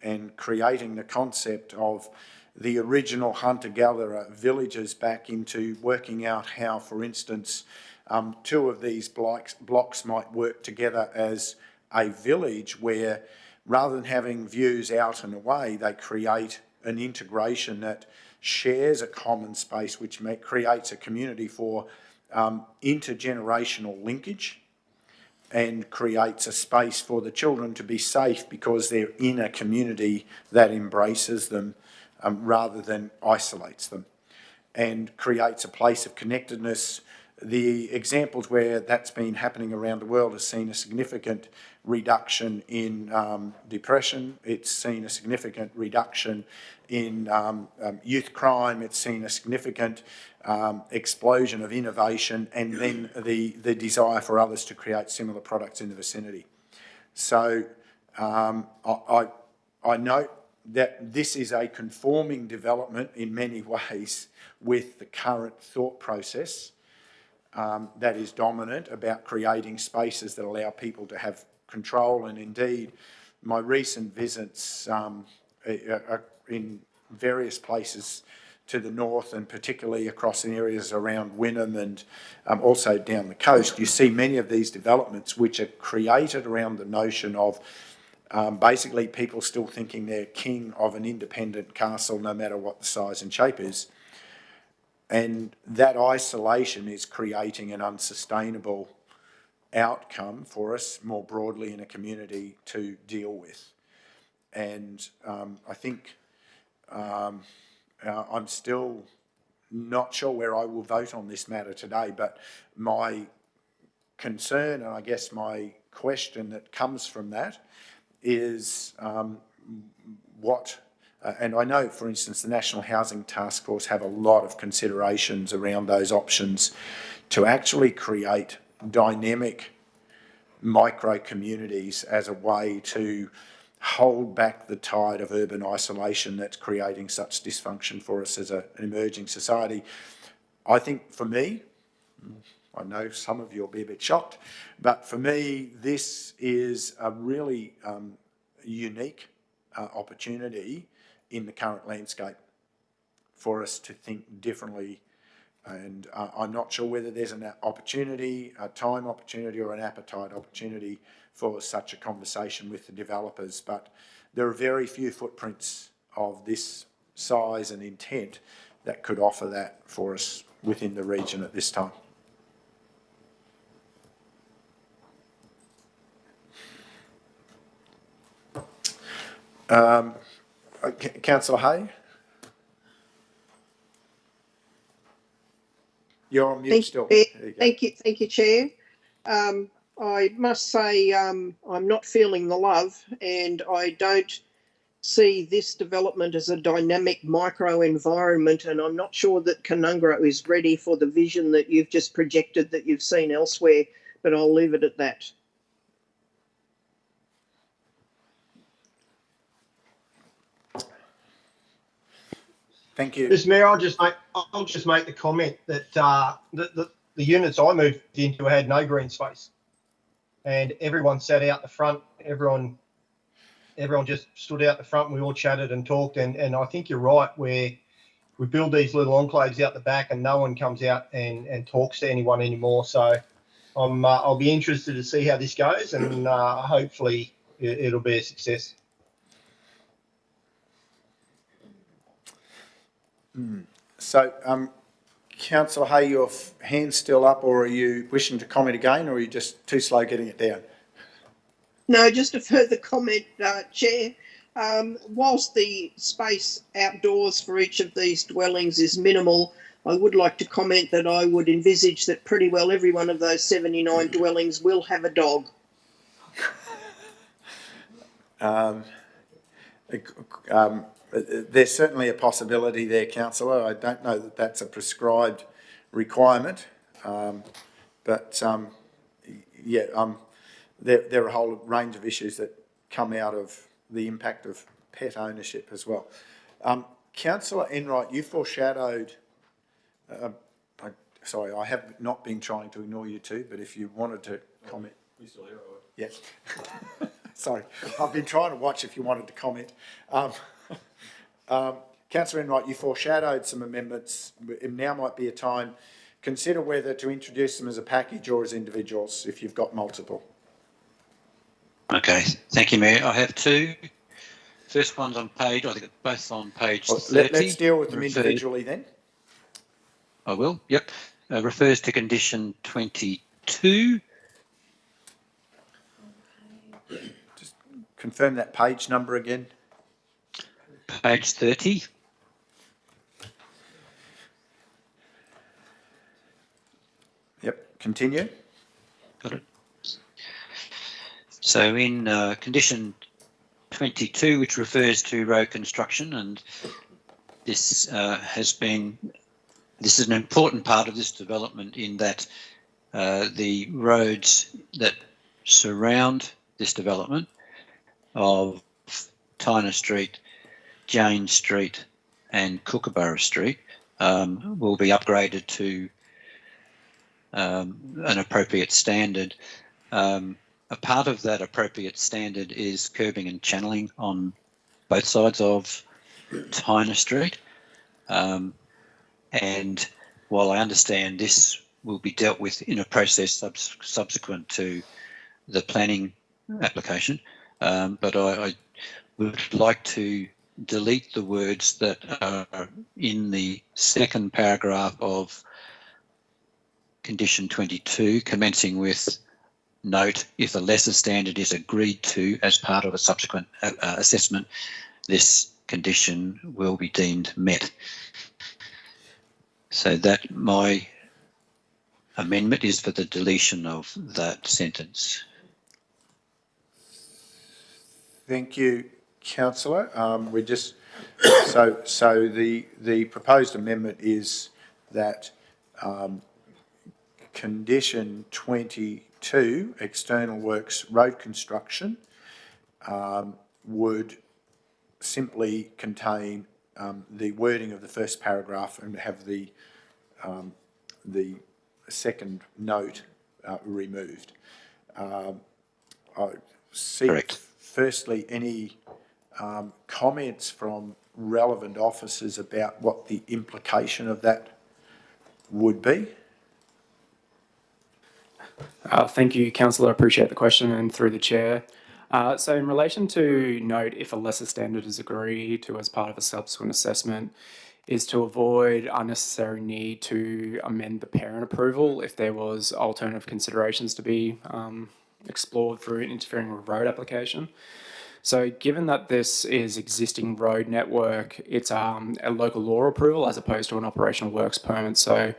Speaker 2: and creating the concept of the original hunter-gatherer villages back into working out how, for instance, two of these blocks might work together as a village where, rather than having views out and away, they create an integration that shares a common space, which creates a community for intergenerational linkage, and creates a space for the children to be safe because they're in a community that embraces them rather than isolates them, and creates a place of connectedness. The examples where that's been happening around the world has seen a significant reduction in depression. It's seen a significant reduction in youth crime. It's seen a significant explosion of innovation, and then the desire for others to create similar products in the vicinity. So I note that this is a conforming development in many ways with the current thought process that is dominant about creating spaces that allow people to have control. And indeed, my recent visits in various places to the north, and particularly across in areas around Wynnum and also down the coast, you see many of these developments which are created around the notion of basically people still thinking they're king of an independent castle, no matter what the size and shape is. And that isolation is creating an unsustainable outcome for us more broadly in a community to deal with. And I think I'm still not sure where I will vote on this matter today, but my concern, and I guess my question that comes from that, is and I know, for instance, the National Housing Task Force have a lot of considerations around those options to actually create dynamic micro-communities as a way to hold back the tide of urban isolation that's creating such dysfunction for us as an emerging society. I think for me, I know some of you will be a bit shocked, but for me, this is a really unique opportunity in the current landscape for us to think differently. And I'm not sure whether there's an opportunity, a time opportunity, or an appetite opportunity for such a conversation with the developers, but there are very few footprints of this size and intent that could offer that for us within the region at this time. Councillor Hay? You're on mute still.
Speaker 5: Thank you, Chair. I must say I'm not feeling the love, and I don't see this development as a dynamic micro environment, and I'm not sure that Canungra is ready for the vision that you've just projected that you've seen elsewhere, but I'll leave it at that.
Speaker 2: Thank you.
Speaker 6: Mr. Mayor, I'll just make the comment that the units I moved into had no green space, and everyone sat out the front. Everyone just stood out the front, and we all chatted and talked. And I think you're right, where we build these little enclaves out the back, and no one comes out and talks to anyone anymore. So I'll be interested to see how this goes, and hopefully it'll be a success.
Speaker 2: So, Councillor Hay, your hand's still up, or are you wishing to comment again, or are you just too slow getting it down?
Speaker 5: No, just a further comment, Chair. Whilst the space outdoors for each of these dwellings is minimal, I would like to comment that I would envisage that pretty well every one of those 79 dwellings will have a dog.
Speaker 2: There's certainly a possibility there, councillor. I don't know that that's a prescribed requirement, but there are a whole range of issues that come out of the impact of pet ownership as well. Councillor Enright, you foreshadowed. Sorry, I have not been trying to ignore you too, but if you wanted to comment.
Speaker 4: You still here, are we?
Speaker 2: Yes. Sorry, I've been trying to watch if you wanted to comment. Councillor Enright, you foreshadowed some amendments. Now might be a time. Consider whether to introduce them as a package or as individuals if you've got multiple.
Speaker 9: Okay, thank you, Mayor. I have two. First one's on page, I think both on page 30.
Speaker 2: Let's deal with them individually then.
Speaker 9: I will, yep. Refers to condition 22.
Speaker 2: Just confirm that page number again.
Speaker 9: Page 30.
Speaker 2: Yep, continue.
Speaker 9: Got it. So in condition 22, which refers to road construction, and this this is an important part of this development in that the roads that surround this development of Tyner Street, Jane Street and Kookaburra Street will be upgraded to an appropriate standard. A part of that appropriate standard is curbing and channeling on both sides of Tyner Street. And while I understand this will be dealt with in a process subsequent to the planning application, but I would like to delete the words that are in the second paragraph of condition 22, commencing with note, if a lesser standard is agreed to as part of a subsequent assessment, this condition will be deemed met. So that my amendment is for the deletion of that sentence.
Speaker 2: Thank you, councillor. We just so the proposed amendment is that condition 22, external works road construction, would simply contain the wording of the first paragraph and have the second note removed. I seek
Speaker 9: Correct.
Speaker 2: Firstly any comments from relevant officers about what the implication of that would be.
Speaker 11: Thank you, Councillor. I appreciate the question, and through the chair. So in relation to note, if a lesser standard is agreed to as part of a subsequent assessment, is to avoid unnecessary need to amend the parent approval if there was alternative considerations to be explored through interfering with road application. So given that this is existing road network, it's a local law approval as opposed to an operational works permit. So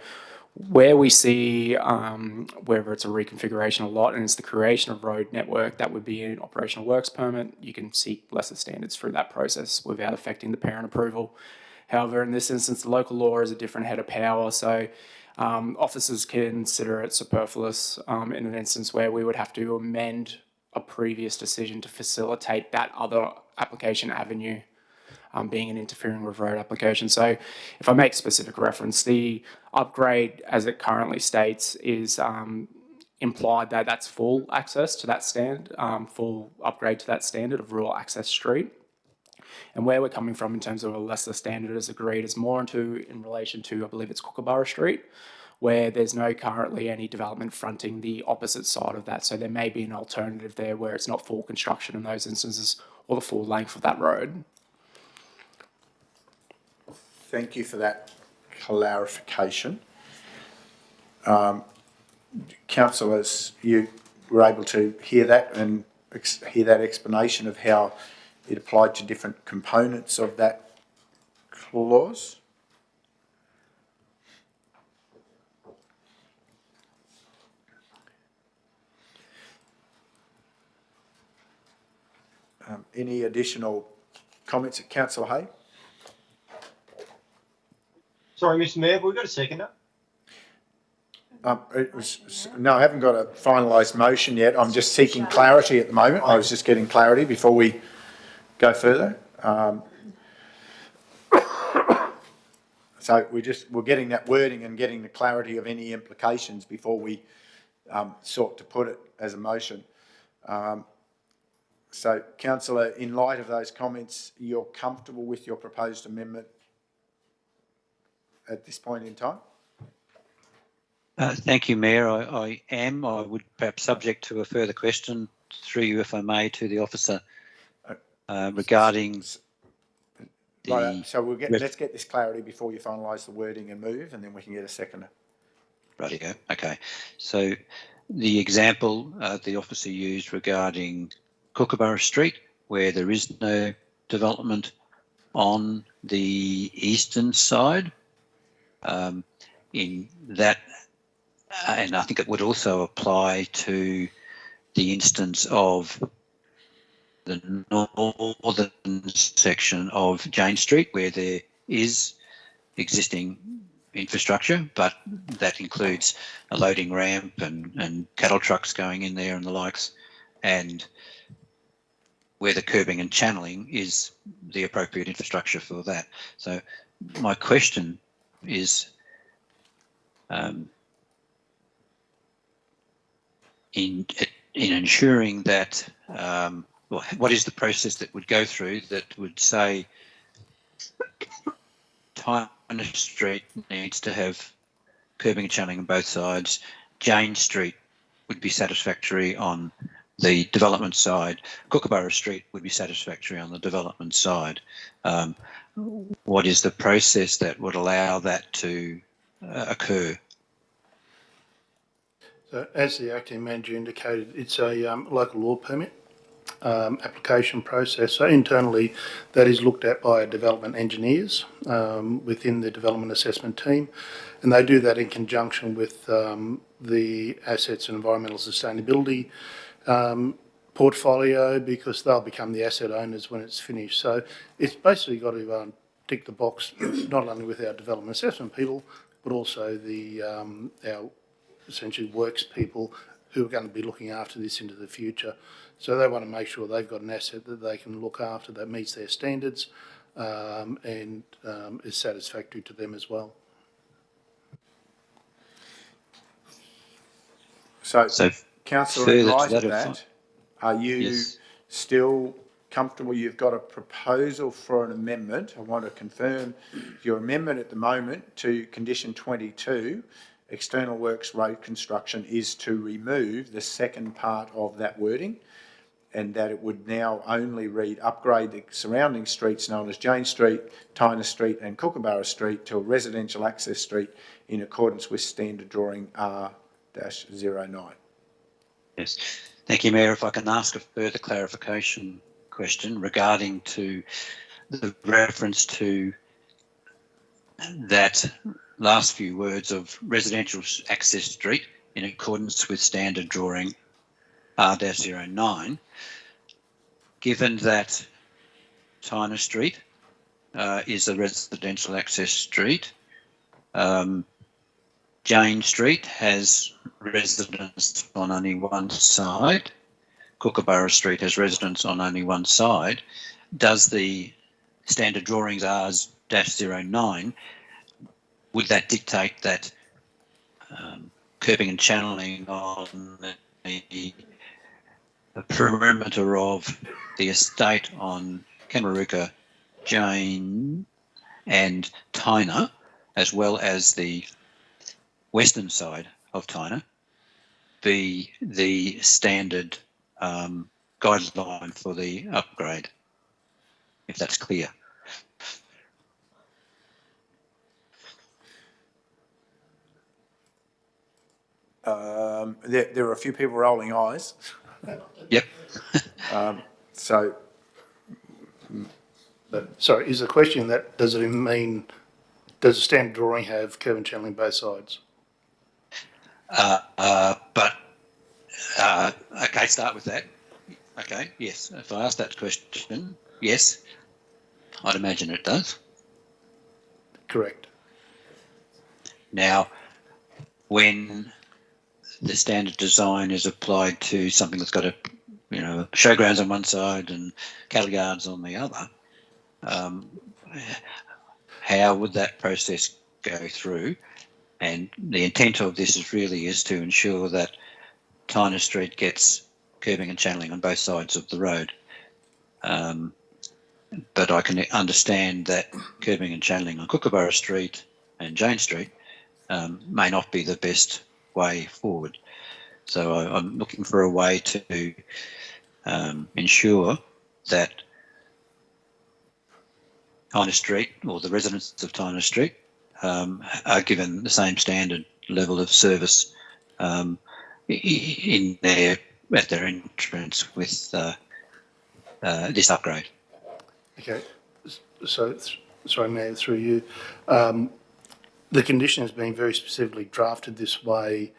Speaker 11: where we see whether it's a reconfiguration of lot and it's the creation of road network, that would be an operational works permit. You can seek lesser standards through that process without affecting the parent approval. However, in this instance, the local law is a different head of power, so officers consider it superfluous in an instance where we would have to amend a previous decision to facilitate that other application avenue. Being an interfering with road application. So if I make specific reference, the upgrade as it currently states is implied that that's full access to that standard, full upgrade to that standard of rural access street. And where we're coming from in terms of a lesser standard as agreed is more in relation to, I believe it's Kookaburra Street, where there's no currently any development fronting the opposite side of that. So there may be an alternative there where it's not full construction in those instances or the full length of that road.
Speaker 2: Thank you for that clarification. Councillors, you were able to hear that and hear that explanation of how it applied to different components of that clause? Any additional comments at Councillor Hay?
Speaker 6: Sorry, Mr Mayor, have we got a seconder?
Speaker 2: No, I haven't got a finalised motion yet. I'm just seeking clarity at the moment. I was just getting clarity before we go further. So we're getting that wording and getting the clarity of any implications before we sought to put it as a motion. So, Councillor, in light of those comments, you're comfortable with your proposed amendment at this point in time?
Speaker 9: Thank you, Mayor. I am. I would perhaps subject to a further question through you, if I may, to the officer regarding
Speaker 2: Right, so let's get this clarity before you finalise the wording and move, and then we can get a seconder.
Speaker 9: Rightio. Okay. So the example the officer used regarding Kookaburra Street, where there is no development on the eastern side, in that, and I think it would also apply to the instance of the northern section of Jane Street, where there is existing infrastructure, but that includes a loading ramp and cattle trucks going in there and the likes, and where the curbing and channeling is the appropriate infrastructure for that. So my question is, in ensuring that, what is the process that would go through that would say Tyner Street needs to have curbing and channeling on both sides, Jane Street would be satisfactory on the development side, Kookaburra Street would be satisfactory on the development side. What is the process that would allow that to occur?
Speaker 10: So, as the acting manager indicated, it's a local law permit application process. So internally, that is looked at by development engineers within the development assessment team, and they do that in conjunction with the assets and environmental sustainability portfolio, because they'll become the asset owners when it's finished. So it's basically got to tick the box, not only with our development assessment people, but also the our essentially works people who are going to be looking after this into the future. So they want to make sure they've got an asset that they can look after that meets their standards and is satisfactory to them as well.
Speaker 2: So Councillor, in light of that, are you still comfortable? You've got a proposal for an amendment. I want to confirm your amendment at the moment to condition 22, external works road construction, is to remove the second part of that wording, and that it would now only read upgrade the surrounding streets known as Jane Street, Tyner Street and Kookaburra Street to a residential access street in accordance with standard drawing R-09.
Speaker 9: Yes. Thank you, Mayor. If I can ask a further clarification question regarding to the reference to that last few words of residential access street in accordance with standard drawing R-09, given that Tyner Street is a residential access street, Jane Street has residents on only one side, Kookaburra Street has residents on only one side, does the standard drawings R-09, would that dictate that curbing and channeling on the perimeter of the estate on Kenmaruka, Jane and Tyner, as well as the western side of Tyner, be the standard guideline for the upgrade, if that's clear?
Speaker 2: There are a few people rolling eyes.
Speaker 9: Yep.
Speaker 10: Sorry, is the question that does it mean, does the standard drawing have curb and channeling both sides?
Speaker 9: Okay, start with that. Okay, yes. If I ask that question, yes, I'd imagine it does.
Speaker 10: Correct.
Speaker 9: Now, when the standard design is applied to something that's got a, showgrounds on one side and cattle yards on the other, how would that process go through? And the intent of this is to ensure that Tyner Street gets curbing and channeling on both sides of the road. But I can understand that curbing and channeling on Kookaburra Street and Jane Street may not be the best way forward. So I'm looking for a way to ensure that Tyner Street, or the residents of Tyner Street, are given the same standard level of service in at their entrance with this upgrade.
Speaker 10: Okay. So, sorry, Mayor, through you. The condition has been very specifically drafted this way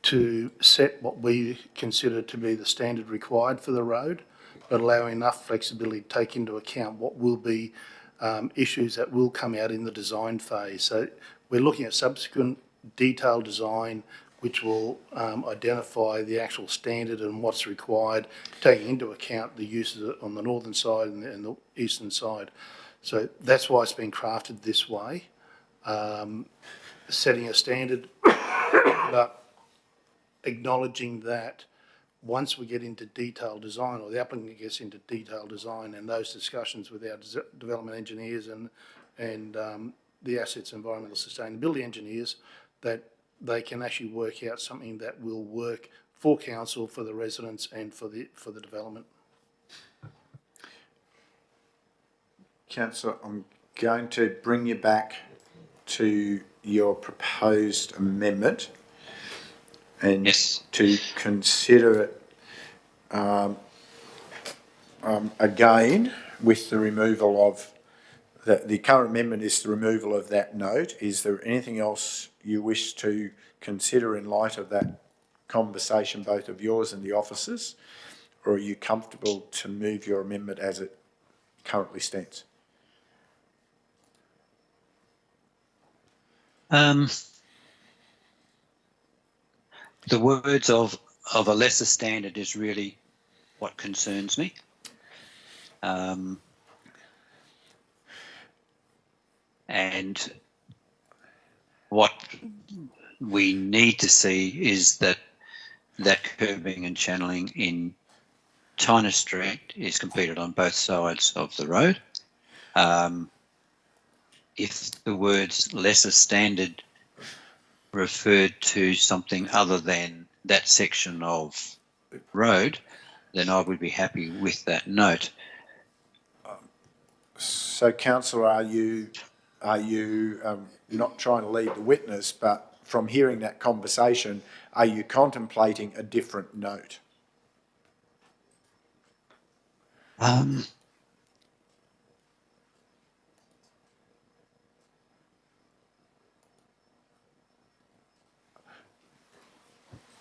Speaker 10: to set what we consider to be the standard required for the road, but allow enough flexibility to take into account what will be issues that will come out in the design phase. So we're looking at subsequent detailed design which will identify the actual standard and what's required, taking into account the uses on the northern side and the eastern side. So that's why it's been crafted this way, setting a standard, but acknowledging that once we get into detailed design, or the applicant gets into detailed design and those discussions with our development engineers and the assets environmental sustainability engineers, that they can actually work out something that will work for council, for the residents and for the development.
Speaker 2: Councillor, I'm going to bring you back to your proposed amendment and to consider it again with the removal of the current amendment is the removal of that note. Is there anything else you wish to consider in light of that conversation, both of yours and the officers, or are you comfortable to move your amendment as it currently stands?
Speaker 9: The words of a lesser standard is really what concerns me. And what we need to see is that curbing and channeling in Tyner Street is completed on both sides of the road. If the words lesser standard referred to something other than that section of road, then I would be happy with that note.
Speaker 2: So, councillor, are you not trying to lead the witness, but from hearing that conversation, are you contemplating a different note?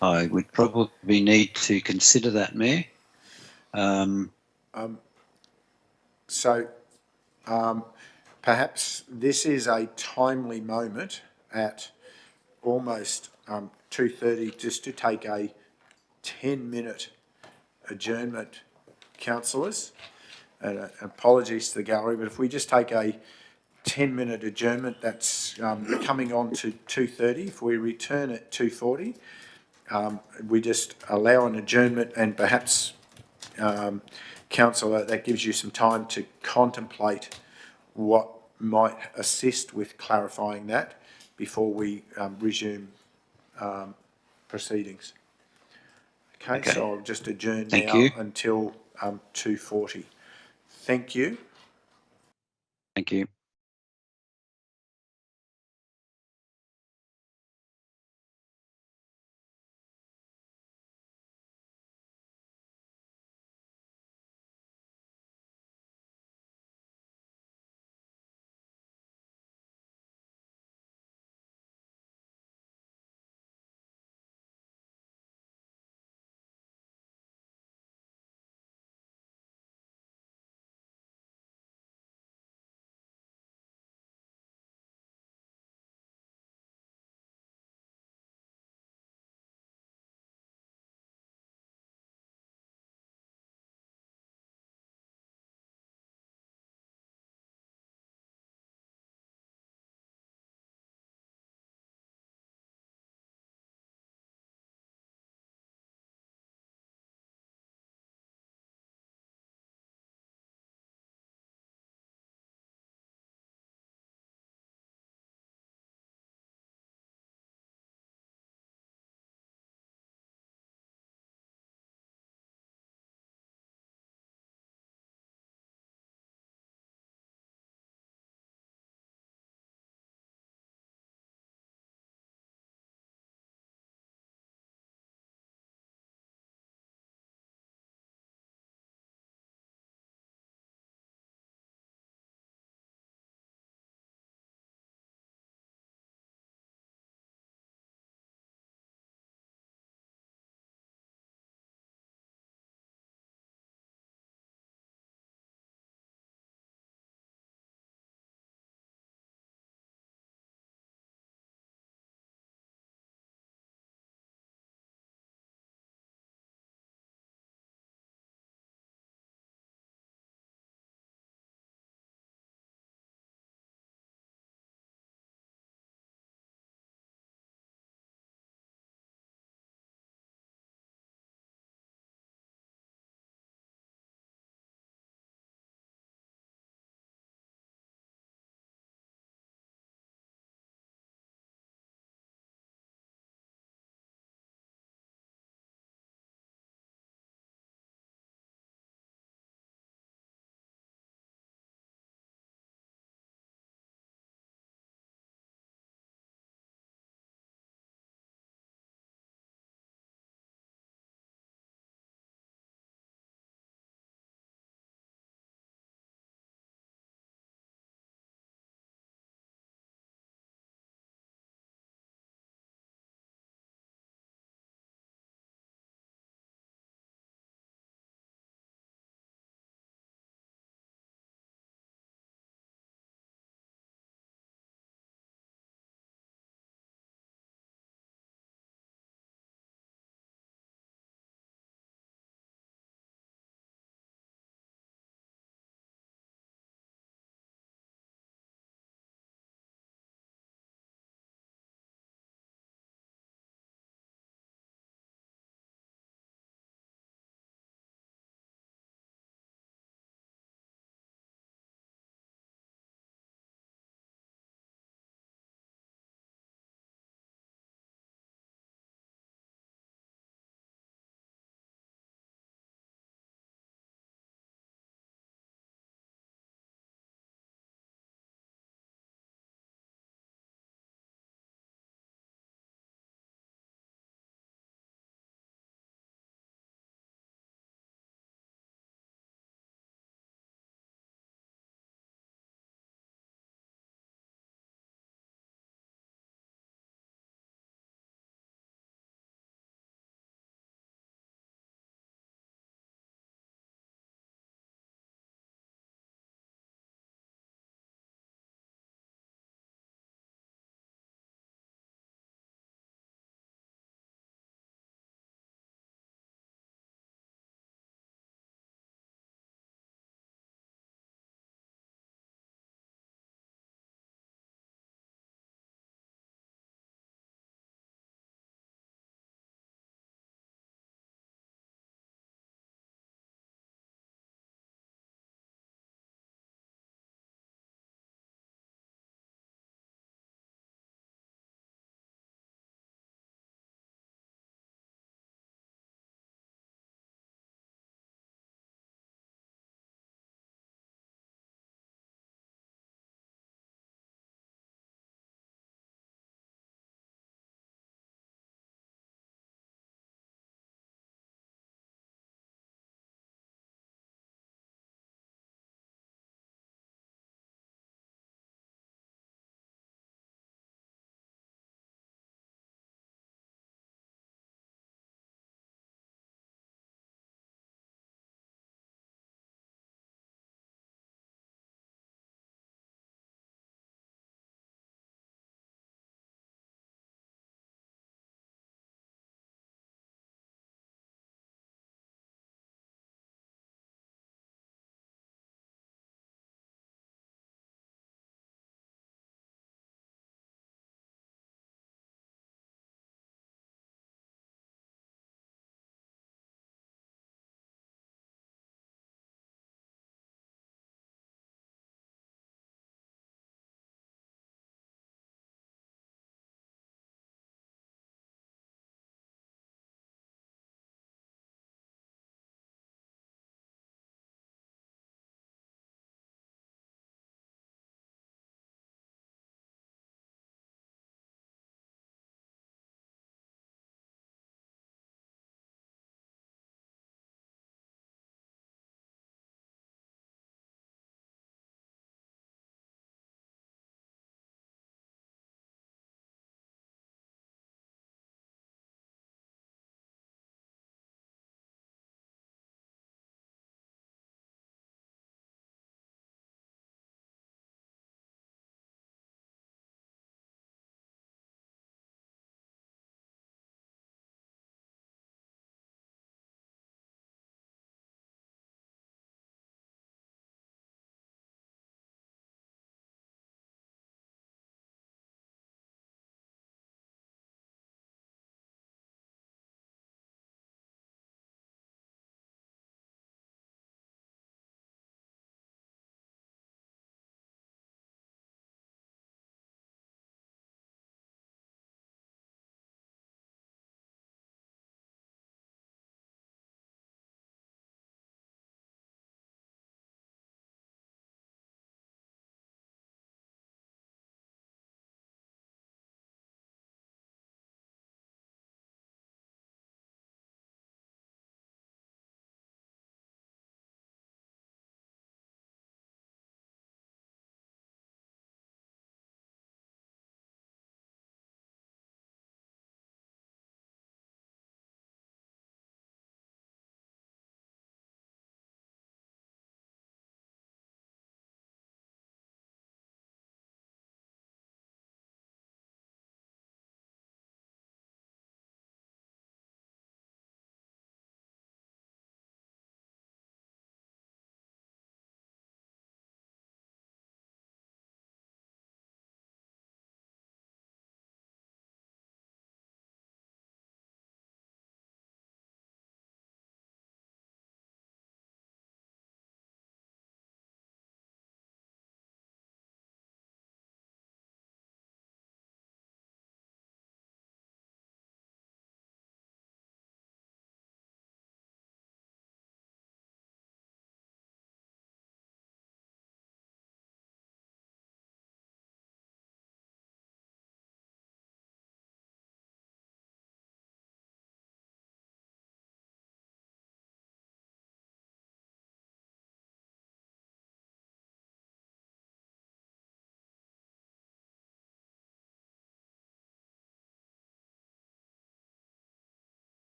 Speaker 9: I would probably need to consider that, Mayor.
Speaker 2: Perhaps this is a timely moment at almost 2:30 just to take a 10-minute adjournment, councillors. And apologies to the gallery, but if we just take a 10-minute adjournment, that's coming on to 2:30. If we return at 2:40, we just allow an adjournment, and perhaps, councillor, that gives you some time to contemplate what might assist with clarifying that before we resume proceedings. Okay, so I'll just adjourn now until 2:40. Thank you.
Speaker 9: Thank you.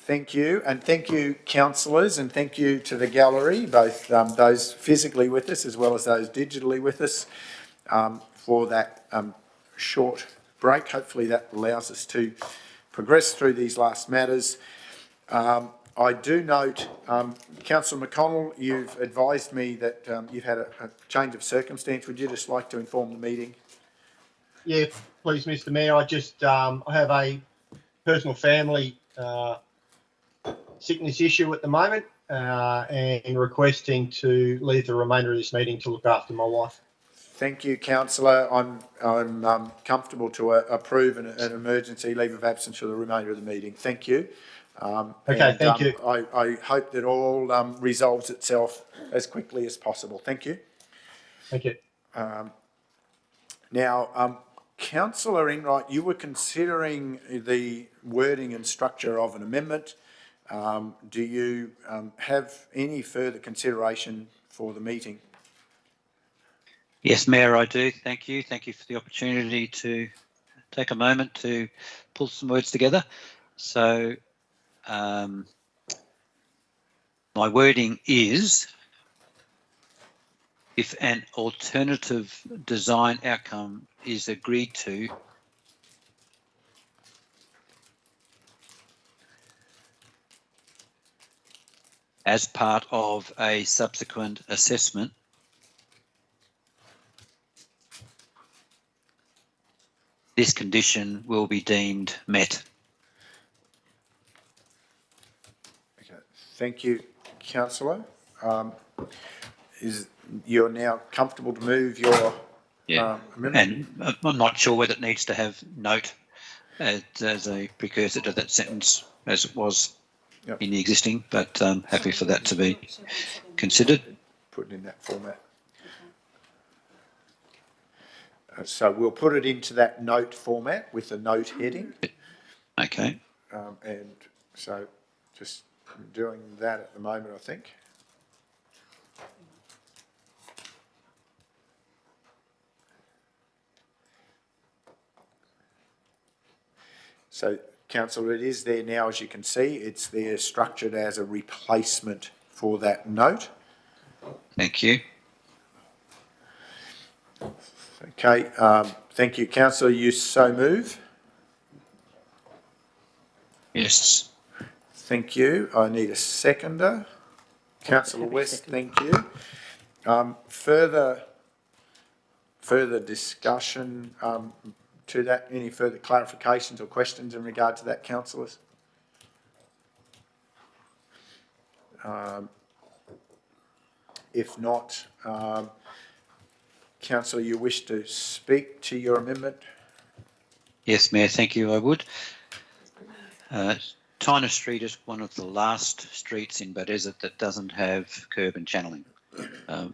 Speaker 2: Thank you, and thank you, councillors, and thank you to the gallery, both those physically with us as well as those digitally with us, for that short break. Hopefully that allows us to progress through these last matters. I do note, Councillor McConnell, you've advised me that you've had a change of circumstance. Would you just like to inform the meeting?
Speaker 6: Yeah, please, Mr. Mayor. I just I have a personal family sickness issue at the moment, and requesting to leave the remainder of this meeting to look after my wife.
Speaker 2: Thank you, councillor. I'm comfortable to approve an emergency leave of absence for the remainder of the meeting. Thank you.
Speaker 6: Okay, thank you.
Speaker 2: I hope that all resolves itself as quickly as possible. Thank you.
Speaker 6: Thank you.
Speaker 2: Now, councillor Enright, you were considering the wording and structure of an amendment. Do you have any further consideration for the meeting?
Speaker 9: Yes, Mayor, I do. Thank you. Thank you for the opportunity to take a moment to pull some words together. So my wording is, if an alternative design outcome is agreed to, as part of a subsequent assessment, this condition will be deemed met.
Speaker 2: Okay. Thank you, councillor. You're now comfortable to move your amendment?
Speaker 9: And I'm not sure whether it needs to have note as a precursor to that sentence as it was in the existing, but I'm happy for that to be considered.
Speaker 2: Put it in that format. So we'll put it into that note format with the note heading.
Speaker 9: Okay.
Speaker 2: And so just doing that at the moment, I think. So, councillor, it is there now, as you can see. It's there structured as a replacement for that note.
Speaker 9: Thank you.
Speaker 2: Okay, thank you, councillor. You so move.
Speaker 9: Yes.
Speaker 2: Thank you. I need a seconder. Councillor West, thank you. Further discussion to that? Any further clarifications or questions in regard to that, councillors? If not, councillor, you wish to speak to your amendment?
Speaker 9: Yes, Mayor, thank you. I would. Tyner Street is one of the last streets in Beaudesert that doesn't have curb and channelling.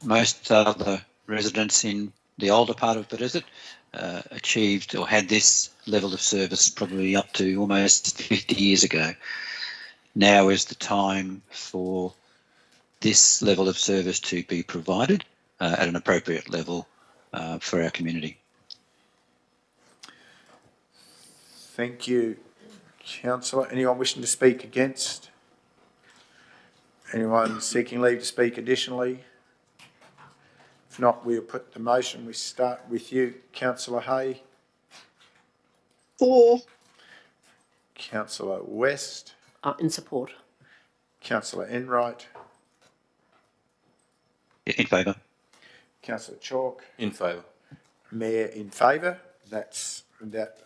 Speaker 9: Most other residents in the older part of Beaudesert achieved or had this level of service probably up to almost 50 years ago. Now is the time for this level of service to be provided at an appropriate level for our community.
Speaker 2: Thank you, councillor. Anyone wishing to speak against? Anyone seeking leave to speak additionally? If not, we'll put the motion. We start with you, councillor Hay.
Speaker 5: For.
Speaker 2: Councillor West.
Speaker 7: In support.
Speaker 2: Councillor Enright.
Speaker 9: In favour.
Speaker 2: Councillor Chalk.
Speaker 4: In favour.
Speaker 2: Mayor in favour. That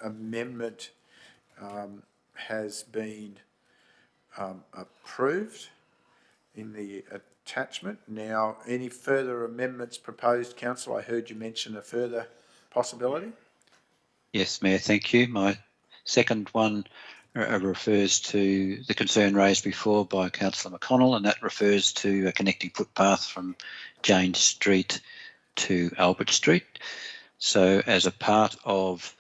Speaker 2: amendment has been approved in the attachment. Now, any further amendments proposed, councillor? I heard you mention a further possibility.
Speaker 9: Yes, Mayor, thank you. My second one refers to the concern raised before by Councillor McConnell, and that refers to a connecting footpath from Jane Street to Albert Street. So as a part of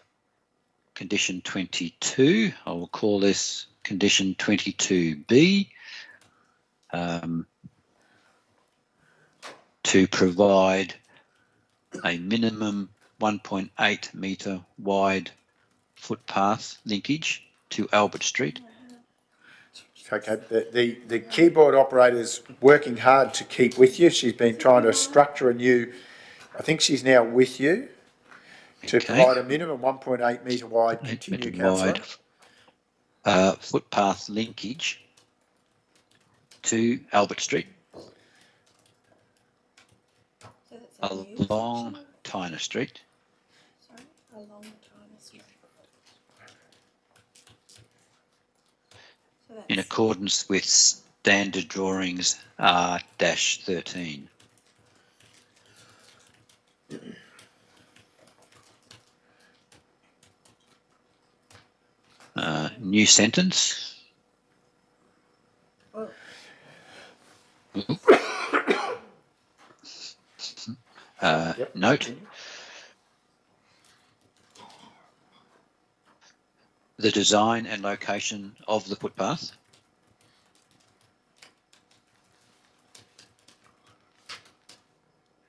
Speaker 9: condition 22, I will call this condition 22B, to provide a minimum 1.8 metre wide footpath linkage to Albert Street.
Speaker 2: Okay, the keyboard operator's working hard to keep with you. She's been trying to structure a new, I think she's now with you, to provide a minimum 1.8 metre wide, continue, councillor.
Speaker 9: Footpath linkage to Albert Street along Tyner Street.
Speaker 13: Sorry, along Tyner Street. So
Speaker 9: In accordance with standard drawings R-13. New sentence. Note. The design and location of the footpath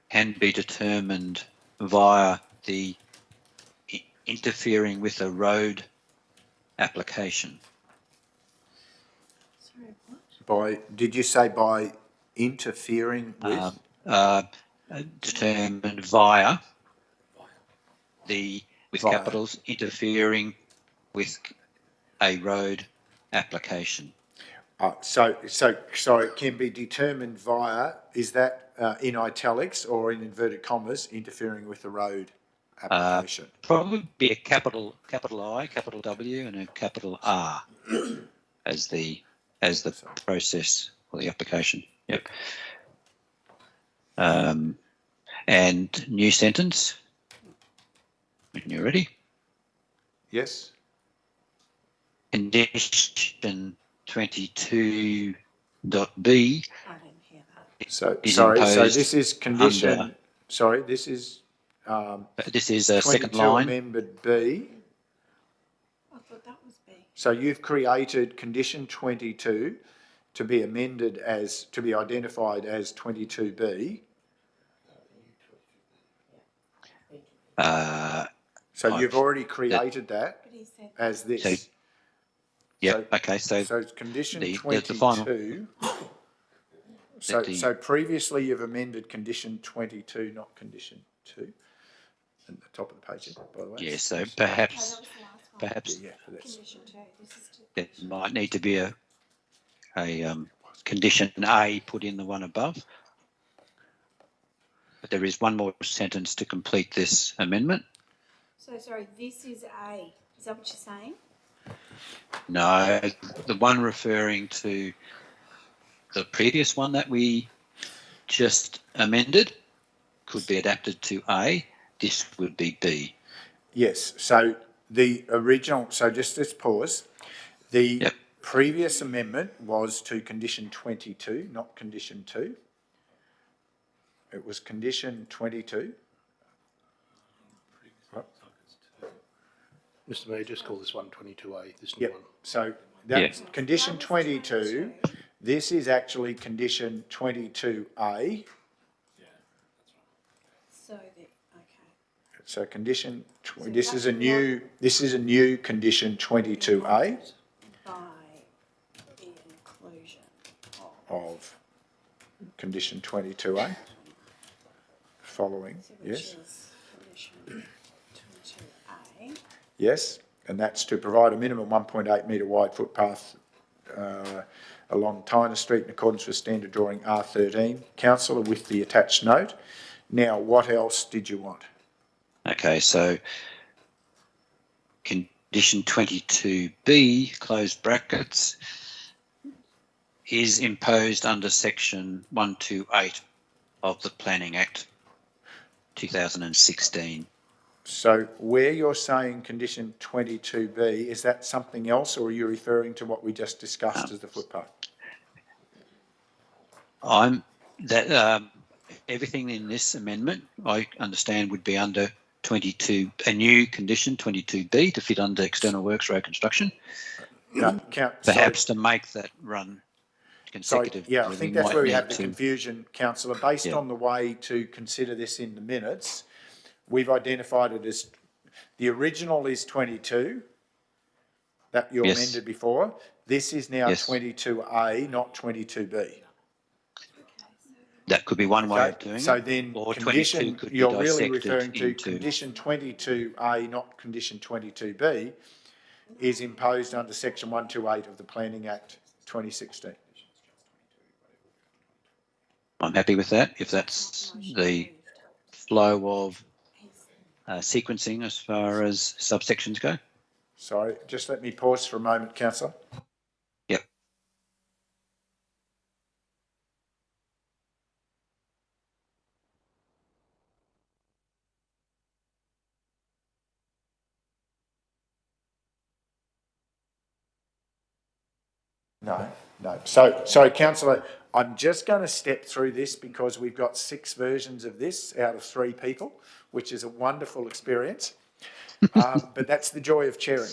Speaker 9: can be determined via the interfering with a road application.
Speaker 13: Sorry, what?
Speaker 2: Did you say by interfering with?
Speaker 9: Determined via capitals, interfering with a road application.
Speaker 2: So it can be determined via, is that in italics or in inverted commas, interfering with the road application?
Speaker 9: Probably be a capital I, capital W, and a capital R as the process or the application. Yep. And new sentence. When you're ready.
Speaker 2: Yes.
Speaker 9: Condition 22.b.
Speaker 13: I didn't hear that.
Speaker 2: So this is condition. This is.
Speaker 9: This is a second line.
Speaker 2: Amendment B.
Speaker 13: I thought that was B.
Speaker 2: So you've created condition 22 to be amended to be identified as 22B. So you've already created that as this.
Speaker 9: Okay. So
Speaker 2: it's condition 22.
Speaker 9: The final.
Speaker 2: So previously you've amended condition 22, not condition 2. At the top of the page, by the way.
Speaker 9: Yeah. So perhaps there might need to be a condition A put in the one above. But there is one more sentence to complete this amendment.
Speaker 13: So sorry, this is A. Is that what you're saying?
Speaker 9: No, the one referring to the previous one that we just amended could be adapted to A. This would be B.
Speaker 2: Yes. So the original. So just let's pause. The previous amendment was to condition 22, not condition 2. It was condition 22.
Speaker 10: Mr. Mayor, just call this one 22A, this new one.
Speaker 2: So that's condition 22. This is actually condition 22A.
Speaker 13: So okay.
Speaker 2: So condition. This is a new condition 22A.
Speaker 13: By the inclusion
Speaker 2: of condition 22A. Following, yes.
Speaker 13: Condition 22A.
Speaker 2: Yes, and that's to provide a minimum 1.8 metre wide footpath along Tyner Street in accordance with standard drawing R13. Councillor, with the attached note. Now, what else did you want?
Speaker 9: Okay, so condition 22B, closed brackets, is imposed under section 128 of the Planning Act 2016.
Speaker 2: So where you're saying condition 22B, is that something else, or are you referring to what we just discussed as the footpath?
Speaker 9: Everything in this amendment, I understand, would be under 22, a new condition 22B to fit under external works road construction. Perhaps to make that run consecutive.
Speaker 2: Yeah, I think that's where we have the confusion, Councillor. Based on the way to consider this in the minutes, we've identified it as the original is 22 that you amended before. This is now
Speaker 9: Yes.
Speaker 2: 22A, not 22B.
Speaker 9: That could be one way
Speaker 2: Okay,
Speaker 9: of doing
Speaker 2: so
Speaker 9: it.
Speaker 2: then
Speaker 9: Or 22
Speaker 2: condition,
Speaker 9: could be
Speaker 2: you're really
Speaker 9: dissected
Speaker 2: referring to
Speaker 9: into...
Speaker 2: condition 22A, not condition 22B, is imposed under section 128 of the Planning Act 2016.
Speaker 9: I'm happy with that, if that's the flow of sequencing as far as subsections go.
Speaker 2: Sorry, just let me pause for a moment, councillor.
Speaker 9: Yep.
Speaker 2: No. So, sorry, councillor, I'm just going to step through this because we've got 6 versions of this out of 3 people, which is a wonderful experience. But that's the joy of chairing.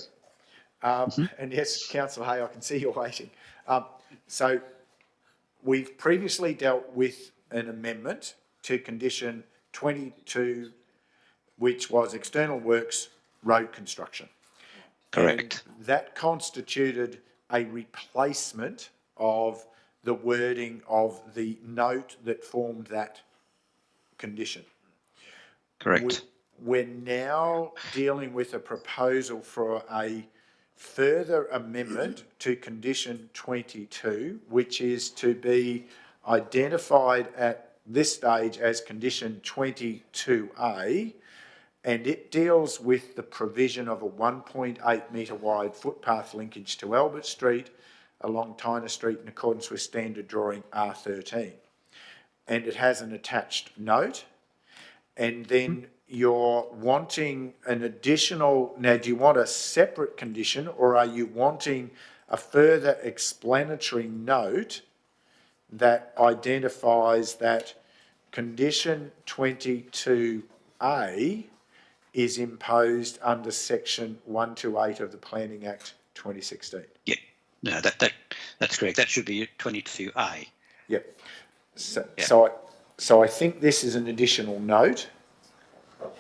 Speaker 2: And yes, councillor Hay, I can see you're waiting. So we've previously dealt with an amendment to condition 22, which was external works road construction.
Speaker 9: Correct.
Speaker 2: And that constituted a replacement of the wording of the note that formed that condition.
Speaker 9: Correct.
Speaker 2: We're now dealing with a proposal for a further amendment to condition 22, which is to be identified at this stage as condition 22A, and it deals with the provision of a 1.8 metre wide footpath linkage to Albert Street along Tyner Street in accordance with standard drawing R13. And it has an attached note, and then you're wanting an additional, now do you want a separate condition or are you wanting a further explanatory note that identifies that condition 22A is imposed under section 128 of the Planning Act 2016?
Speaker 9: Yeah, no, that's correct. That should be 22A.
Speaker 2: Yep. So,
Speaker 9: Yeah.
Speaker 2: so I think this is an additional note,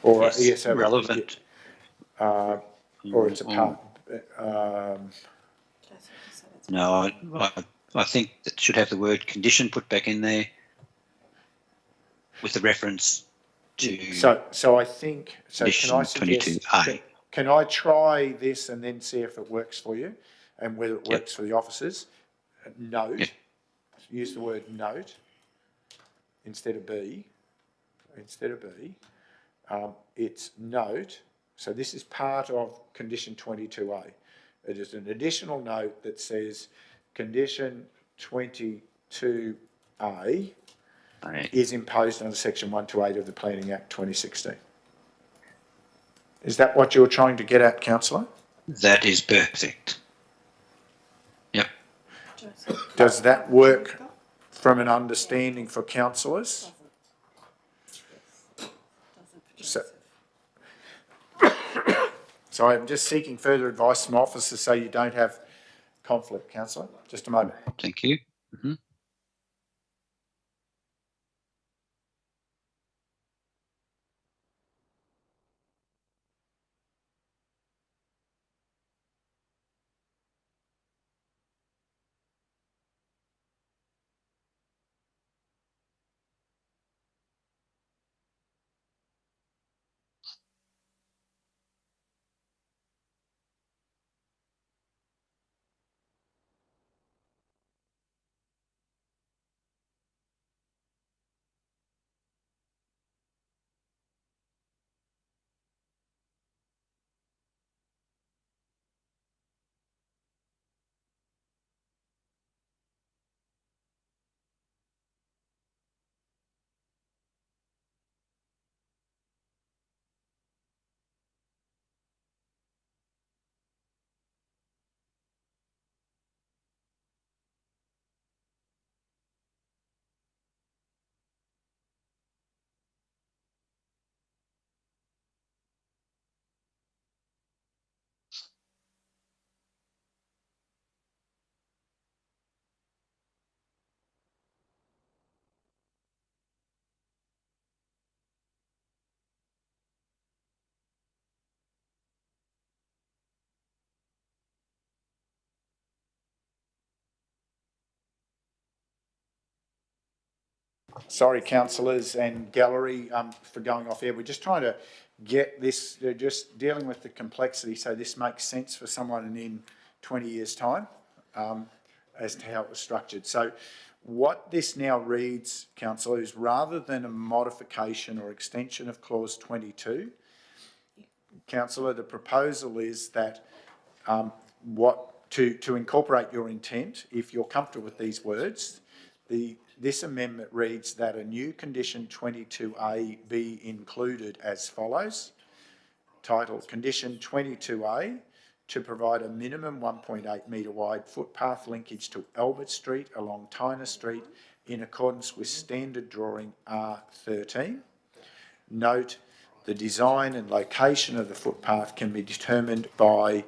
Speaker 2: or
Speaker 9: Yes, relevant.
Speaker 2: or it's a part.
Speaker 9: No, I think it should have the word condition put back in there with the reference to
Speaker 2: So I think, so can I suggest,
Speaker 9: 22A.
Speaker 2: can I try this and then see if it works for you and whether it works for the officers? Note, use the word note instead of B. It's note. So this is part of condition 22A. It is an additional note that says condition 22A is imposed under section 128 of the Planning Act 2016. Is that what you're trying to get at, councillor?
Speaker 9: That is perfect. Yep.
Speaker 2: Does that work from an understanding for councillors? So I'm just seeking further advice from officers so you don't have conflict, councillor. Just a moment.
Speaker 9: Thank you.
Speaker 2: Sorry, councillors and gallery, for going off air. We're just trying to get this, just dealing with the complexity so this makes sense for someone in 20 years' time, as to how it was structured. So what this now reads, councillor, is rather than a modification or extension of clause 22, councillor, the proposal is that to incorporate your intent, if you're comfortable with these words, this amendment reads that a new condition 22A be included as follows. Titled Condition 22A, to provide a minimum 1.8 metre wide footpath linkage to Albert Street along Tyner Street in accordance with standard drawing R13. Note, the design and location of the footpath can be determined by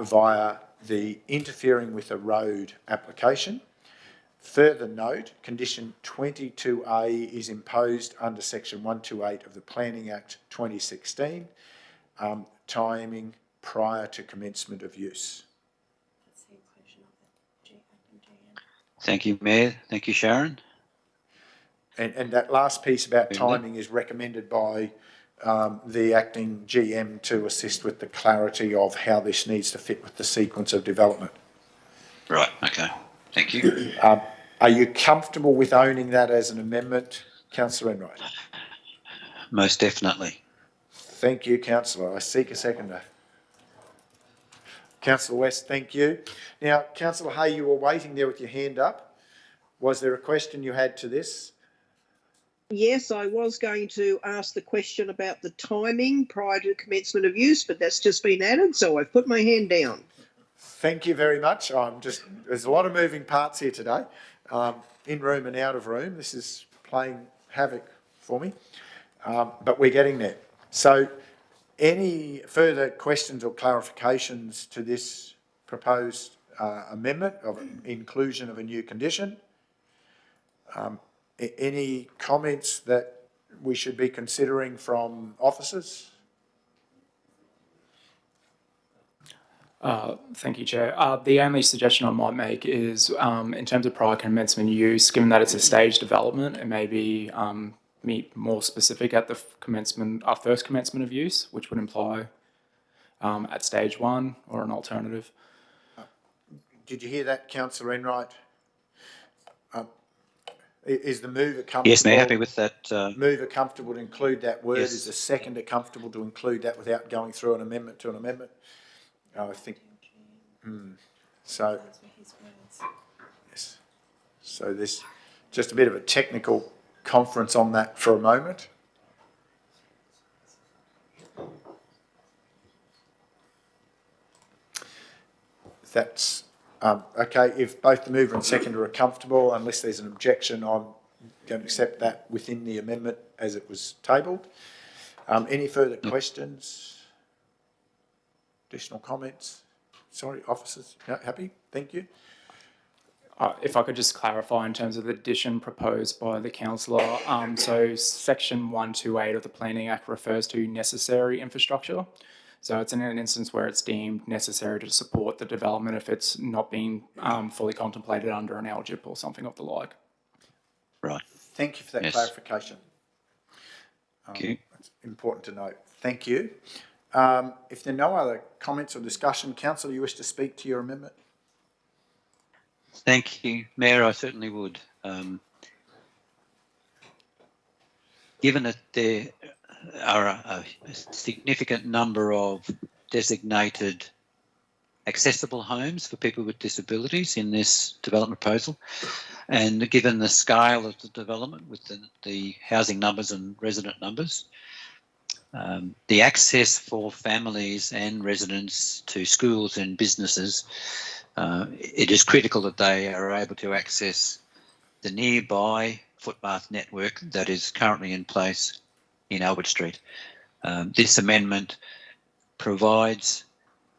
Speaker 2: via the interfering with a road application. Further note, condition 22A is imposed under section 128 of the Planning Act 2016, timing prior to commencement of use.
Speaker 9: Thank you, Mayor. Thank you, Sharon.
Speaker 2: And that last piece about timing is recommended by the acting GM to assist with the clarity of how this needs to fit with the sequence of development.
Speaker 9: Right, okay. Thank you.
Speaker 2: Are you comfortable with owning that as an amendment, Councillor Enright?
Speaker 9: Most definitely.
Speaker 2: Thank you, Councillor. I seek a seconder. Councillor West, thank you. Now, Councillor Hay, you were waiting there with your hand up. Was there a question you had to this?
Speaker 5: Yes, I was going to ask the question about the timing prior to commencement of use, but that's just been added, so I've put my hand down.
Speaker 2: Thank you very much. There's a lot of moving parts here today, in room and out of room. This is playing havoc for me, but we're getting there. So any further questions or clarifications to this proposed amendment of inclusion of a new condition? Any comments that we should be considering from officers?
Speaker 11: Thank you, Chair. The only suggestion I might make is in terms of prior commencement use, given that it's a staged development, it may be more specific at the first commencement of use, which would imply at stage 1 or an alternative.
Speaker 2: Did you hear that, Councillor Enright? Is the mover comfortable?
Speaker 9: Yes, Mayor, happy with that.
Speaker 2: Mover comfortable to include that word?
Speaker 9: Yes.
Speaker 2: Is the seconder comfortable to include that without going through an amendment to an amendment? I think. So. Yes. So there's just a bit of a technical conference on that for a moment. That's okay. If both the mover and seconder are comfortable, unless there's an objection, I'm going to accept that within the amendment as it was tabled. Any further questions? Additional comments? Sorry, officers, happy? Thank you.
Speaker 11: If I could just clarify in terms of the addition proposed by the councillor. So section 128 of the Planning Act refers to necessary infrastructure. So it's in an instance where it's deemed necessary to support the development if it's not being fully contemplated under an LGIP or something of the like.
Speaker 9: Right.
Speaker 2: Thank you for that clarification.
Speaker 9: Thank you.
Speaker 2: It's important to note. Thank you. If there are no other comments or discussion, Councillor, you wish to speak to your amendment?
Speaker 9: Thank you, Mayor. I certainly would. Given that there are a significant number of designated accessible homes for people with disabilities in this development proposal, and given the scale of the development with the housing numbers and resident numbers, the access for families and residents to schools and businesses, it is critical that they are able to access the nearby footpath network that is currently in place in Albert Street. This amendment provides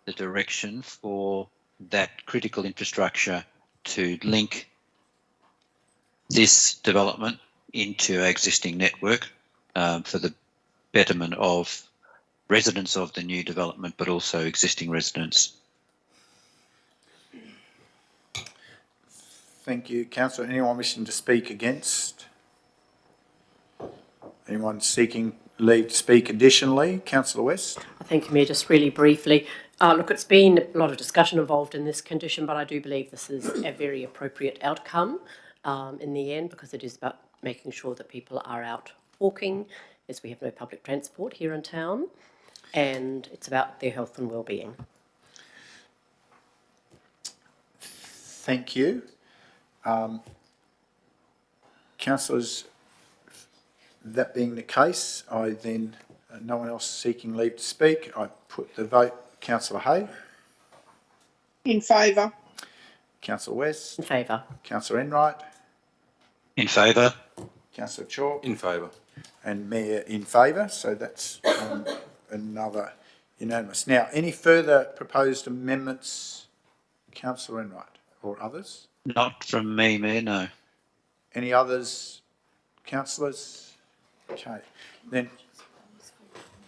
Speaker 9: the direction for that critical infrastructure to link this development into our existing network for the betterment of residents of the new development, but also existing residents.
Speaker 2: Thank you, Councillor. Anyone wishing to speak against? Anyone seeking leave to speak additionally? Councillor West?
Speaker 7: Thank you, Mayor. Just really briefly. Look, it's been a lot of discussion involved in this condition, but I do believe this is a very appropriate outcome in the end, because it is about making sure that people are out walking, as we have no public transport here in town, and it's about their health and well-being.
Speaker 2: Thank you. Councillors, that being the case, I then, no one else seeking leave to speak, I put the vote. Councillor Hay?
Speaker 5: In favour.
Speaker 2: Councillor West?
Speaker 7: In favour.
Speaker 2: Councillor Enright?
Speaker 9: In favour.
Speaker 2: Councillor Chalk?
Speaker 4: In favour.
Speaker 2: And Mayor in favour, so that's another unanimous. Now, any further proposed amendments, Councillor Enright, or others?
Speaker 9: Not from me, Mayor, no.
Speaker 2: Any others, councillors? Okay, then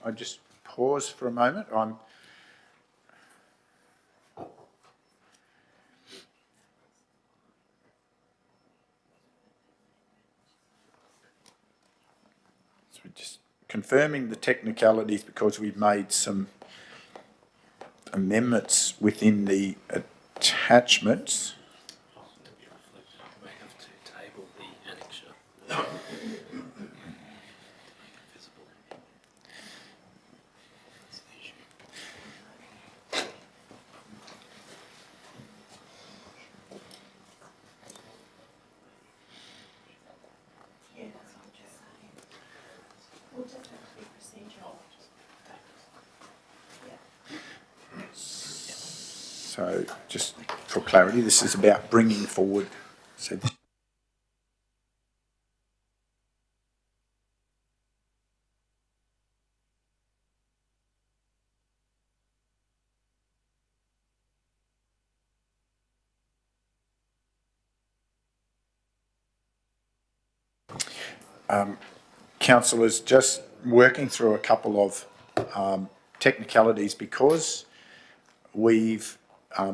Speaker 2: I just pause for a moment. So we're just confirming the technicalities because we've made some amendments within the attachments. So just for clarity, this is about bringing forward. So councillors, just working through a couple of technicalities because we've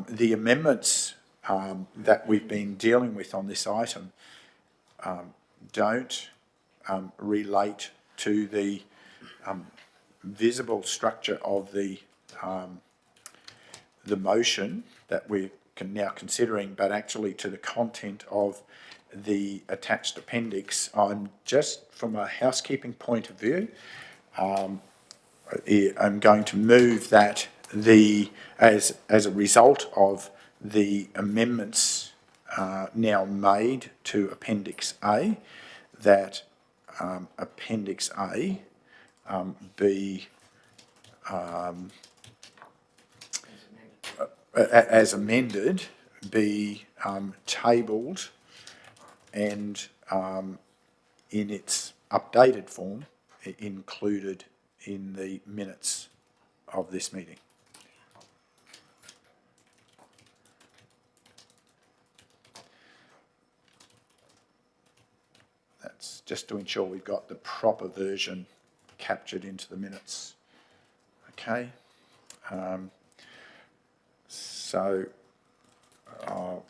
Speaker 2: the amendments that we've been dealing with on this item don't relate to the visible structure of the motion that we're now considering, but actually to the content of the attached appendix. I'm just from a housekeeping point of view, I'm going to move that as a result of the amendments now made to Appendix A, that Appendix A be as amended, be tabled and in its updated form included in the minutes of this meeting. That's just to ensure we've got the proper version captured into the minutes. Okay. So I'll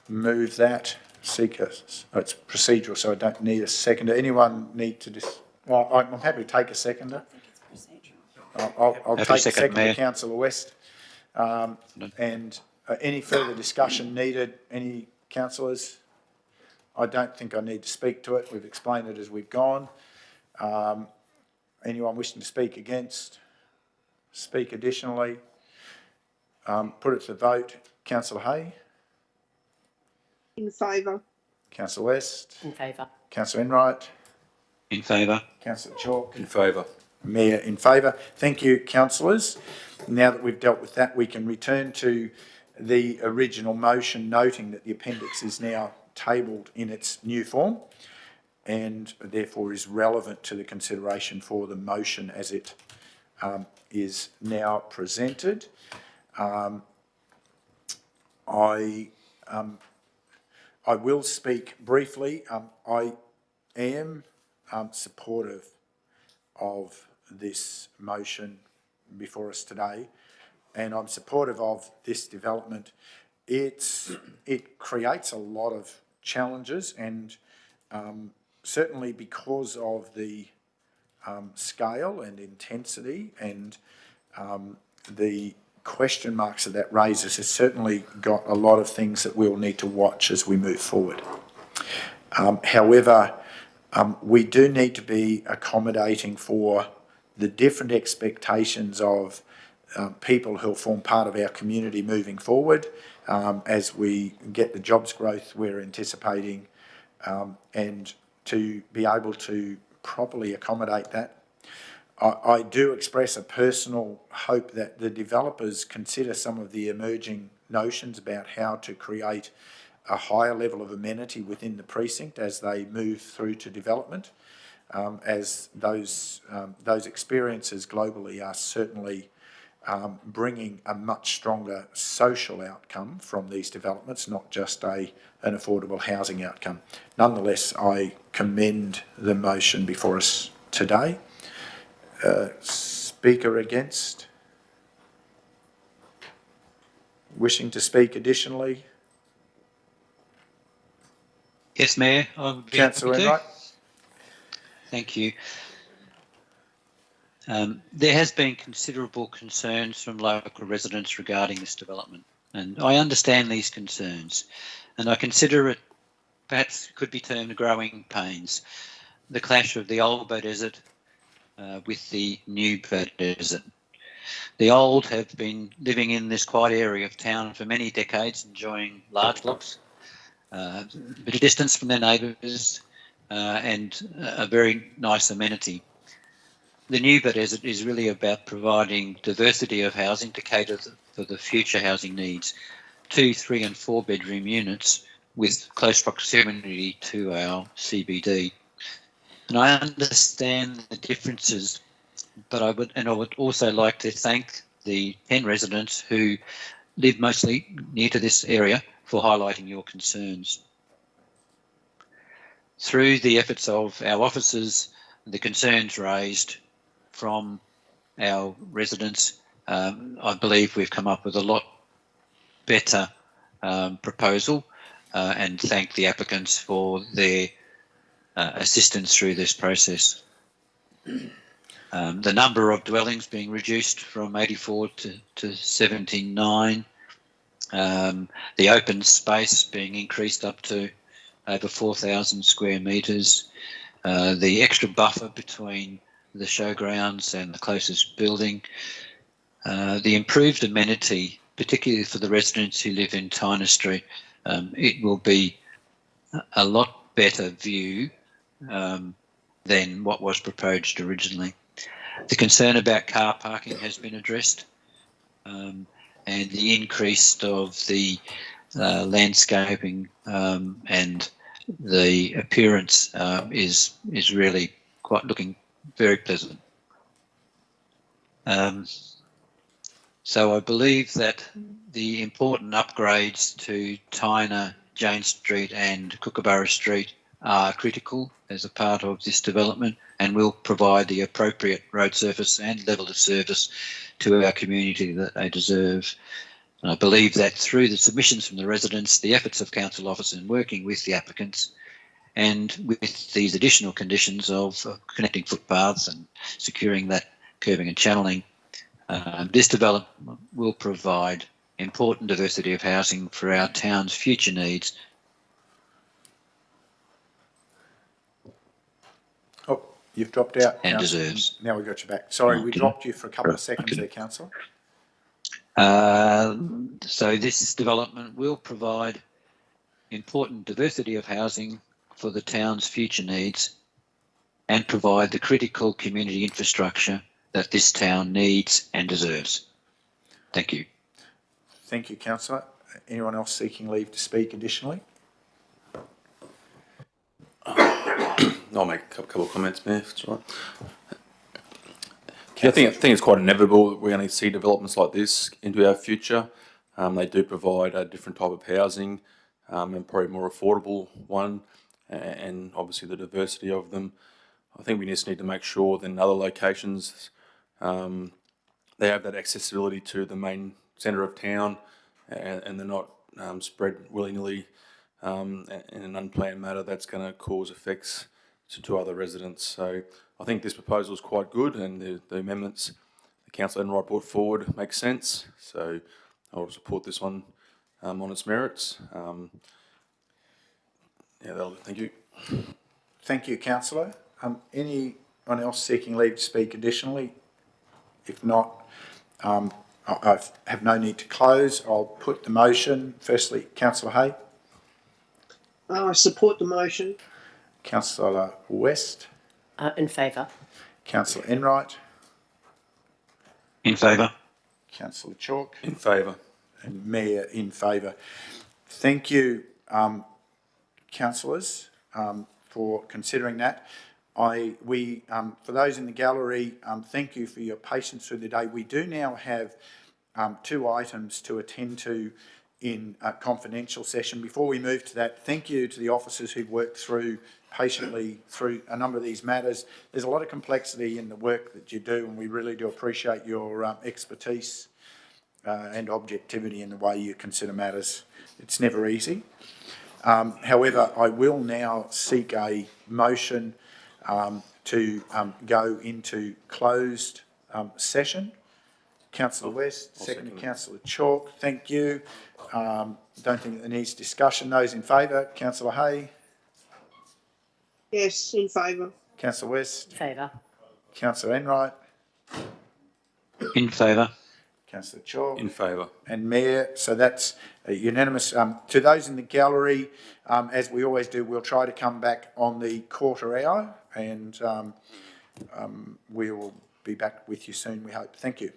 Speaker 2: move that. It's procedural, so I don't need a seconder. Anyone need to well, I'm happy to take a seconder. I'll take a seconder, Councillor West. And any further discussion needed? Any councillors? I don't think I need to speak to it. We've explained it as we've gone. Anyone wishing to speak against? Speak additionally? Put it to the vote. Councillor Hay?
Speaker 5: In favour.
Speaker 2: Councillor West?
Speaker 7: In favour.
Speaker 2: Councillor Enright?
Speaker 9: In favour.
Speaker 2: Councillor Chalk?
Speaker 4: In favour.
Speaker 2: Mayor in favour. Thank you, councillors. Now that we've dealt with that, we can return to the original motion, noting that the appendix is now tabled in its new form and therefore is relevant to the consideration for the motion as it is now presented. I will speak briefly. I am supportive of this motion before us today, and I'm supportive of this development. It creates a lot of challenges, and certainly because of the scale and intensity, and the question marks that raises has certainly got a lot of things that we'll need to watch as we move forward. However, we do need to be accommodating for the different expectations of people who form part of our community moving forward as we get the jobs growth we're anticipating, and to be able to properly accommodate that. I do express a personal hope that the developers consider some of the emerging notions about how to create a higher level of amenity within the precinct as they move through to development, as those experiences globally are certainly bringing a much stronger social outcome from these developments, not just an affordable housing outcome. Nonetheless, I commend the motion before us today. Speaker against? Wishing to speak additionally?
Speaker 9: Yes, Mayor, I would be
Speaker 2: Councillor
Speaker 9: happy to.
Speaker 2: Enright.
Speaker 9: Thank you. There has been considerable concerns from local residents regarding this development, and I understand these concerns, and I consider it perhaps could be termed growing pains. The clash of the old Beaudesert with the new Beaudesert. The old have been living in this quiet area of town for many decades, enjoying large blocks, a bit of distance from their neighbours, and a very nice amenity. The new Beaudesert is really about providing diversity of housing to cater for the future housing needs. 2, 3 and 4 bedroom units with close proximity to our CBD. And I understand the differences, but I would also like to thank the 10 residents who live mostly near to this area for highlighting your concerns. Through the efforts of our officers, the concerns raised from our residents, I believe we've come up with a lot better proposal, and thank the applicants for their assistance through this process. The number of dwellings being reduced from 84 to 79, the open space being increased up to over 4,000 square metres, the extra buffer between the showgrounds and the closest building, the improved amenity, particularly for the residents who live in Tyner Street. It will be a lot better view than what was proposed originally. The concern about car parking has been addressed, and the increase of the landscaping and the appearance is really quite looking very pleasant. So I believe that the important upgrades to Tyner, Jane Street and Kookaburra Street are critical as a part of this development and will provide the appropriate road surface and level of service to our community that they deserve. And I believe that through the submissions from the residents, the efforts of council officers in working with the applicants, and with these additional conditions of connecting footpaths and securing that curbing and channelling, this development will provide important diversity of housing for our town's future needs.
Speaker 2: Oh, you've dropped out.
Speaker 9: And
Speaker 2: Councillor.
Speaker 9: deserves.
Speaker 2: Now we've got you back. Sorry, we dropped you for a couple of seconds there, Councillor.
Speaker 9: So this development will provide important diversity of housing for the town's future needs and provide the critical community infrastructure that this town needs and deserves. Thank you.
Speaker 2: Thank you, Councillor. Anyone else seeking leave to speak additionally?
Speaker 4: I'll make a couple of comments, Mayor, if it's all right. Yeah, I think it's quite inevitable that we're going to see developments like this into our future. They do provide a different type of housing, and probably more affordable one, and obviously the diversity of them. I think we just need to make sure that in other locations they have that accessibility to the main centre of town, and they're not spread willy-nilly in an unplanned manner that's going to cause effects to other residents. So I think this proposal is quite good, and the amendments that Councillor Enright brought forward make sense. So I'll support this one on its merits. Thank you.
Speaker 2: Thank you, councillor. Anyone else seeking leave to speak additionally? If not, I have no need to close. I'll put the motion. Firstly, councillor Hay.
Speaker 5: I support the motion.
Speaker 2: Councillor West.
Speaker 7: In favour.
Speaker 2: Councillor Enright.
Speaker 9: In favour.
Speaker 2: Councillor Chalk.
Speaker 4: In favour.
Speaker 2: And Mayor in favour. Thank you, councillors, for considering that. For those in the gallery, thank you for your patience through the day. We do now have 2 items to attend to in a confidential session. Before we move to that, thank you to the officers who've worked patiently through a number of these matters. There's a lot of complexity in the work that you do, and we really do appreciate your expertise and objectivity in the way you consider matters. It's never easy. However, I will now seek a motion to go into closed session. Councillor West, second to Councillor Chalk. Thank you. Don't think there needs discussion. Those in favour, Councillor Hay.
Speaker 5: Yes, in favour.
Speaker 2: Councillor West.
Speaker 7: In favour.
Speaker 2: Councillor Enright.
Speaker 9: In favour.
Speaker 2: Councillor Chalk.
Speaker 4: In favour.
Speaker 2: And Mayor. So that's unanimous. To those in the gallery, as we always do, we'll try to come back on the quarter hour, and we will be back with you soon, we hope. Thank you.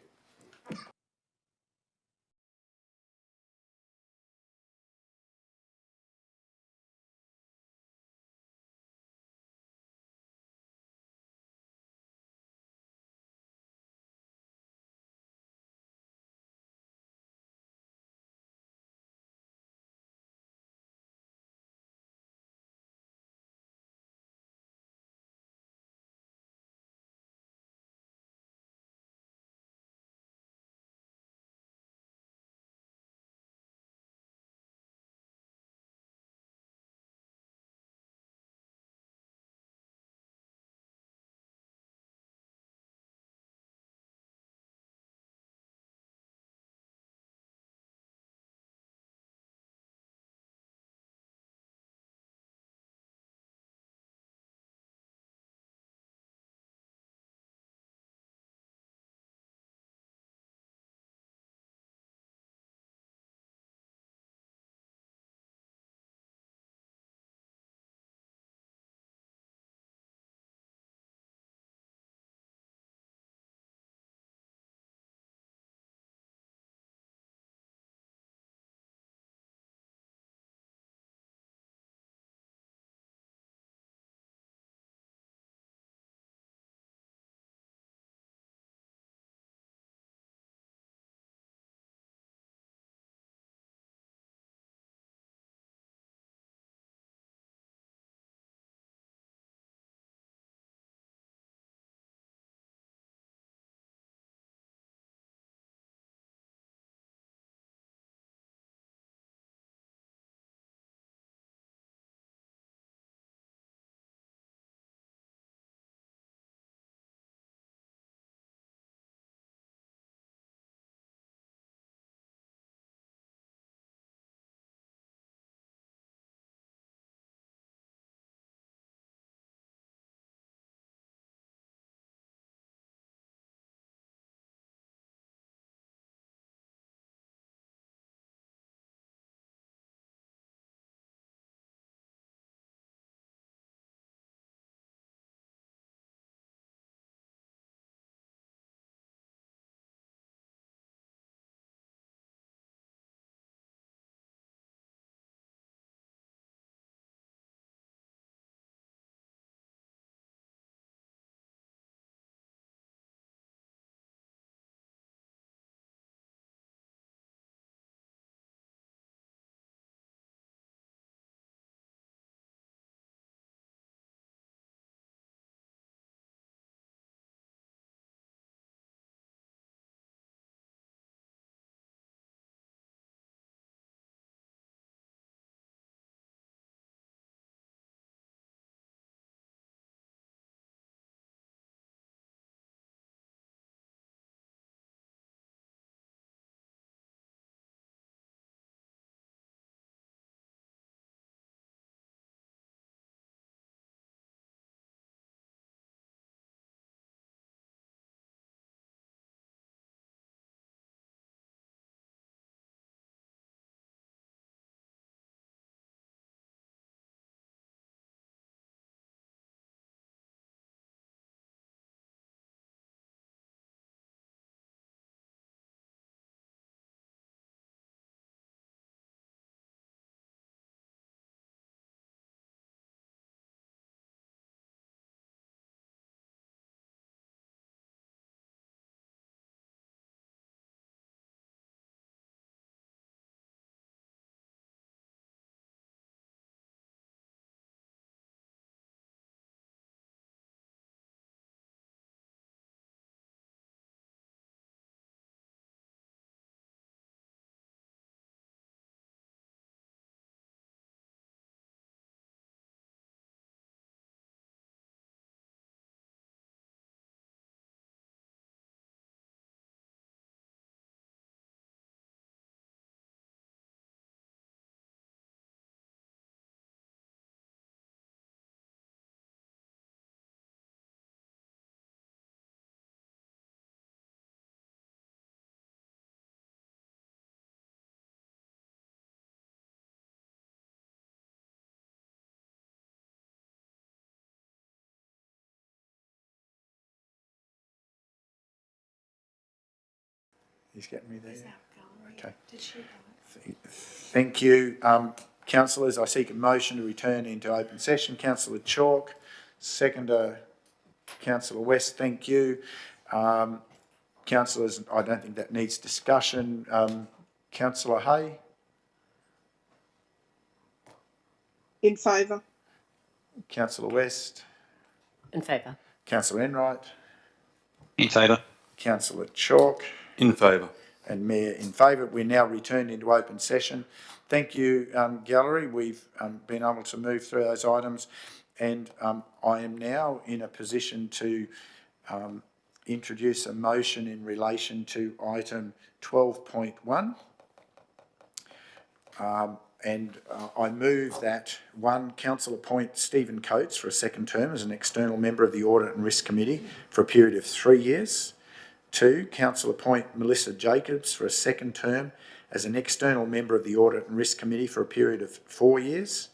Speaker 2: He's getting me there. Okay.
Speaker 13: Did she vote?
Speaker 2: Thank you. Councillors, I seek a motion to return into open session. Councillor Chalk, seconder, Councillor West, thank you. Councillors, I don't think that needs discussion. Councillor Hay?
Speaker 5: In favour.
Speaker 2: Councillor West?
Speaker 7: In favour.
Speaker 2: Councillor Enright?
Speaker 9: In favour.
Speaker 2: Councillor Chalk?
Speaker 4: In favour.
Speaker 2: And Mayor in favour. We're now returned into open session. Thank you, Gallery. We've been able to move through those items, and I am now in a position to introduce a motion in relation to item 12.1. I move that one, Council appoint Stephen Coates for a second term as an external member of the Audit and Risk Committee for a period of 3 years. 2, Council appoint Melissa Jacobs for a second term as an external member of the Audit and Risk Committee for a period of 4 years.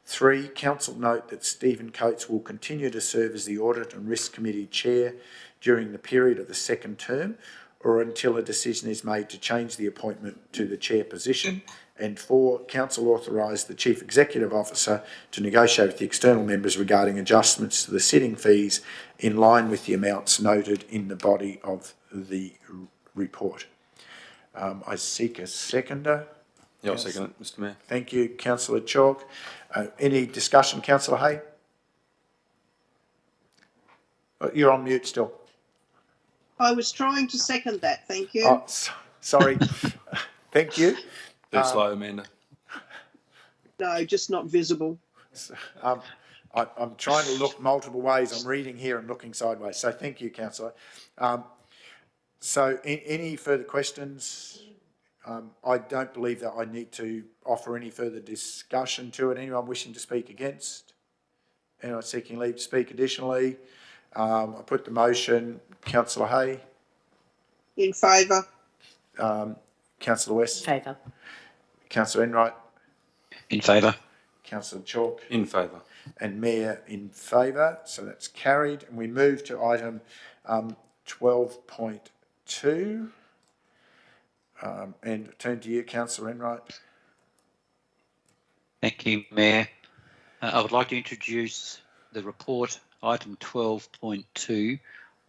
Speaker 2: 3, Council note that Stephen Coates will continue to serve as the Audit and Risk Committee Chair during the period of the second term or until a decision is made to change the appointment to the Chair position. And 4, Council authorise the Chief Executive Officer to negotiate with the external members regarding adjustments to the sitting fees in line with the amounts noted in the body of the report. I seek a seconder.
Speaker 4: Yeah, I'll second it, Mr Mayor.
Speaker 2: Thank you, Councillor Chalk. Any discussion, Councillor Hay? You're on mute still.
Speaker 5: I was trying to second that, thank you.
Speaker 2: Oh, sorry. Thank you.
Speaker 4: Bit slow, Amanda.
Speaker 5: No, just not visible.
Speaker 2: I'm trying to look multiple ways. I'm reading here and looking sideways. So thank you, Councillor. So any further questions? I don't believe that I need to offer any further discussion to it. Anyone wishing to speak against? Anyone seeking leave to speak additionally? I put the motion. Councillor Hay?
Speaker 5: In favour.
Speaker 2: Councillor West?
Speaker 7: In favour.
Speaker 2: Councillor Enright?
Speaker 9: In favour.
Speaker 2: Councillor Chalk?
Speaker 4: In favour.
Speaker 2: And Mayor in favour. So that's carried. And we move to item 12.2. And turn to you, Councillor Enright.
Speaker 9: Thank you, Mayor. I would like to introduce the report, item 12.2,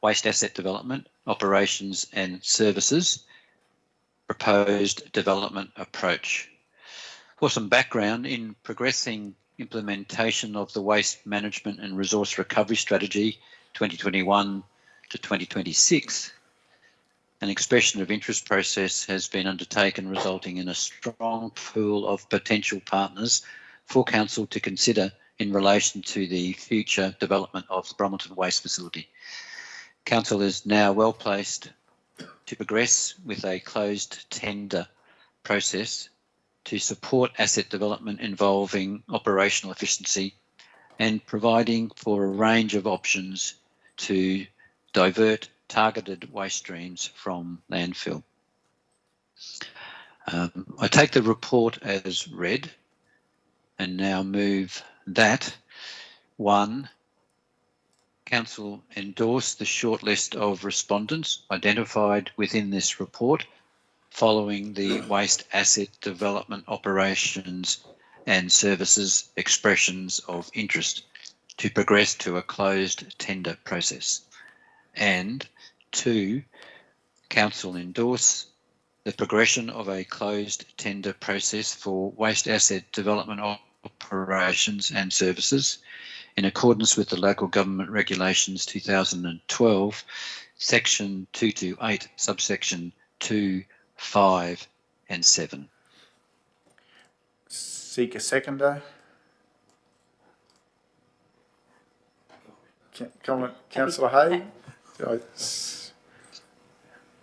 Speaker 9: Waste Asset Development, Operations and Services, Proposed Development Approach. For some background, in progressing implementation of the Waste Management and Resource Recovery Strategy 2021 to 2026, an expression of interest process has been undertaken, resulting in a strong pool of potential partners for Council to consider in relation to the future development of the Bromelton Waste Facility. Council is now well placed to progress with a closed tender process to support asset development involving operational efficiency and providing for a range of options to divert targeted waste streams from landfill. I take the report as read and now move that 1, Council endorse the short list of respondents identified within this report following the Waste Asset Development Operations and Services expressions of interest to progress to a closed tender process. And 2, Council endorse the progression of a closed tender process for waste asset development operations and services in accordance with the Local Government Regulations 2012, Section 228, subsection 2, 5 and 7.
Speaker 2: Seek a seconder. Come on, Councillor Hay.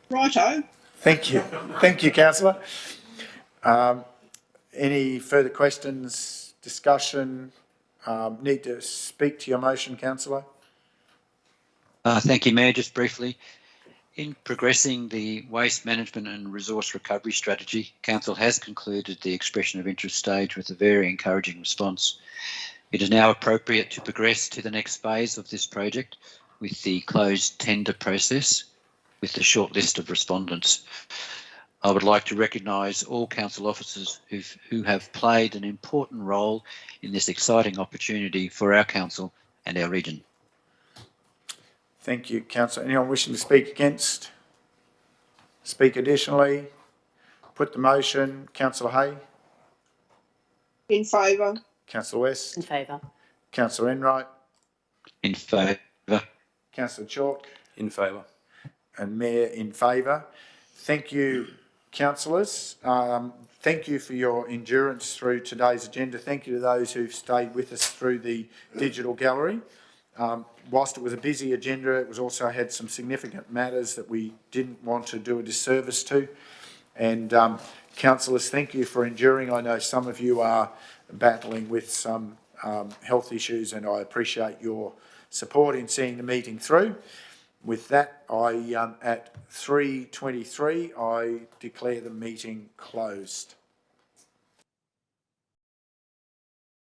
Speaker 5: Righto.
Speaker 2: Thank you. Thank you, Councillor. Any further questions, discussion? Need to speak to your motion, Councillor?
Speaker 9: Thank you, Mayor. Just briefly, in progressing the Waste Management and Resource Recovery Strategy, Council has concluded the expression of interest stage with a very encouraging response. It is now appropriate to progress to the next phase of this project with the closed tender process, with the short list of respondents. I would like to recognise all council officers who have played an important role in this exciting opportunity for our council and our region.
Speaker 2: Thank you, Councillor. Anyone wishing to speak against? Speak additionally? Put the motion. Councillor Hay?
Speaker 5: In favour.
Speaker 2: Councillor West?
Speaker 7: In favour.
Speaker 2: Councillor Enright?
Speaker 9: In favour.
Speaker 2: Councillor Chalk?
Speaker 4: In favour.
Speaker 2: And Mayor in favour. Thank you, councillors. Thank you for your endurance through today's agenda. Thank you to those who've stayed with us through the digital gallery. Whilst it was a busy agenda, it was also had some significant matters that we didn't want to do a disservice to. And councillors, thank you for enduring. I know some of you are battling with some health issues, and I appreciate your support in seeing the meeting through. With that, at 3:23, I declare the meeting closed.